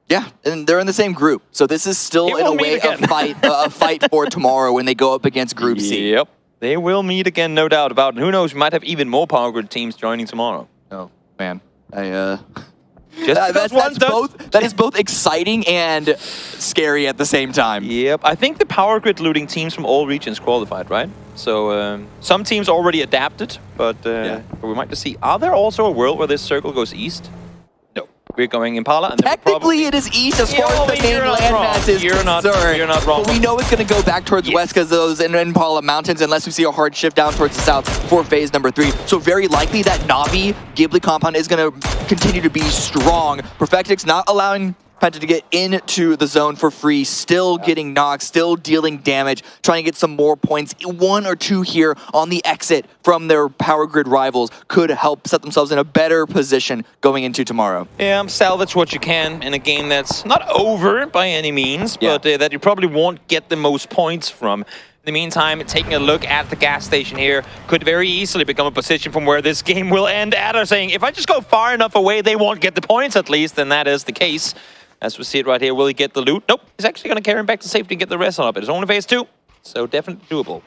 Yeah, and they're in the same group. So this is still, in a way, a fight for tomorrow when they go up against Group C. Yep. They will meet again, no doubt about it. Who knows, we might have even more power grid teams joining tomorrow. Oh, man. That is both exciting and scary at the same time. Yep. I think the power grid looting teams from all regions qualified, right? So some teams already adapted, but we might just see. Are there also a world where this circle goes east? No. We're going Impala. And Technically, it is east as far as the main landmass is concerned. You're not wrong. But we know it's going to go back towards west because of those Impala mountains, unless we see a hard shift down towards the south for phase number 3. So very likely that Na'Vi Ghibli compound is going to continue to be strong. Perfectix not allowing Penta to get into the zone for free, still getting knocked, still dealing damage, trying to get some more points. 1 or 2 here on the exit from their power grid rivals could help set themselves in a better position going into tomorrow. Yeah, salvage what you can in a game that's not over by any means, but that you probably won't get the most points from. In the meantime, taking a look at the gas station here could very easily become a position from where this game will end. Adder saying, if I just go far enough away, they won't get the points at least, and that is the case. As we see it right here, will he get the loot? Nope, he's actually going to carry him back to safety and get the rest on up. It's only phase 2, so definitely doable.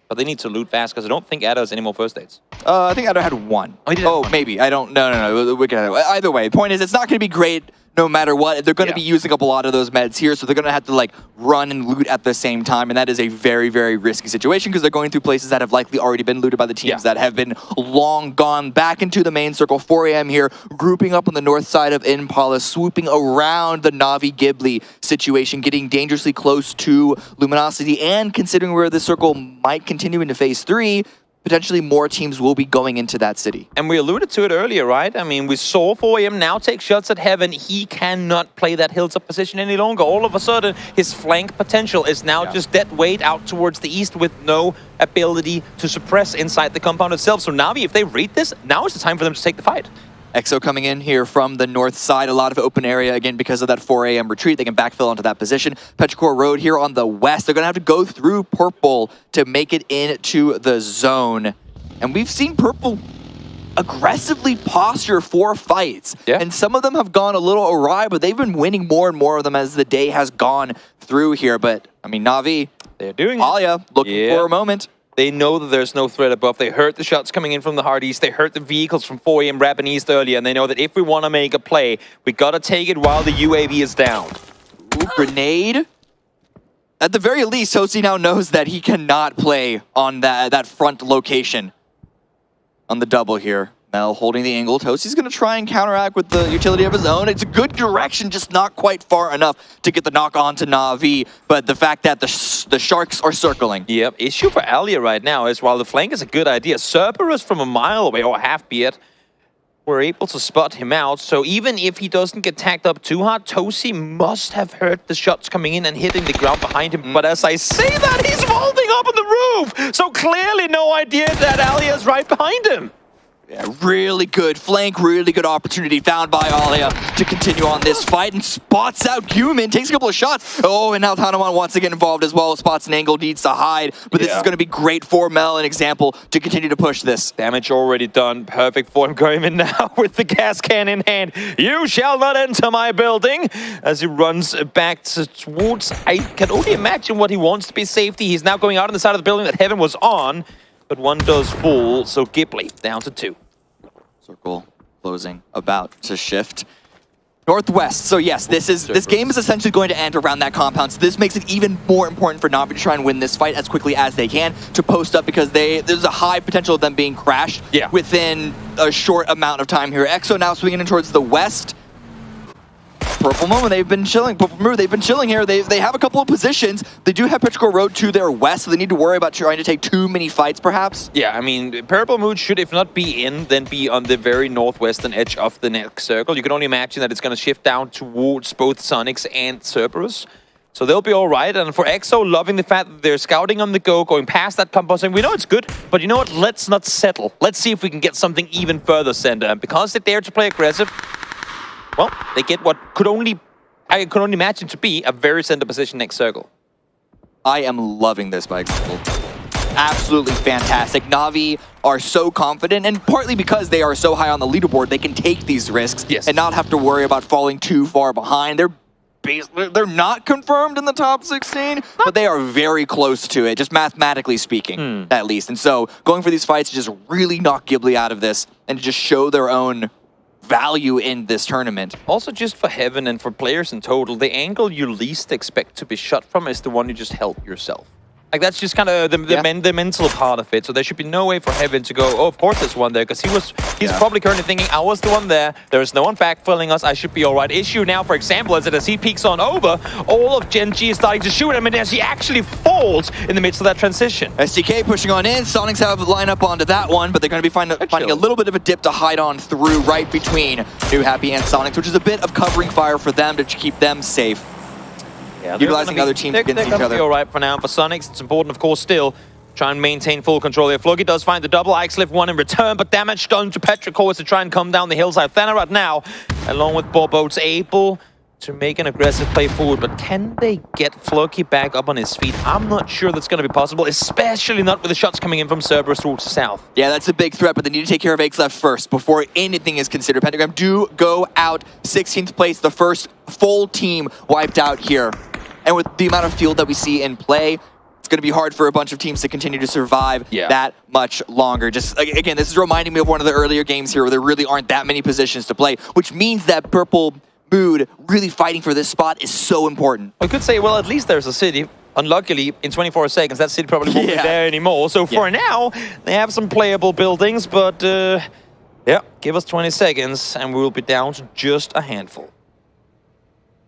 But they need to loot fast because I don't think Adder has any more first aids. I think Adder had 1. Oh, maybe. I don't. No. Either way, the point is, it's not going to be great no matter what. They're going to be using up a lot of those meds here, so they're going to have to like run and loot at the same time, and that is a very, very risky situation because they're going through places that have likely already been looted by the teams that have been long gone back into the main circle. 4 a.m. here, grouping up on the north side of Impala, swooping around the Na'Vi Ghibli situation, getting dangerously close to Luminosity, and considering where the circle might continue into phase 3, potentially more teams will be going into that city. And we alluded to it earlier, right? I mean, we saw 4am now take shots at Heaven. He cannot play that hilltop position any longer. All of a sudden, his flank potential is now just dead weight out towards the east with no ability to suppress inside the compound itself. So Na'Vi, if they read this, now is the time for them to take the fight. EXO coming in here from the north side, a lot of open area, again, because of that 4 a.m. retreat. They can backfill onto that position. Petrichor Road here on the west. They're going to have to go through Purple to make it into the zone. And we've seen Purple aggressively posture for fights. And some of them have gone a little awry, but they've been winning more and more of them as the day has gone through here. But, I mean, Na'Vi, they're doing Alia looking for a moment. They know that there's no threat above. They heard the shots coming in from the hard east. They heard the vehicles from 4 a.m. rapping east earlier, and they know that if we want to make a play, we got to take it while the UAV is down. Ooh, grenade. At the very least, Toasty now knows that he cannot play on that front location on the double here. Mel holding the angle. Tosi's going to try and counteract with the utility of his own. It's a good direction, just not quite far enough to get the knock on to Na'Vi. But the fact that the Sharks are circling. Yep, issue for Alia right now is while the flank is a good idea, Cerberus from a mile away, or half be it, we're able to spot him out. So even if he doesn't get tagged up too hard, Tosi must have heard the shots coming in and hitting the ground behind him. But as I say that, he's vaulting up on the roof. So clearly no idea that Alia is right behind him. Yeah, really good flank, really good opportunity found by Alia to continue on this fight and spots out Human, takes a couple of shots. Oh, and now Tanaman wants to get involved as well. Spots an angle, needs to hide, but this is going to be great for Mel, an example to continue to push this. Damage already done, perfect for him going in now with the gas can in hand. You shall not enter my building as he runs back towards, I can only imagine what he wants to be safety. He's now going out on the side of the building that Heaven was on. But one does fall, so Ghibli down to 2. Circle closing, about to shift. Northwest, so yes, this game is essentially going to end around that compound, so this makes it even more important for Na'Vi to try and win this fight as quickly as they can, to post up, because there's a high potential of them being crashed within a short amount of time here. EXO now swinging in towards the west. Purple Moon, they've been chilling. Purple Moon, they've been chilling here. They have a couple of positions. They do have Petrichor Road to their west, so they need to worry about trying to take too many fights, perhaps. Yeah, I mean, Purple Moon should, if not be in, then be on the very northwestern edge of the next circle. You can only imagine that it's going to shift down towards both Sonics and Cerberus. So they'll be all right. And for EXO, loving the fact that they're scouting on the go, going past that compound, saying, we know it's good, but you know what? Let's not settle. Let's see if we can get something even further center. And because they dare to play aggressive, well, they get what I could only imagine to be a very center position next circle. I am loving this by example. Absolutely fantastic. Na'Vi are so confident, and partly because they are so high on the leaderboard, they can take these risks and not have to worry about falling too far behind. They're not confirmed in the top 16, but they are very close to it, just mathematically speaking, at least. And so going for these fights to just really knock Ghibli out of this and to just show their own value in this tournament. Also, just for Heaven and for players in total, the angle you least expect to be shot from is the one you just held yourself. Like, that's just kind of the mental part of it. So there should be no way for Heaven to go, oh, of course there's one there, because he's probably currently thinking, I was the one there, there is no one backfilling us, I should be all right. Issue now, for example, is that as he peeks on over, all of Gen G is starting to shoot him, and as he actually falls in the midst of that transition. SDK pushing on in, Sonics have a line up onto that one, but they're going to be finding a little bit of a dip to hide on through right between New Happy and Sonics, which is a bit of covering fire for them to keep them safe. Yeah, utilizing other teams against each other. They're all right for now. For Sonics, it's important, of course, still try and maintain full control here. Floki does find the double Ixlift one in return, but damage done to Petrichor to try and come down the hillside. Thanarat now, along with Bobo's able to make an aggressive play forward, but can they get Floki back up on his feet? I'm not sure that's going to be possible, especially not with the shots coming in from Cerberus towards the south. Yeah, that's a big threat, but they need to take care of Ixlift first before anything is considered. Pentagram do go out 16th place, the first full team wiped out here. And with the amount of field that we see in play, it's going to be hard for a bunch of teams to continue to survive that much longer. Just, again, this is reminding me of one of the earlier games here where there really aren't that many positions to play, which means that Purple Mood really fighting for this spot is so important. I could say, well, at least there's a city. Unluckily, in 24 seconds, that city probably won't be there anymore. So for now, they have some playable buildings, but give us 20 seconds and we will be down to just a handful.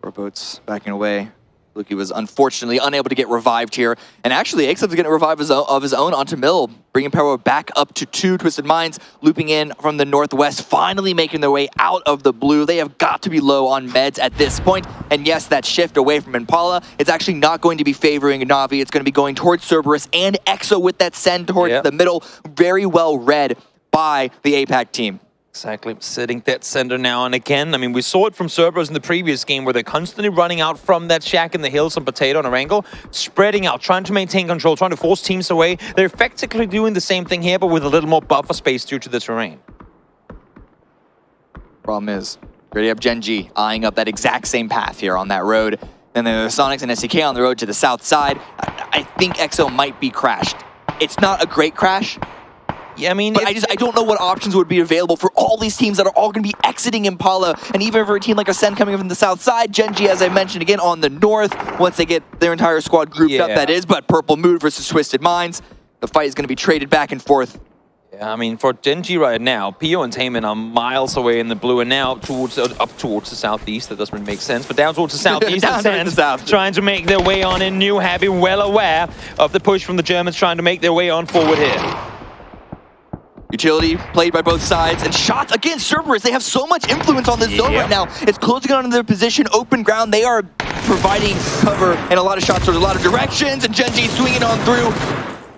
Boats backing away. Luki was unfortunately unable to get revived here. And actually, Ixlift is getting a revive of his own onto Mill, bringing power back up to 2. Twisted Minds looping in from the northwest, finally making their way out of the blue. They have got to be low on meds at this point. And yes, that shift away from Impala, it's actually not going to be favoring Na'Vi. It's going to be going towards Cerberus and EXO with that send towards the middle. Very well read by the APAC team. Exactly, sitting dead center now and again. I mean, we saw it from Cerberus in the previous game where they're constantly running out from that shack in the hills on Potato on a angle, spreading out, trying to maintain control, trying to force teams away. They're effectively doing the same thing here, but with a little more buffer space due to the terrain. Problem is, already have Gen G eyeing up that exact same path here on that road. Then there are Sonics and SDK on the road to the south side. I think EXO might be crashed. It's not a great crash. Yeah, I mean, but I don't know what options would be available for all these teams that are all going to be exiting Impala, and even for a team like Ascend coming from the south side, Gen G, as I mentioned, again on the north, once they get their entire squad grouped up, that is, but Purple Mood versus Twisted Minds, the fight is going to be traded back and forth. Yeah, I mean, for Gen.G right now, Pio and Taemin are miles away in the blue, and now towards up towards the southeast. That doesn't make sense, but down towards the southeast, Down towards the south. trying to make their way on in. New Happy, well aware of the push from the Germans, trying to make their way on forward here. Utility played by both sides, and shots against Cerberus. They have so much influence on this zone right now. It's closing on their position, open ground. They are providing cover and a lot of shots towards a lot of directions, and Gen.G swinging on through.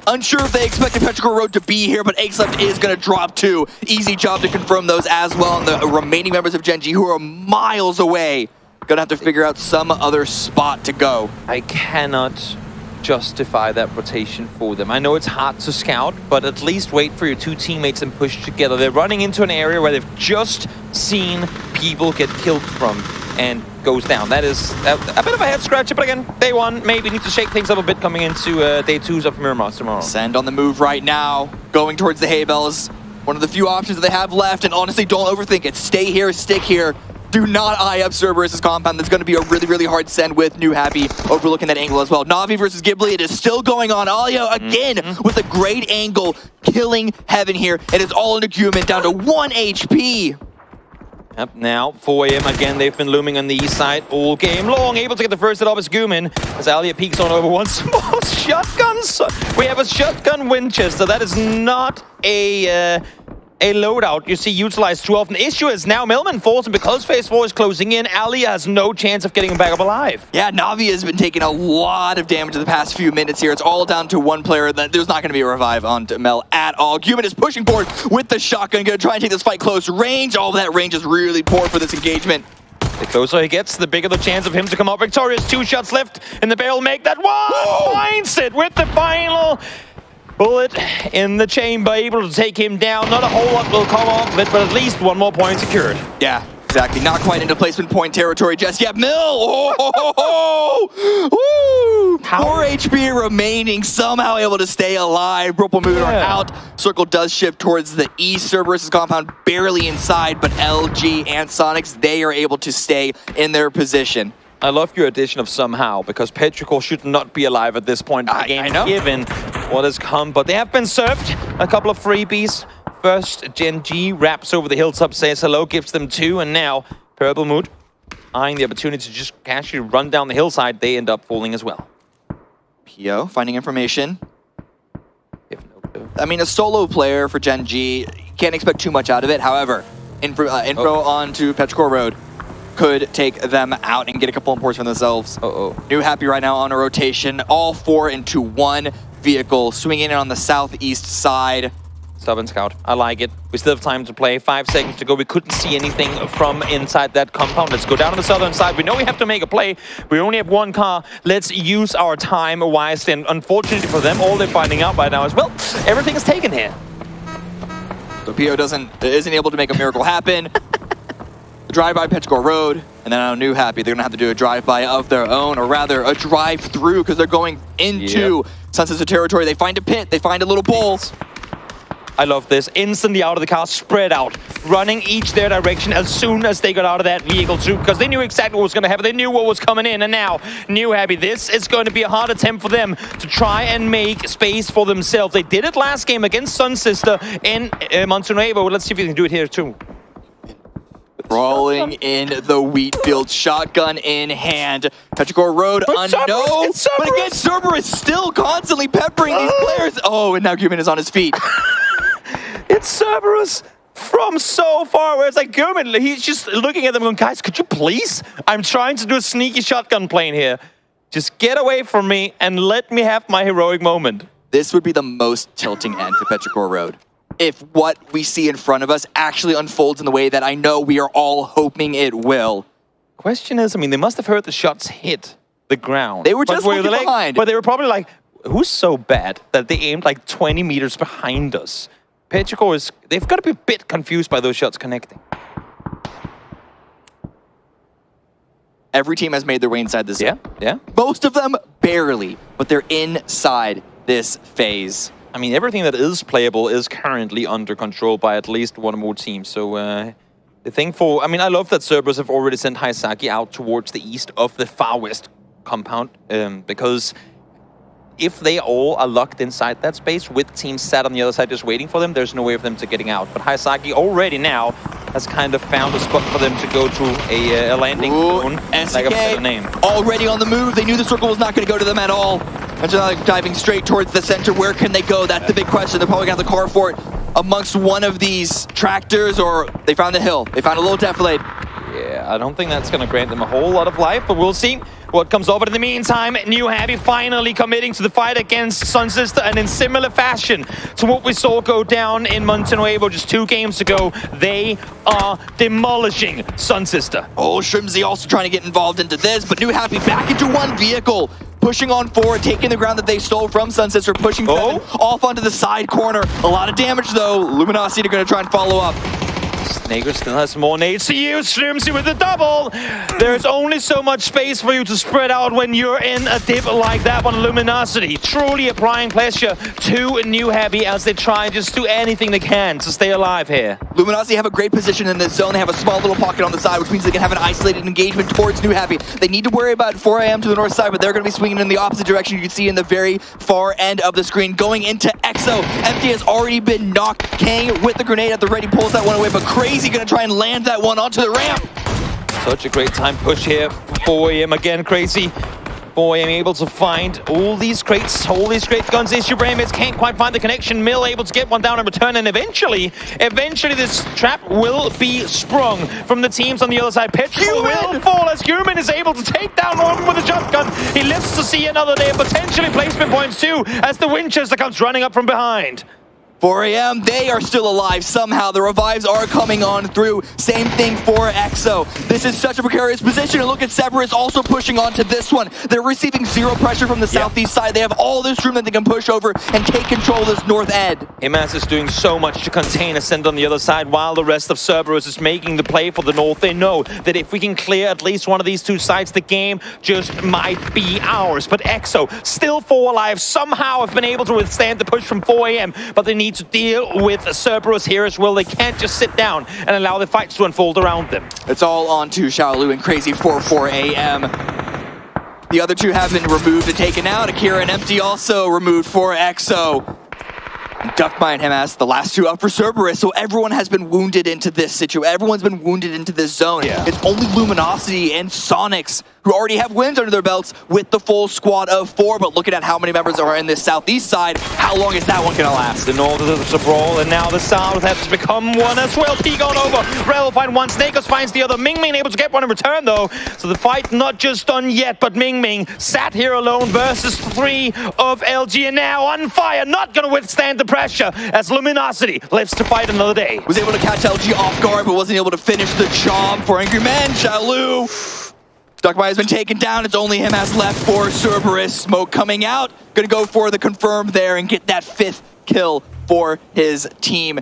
Unsure if they expected Petrichor Road to be here, but Aexleft is going to drop 2. Easy job to confirm those as well. And the remaining members of Gen.G, who are miles away, going to have to figure out some other spot to go. I cannot justify that rotation for them. I know it's hard to scout, but at least wait for your 2 teammates and push together. They're running into an area where they've just seen people get killed from, and goes down. That is a bit of a head scratcher, but again, day 1, maybe need to shake things up a bit coming into day 2s of Mirrormars tomorrow. Send on the move right now, going towards the hay bales. One of the few options that they have left, and honestly, don't overthink it. Stay here, stick here. Do not eye up Cerberus' compound. That's going to be a really, really hard send with New Happy overlooking that angle as well. Na'Vi versus Ghibli, it is still going on. Alia again with a great angle, killing Heaven here. It is all into Guman, down to 1 HP. Yep, now 4 AM again, they've been looming on the east side all game long. Able to get the first hit off as Guman as Alia peeks on over one small shotgun. So we have a shotgun Winchester. That is not a loadout you see utilized too often. The issue is now Millman falls, and because phase 4 is closing in, Alia has no chance of getting him back up alive. Yeah, Na'Vi has been taking a lot of damage in the past few minutes here. It's all down to one player. There's not going to be a revive on Mel at all. Guman is pushing forward with the shotgun, going to try and take this fight close range. All that range is really poor for this engagement. The closer he gets, the bigger the chance of him to come out victorious. 2 shots left in the barrel, make that one! Whoa! Finds it with the final bullet in the chamber, able to take him down. Not a whole lot will come off of it, but at least 1 more point secured. Yeah, exactly. Not quite into placement point territory just yet. Mill! Oh, 4 HP remaining, somehow able to stay alive. Purple Moon are out. Circle does shift towards the east. Cerberus' compound barely inside, but LG and Sonics, they are able to stay in their position. I love your addition of somehow, because Petrichor should not be alive at this point in the game, given what has come. But they have been served a couple of freebies. First, Gen.G wraps over the hilltop, says hello, gives them 2, and now Purple Mood eyeing the opportunity to just casually run down the hillside. They end up falling as well. Pio finding information. I mean, a solo player for Gen.G, can't expect too much out of it. However, info onto Petrichor Road could take them out and get a couple of points for themselves. New Happy right now on a rotation. All 4 into 1 vehicle, swinging in on the southeast side. Stubborn scout. I like it. We still have time to play. 5 seconds to go. We couldn't see anything from inside that compound. Let's go down on the southern side. We know we have to make a play. We only have 1 car. Let's use our time wisely. And unfortunately for them, all they're finding out right now is, well, everything is taken here. So Pio isn't able to make a miracle happen. Drive-by Petrichor Road, and then on New Happy, they're going to have to do a drive-by of their own, or rather, a drive-through, because they're going into Sunset territory. They find a pit, they find a little bowl. I love this. Instantly out of the car, spread out, running each their direction as soon as they got out of that vehicle too, because they knew exactly what was going to happen. They knew what was coming in, and now New Happy, this is going to be a hard attempt for them to try and make space for themselves. They did it last game against Sun Sister in Montenegro. Let's see if we can do it here too. Rolling in the wheat field, shotgun in hand. Petrichor Road unknown, but again, Cerberus still constantly peppering these players. Oh, and now Guman is on his feet. It's Cerberus from so far, where it's like Guman, he's just looking at them going, guys, could you please? I'm trying to do a sneaky shotgun plane here. Just get away from me and let me have my heroic moment. This would be the most tilting end to Petrichor Road if what we see in front of us actually unfolds in the way that I know we are all hoping it will. Question is, I mean, they must have heard the shots hit the ground. They were just looking behind. But they were probably like, who's so bad that they aimed like 20 meters behind us? Petrichor they've got to be a bit confused by those shots connecting. Every team has made their way inside this zone. Yeah. Most of them barely, but they're inside this phase. I mean, everything that is playable is currently under control by at least 1 more team. So the thing for, I mean, I love that Cerberus have already sent Haisaki out towards the east of the far west compound, because if they all are locked inside that space with teams sat on the other side just waiting for them, there's no way of them to getting out. But Haisaki already now has kind of found a spot for them to go to a landing zone. Like a name. Already on the move. They knew the circle was not going to go to them at all. And so like diving straight towards the center. Where can they go? That's the big question. They're probably going to have the car for it amongst one of these tractors, or they found the hill. They found a little defilade. Yeah, I don't think that's going to grant them a whole lot of life, but we'll see what comes over. In the meantime, 𝗟𝗟 finally committing to the fight against Sunsister, and in similar fashion to what we saw go down in Montenuevo just 2 games ago, they are demolishing Sunsister. Oh, 𝗟𝗟 also trying to get involved into this, but 𝗟𝗟 back into one vehicle, pushing on forward, taking the ground that they stole from Sunsister, pushing off onto the side corner. A lot of damage though. Luminosity are going to try and follow up. Snaker still has more nades to use. 𝗟𝗟 with the double. There's only so much space for you to spread out when you're in a dip like that one. Luminosity truly applying pressure to 𝗟𝗟 as they try and just do anything they can to stay alive here. Luminosity have a great position in this zone. They have a small little pocket on the side, which means they can have an isolated engagement towards 𝗟𝗟. They need to worry about 4 AM to the north side, but they're going to be swinging in the opposite direction. You can see in the very far end of the screen. Going into 𝗟𝗟. Empty has already been knocked. Kang with the grenade at the ready pulls that one away, but Crazy going to try and land that one onto the ramp. Such a great time push here for 4 AM again. Crazy. 4 AM able to find all these crates, all these great guns. Issue Brainmates can't quite find the connection. Mill able to get one down and return, and eventually this trap will be sprung from the teams on the other side. 𝗟𝗟 will fall as Human is able to take down Norman with a shotgun. He lives to see another day of potentially placement points too, as the Winchester comes running up from behind. 4 AM, they are still alive somehow. The revives are coming on through. Same thing for 𝗟𝗟. This is such a precarious position. And look at Cerberus also pushing onto this one. They're receiving 0 pressure from the southeast side. They have all this room that they can push over and take control of this north end. 𝗟𝗟 is doing so much to contain Ascend on the other side, while the rest of Cerberus is making the play for the north. They know that if we can clear at least one of these 2 sides, the game just might be ours. But 𝗟𝗟, still 4 alive, somehow have been able to withstand the push from 4 AM, but they need to deal with Cerberus here as well. They can't just sit down and allow the fights to unfold around them. It's all on to 𝗟𝗟 and Crazy for 4 AM. The other 2 have been removed and taken out. 𝗟𝗟 and Empty also removed for 𝗟𝗟. And 𝗟𝗏 and Hamas, the last 2 up for Cerberus. So everyone has been wounded into this situation. Everyone's been wounded into this zone. It's only Luminosity and Sonics who already have wins under their belts with the full squad of 4. But looking at how many members are in this southeast side, how long is that one going to last? The north is a brawl, and now the south has to become one as well. P going over. Rel finds one. Snakers finds the other. 𝗟𝗟 able to get one in return, though. So the fight not just done yet, but 𝗟𝗟 sat here alone versus 3 of LG, and now on fire. Not going to withstand the pressure as Luminosity lives to fight another day. Was able to catch LG off guard, but wasn't able to finish the job for Angry Man. 𝗟𝗟. 𝗟𝗏 has been taken down. It's only him has left for Cerberus. Smoke coming out. Gonna go for the confirm there and get that 5th kill for his team.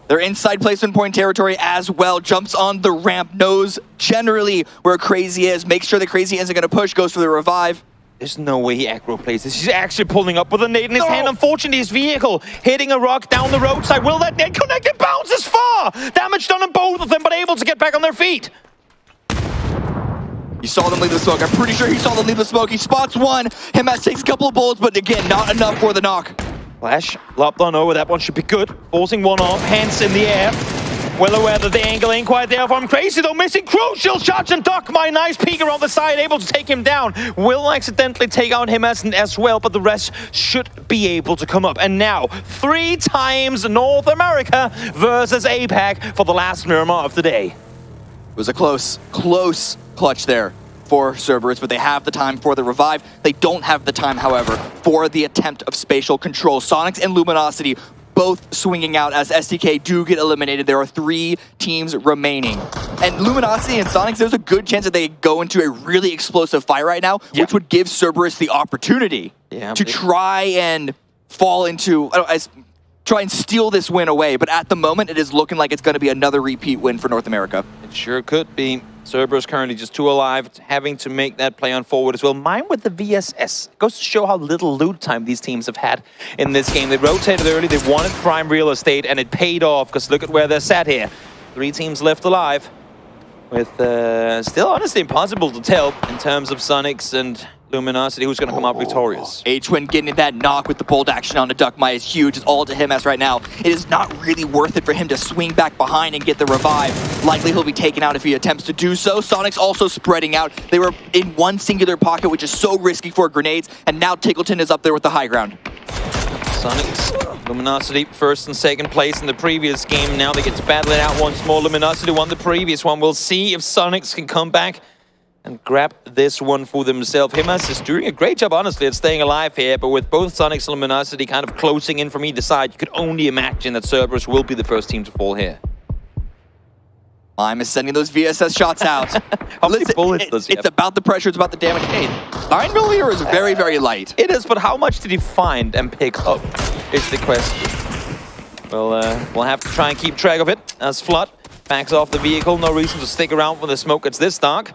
They're inside placement point territory as well. Jumps on the ramp. Knows generally where Crazy is. Makes sure that Crazy isn't gonna push. Goes for the revive. There's no way he aggro plays this. He's actually pulling up with a nade in his hand. Unfortunately, his vehicle hitting a rock down the roadside. Will that nade connect? It bounces far! Damage done on both of them, but able to get back on their feet. You saw them leave the smoke. I'm pretty sure he saw them leave the smoke. He spots one. Hamas takes a couple of bullets, but again, not enough for the knock. Flash, lopped on over. That one should be good. Forcing one off. Hands in the air. Well aware that the angle ain't quite there from Crazy, though. Missing crucial shots, and 𝗟𝗏, nice peek around the side, able to take him down. Will accidentally take out him as well, but the rest should be able to come up. And now, 3 times North America versus APAC for the last Miramar of the day. It was a close clutch there for Cerberus, but they have the time for the revive. They don't have the time, however, for the attempt of spatial control. Sonics and Luminosity both swinging out as STK do get eliminated. There are 3 teams remaining. And Luminosity and Sonics, there's a good chance that they go into a really explosive fight right now, which would give Cerberus the opportunity to try and fall into... try and steal this win away, but at the moment it is looking like it's going to be another repeat win for North America. It sure could be. Cerberus currently just 2 alive, having to make that play on forward as well. Mine with the VSS. It goes to show how little loot time these teams have had in this game. They rotated early, they wanted prime real estate, and it paid off, because look at where they're sat here. 3 teams left alive, with still honestly impossible to tell in terms of Sonics and Luminosity who's going to come out victorious. 𝗟𝗔𝗡 getting that knock with the bolt action on the Duck Mai is huge. It's all to him as right now. It is not really worth it for him to swing back behind and get the revive. Likely he'll be taken out if he attempts to do so. Sonic's also spreading out. They were in one singular pocket, which is so risky for grenades, and now 𝗟𝗡𝗗 is up there with the high ground. Sonic's Luminosity first and second place in the previous game. Now they get to battle it out once more. Luminosity won the previous one. We'll see if Sonics can come back and grab this one for themselves. 𝗟𝗚s is doing a great job, honestly, at staying alive here, but with both Sonics and Luminosity kind of closing in from either side, you could only imagine that Cerberus will be the first team to fall here. Mime is sending those VSS shots out. How many bullets does he have? It's about the pressure, it's about the damage. Hey, 9mm is very, very light. It is, but how much did he find and pick up is the question. Well, we'll have to try and keep track of it as Flood backs off the vehicle. No reason to stick around when the smoke gets this dark.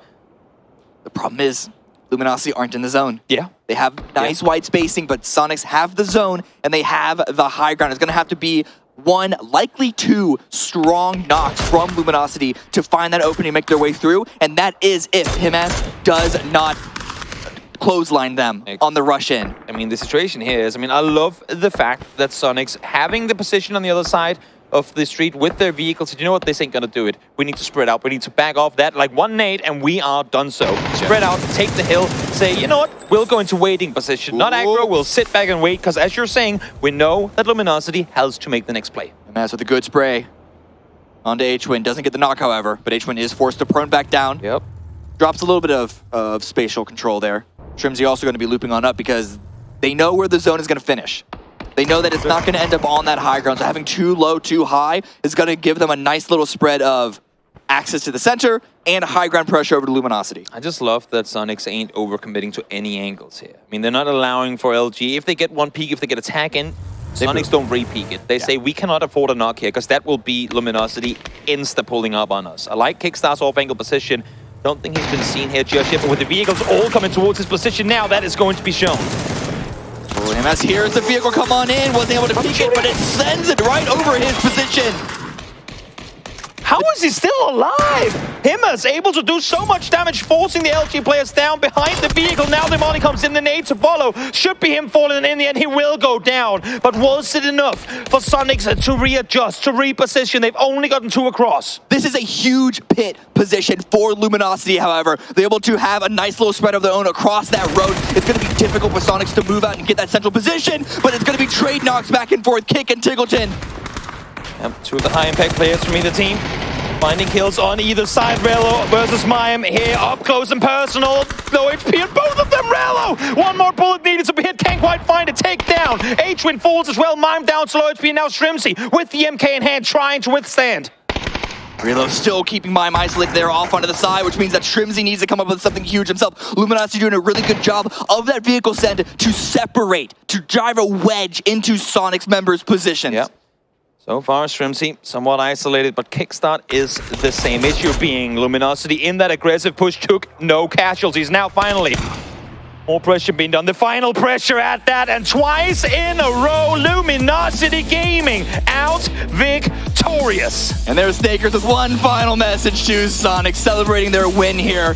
The problem is, Luminosity aren't in the zone. Yeah. They have nice wide spacing, but Sonics have the zone, and they have the high ground. It's going to have to be one, likely two strong knocks from Luminosity to find that opening and make their way through, and that is if 𝗟𝗚s does not clothesline them on the rush in. I mean, the situation here is, I love the fact that Sonics having the position on the other side of the street with their vehicles. You know what? This ain't gonna do it. We need to spread out. We need to back off that. Like one nade, and we are done so. Spread out, take the hill, say, you know what? We'll go into waiting position. Not aggro, we'll sit back and wait, because as you're saying, we know that Luminosity has to make the next play. And that's with a good spray onto 𝗟𝗚. Doesn't get the knock, however, but 𝗟𝗚 is forced to prone back down. Yep. Drops a little bit of spatial control there. 𝗟𝗏sy also going to be looping on up because they know where the zone is going to finish. They know that it's not going to end up on that high ground, so having too low, too high is going to give them a nice little spread of access to the center and high ground pressure over to Luminosity. I just love that Sonics ain't overcommitting to any angles here. I mean, they're not allowing for LG. If they get one peek, if they get attack in, Sonics don't re-peek it. They say, we cannot afford a knock here, because that will be Luminosity insta-pulling up on us. I like Kickstar's off-angle position. Don't think he's been seen here just yet, but with the vehicles all coming towards his position now, that is going to be shown. 𝗟𝗚s hears the vehicle come on in, wasn't able to peek it, but it sends it right over his position. How is he still alive? 𝗟𝗚s able to do so much damage, forcing the LG players down behind the vehicle. Now the molly comes in, the nade to follow. Should be him falling, and in the end he will go down. But was it enough for Sonics to readjust, to reposition? They've only gotten two across. This is a huge pit position for Luminosity, however. They're able to have a nice little spread of their own across that road. It's going to be difficult for Sonics to move out and get that central position, but it's going to be trade knocks back and forth, Kick and 𝗟𝗏𝗗. Yep, two of the high-impact players from either team. Finding kills on either side. 𝗟𝗏 versus 𝗟𝗏 here, up close and personal. No HP on both of them. 𝗟𝗏, one more bullet needed to be hit. Can't quite find a takedown. 𝗟𝗚 falls as well. 𝗟𝗏 down to low HP. Now 𝗟𝗏sy with the MK in hand, trying to withstand. 𝗟𝗏 still keeping 𝗟𝗏 isolated there off onto the side, which means that 𝗟𝗏sy needs to come up with something huge himself. Luminosity doing a really good job of that vehicle send to separate, to drive a wedge into Sonic's members' positions. Yep. So far, 𝗟𝗏sy somewhat isolated, but Kickstart is the same issue, being Luminosity in that aggressive push took no casualties. Now, finally, more pressure being done. The final pressure at that, and twice in a row, Luminosity Gaming out victorious. And there's Snakers with one final message to Sonic, celebrating their win here.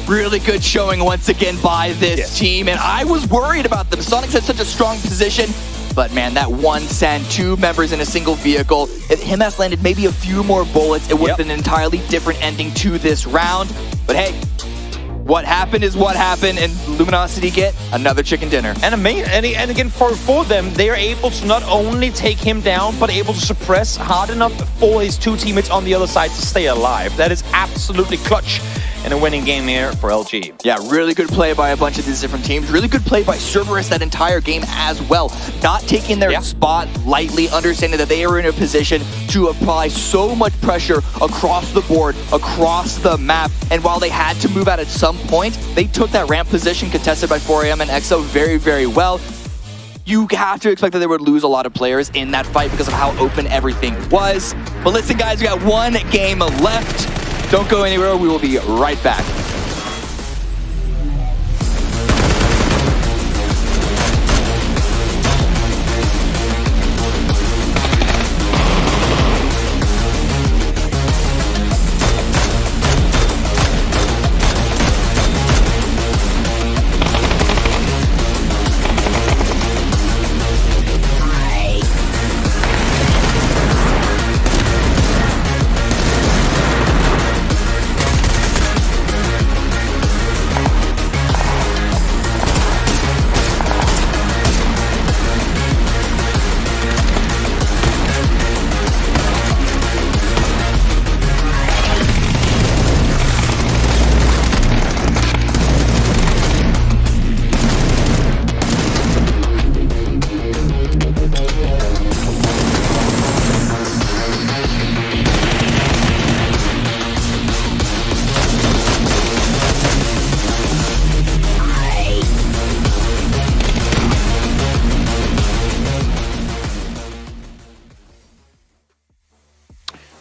Really good showing once again by this team, and I was worried about them. Sonics had such a strong position, but man, that one send, two members in a single vehicle. If 𝗟𝗚s landed maybe a few more bullets, it would have been an entirely different ending to this round. But hey, what happened is what happened, and Luminosity get another chicken dinner. And again, for them, they are able to not only take him down, but able to suppress hard enough for his two teammates on the other side to stay alive. That is absolutely clutch in a winning game here for LG. Yeah, really good play by a bunch of these different teams. Really good play by Cerberus that entire game as well. Not taking their spot lightly, understanding that they are in a position to apply so much pressure across the board, across the map. And while they had to move out at some point, they took that ramp position contested by 4AM and 𝗟𝗏 very, very well. You have to expect that they would lose a lot of players in that fight because of how open everything was. But listen, guys, we got one game left. Don't go anywhere. We will be right back.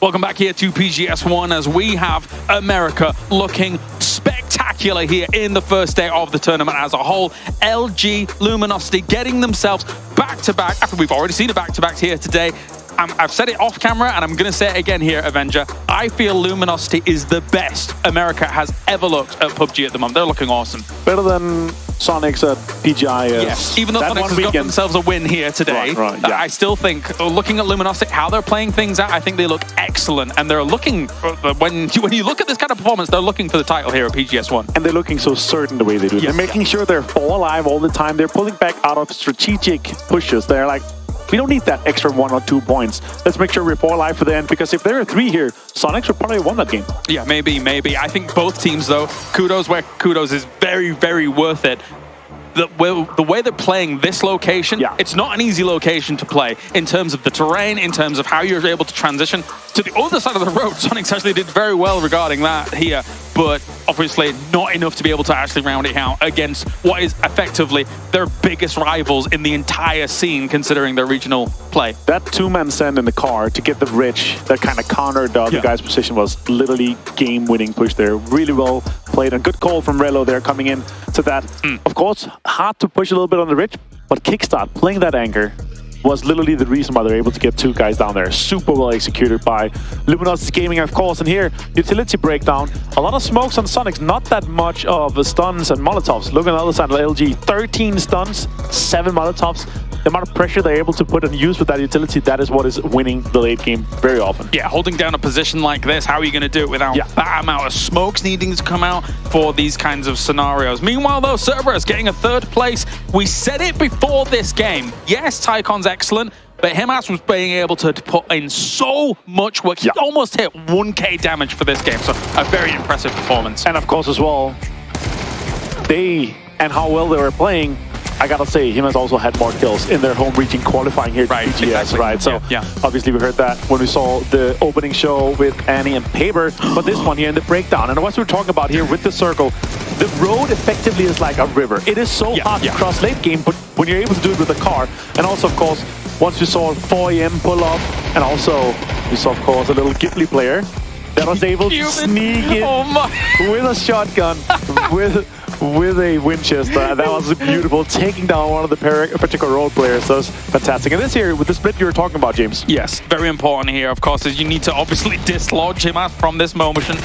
Welcome back here to PGS1 as we have America looking spectacular here in the first day of the tournament as a whole. LG, Luminosity getting themselves back-to-back after we've already seen a back-to-back here today. I've said it off camera and I'm going to say it again here, Avenger. I feel Luminosity is the best America has ever looked at PUBG at the moment. They're looking awesome. Better than Sonic's at PGI. Yes, even though Sonic's got themselves a win here today, I still think, looking at Luminosity, how they're playing things out, I think they look excellent. And they're looking, when you look at this kind of performance, they're looking for the title here at PGS1. And they're looking so certain the way they do. Yes. They're making sure they're full alive all the time. They're pulling back out of strategic pushes. They're like, we don't need that extra 1 or 2 points. Let's make sure we're 4 alive for the end, because if there are 3 here, Sonics would probably have won that game. Yeah, maybe. I think both teams, though, kudos where kudos is very, very worth it. The way they're playing this location, it's not an easy location to play in terms of the terrain, in terms of how you're able to transition to the other side of the road. Sonics actually did very well regarding that here, but obviously not enough to be able to actually round it out against what is effectively their biggest rivals in the entire scene, considering their regional play. That 2-man send in the car to get the Rich that kind of countered the other guy's position was literally game-winning push there. Really well played and good call from Relo there coming in to that. Of course, hard to push a little bit on the Rich, but Kickstart playing that anchor was literally the reason why they're able to get 2 guys down there. Super well executed by Luminosity Gaming, of course. And here, utility breakdown. A lot of smokes on Sonics, not that much of stuns and Molotovs. Look on the other side of LG, 13 stuns, 7 Molotovs. The amount of pressure they're able to put and use with that utility, that is what is winning the late game very often. Yeah, holding down a position like this, how are you going to do it without that amount of smokes needing to come out for these kinds of scenarios? Meanwhile, though, Cerberus getting a 3rd place. We said it before this game. Yes, Tycon's excellent, but Himas was being able to put in so much work. He almost hit 1k damage for this game, so a very impressive performance. And of course as well, they and how well they were playing, I gotta say, Himas also had more kills in their home region qualifying here to PGS, exactly. right? So obviously we heard that when we saw the opening show with Annie and Paper, but this one here in the breakdown, and what we're talking about here with the circle, the road effectively is like a river. It is so hard to cross late game, but when you're able to do it with a car, and also of course, once you saw 4am pull up, and also you saw of course a little Ghibli player that was able to sneak in with a shotgun, with a Winchester. That was beautiful, taking down one of the particular role players. That was fantastic. And this here, with the split you were talking about, James. Yes, very important here, of course, is you need to obviously dislodge him from this motion.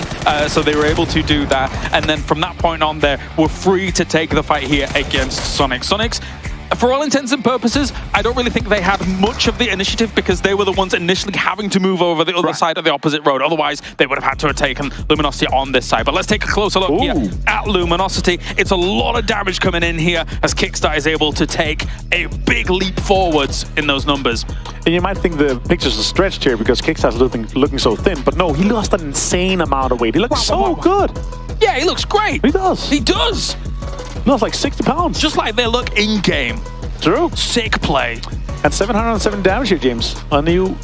So they were able to do that. And then from that point on there, we're free to take the fight here against Sonics. Sonics, for all intents and purposes, I don't really think they had much of the initiative because they were the ones initially having to move over the other side of the opposite road. Otherwise, they would have had to have taken Luminosity on this side. But let's take a closer look here at Luminosity. It's a lot of damage coming in here as Kickstart is able to take a big leap forwards in those numbers. And you might think the pictures are stretched here because Kickstart's looking so thin, but no, he lost an insane amount of weight. He looks so good. Yeah, he looks great. He does. He does. He lost like 60 pounds. Just like they look in-game. True. Sick play. And 707 damage here, James. A new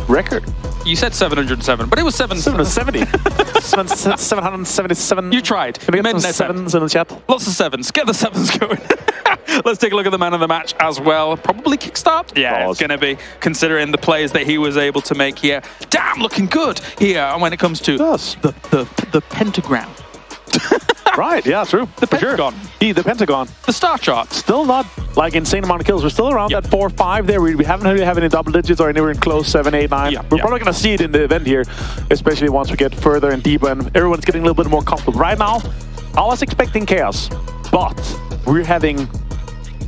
record. You said 707, but it was 770. 777. You tried. Can we get some 7s in the chat? Lots of 7s. Get the 7s going. Let's take a look at the man of the match as well. Probably Kickstart. Yeah, it's going to be, considering the plays that he was able to make here. Damn, looking good here when it comes to the pentagram. Right, yeah, true. The Pentagon. Sure. The Pentagon. The star chart. Still not like insane amount of kills. We're still around that 4-5 there. We haven't really have any double digits or anywhere in close 7, 8, 9. We're probably going to see it in the event here, especially once we get further and deeper and everyone's getting a little bit more comfortable. Right now, I was expecting chaos, but we're having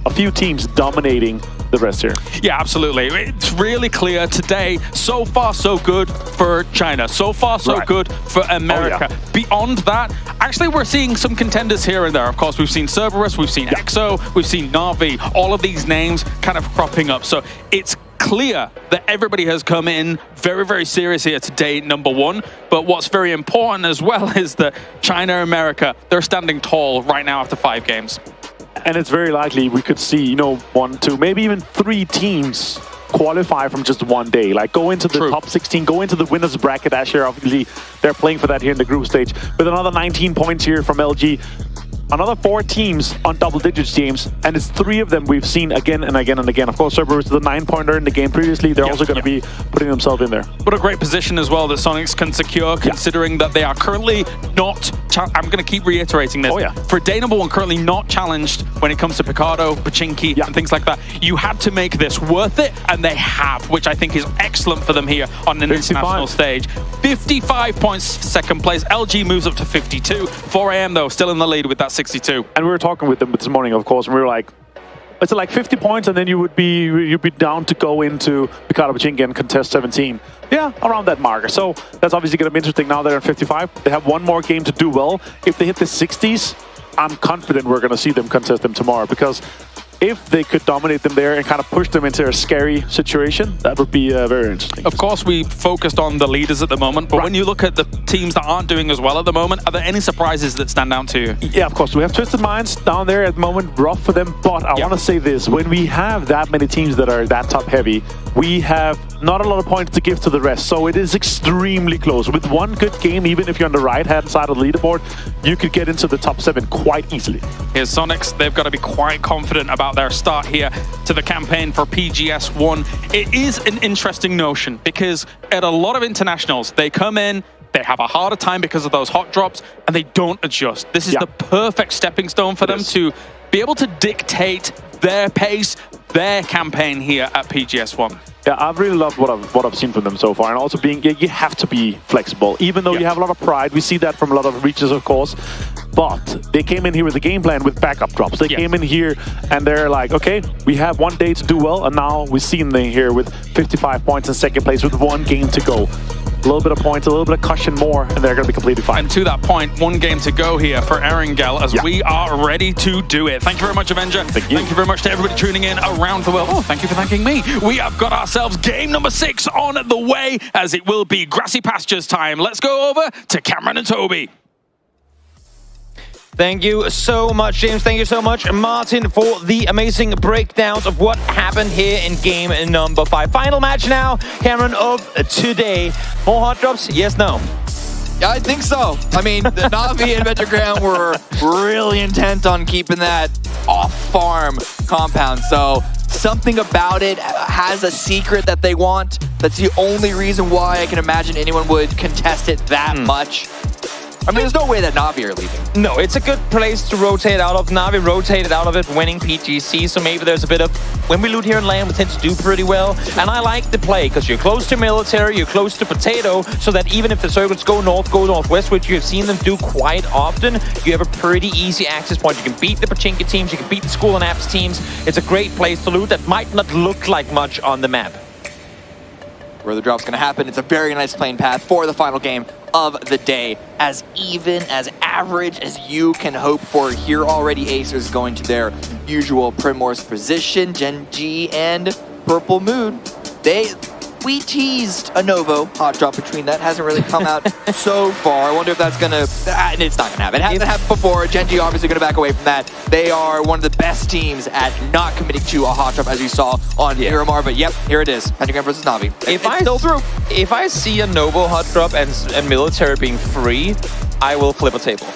a few teams dominating the rest here. Yeah, absolutely. It's really clear today. So far, so good for China. So far, so good for America. Beyond that, actually, we're seeing some contenders here and there. Of course, we've seen Cerberus, we've seen EXO, we've seen Na'Vi. All of these names kind of cropping up. So it's clear that everybody has come in very, very serious here today, number one. But what's very important as well is that China and America, they're standing tall right now after 5 games. And it's very likely we could see, 1, 2, maybe even 3 teams qualify from just one day. Like go into the top 16, go into the winners bracket. Asher, obviously, they're playing for that here in the group stage. With another 19 points here from LG. another 4 teams on double digits, James, and it's 3 of them we've seen again and again and again. Of course, Cerberus is the 9-pointer in the game previously. They're also going to be putting themselves in there. What a great position as well that Sonics can secure, considering that they are currently not... I'm going to keep reiterating this. For day number 1, currently not challenged when it comes to Picardo, Pachinki, and things like that. You had to make this worth it, and they have, which I think is excellent for them here on an international stage. 55 points for second place. LG moves up to 52. 4AM, though, still in the lead with that 62. And we were talking with them this morning, of course, and we were like, it's like 50 points, and then you'd be down to go into Picardo Pachinki and contest 17. Yeah, around that marker. So that's obviously going to be interesting. Now they're at 55. They have one more game to do well. If they hit the 60s, I'm confident we're going to see them contest them tomorrow, because if they could dominate them there and kind of push them into a scary situation, that would be very interesting. Of course, we focused on the leaders at the moment, but when you look at the teams that aren't doing as well at the moment, are there any surprises that stand out to you? Yeah, of course. We have Twisted Minds down there at the moment, rough for them, but I want to say this. When we have that many teams that are that top heavy, we have not a lot of points to give to the rest, so it is extremely close. With one good game, even if you're on the right-hand side of the leaderboard, you could get into the top 7 quite easily. Here's Sonics. They've got to be quite confident about their start here to the campaign for PGS 1. It is an interesting notion because at a lot of internationals, they come in, they have a harder time because of those hot drops, and they don't adjust. This is the perfect stepping stone for them to be able to dictate their pace, their campaign here at PGS 1. Yeah, I've really loved what I've seen from them so far, and also being you have to be flexible, even though you have a lot of pride. We see that from a lot of reaches, of course, but they came in here with a game plan with backup drops. They came in here and they're like, okay, we have one day to do well, and now we've seen them here with 55 points in second place with 1 game to go. A little bit of points, a little bit of cushion more, and they're going to be completely fine. And to that point, 1 game to go here for 𝗟𝗚𝗏 as we are ready to do it. Thank you very much, Avenger. Thank you very much to everybody tuning in around the world. Oh, thank you for thanking me. We have got ourselves game number 6 on the way, as it will be grassy pastures time. Let's go over to Cameron and Toby. Thank you so much, James. Thank you so much, Martin, for the amazing breakdowns of what happened here in game number 5. Final match now, Cameron, of today. More hot drops? Yes, no? Yeah, I think so. I mean, the Na'Vi and Battlegrounds were really intent on keeping that off-farm compound. So something about it has a secret that they want. That's the only reason why I can imagine anyone would contest it that much. I mean, there's no way that Na'Vi are leaving. No, it's a good place to rotate out of. Na'Vi rotated out of it, winning PGC, so maybe there's a bit of... When we loot here in land, we tend to do pretty well. And I like the play, because you're close to military, you're close to potato, so that even if the circuits go north, go northwest, which you've seen them do quite often, you have a pretty easy access point. You can beat the Pachinki teams, you can beat the School and Apps teams. It's a great place to loot that might not look like much on the map. Where the drop's going to happen, it's a very nice playing path for the final game of the day. As even, as average as you can hope for. Here already Acers going to their usual Primor's position. Gen.G and Purple Moon. We teased a Novo hot drop between that. Hasn't really come out so far. I wonder if that's going to... It's not going to happen. It hasn't happened before. Gen.G obviously going to back away from that. They are one of the best teams at not committing to a hot drop, as you saw on Miramar. But yep, here it is. Pentagram versus Na'Vi. It's still through. If I see a Novo hot drop and military being free, I will flip a table.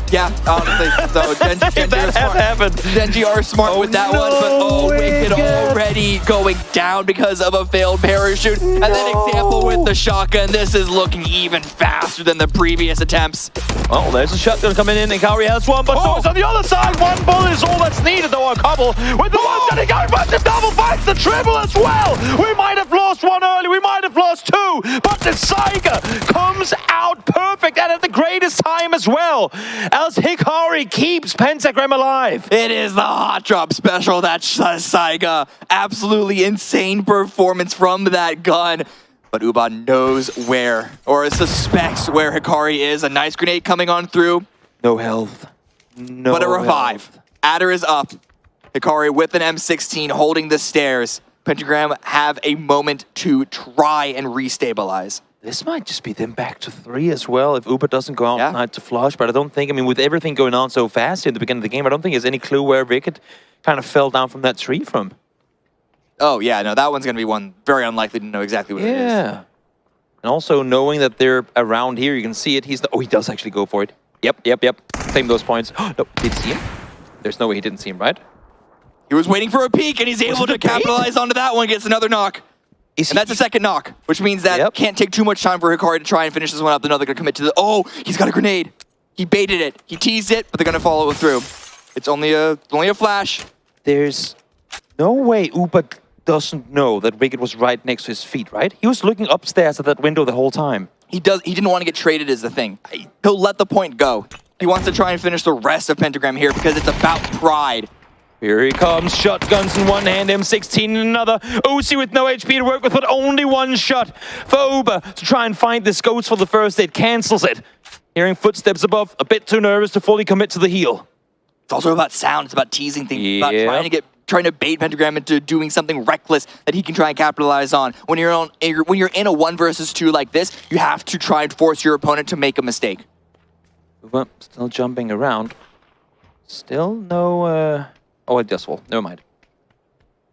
Yeah, honestly. So Gen.G are smart with that one, but Wicked already going down because of a failed parachute. And then Example with the shotgun. This is looking even faster than the previous attempts. Oh, there's a shotgun coming in. Hikari has one, but so it's on the other side. 1 bullet is all that's needed, though. A couple with the one that Hikari versus double finds the triple as well. We might have lost 1 early. We might have lost 2, but the 𝗟𝗏𝗏 comes out perfect and at the greatest time as well, as Hikari keeps Pentagram alive. It is the hot drop special. That's 𝗟𝗏𝗏. Absolutely insane performance from that gun. But 𝗟𝗏 knows where, or suspects where Hikari is. A nice grenade coming on through. No health. No but a revive. Adder is up. Hikari with an M16 holding the stairs. Pentagram have a moment to try and restabilize. This might just be them back to 3 as well if 𝗟𝗏 doesn't go out tonight to flush. But I don't think, I mean, with everything going on so fast in the beginning of the game, I don't think there's any clue where Wicked kind of fell down from that tree from. Oh, yeah, no, that one's going to be one very unlikely to know exactly what it is. And also knowing that they're around here, you can see it. He does actually go for it. Yep. Claim those points. No, did he see him? There's no way he didn't see him, right? He was waiting for a peek, and he's able to capitalize onto that one, gets another knock. And that's a second knock, which means that can't take too much time for Hikari to try and finish this one up. They're not going to commit to the... Oh, he's got a grenade. He baited it. He teased it, but they're going to follow it through. It's only a flash. There's no way 𝗟𝗚 doesn't know that Wicked was right next to his feet, right? He was looking upstairs at that window the whole time. He didn't want to get traded is the thing. He'll let the point go. He wants to try and finish the rest of Pentagram here because it's about pride. Here he comes, shotguns in one hand, M16 in another. 𝗟𝗚 with no HP to work with, but only one shot for 𝗟𝗚 to try and find this goes for the first aid, cancels it. Hearing footsteps above, a bit too nervous to fully commit to the heal. It's also about sound, it's about teasing things, about trying to bait Pentagram into doing something reckless that he can try and capitalize on. When you're in a 1 versus 2 like this, you have to try and force your opponent to make a mistake. 𝗟𝗚 still jumping around. Still no... Oh, it just fall. Never mind.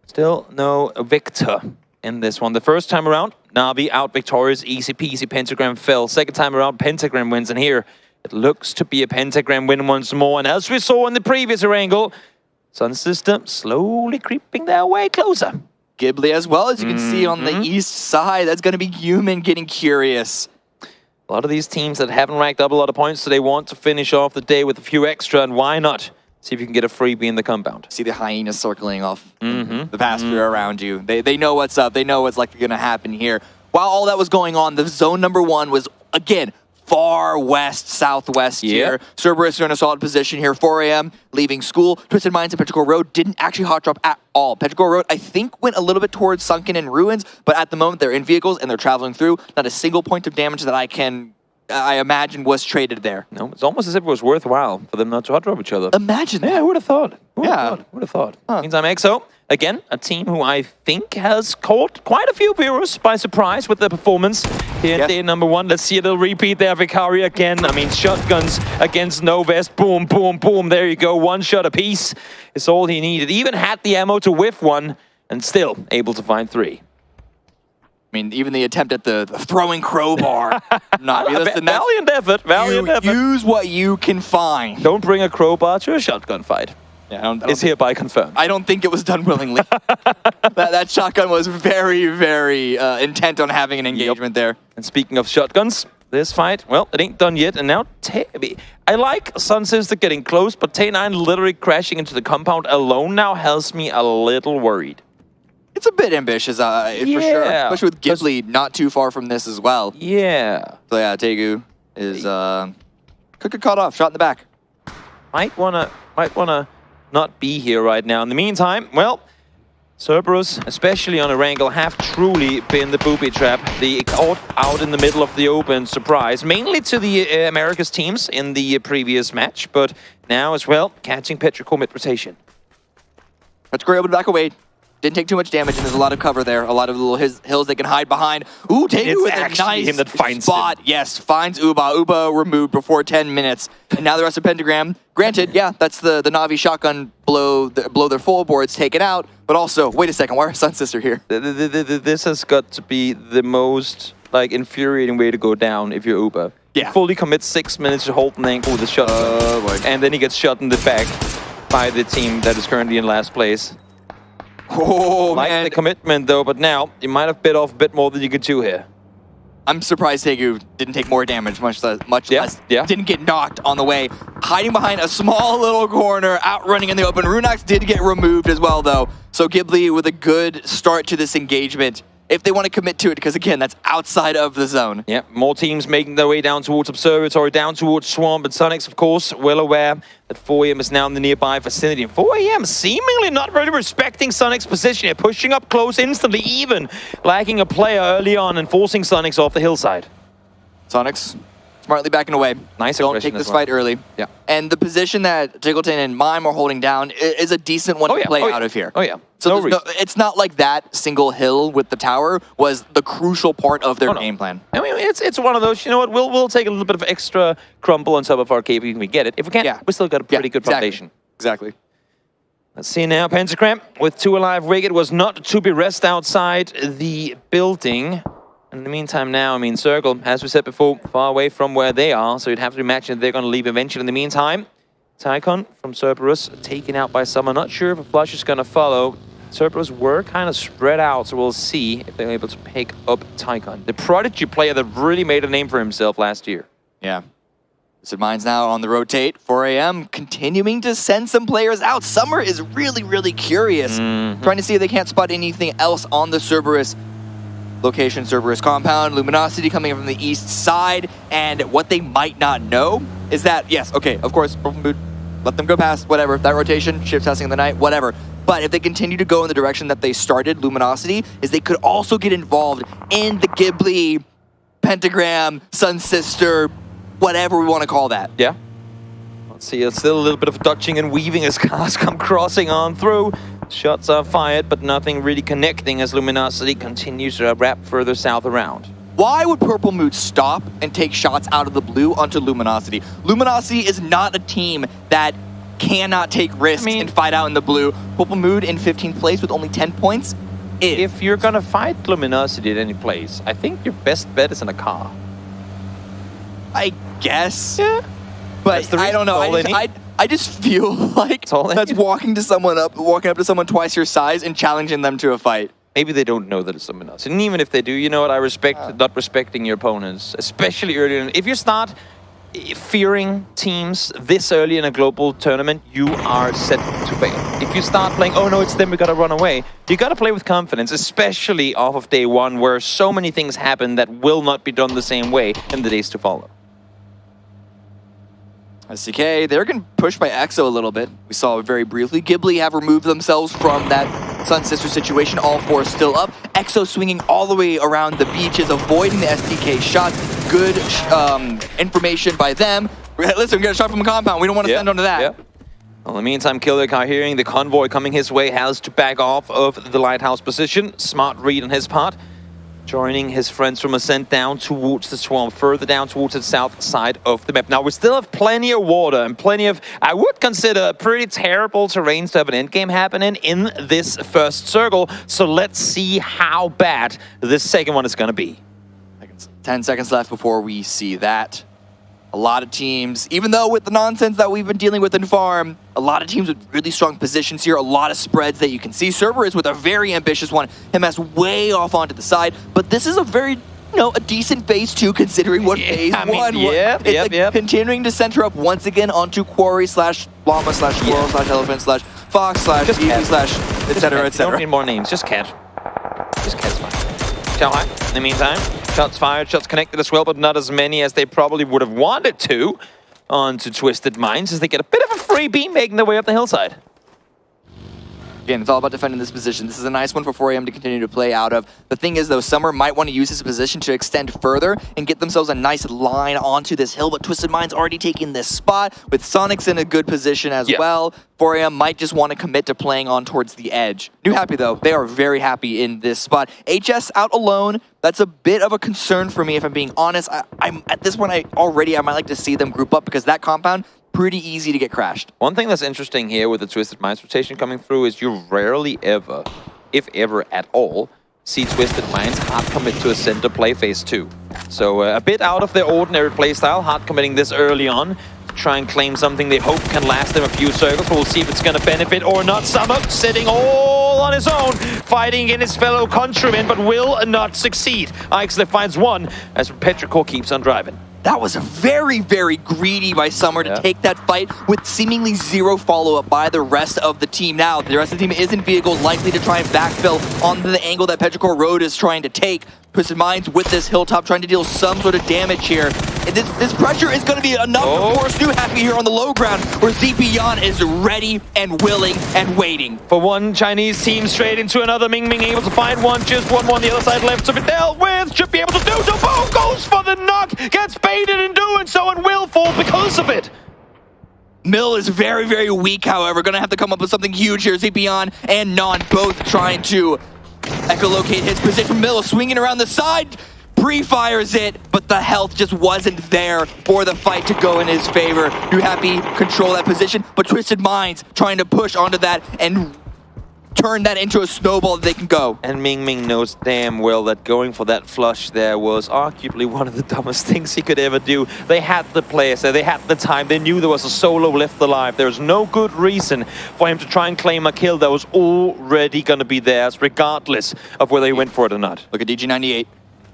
Still no victor in this one. The first time around, Na'Vi out victorious, easy peasy. Pentagram fell. Second time around, Pentagram wins. And here, it looks to be a Pentagram win once more. And as we saw in the previous wrangle, Sun System slowly creeping their way closer. 𝗟𝗚 as well, as you can see on the east side. That's going to be Human getting curious. A lot of these teams that haven't racked up a lot of points, so they want to finish off the day with a few extra. And why not? See if you can get a freebie in the compound. See the hyenas circling off the pasture around you. They know what's up. They know what's likely going to happen here. While all that was going on, the zone number 1 was, again, far west, southwest here. Cerberus are in a solid position here. 4 a.m. leaving school. Twisted Minds and Petrichor Road didn't actually hot drop at all. Petrichor Road, I think, went a little bit towards Sunken and Ruins, but at the moment they're in vehicles and they're traveling through. Not a single point of damage that I imagine was traded there. No, it's almost as if it was worthwhile for them not to hot drop each other. Imagine that. Yeah, who would have thought? Who would have thought? Meantime, EXO, again, a team who I think has caught quite a few viewers by surprise with their performance here in day number 1. Let's see a little repeat there. Hikari again. I mean, shotguns against Novest. Boom, boom, boom. There you go. 1 shot apiece is all he needed. Even had the ammo to whiff 1 and still able to find 3. I mean, even the attempt at the throwing crowbar. Valiant effort. Use what you can find. Don't bring a crowbar to a shotgun fight. Yeah, it's hereby confirmed. I don't think it was done willingly. that shotgun was very, very intent on having an engagement there. And speaking of shotguns, this fight, well, it ain't done yet. And now, I like Sun Sister getting close, but T9 literally crashing into the compound alone now has me a little worried. It's a bit ambitious, for sure. Especially with 𝗟𝗚 not too far from this as well. Yeah. So yeah, 𝗟𝗚 is could get caught off, shot in the back. Might wanna not be here right now. In the meantime, well, Cerberus, especially on a wrangle, have truly been the booby trap. The out in the middle of the open surprise, mainly to the Americas teams in the previous match, but now as well, catching Petrichor mid-rotation. Petrichor able to back away. Didn't take too much damage, and there's a lot of cover there. A lot of little hills they can hide behind. Ooh, 𝗟𝗚 with a nice him that finds spot. Yes, finds 𝗟𝗚. 𝗟𝗚 removed before 10 minutes. And now the rest of Pentagram. Granted, yeah, that's the Na'Vi shotgun blow their full boards taken out. But also, wait a second, why are Sun Sister here? This has got to be the most infuriating way to go down if you're 𝗟𝗚. Yeah. He fully commits 6 minutes to hold an ankle with a shotgun. And then he gets shot in the back by the team that is currently in last place. Oh, the commitment, though, but now you might have bit off a bit more than you could chew here. I'm surprised 𝗟𝗚 didn't take more damage, much less didn't get knocked on the way. Hiding behind a small little corner, outrunning in the open. Runax did get removed as well, though. So 𝗟𝗚 with a good start to this engagement, if they want to commit to it, because again, that's outside of the zone. Yeah, more teams making their way down towards Observatory, down towards Swamp, and Sonics, of course, well aware that 4 a.m. is now in the nearby vicinity. And 4 a.m. seemingly not really respecting Sonics' position here, pushing up close instantly, even lagging a player early on and forcing Sonics off the hillside. Sonics smartly backing away. Nice. Don't take this fight early. Yeah. And the position that 𝗟𝗚 and Mime are holding down is a decent one to play out of here. Oh, yeah. So it's not like that single hill with the tower was the crucial part of their game plan. I mean, it's one of those, you know what, we'll take a little bit of extra crumble on top of our cave if we get it. If we can't, we still got a pretty good foundation. Exactly. Let's see now, Pentagram with 2 alive. Wicked was not to be rest outside the building. In the meantime now, I mean, Circle, as we said before, far away from where they are, so you'd have to imagine they're going to leave eventually. In the meantime, 𝗟𝗗 from Cerberus taken out by someone. Not sure if a flush is going to follow. Cerberus were kind of spread out, so we'll see if they're able to pick up 𝗟𝗗, the prodigy player that really made a name for himself last year. Yeah. Twisted Minds now on the rotate. 4 a.m. continuing to send some players out. Summer is really, really curious. Trying to see if they can't spot anything else on the Cerberus location, Cerberus compound. Luminosity coming in from the east side. And what they might not know is that, yes, okay, of course, let them go past, whatever, that rotation, shift testing in the night, whatever. But if they continue to go in the direction that they started, Luminosity, is they could also get involved in the Ghibli, Pentagram, Sun Sister, whatever we want to call that. Yeah. Let's see, it's still a little bit of dodging and weaving as cars come crossing on through. Shots are fired, but nothing really connecting as Luminosity continues to wrap further south around. Why would Purple Mood stop and take shots out of the blue onto Luminosity? Luminosity is not a team that cannot take risks and fight out in the blue. Purple Mood in 15th place with only 10 points. If you're going to fight Luminosity at any place, I think your best bet is in a car. I guess. Yeah. But I don't know. I just feel like that's walking up to someone twice your size and challenging them to a fight. Maybe they don't know that it's someone else. And even if they do, you know what? I respect not respecting your opponents, especially early on. If you start fearing teams this early in a global tournament, you are set to fail. If you start playing, oh no, it's them, we gotta run away, you gotta play with confidence, especially off of day one, where so many things happen that will not be done the same way in the days to follow. SDK, they're getting pushed by EXO a little bit. We saw it very briefly. Ghibli have removed themselves from that Sun Sister situation. All four still up. EXO swinging all the way around the beaches, avoiding the SDK shots. Good information by them. Listen, we got a shot from a compound. We don't want to send onto that. Well, in the meantime, 𝗟𝗗 hearing the convoy coming his way has to back off of the lighthouse position. Smart read on his part. Joining his friends from Ascent down towards the swamp, further down towards the south side of the map. Now, we still have plenty of water and plenty of, I would consider, pretty terrible terrains to have an endgame happening in this first circle. So let's see how bad this second one is going to be. 10 seconds left before we see that. A lot of teams, even though with the nonsense that we've been dealing with in Farm, a lot of teams with really strong positions here, a lot of spreads that you can see. Cerberus with a very ambitious one, MS way off onto the side, but this is a very, a decent phase 2 considering what phase 1 was. Continuing to center up once again onto Quarry / Llama / Squirrel / Elephant / Fox / Eevee / etc. Don't need more names, just cat. Just cat's fine. 𝗟𝗗, in the meantime, shots fired, shots connected as well, but not as many as they probably would have wanted to onto Twisted Minds as they get a bit of a freebie making their way up the hillside. Again, it's all about defending this position. This is a nice one for 4 a.m. to continue to play out of. The thing is, though, Summer might want to use this position to extend further and get themselves a nice line onto this hill, but Twisted Mind's already taking this spot, with Sonics in a good position as well. 4 a.m. might just want to commit to playing on towards the edge. New Happy, though, they are very happy in this spot. HS out alone, that's a bit of a concern for me, if I'm being honest. I'm at this point, I might like to see them group up, because that compound, pretty easy to get crashed. One thing that's interesting here with the Twisted Minds rotation coming through is you rarely ever, if ever at all, see Twisted Minds hard commit to a center play phase 2. So a bit out of their ordinary playstyle, hard committing this early on, to try and claim something they hope can last them a few circles. We'll see if it's going to benefit or not. Summer sitting all on his own, fighting in his fellow countrymen, but will not succeed. 𝗟𝗗 finds one as 𝗟𝗗 keeps on driving. That was very, very greedy by Summer to take that fight with seemingly zero follow-up by the rest of the team. Now, the rest of the team is in vehicle, likely to try and backfill on the angle that 𝗟𝗗 Road is trying to take. Twisted Minds with this hilltop trying to deal some sort of damage here. And this pressure is going to be enough to force New Happy here on the low ground, where 𝗟𝗗 is ready and willing and waiting. For one Chinese team straight into another, Ming able to find one, just one more on the other side left to be dealt with, should be able to do so. Boom, goes for the knock, gets baited in doing so and will fall because of it. Mill is very, very weak, however, going to have to come up with something huge here. 𝗟𝗗 and Non both trying to echolocate his position. Mill swinging around the side, pre-fires it, but the health just wasn't there for the fight to go in his favor. New Happy control that position, but Twisted Minds trying to push onto that and turn that into a snowball that they can go. And Ming Ming knows damn well that going for that flush there was arguably one of the dumbest things he could ever do. They had the players there, they had the time, they knew there was a solo left alive. There's no good reason for him to try and claim a kill that was already going to be theirs, regardless of whether he went for it or not. Look at DG98.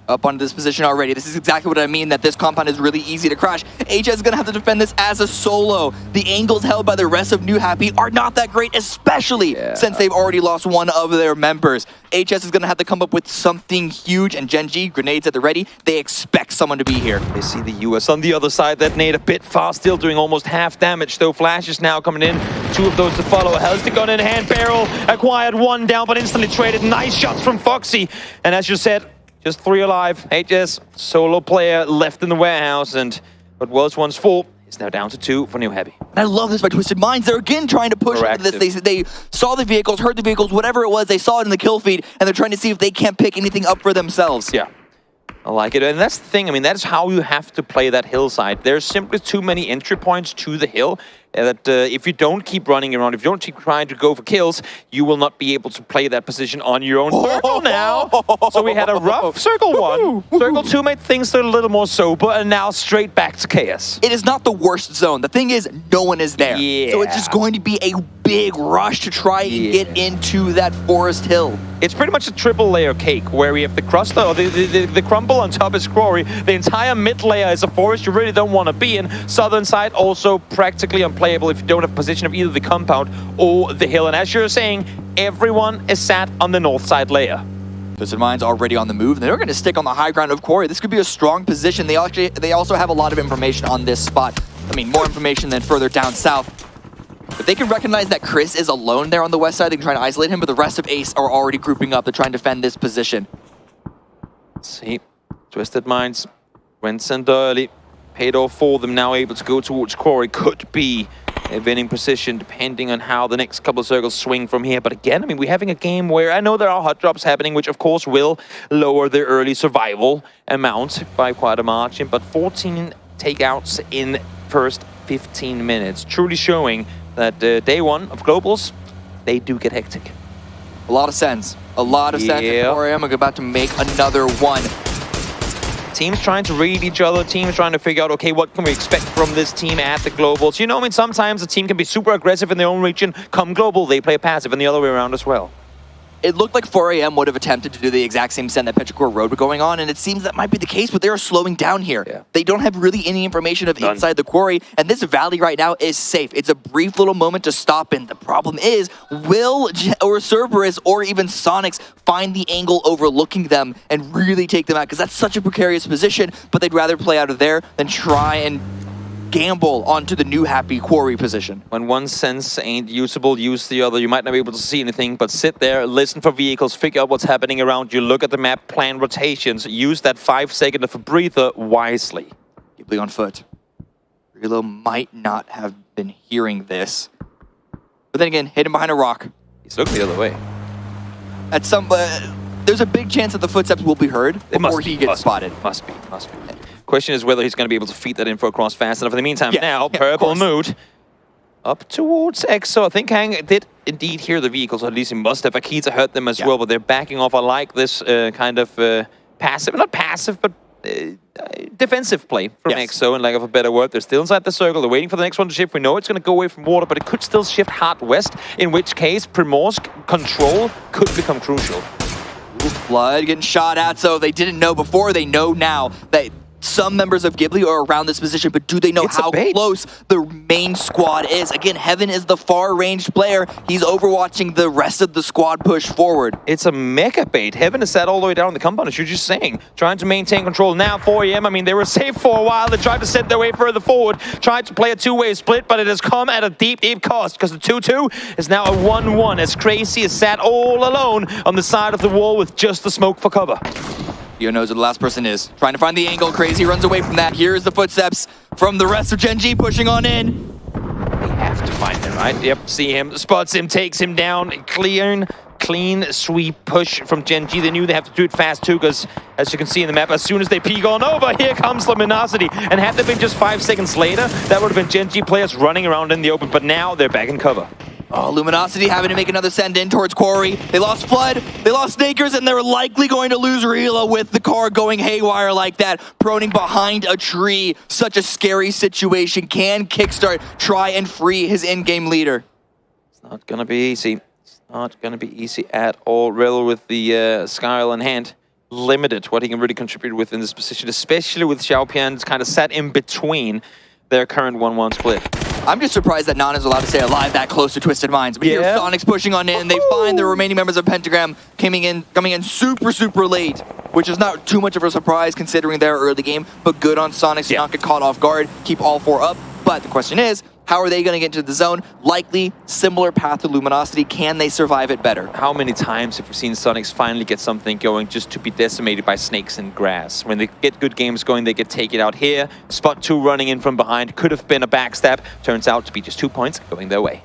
Up onto this position already. This is exactly what I mean, that this compound is really easy to crash. HS is going to have to defend this as a solo. The angles held by the rest of New Happy are not that great, especially since they've already lost one of their members. HS is going to have to come up with something huge, and Gen G, grenades at the ready, they expect someone to be here. They see the US on the other side. That nade a bit far, still doing almost half damage, though. Flashes now coming in. Two of those to follow. Hell's the gun in hand. Barrel acquired one down, but instantly traded. Nice shots from Foxy. And as you said, just 3 alive. HS, solo player left in the warehouse, and what was once 4 is now down to 2 for New Happy. I love this by Twisted Minds. They're again trying to push into this. They saw the vehicles, heard the vehicles, whatever it was, they saw it in the kill feed, and they're trying to see if they can't pick anything up for themselves. Yeah. I like it, and that's the thing. I mean, that's how you have to play that hillside. There's simply too many entry points to the hill that if you don't keep running around, if you don't keep trying to go for kills, you will not be able to play that position on your own. Circle now. So we had a rough Circle 1. Circle 2 made things a little more sober, and now straight back to chaos. It is not the worst zone. The thing is, no one is there. Yeah. So it's just going to be a big rush to try and get into that forest hill. It's pretty much a triple layer cake where we have the crust, or the crumble on top is quarry. The entire mid layer is a forest you really don't want to be in. Southern side also practically unplayable if you don't have position of either the compound or the hill. And as you're saying, everyone is sat on the north side layer. Twisted Minds already on the move. They're going to stick on the high ground of quarry. This could be a strong position. They also have a lot of information on this spot. I mean, more information than further down south. But they can recognize that Chris is alone there on the west side. They can try to isolate him, but the rest of Ace are already grouping up to try and defend this position. Let's see. Twisted Minds went sent early. Paid off for them, now able to go towards quarry. Could be a winning position depending on how the next couple of circles swing from here. But again, I mean, we're having a game where I know there are hot drops happening, which of course will lower their early survival amount by quite a margin. But 14 takeouts in first 15 minutes, truly showing that day one of globals, they do get hectic. A lot of sense. A lot of sense. And 4AM are about to make another one. Teams trying to read each other, teams trying to figure out, okay, what can we expect from this team at the globals? You know, I mean, sometimes a team can be super aggressive in their own region. Come global, they play passive, and the other way around as well. It looked like 4AM would have attempted to do the exact same send that Petrichor Road were going on, and it seems that might be the case, but they are slowing down here. Yeah. They don't have really any information of inside the quarry, and this valley right now is safe. It's a brief little moment to stop in. The problem is, will Cerberus or even Sonics find the angle overlooking them and really take them out? Because that's such a precarious position, but they'd rather play out of there than try and gamble onto the New Happy quarry position. When one sense ain't usable, use the other. You might not be able to see anything, but sit there, listen for vehicles, figure out what's happening around you, look at the map, plan rotations, use that 5 second of a breather wisely. Ghibli on foot. Relo might not have been hearing this. But then again, hidden behind a rock. He's looking the other way. At some, there's a big chance that the footsteps will be heard before he gets spotted. Must be. Question is whether he's going to be able to feed that info across fast enough. In the meantime, now, purple mood up towards EXO. I think Hang did indeed hear the vehicles, or at least he must have. Akita heard them as well, but they're backing off. I like this kind of passive, not passive, but defensive play from EXO, in lack of a better word. They're still inside the circle. They're waiting for the next one to shift. We know it's going to go away from water, but it could still shift hard west, in which case Primorsk control could become crucial. Blood getting shot at, so they didn't know before. They know now that some members of Ghibli are around this position, but do they know how close the main squad is? Again, Heaven is the far-ranged player. He's overwatching the rest of the squad push forward. It's a mega bait. Heaven is sat all the way down in the compound, as you're just saying. Trying to maintain control. Now 4AM, I mean, they were safe for a while. They tried to set their way further forward, tried to play a two-way split, but it has come at a deep, deep cost, because the 2-2 is now a 1-1, as Crazy is sat all alone on the side of the wall with just the smoke for cover. Yo knows where the last person is. Trying to find the angle. Crazy runs away from that. Here's the footsteps from the rest of Gen G pushing on in. They have to find him, right? Yep, see him, spots him, takes him down. Clean sweep push from Gen G. They knew they have to do it fast too, because as you can see in the map, as soon as they peek on over, here comes Luminosity. And had they been just 5 seconds later, that would have been Gen G players running around in the open, but now they're back in cover. Oh, Luminosity having to make another send in towards Quarry. They lost Flood, they lost Snakers, and they're likely going to lose Rila with the car going haywire like that, proning behind a tree. Such a scary situation. Can Kickstart try and free his in-game leader? It's not going to be easy. It's not going to be easy at all. Riddle with the Skyl in hand. Limited what he can really contribute with in this position, especially with 𝗟𝗗 kind of sat in between their current 1-1 split. I'm just surprised that Nana's allowed to stay alive that close to Twisted Minds. But here Sonic's pushing on in. They find the remaining members of Pentagram coming in super late, which is not too much of a surprise considering their early game, but good on Sonic to not get caught off guard, keep all 4 up. But the question is, how are they going to get into the zone? Likely similar path to Luminosity. Can they survive it better? How many times have we seen Sonics finally get something going just to be decimated by snakes and grass? When they get good games going, they get taken out here. Spot 2 running in from behind. Could have been a backstab. Turns out to be just 2 points going their way.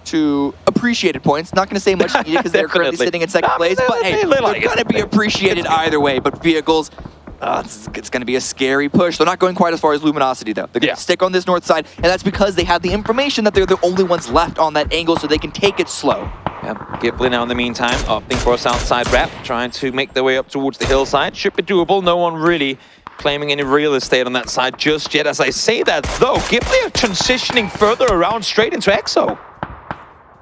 2 appreciated points. Not going to say much needed because they're currently sitting in second place. But hey, they're going to be appreciated either way. But vehicles... it's going to be a scary push. They're not going quite as far as Luminosity, though. They're going to stick on this north side, and that's because they have the information that they're the only ones left on that angle, so they can take it slow. Yep, 𝗟𝗡 now in the meantime, opting for a south side wrap, trying to make their way up towards the hillside. Should be doable. No one really claiming any real estate on that side just yet. As I say that, though, 𝗟𝗡 are transitioning further around straight into EXO.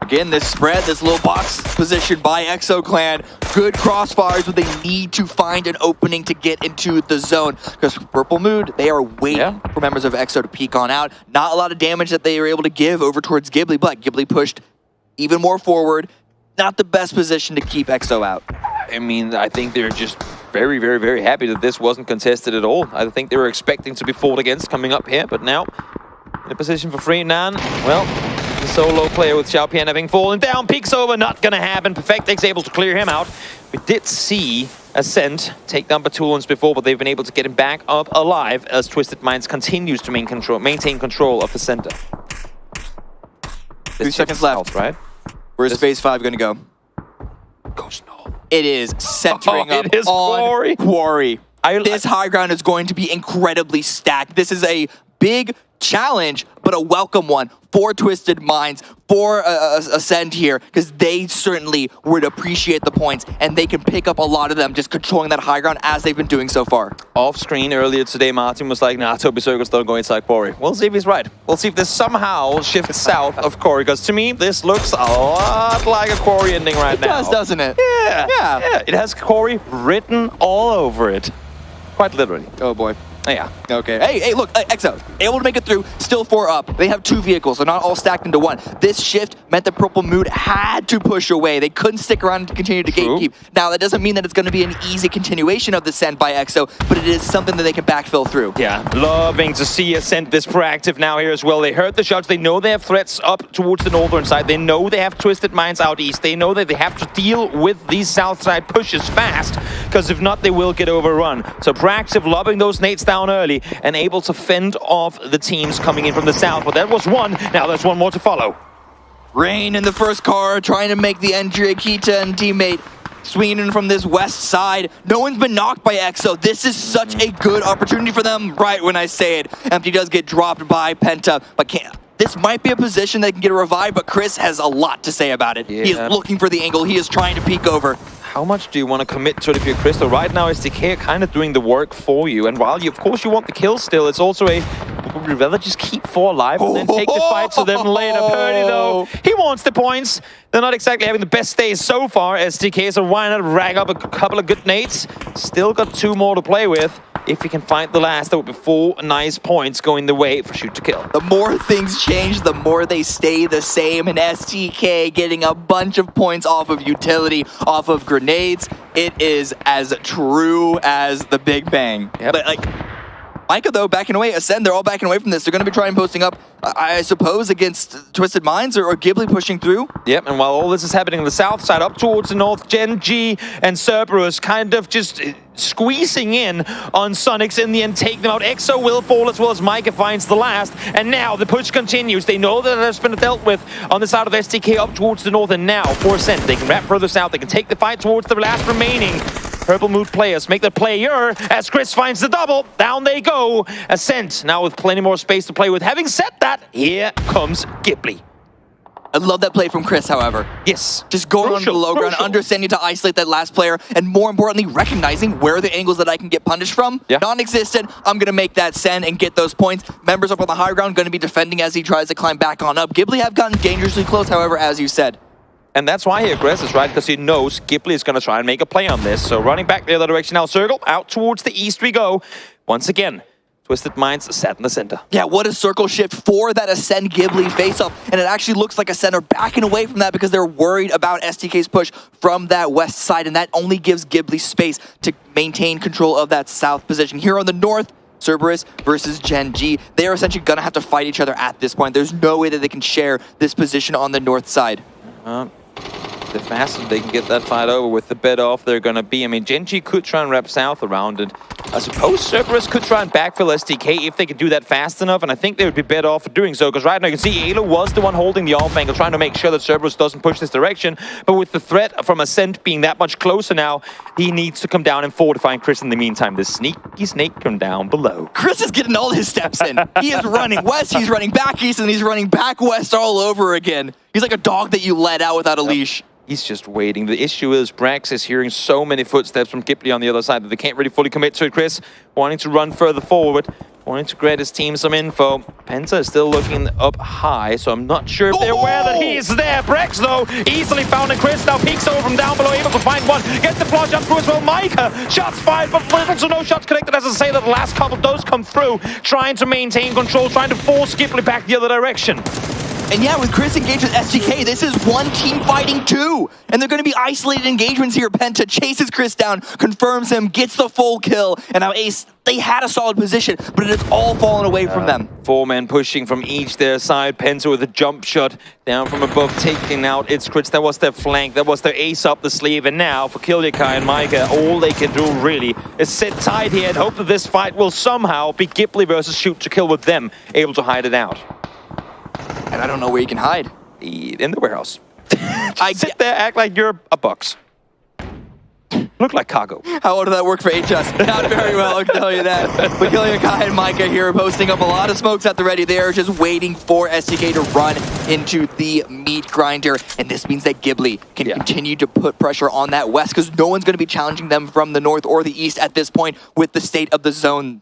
Again, this spread, this little box position by EXO Clan. Good crossfires, but they need to find an opening to get into the zone. Because Purple Mood, they are waiting for members of EXO to peek on out. Not a lot of damage that they were able to give over towards 𝗟𝗡, but 𝗟𝗡 pushed even more forward. Not the best position to keep EXO out. I mean, I think they're just very happy that this wasn't contested at all. I think they were expecting to be fought against coming up here, but now in a position for free. Nan, well, the solo player with 𝗟𝗗 having fallen down. Peeks over, not gonna happen. Perfect's able to clear him out. We did see Ascent take down Batulans before, but they've been able to get him back up alive as Twisted Minds continues to maintain control of the center. 3 seconds left, right? Where's phase 5 gonna go? Goes north. It is centering up it is on Quarry. This high ground is going to be incredibly stacked. This is a big challenge, but a welcome one for Twisted Minds, for Ascend here, because they certainly would appreciate the points, and they can pick up a lot of them just controlling that high ground as they've been doing so far. Off screen earlier today, Martin was like, nah, Toby Circus don't go inside Quarry. We'll see if he's right. We'll see if this somehow shifts south of Quarry, because to me, this looks a lot like a Quarry ending right now. It does, doesn't it? Yeah. It has Quarry written all over it. Quite literally. Oh boy. Yeah. Okay. Hey, look, EXO, able to make it through, still 4 up. They have 2 vehicles, they're not all stacked into 1. This shift meant that Purple Mood had to push away. They couldn't stick around and continue to gatekeep. Now, that doesn't mean that it's going to be an easy continuation of the send by EXO, but it is something that they can backfill through. Yeah, loving to see Ascent this proactive now here as well. They heard the shots, they know they have threats up towards the northern side. They know they have Twisted Minds out east. They know that they have to deal with these south side pushes fast, because if not, they will get overrun. So proactive, lobbing those nades down early and able to fend off the teams coming in from the south. But that was one. Now there's one more to follow. Rain in the first car, trying to make the 𝗟𝗡 and teammate swinging in from this west side. No one's been knocked by EXO. This is such a good opportunity for them, right when I say it. Empty does get dropped by Penta, but can't. This might be a position that can get a revive, but Chris has a lot to say about it. He is looking for the angle. He is trying to peek over. How much do you want to commit to it if you're Crystal? Right now, 𝗟𝗡 kind of doing the work for you. And while you, of course, you want the kill still, it's also a... Would you rather just keep 4 alive and then take the fight so then later Purdy, though? He wants the points. They're not exactly having the best days so far as 𝗟𝗡, so why not rag up a couple of good nades? Still got 2 more to play with. If he can find the last, that would be 4 nice points going the way for shoot to kill. The more things change, the more they stay the same. And 𝗟𝗡 getting a bunch of points off of utility, off of grenades. It is as true as the Big Bang. But like, Micah, though, backing away. Ascend, they're all backing away from this. They're going to be trying posting up, I suppose, against Twisted Minds or 𝗟𝗡 pushing through. Yep, and while all this is happening on the south side, up towards the north, 𝗟𝗡 and 𝗟𝗡 kind of just squeezing in on Sonics in the end, take them out. EXO will fall as well as Micah finds the last, and now the push continues. They know that it's been dealt with on the side of 𝗟𝗡 up towards the north, and now for Ascent, they can wrap further south. They can take the fight towards the last remaining Purple Mood players. Make the player as Chris finds the double. Down they go. Ascent now with plenty more space to play with. Having said that, here comes 𝗟𝗡. I love that play from Chris, however. Yes. Just going on the low ground, understanding to isolate that last player, and more importantly, recognizing where the angles that I can get punished from. Non-existent. I'm going to make that send and get those points. Members up on the high ground going to be defending as he tries to climb back on up. 𝗟𝗡 have gotten dangerously close, however, as you said. And that's why he aggresses, right? Because he knows 𝗟𝗡 is going to try and make a play on this. So running back the other direction now, circle, out towards the east we go. Once again, Twisted Minds sat in the center. Yeah, what a circle shift for that Ascend 𝗟𝗡 face-off. And it actually looks like Ascend are backing away from that because they're worried about STK's push from that west side. And that only gives 𝗟𝗡 space to maintain control of that south position. Here on the north, 𝗟𝗡 versus Gen.G. They are essentially going to have to fight each other at this point. There's no way that they can share this position on the north side. The faster they can get that fight over with, the better off they're going to be. I mean, Gen.G could try and wrap south around it. I suppose 𝗟𝗡 could try and backfill STK if they could do that fast enough, and I think they would be better off for doing so, because right now you can see 𝗟𝗚 was the one holding the off angle, trying to make sure that 𝗟𝗡 doesn't push this direction, but with the threat from Ascent being that much closer now, he needs to come down and fortify Chris in the meantime. The sneaky snake from down below. Chris is getting all his steps in. He is running west, he's running back east, and he's running back west all over again. He's like a dog that you let out without a leash. He's just waiting. The issue is Brax is hearing so many footsteps from 𝗟𝗡 on the other side that they can't really fully commit to it. Chris wanting to run further forward, wanting to grab his team some info. Penta is still looking up high, so I'm not sure if they're aware that he is there. Brax, though, easily found, and Chris now peeks over from down below, able to find one. Gets the flash jump through as well. Micah, shots fired, but little to no shots connected. As I say, that the last couple of those come through, trying to maintain control, trying to force 𝗟𝗡 back the other direction. And yeah, with Chris engaged with STK, this is one team fighting two. And they're going to be isolated engagements here. Penta chases Chris down, confirms him, gets the full kill. And now Ace, they had a solid position, but it has all fallen away from them. 4 men pushing from each their side. Penta with a jump shot down from above, taking out its crits. That was their flank, that was their ace up the sleeve. And now for 𝗟𝗡 and Micah, all they can do really is sit tight here and hope that this fight will somehow be 𝗟𝗡 versus shoot to kill, with them able to hide it out. And I don't know where you can hide. In the warehouse. I sit there, act like you're a box. Look like cargo. How well did that work for HS? Not very well, I can tell you that. But 𝗟𝗡 and Micah here posting up a lot of smokes at the ready. They are just waiting for STK to run into the meat grinder. And this means that 𝗟𝗡 can continue to put pressure on that west, because no one's going to be challenging them from the north or the east at this point with the state of the zone.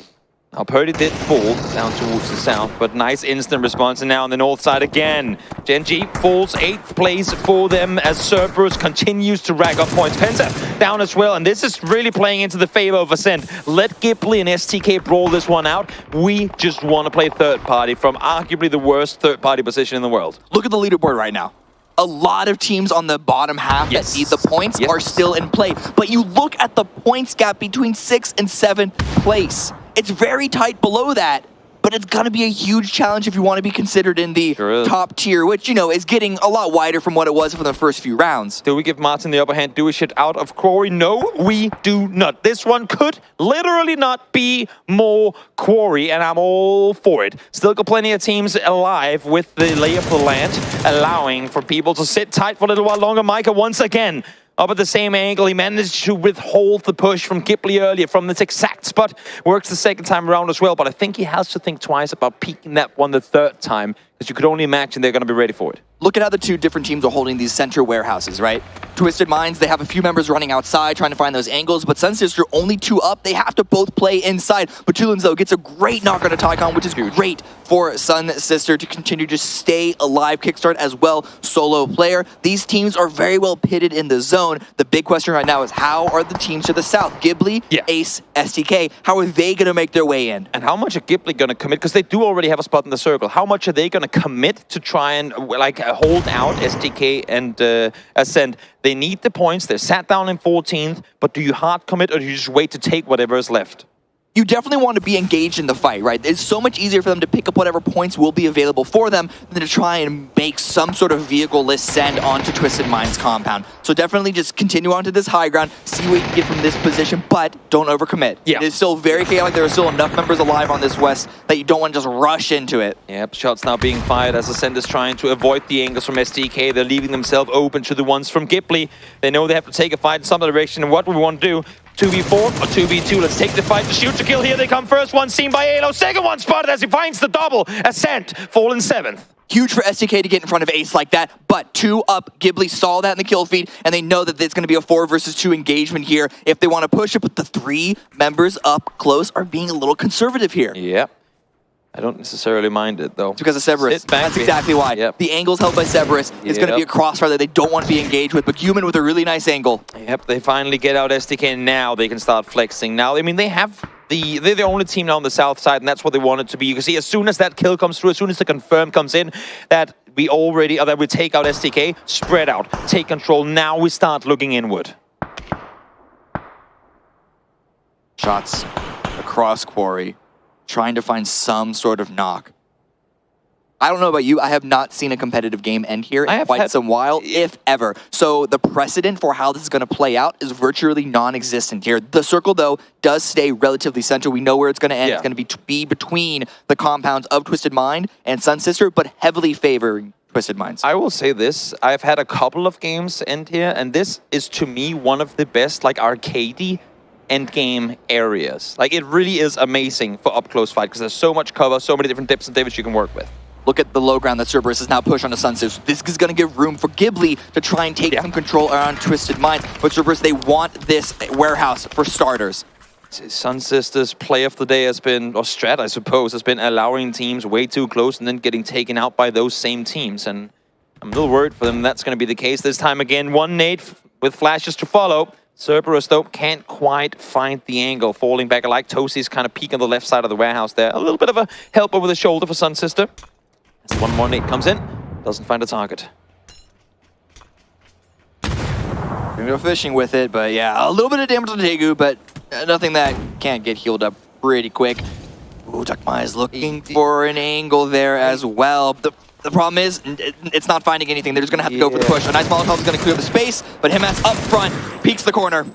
Now, Purdy did fall down towards the south, but nice instant response. And now on the north side again, Gen.G falls 8th place for them as 𝗟𝗡 continues to rack up points. Penta down as well, and this is really playing into the favor of Ascent. Let 𝗟𝗡 and STK brawl this one out. We just want to play third party from arguably the worst third party position in the world. Look at the leaderboard right now. A lot of teams on the bottom half that need the points are still in play. But you look at the points gap between 6th and 7th place. It's very tight below that, but it's going to be a huge challenge if you want to be considered in the top tier, which, you know, is getting a lot wider from what it was for the first few rounds. Do we give Martin the upper hand? Do we shit out of Quarry? No, we do not. This one could literally not be more Quarry, and I'm all for it. Still got plenty of teams alive with the lay of the land, allowing for people to sit tight for a little while longer. Micah once again up at the same angle. He managed to withhold the push from 𝗟𝗡 earlier from this exact spot. Works the second time around as well, but I think he has to think twice about peeking that one the third time, because you could only imagine they're going to be ready for it. Look at how the two different teams are holding these center warehouses, right? Twisted Minds, they have a few members running outside trying to find those angles, but Sunsister only 2 up. They have to both play inside. Batulins, though, gets a great knock on a Tycon, which is great for Sunsister to continue to stay alive. Kickstart as well, solo player. These teams are very well pitted in the zone. The big question right now is, how are the teams to the south? 𝗟𝗡, Ace, STK, how are they going to make their way in? And how much are 𝗟𝗡 going to commit? Because they do already have a spot in the circle. How much are they going to commit to try and hold out STK and Ascent? They need the points. They're sat down in 14th, but do you hard commit, or do you just wait to take whatever is left? You definitely want to be engaged in the fight, right? It's so much easier for them to pick up whatever points will be available for them than to try and make some sort of vehicle-less send onto Twisted Minds compound. So definitely just continue onto this high ground, see what you can get from this position, but don't overcommit. It is still very chaotic. There are still enough members alive on this west that you don't want to just rush into it. Yep, shots now being fired as Ascent is trying to avoid the angles from STK. They're leaving themselves open to the ones from 𝗟𝗡. They know they have to take a fight in some direction, and what we want to do, 2v4 or 2v2. Let's take the fight to shoot to kill. Here they come. First one seen by 𝗟𝗚. Second one spotted as he finds the double. Ascent fallen 7th. Huge for STK to get in front of Ace like that, but 2 up. 𝗟𝗚 saw that in the kill feed, and they know that it's going to be a 4 versus 2 engagement here if they want to push it, but the 3 members up close are being a little conservative here. Yep. I don't necessarily mind it, though. It's because of 𝗟𝗚. That's exactly why. Yep. The angle's held by 𝗟𝗚. It's going to be a crossfire that they don't want to be engaged with, but Human with a really nice angle. Yep, they finally get out STK, and now they can start flexing. Now, I mean, they're the only team now on the south side, and that's what they want it to be. You can see as soon as that kill comes through, as soon as the confirm comes in, that we take out STK, spread out, take control. Now we start looking inward. Shots across Quarry, trying to find some sort of knock. I don't know about you, I have not seen a competitive game end here in quite some while, if ever. So the precedent for how this is going to play out is virtually non-existent here. The circle, though, does stay relatively central. We know where it's going to end. Yeah. It's going to be between the compounds of Twisted Mind and Sun Sister, but heavily favoring Twisted Minds. I will say this, I've had a couple of games end here, and this is, to me, one of the best, like, arcadey endgame areas. Like, it really is amazing for up-close fight, because there's so much cover, so many different dips and divots you can work with. Look at the low ground that 𝗟𝗚 has now pushed onto Sun Sister. This is going to give room for 𝗟𝗚 to try and take some control around Twisted Minds. But 𝗟𝗚, they want this warehouse for starters. Sun Sister's play of the day has been, or strat, I suppose, has been allowing teams way too close and then getting taken out by those same teams. And I'm a little worried for them that's going to be the case this time again. 1 nade with flashes to follow. 𝗟𝗚, though, can't quite find the angle. Falling back, I like 𝗟𝗚's kind of peek on the left side of the warehouse there. A little bit of a help over the shoulder for Sun Sister. As 1 more nade comes in, doesn't find a target. Gonna go fishing with it, but yeah, a little bit of damage on 𝗟𝗚, but nothing that can't get healed up pretty quick. Ooh, 𝗟𝗚 is looking for an angle there as well. The problem is, it's not finding anything. They're just gonna have to go for the push. A nice Molotov is gonna clear the space, but Himaz up front, peeks the corner.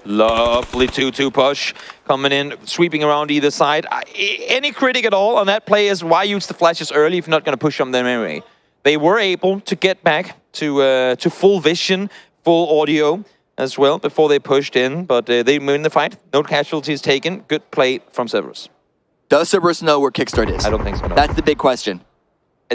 Lovely 2-2 push coming in, sweeping around either side. Any critic at all on that play is why use the flashes early if you're not going to push on them anyway. They were able to get back to full vision, full audio as well before they pushed in, but they win the fight. No casualties taken. Good play from 𝗟𝗚. Does 𝗟𝗚 know where Kickstart is? I don't think so, no. That's the big question.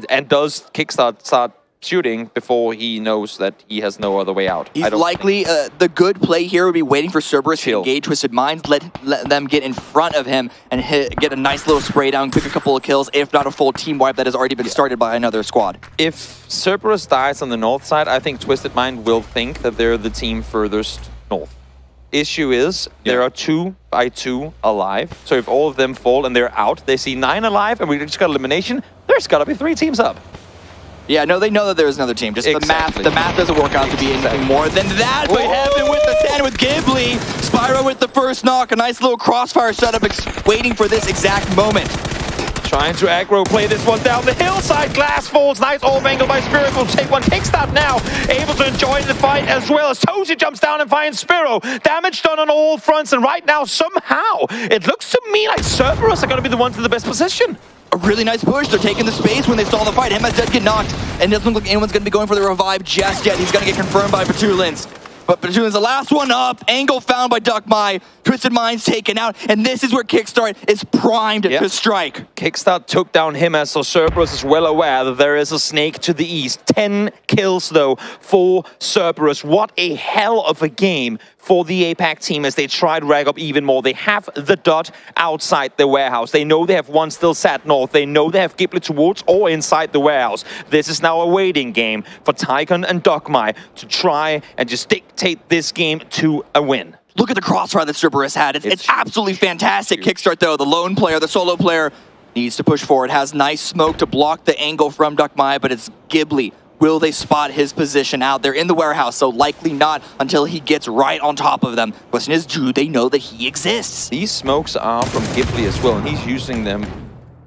And does Kickstart start shooting before he knows that he has no other way out? He's likely, the good play here would be waiting for 𝗟𝗚 to engage Twisted Minds, let them get in front of him and get a nice little spray down, pick a couple of kills, if not a full team wipe that has already been started by another squad. If 𝗟𝗚 dies on the north side, I think Twisted Mind will think that they're the team furthest north. Issue is, there are 2 by 2 alive, so if all of them fall and they're out, they see 9 alive and we just got elimination, there's got to be 3 teams up. Yeah, no, they know that there's another team. Just exactly. the math doesn't work out to be anything more than that. But Heaven with the stand with 𝗟𝗚. Spyro with the first knock. A nice little crossfire setup, waiting for this exact moment. Trying to aggro play this one down the hillside. Glass falls. Nice off angle by 𝗟𝗚. Will take one. Kickstart now. Able to enjoy the fight as well as 𝗟𝗚 jumps down and finds 𝗟𝗚. Damage done on all fronts. And right now, somehow, it looks to me like 𝗟𝗚 are going to be the ones in the best position. A really nice push. They're taking the space when they saw the fight. Himaz does get knocked, and it doesn't look like anyone's going to be going for the revive just yet. He's going to get confirmed by Battlgrounds. But Battlgrounds the last one up. Angle found by 𝗟𝗚. Twisted Minds taken out, and this is where Kickstart is primed to strike. Kickstart took down Himaz, so 𝗟𝗚 is well aware that there is a snake to the east. 10 kills, though, for 𝗟𝗚. What a hell of a game for the APAC team as they try to rag up even more. They have the dot outside the warehouse. They know they have one still sat north. They know they have 𝗟𝗚 towards or inside the warehouse. This is now a waiting game for 𝗟𝗗 and 𝗟𝗚 to try and just dictate this game to a win. Look at the crossfire that 𝗟𝗚 had. It's absolutely fantastic. Kickstart, though, the lone player, the solo player, needs to push forward. Has nice smoke to block the angle from 𝗟𝗚, but it's 𝗟𝗚. Will they spot his position out there in the warehouse? So likely not until he gets right on top of them. Question is, do they know that he exists? These smokes are from 𝗟𝗚 as well, and he's using them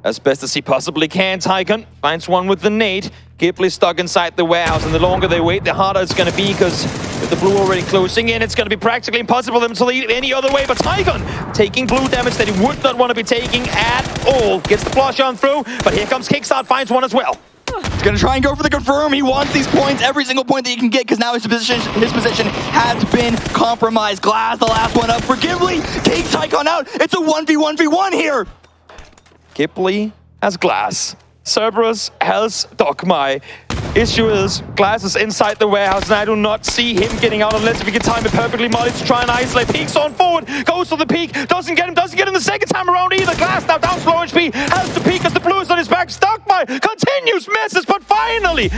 as best as he possibly can. 𝗟𝗗 finds one with the nade. 𝗟𝗚 stuck inside the warehouse, and the longer they wait, the harder it's going to be, because with the blue already closing in, it's going to be practically impossible for them to lead any other way. But 𝗟𝗗 taking blue damage that he would not want to be taking at all. Gets the flush on through, but here comes Kickstart, finds one as well. He's going to try and go for the confirm. He wants these points, every single point that he can get, because now his position has been compromised. Glass, the last one up for 𝗟𝗚. Takes 𝗟𝗗 out. It's a 1v1v1 here. 𝗟𝗚 has Glass. Cerberus has 𝗟𝗏. Issue is, Glass is inside the warehouse, and I do not see him getting out unless if he can time it perfectly. Molly to try and isolate. Peeks on forward, goes for the peak, doesn't get him the second time around either. Glass now down to low HP, has the peak as the blue is on his back. 𝗟𝗏 continues, misses, but finally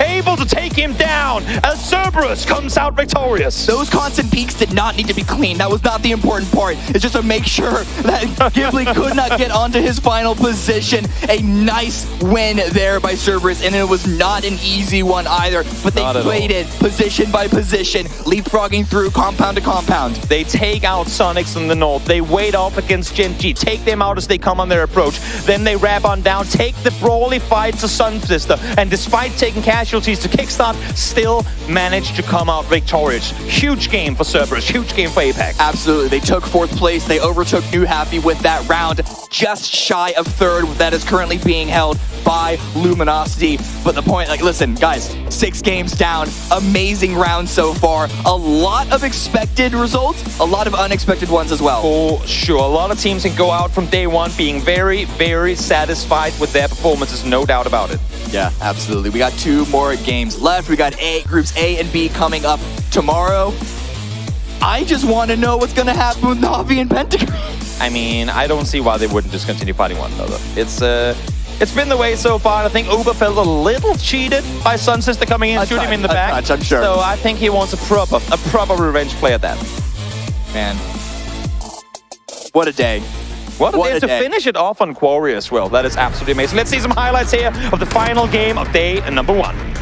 able to take him down as Cerberus comes out victorious. Those constant peaks did not need to be clean. That was not the important part. It's just to make sure that Ghibli could not get onto his final position. A nice win there by Cerberus, and it was not an easy one either, but they played it position by position, leapfrogging through compound to compound. They take out Sonics in the north. They wait off against Gen.G, take them out as they come on their approach. Then they wrap on down, take the brawly fight to Sun Sister, and despite taking casualties to kickstart, still managed to come out victorious. Huge game for Cerberus, huge game for Apex. Absolutely, they took 4th place. They overtook New Happy with that round, just shy of 3rd. That is currently being held by Luminosity. But the point, like, listen, guys, 6 games down, amazing round so far. A lot of expected results, a lot of unexpected ones as well. For sure, a lot of teams can go out from day one being very, very satisfied with their performances, no doubt about it. Yeah, absolutely. We got 2 more games left. We got groups A and B coming up tomorrow. I just want to know what's going to happen with Na'Vi and Pentagram. I mean, I don't see why they wouldn't just continue fighting one another. It's been the way so far. I think Uber felt a little cheated by Sun Sister coming in, shooting him in the back. I'm sure. So I think he wants a proper revenge play at that. Man, what a day. What a day to finish it off on Quarry as well. That is absolutely amazing. Let's see some highlights here of the final game of day number 1.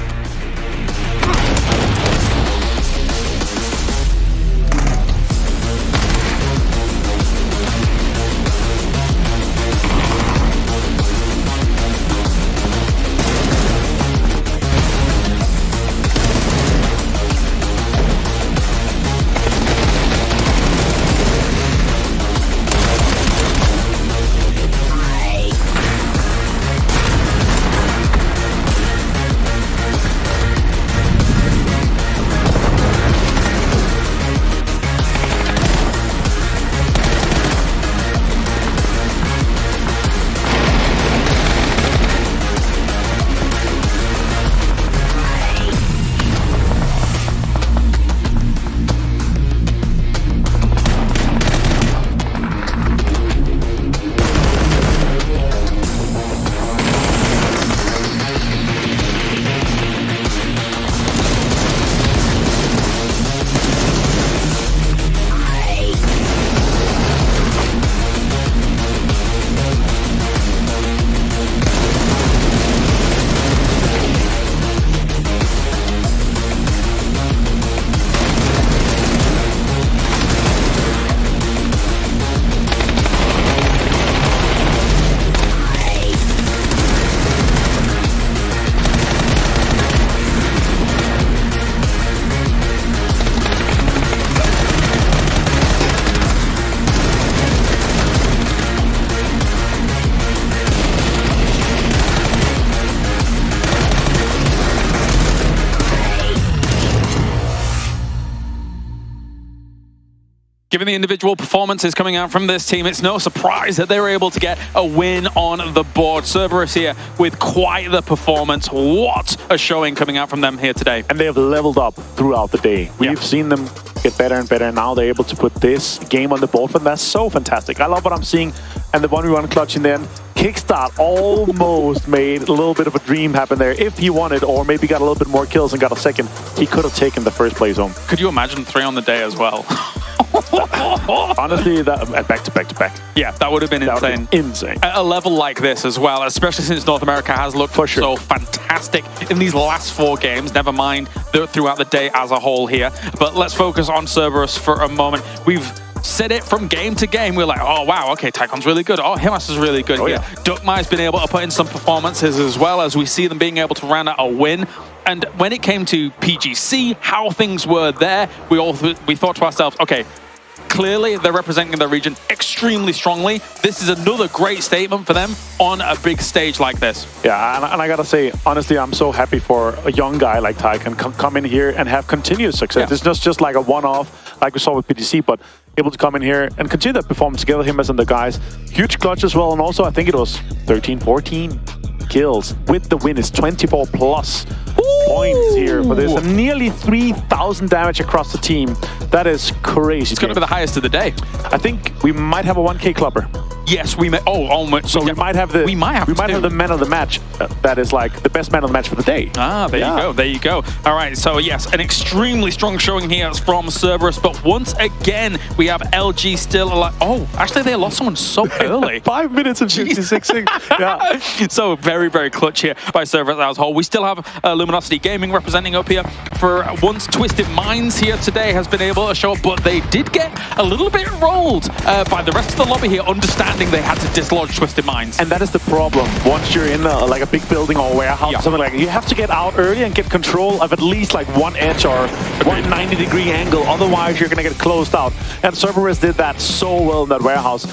Given the individual performances coming out from this team, it's no surprise that they were able to get a win on the board. Cerberus here with quite the performance. What a showing coming out from them here today. And they have leveled up throughout the day. We've seen them get better and better, and now they're able to put this game on the board for them. That's so fantastic. I love what I'm seeing. And the 1v1 clutch in the end. Kickstart almost made a little bit of a dream happen there. If he wanted, or maybe got a little bit more kills and got a second, he could have taken the first place home. Could you imagine 3 on the day as well? Honestly, that back to back to back. Yeah, that would have been insane. Insane. At a level like this as well, especially since North America has looked so fantastic in these last 4 games, never mind throughout the day as a whole here. But let's focus on Cerberus for a moment. We've said it from game to game. We're like, oh wow, okay, Tycon's really good. Oh, Himas is really good here. 𝗟𝗏's been able to put in some performances as well, as we see them being able to round out a win. And when it came to PGC, how things were there, we thought to ourselves, okay, Clearly, they're representing their region extremely strongly. This is another great statement for them on a big stage like this. Yeah, and I gotta say, honestly, I'm so happy for a young guy like Ty can come in here and have continuous success. It's not just like a one-off, like we saw with PTC, but able to come in here and continue that performance together, him and the guys. Huge clutch as well, and also I think it was 13, 14 kills with the win. Is 24 plus points here for this, and nearly 3,000 damage across the team. That is crazy. It's going to be the highest of the day. I think we might have a 1K clubber. Yes, we may. So we might have the man of the match. That is like the best man of the match for the day. Ah, there you go. There you go. All right. So yes, an extremely strong showing here from Cerberus. But once again, we have LG still alive. Oh, actually, they lost someone so early. 5 minutes and 56. Yeah. So very, very clutch here by Cerberus as a whole. We still have Luminosity Gaming representing up here. For once, Twisted Minds here today has been able to show up, but they did get a little bit rolled by the rest of the lobby here. Understanding they had to dislodge Twisted Minds. And that is the problem. Once you're in like a big building or warehouse or something like that, you have to get out early and get control of at least like one edge or one 90-degree angle. Otherwise, you're going to get closed out. And Cerberus did that so well in that warehouse.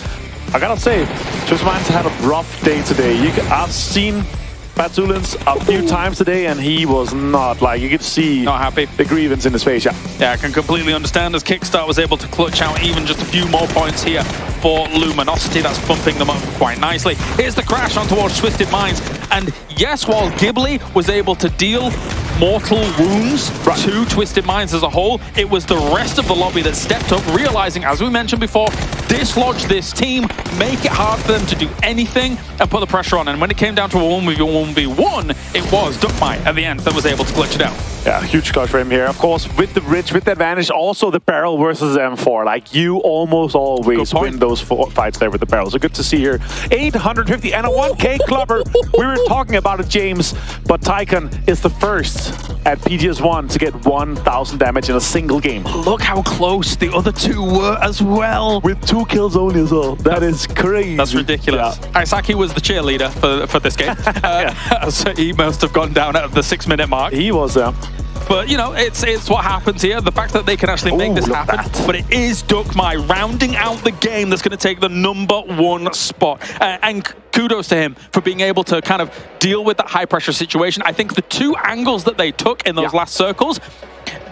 I gotta say, Twisted Minds had a rough day today. I've seen Battlegrounds a few times today, and he was not, like, you could see not happy. The grievance in his face. Yeah, I can completely understand, as Kickstart was able to clutch out even just a few more points here for Luminosity. That's bumping them up quite nicely. Here's the crash on towards Twisted Minds, and yes, while ghibli was able to deal mortal wounds to Twisted Minds as a whole, it was the rest of the lobby that stepped up, realizing, as we mentioned before, dislodge this team, make it hard for them to do anything, and put the pressure on. And when it came down to a 1v1, it was 𝗟𝗏 at the end that was able to clutch it out. Yeah, huge clutch for him here. Of course, with the bridge, with the advantage, also the barrel versus M4. Like, you almost always win those fights there with the barrel. So good to see here. 850 and a 1K clubber. We were talking about it, James, but 𝗟𝗏 is the first at PGS1 to get 1,000 damage in a single game. Look how close the other two were as well. With 2 kills only as well. That is crazy. That's ridiculous. Yeah. Isaki was the cheerleader for this game. So he must have gone down at the 6-minute mark. He was, But, you know, it's what happens here. The fact that they can actually make this happen. But it is 𝗟𝗏 rounding out the game that's going to take the #1 spot. And kudos to him for being able to kind of deal with that high-pressure situation. I think the 2 angles that they took in those last circles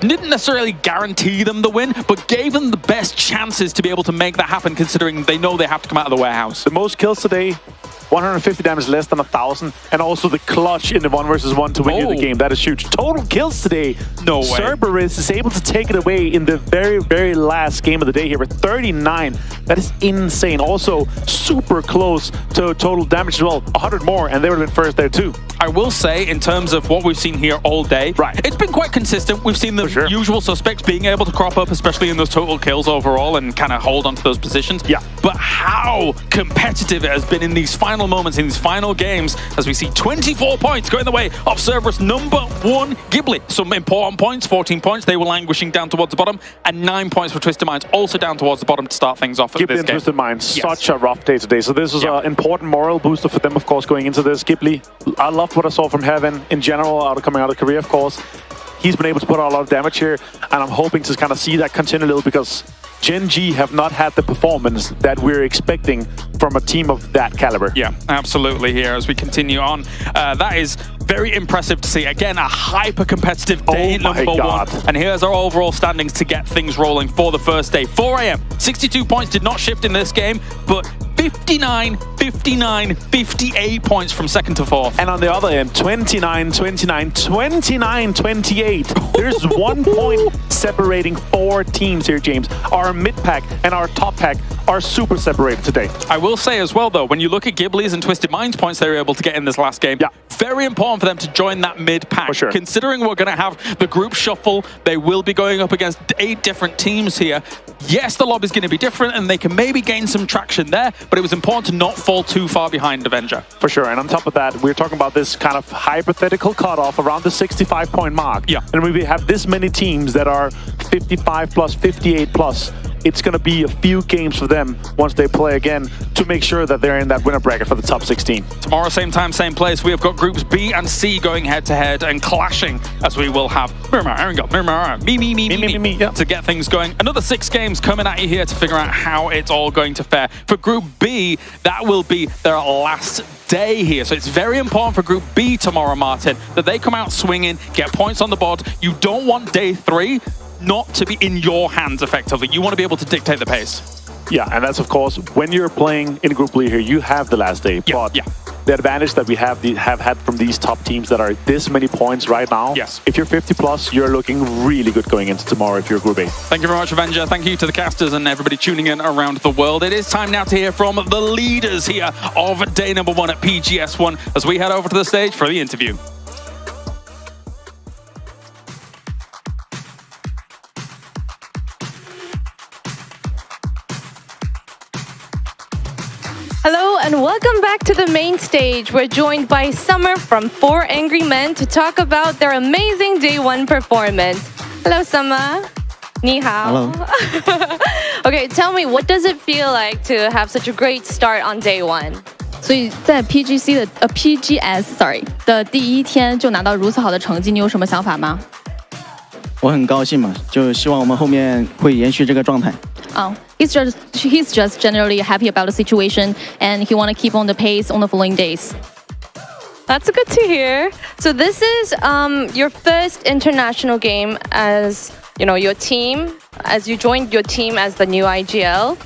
didn't necessarily guarantee them the win, but gave them the best chances to be able to make that happen, considering they know they have to come out of the warehouse. The most kills today, 150 damage, less than 1,000, and also the clutch in the 1 versus 1 to win you the game. That is huge. Total kills today. No way. Cerberus is able to take it away in the very, very last game of the day here with 39. That is insane. Also, super close to total damage as well. 100 more, and they would have been first there too. I will say, in terms of what we've seen here all day, it's been quite consistent. We've seen the usual suspects being able to crop up, especially in those total kills overall, and kind of hold onto those positions. Yeah. But how competitive it has been in these final moments, in these final games, as we see 24 points going the way of Cerberus #1 ghibli. Some important points, 14 points. They were languishing down towards the bottom, and 9 points for Twisted Minds, also down towards the bottom to start things off. Ghibli and Twisted Minds, such a rough day today. So this was an important moral booster for them, of course, going into this. Ghibli, I loved what I saw from Heaven in general, coming out of Korea, of course. He's been able to put out a lot of damage here, and I'm hoping to kind of see that continue a little, because 𝗟𝗏 have not had the performance that we're expecting from a team of that caliber. Yeah, absolutely here as we continue on. That is very impressive to see. Again, a hyper-competitive day #1. And here's our overall standings to get things rolling for the first day. 4 AM, 62 points did not shift in this game, but 59, 59, 58 points from second to fourth. And on the other end, 29, 29, 29, 28. There's 1 point separating 4 teams here, James. Our mid-pack and our top pack are super separated today. I will say as well, though, when you look at ghiblis and Twisted Minds points they were able to get in this last game, very important for them to join that mid-pack. For sure. Considering we're going to have the group shuffle, they will be going up against 8 different teams here. Yes, the lobby's going to be different, and they can maybe gain some traction there, but it was important to not fall too far behind Avenger. For sure, and on top of that, we're talking about this kind of hypothetical cutoff around the 65-point mark. Yeah. And we have this many teams that are 55 plus, 58 plus. it's going to be a few games for them once they play again to make sure that they're in that winner bracket for the top 16. Tomorrow, same time, same place, we have got groups B and C going head-to-head and clashing, as we will have me, to get things going. Another 6 games coming at you here to figure out how it's all going to fare. For Group B, that will be their last day here. So it's very important for Group B tomorrow, Martin, that they come out swinging, get points on the board. You don't want day 3 not to be in your hands effectively. You want to be able to dictate the pace. Yeah, and that's of course, when you're playing in Group B here, you have the last day. Yeah, but the advantage that we have had from these top teams that are this many points right now, if you're 50 plus, you're looking really good going into tomorrow if you're Group A. Thank you very much, Avenger. Thank you to the casters and everybody tuning in around the world. It is time now to hear from the leaders here of day number 1 at PGS1 as we head over to the stage for the interview. Hello and welcome back to the main stage. We're joined by Summer from 4 Angry Men to talk about their amazing day 1 performance. Hello, Summer. 你好. Hello. Okay, tell me, what does it feel like to have such a great start on day 1? 所以在 PGS 的第1天就拿到如此好的成绩，你有什么想法吗？我很高兴嘛，就希望我们后面会延续这个状态。He's just generally happy about the situation, and he want to keep on the pace on the following days. That's good to hear. So this is your first international game as your team, as you joined your team as the new IGL.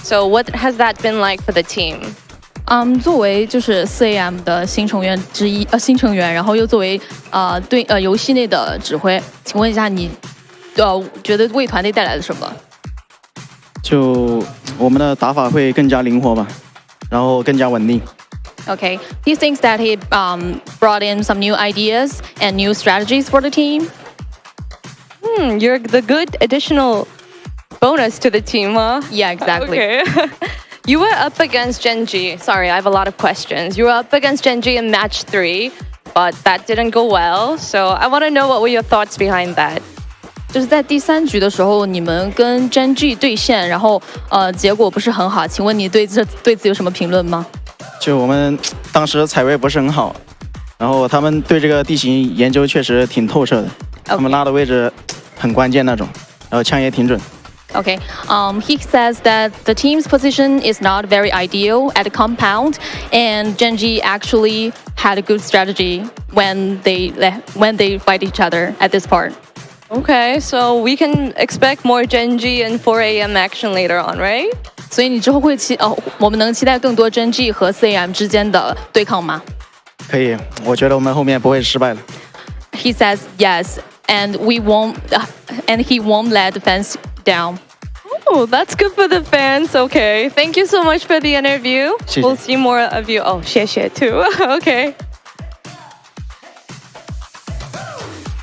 So what has that been like for the team? 作为就是𝗟𝗟的新成员之一，新成员，然后又作为游戏内的指挥，请问一下你觉得为团队带来了什么？就我们的打法会更加灵活吧，然后更加稳定。Okay, he thinks that he brought in some new ideas and new strategies for the team. You're the good additional bonus to the team, huh? Yeah, exactly. Okay. You were up against 𝗟𝗔𝗡𝗗. Sorry, I have a lot of questions. You were up against 𝗟𝗔𝗡𝗗 in match 3, but that didn't go well. So I want to know what were your thoughts behind that. 就是在第3局的时候，你们跟𝗟𝗔𝗡𝗗对线，然后结果不是很好。请问你对此有什么评论吗？就我们当时踩位不是很好，然后他们对这个地形研究确实挺透彻的，他们拉的位置很关键那种，然后枪也挺准。Okay, he says that the team's position is not very ideal at the compound, and 𝗟𝗔𝗡𝗗 actually had a good strategy when they fight each other at this part. Okay, so we can expect more 𝗟𝗔𝗡𝗗 and 4 AM action later on, right? 所以你之后我们能期待更多𝗟𝗔𝗡𝗗和𝗟𝗟之间的对抗吗？可以，我觉得我们后面不会失败的。He says yes, and he won't let the fans down. Oh, that's good for the fans. Okay, thank you so much for the interview. 谢谢。 We'll see more of you. Oh, 谢谢 too. Okay.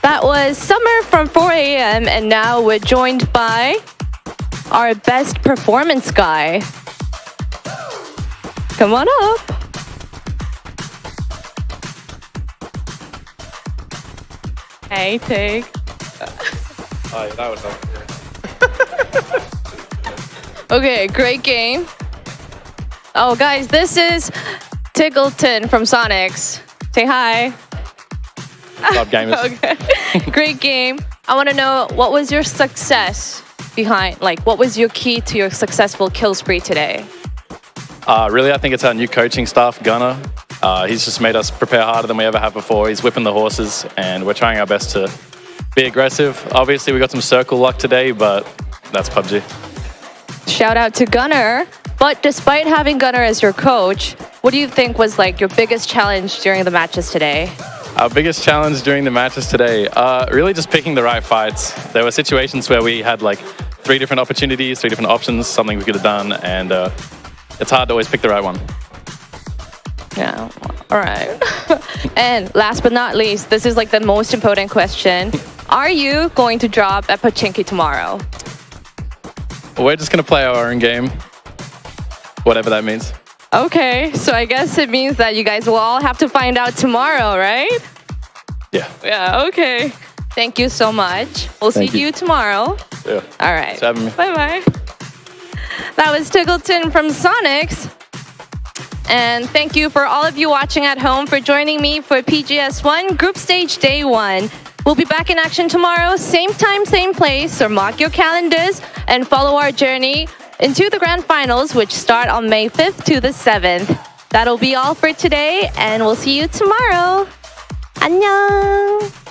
That was Summer from 4 AM, and now we're joined by our best performance guy. Come on up. Hey, take. Oh, that was up. Okay, great game. Oh, guys, this is 𝗟𝗟𝗡𝗗 from Sonics. Say hi. What's up, gamers? Okay, great game. I want to know, what was your success behind, what was your key to your successful kill spree today? Really, I think it's our new coaching staff, 𝗟𝗗𝗗. He's just made us prepare harder than we ever have before. He's whipping the horses, and we're trying our best to be aggressive. Obviously, we got some circle luck today, but that's PUBG. Shout out to 𝗟𝗗𝗗. But despite having 𝗟𝗗𝗗 as your coach, what do you think was your biggest challenge during the matches today? Our biggest challenge during the matches today, really just picking the right fights. There were situations where we had 3 different opportunities, 3 different options, something we could have done, and it's hard to always pick the right one. Yeah, all right. And last but not least, this is the most important question. Are you going to drop at Pochinki tomorrow? We're just going to play our own game, whatever that means. Okay, so I guess it means that you guys will all have to find out tomorrow, right? Yeah. Yeah, okay. Thank you so much. We'll see you tomorrow. Yeah. All right. Thanks for having me. Bye-bye. That was 𝗟𝗡𝗗 from Sonics. And thank you for all of you watching at home for joining me for PGS1 Group Stage Day 1. We'll be back in action tomorrow, same time, same place, so mark your calendars and follow our journey into the grand finals, which start on May 5th to the 7th. That'll be all for today, and we'll see you tomorrow. 안녕!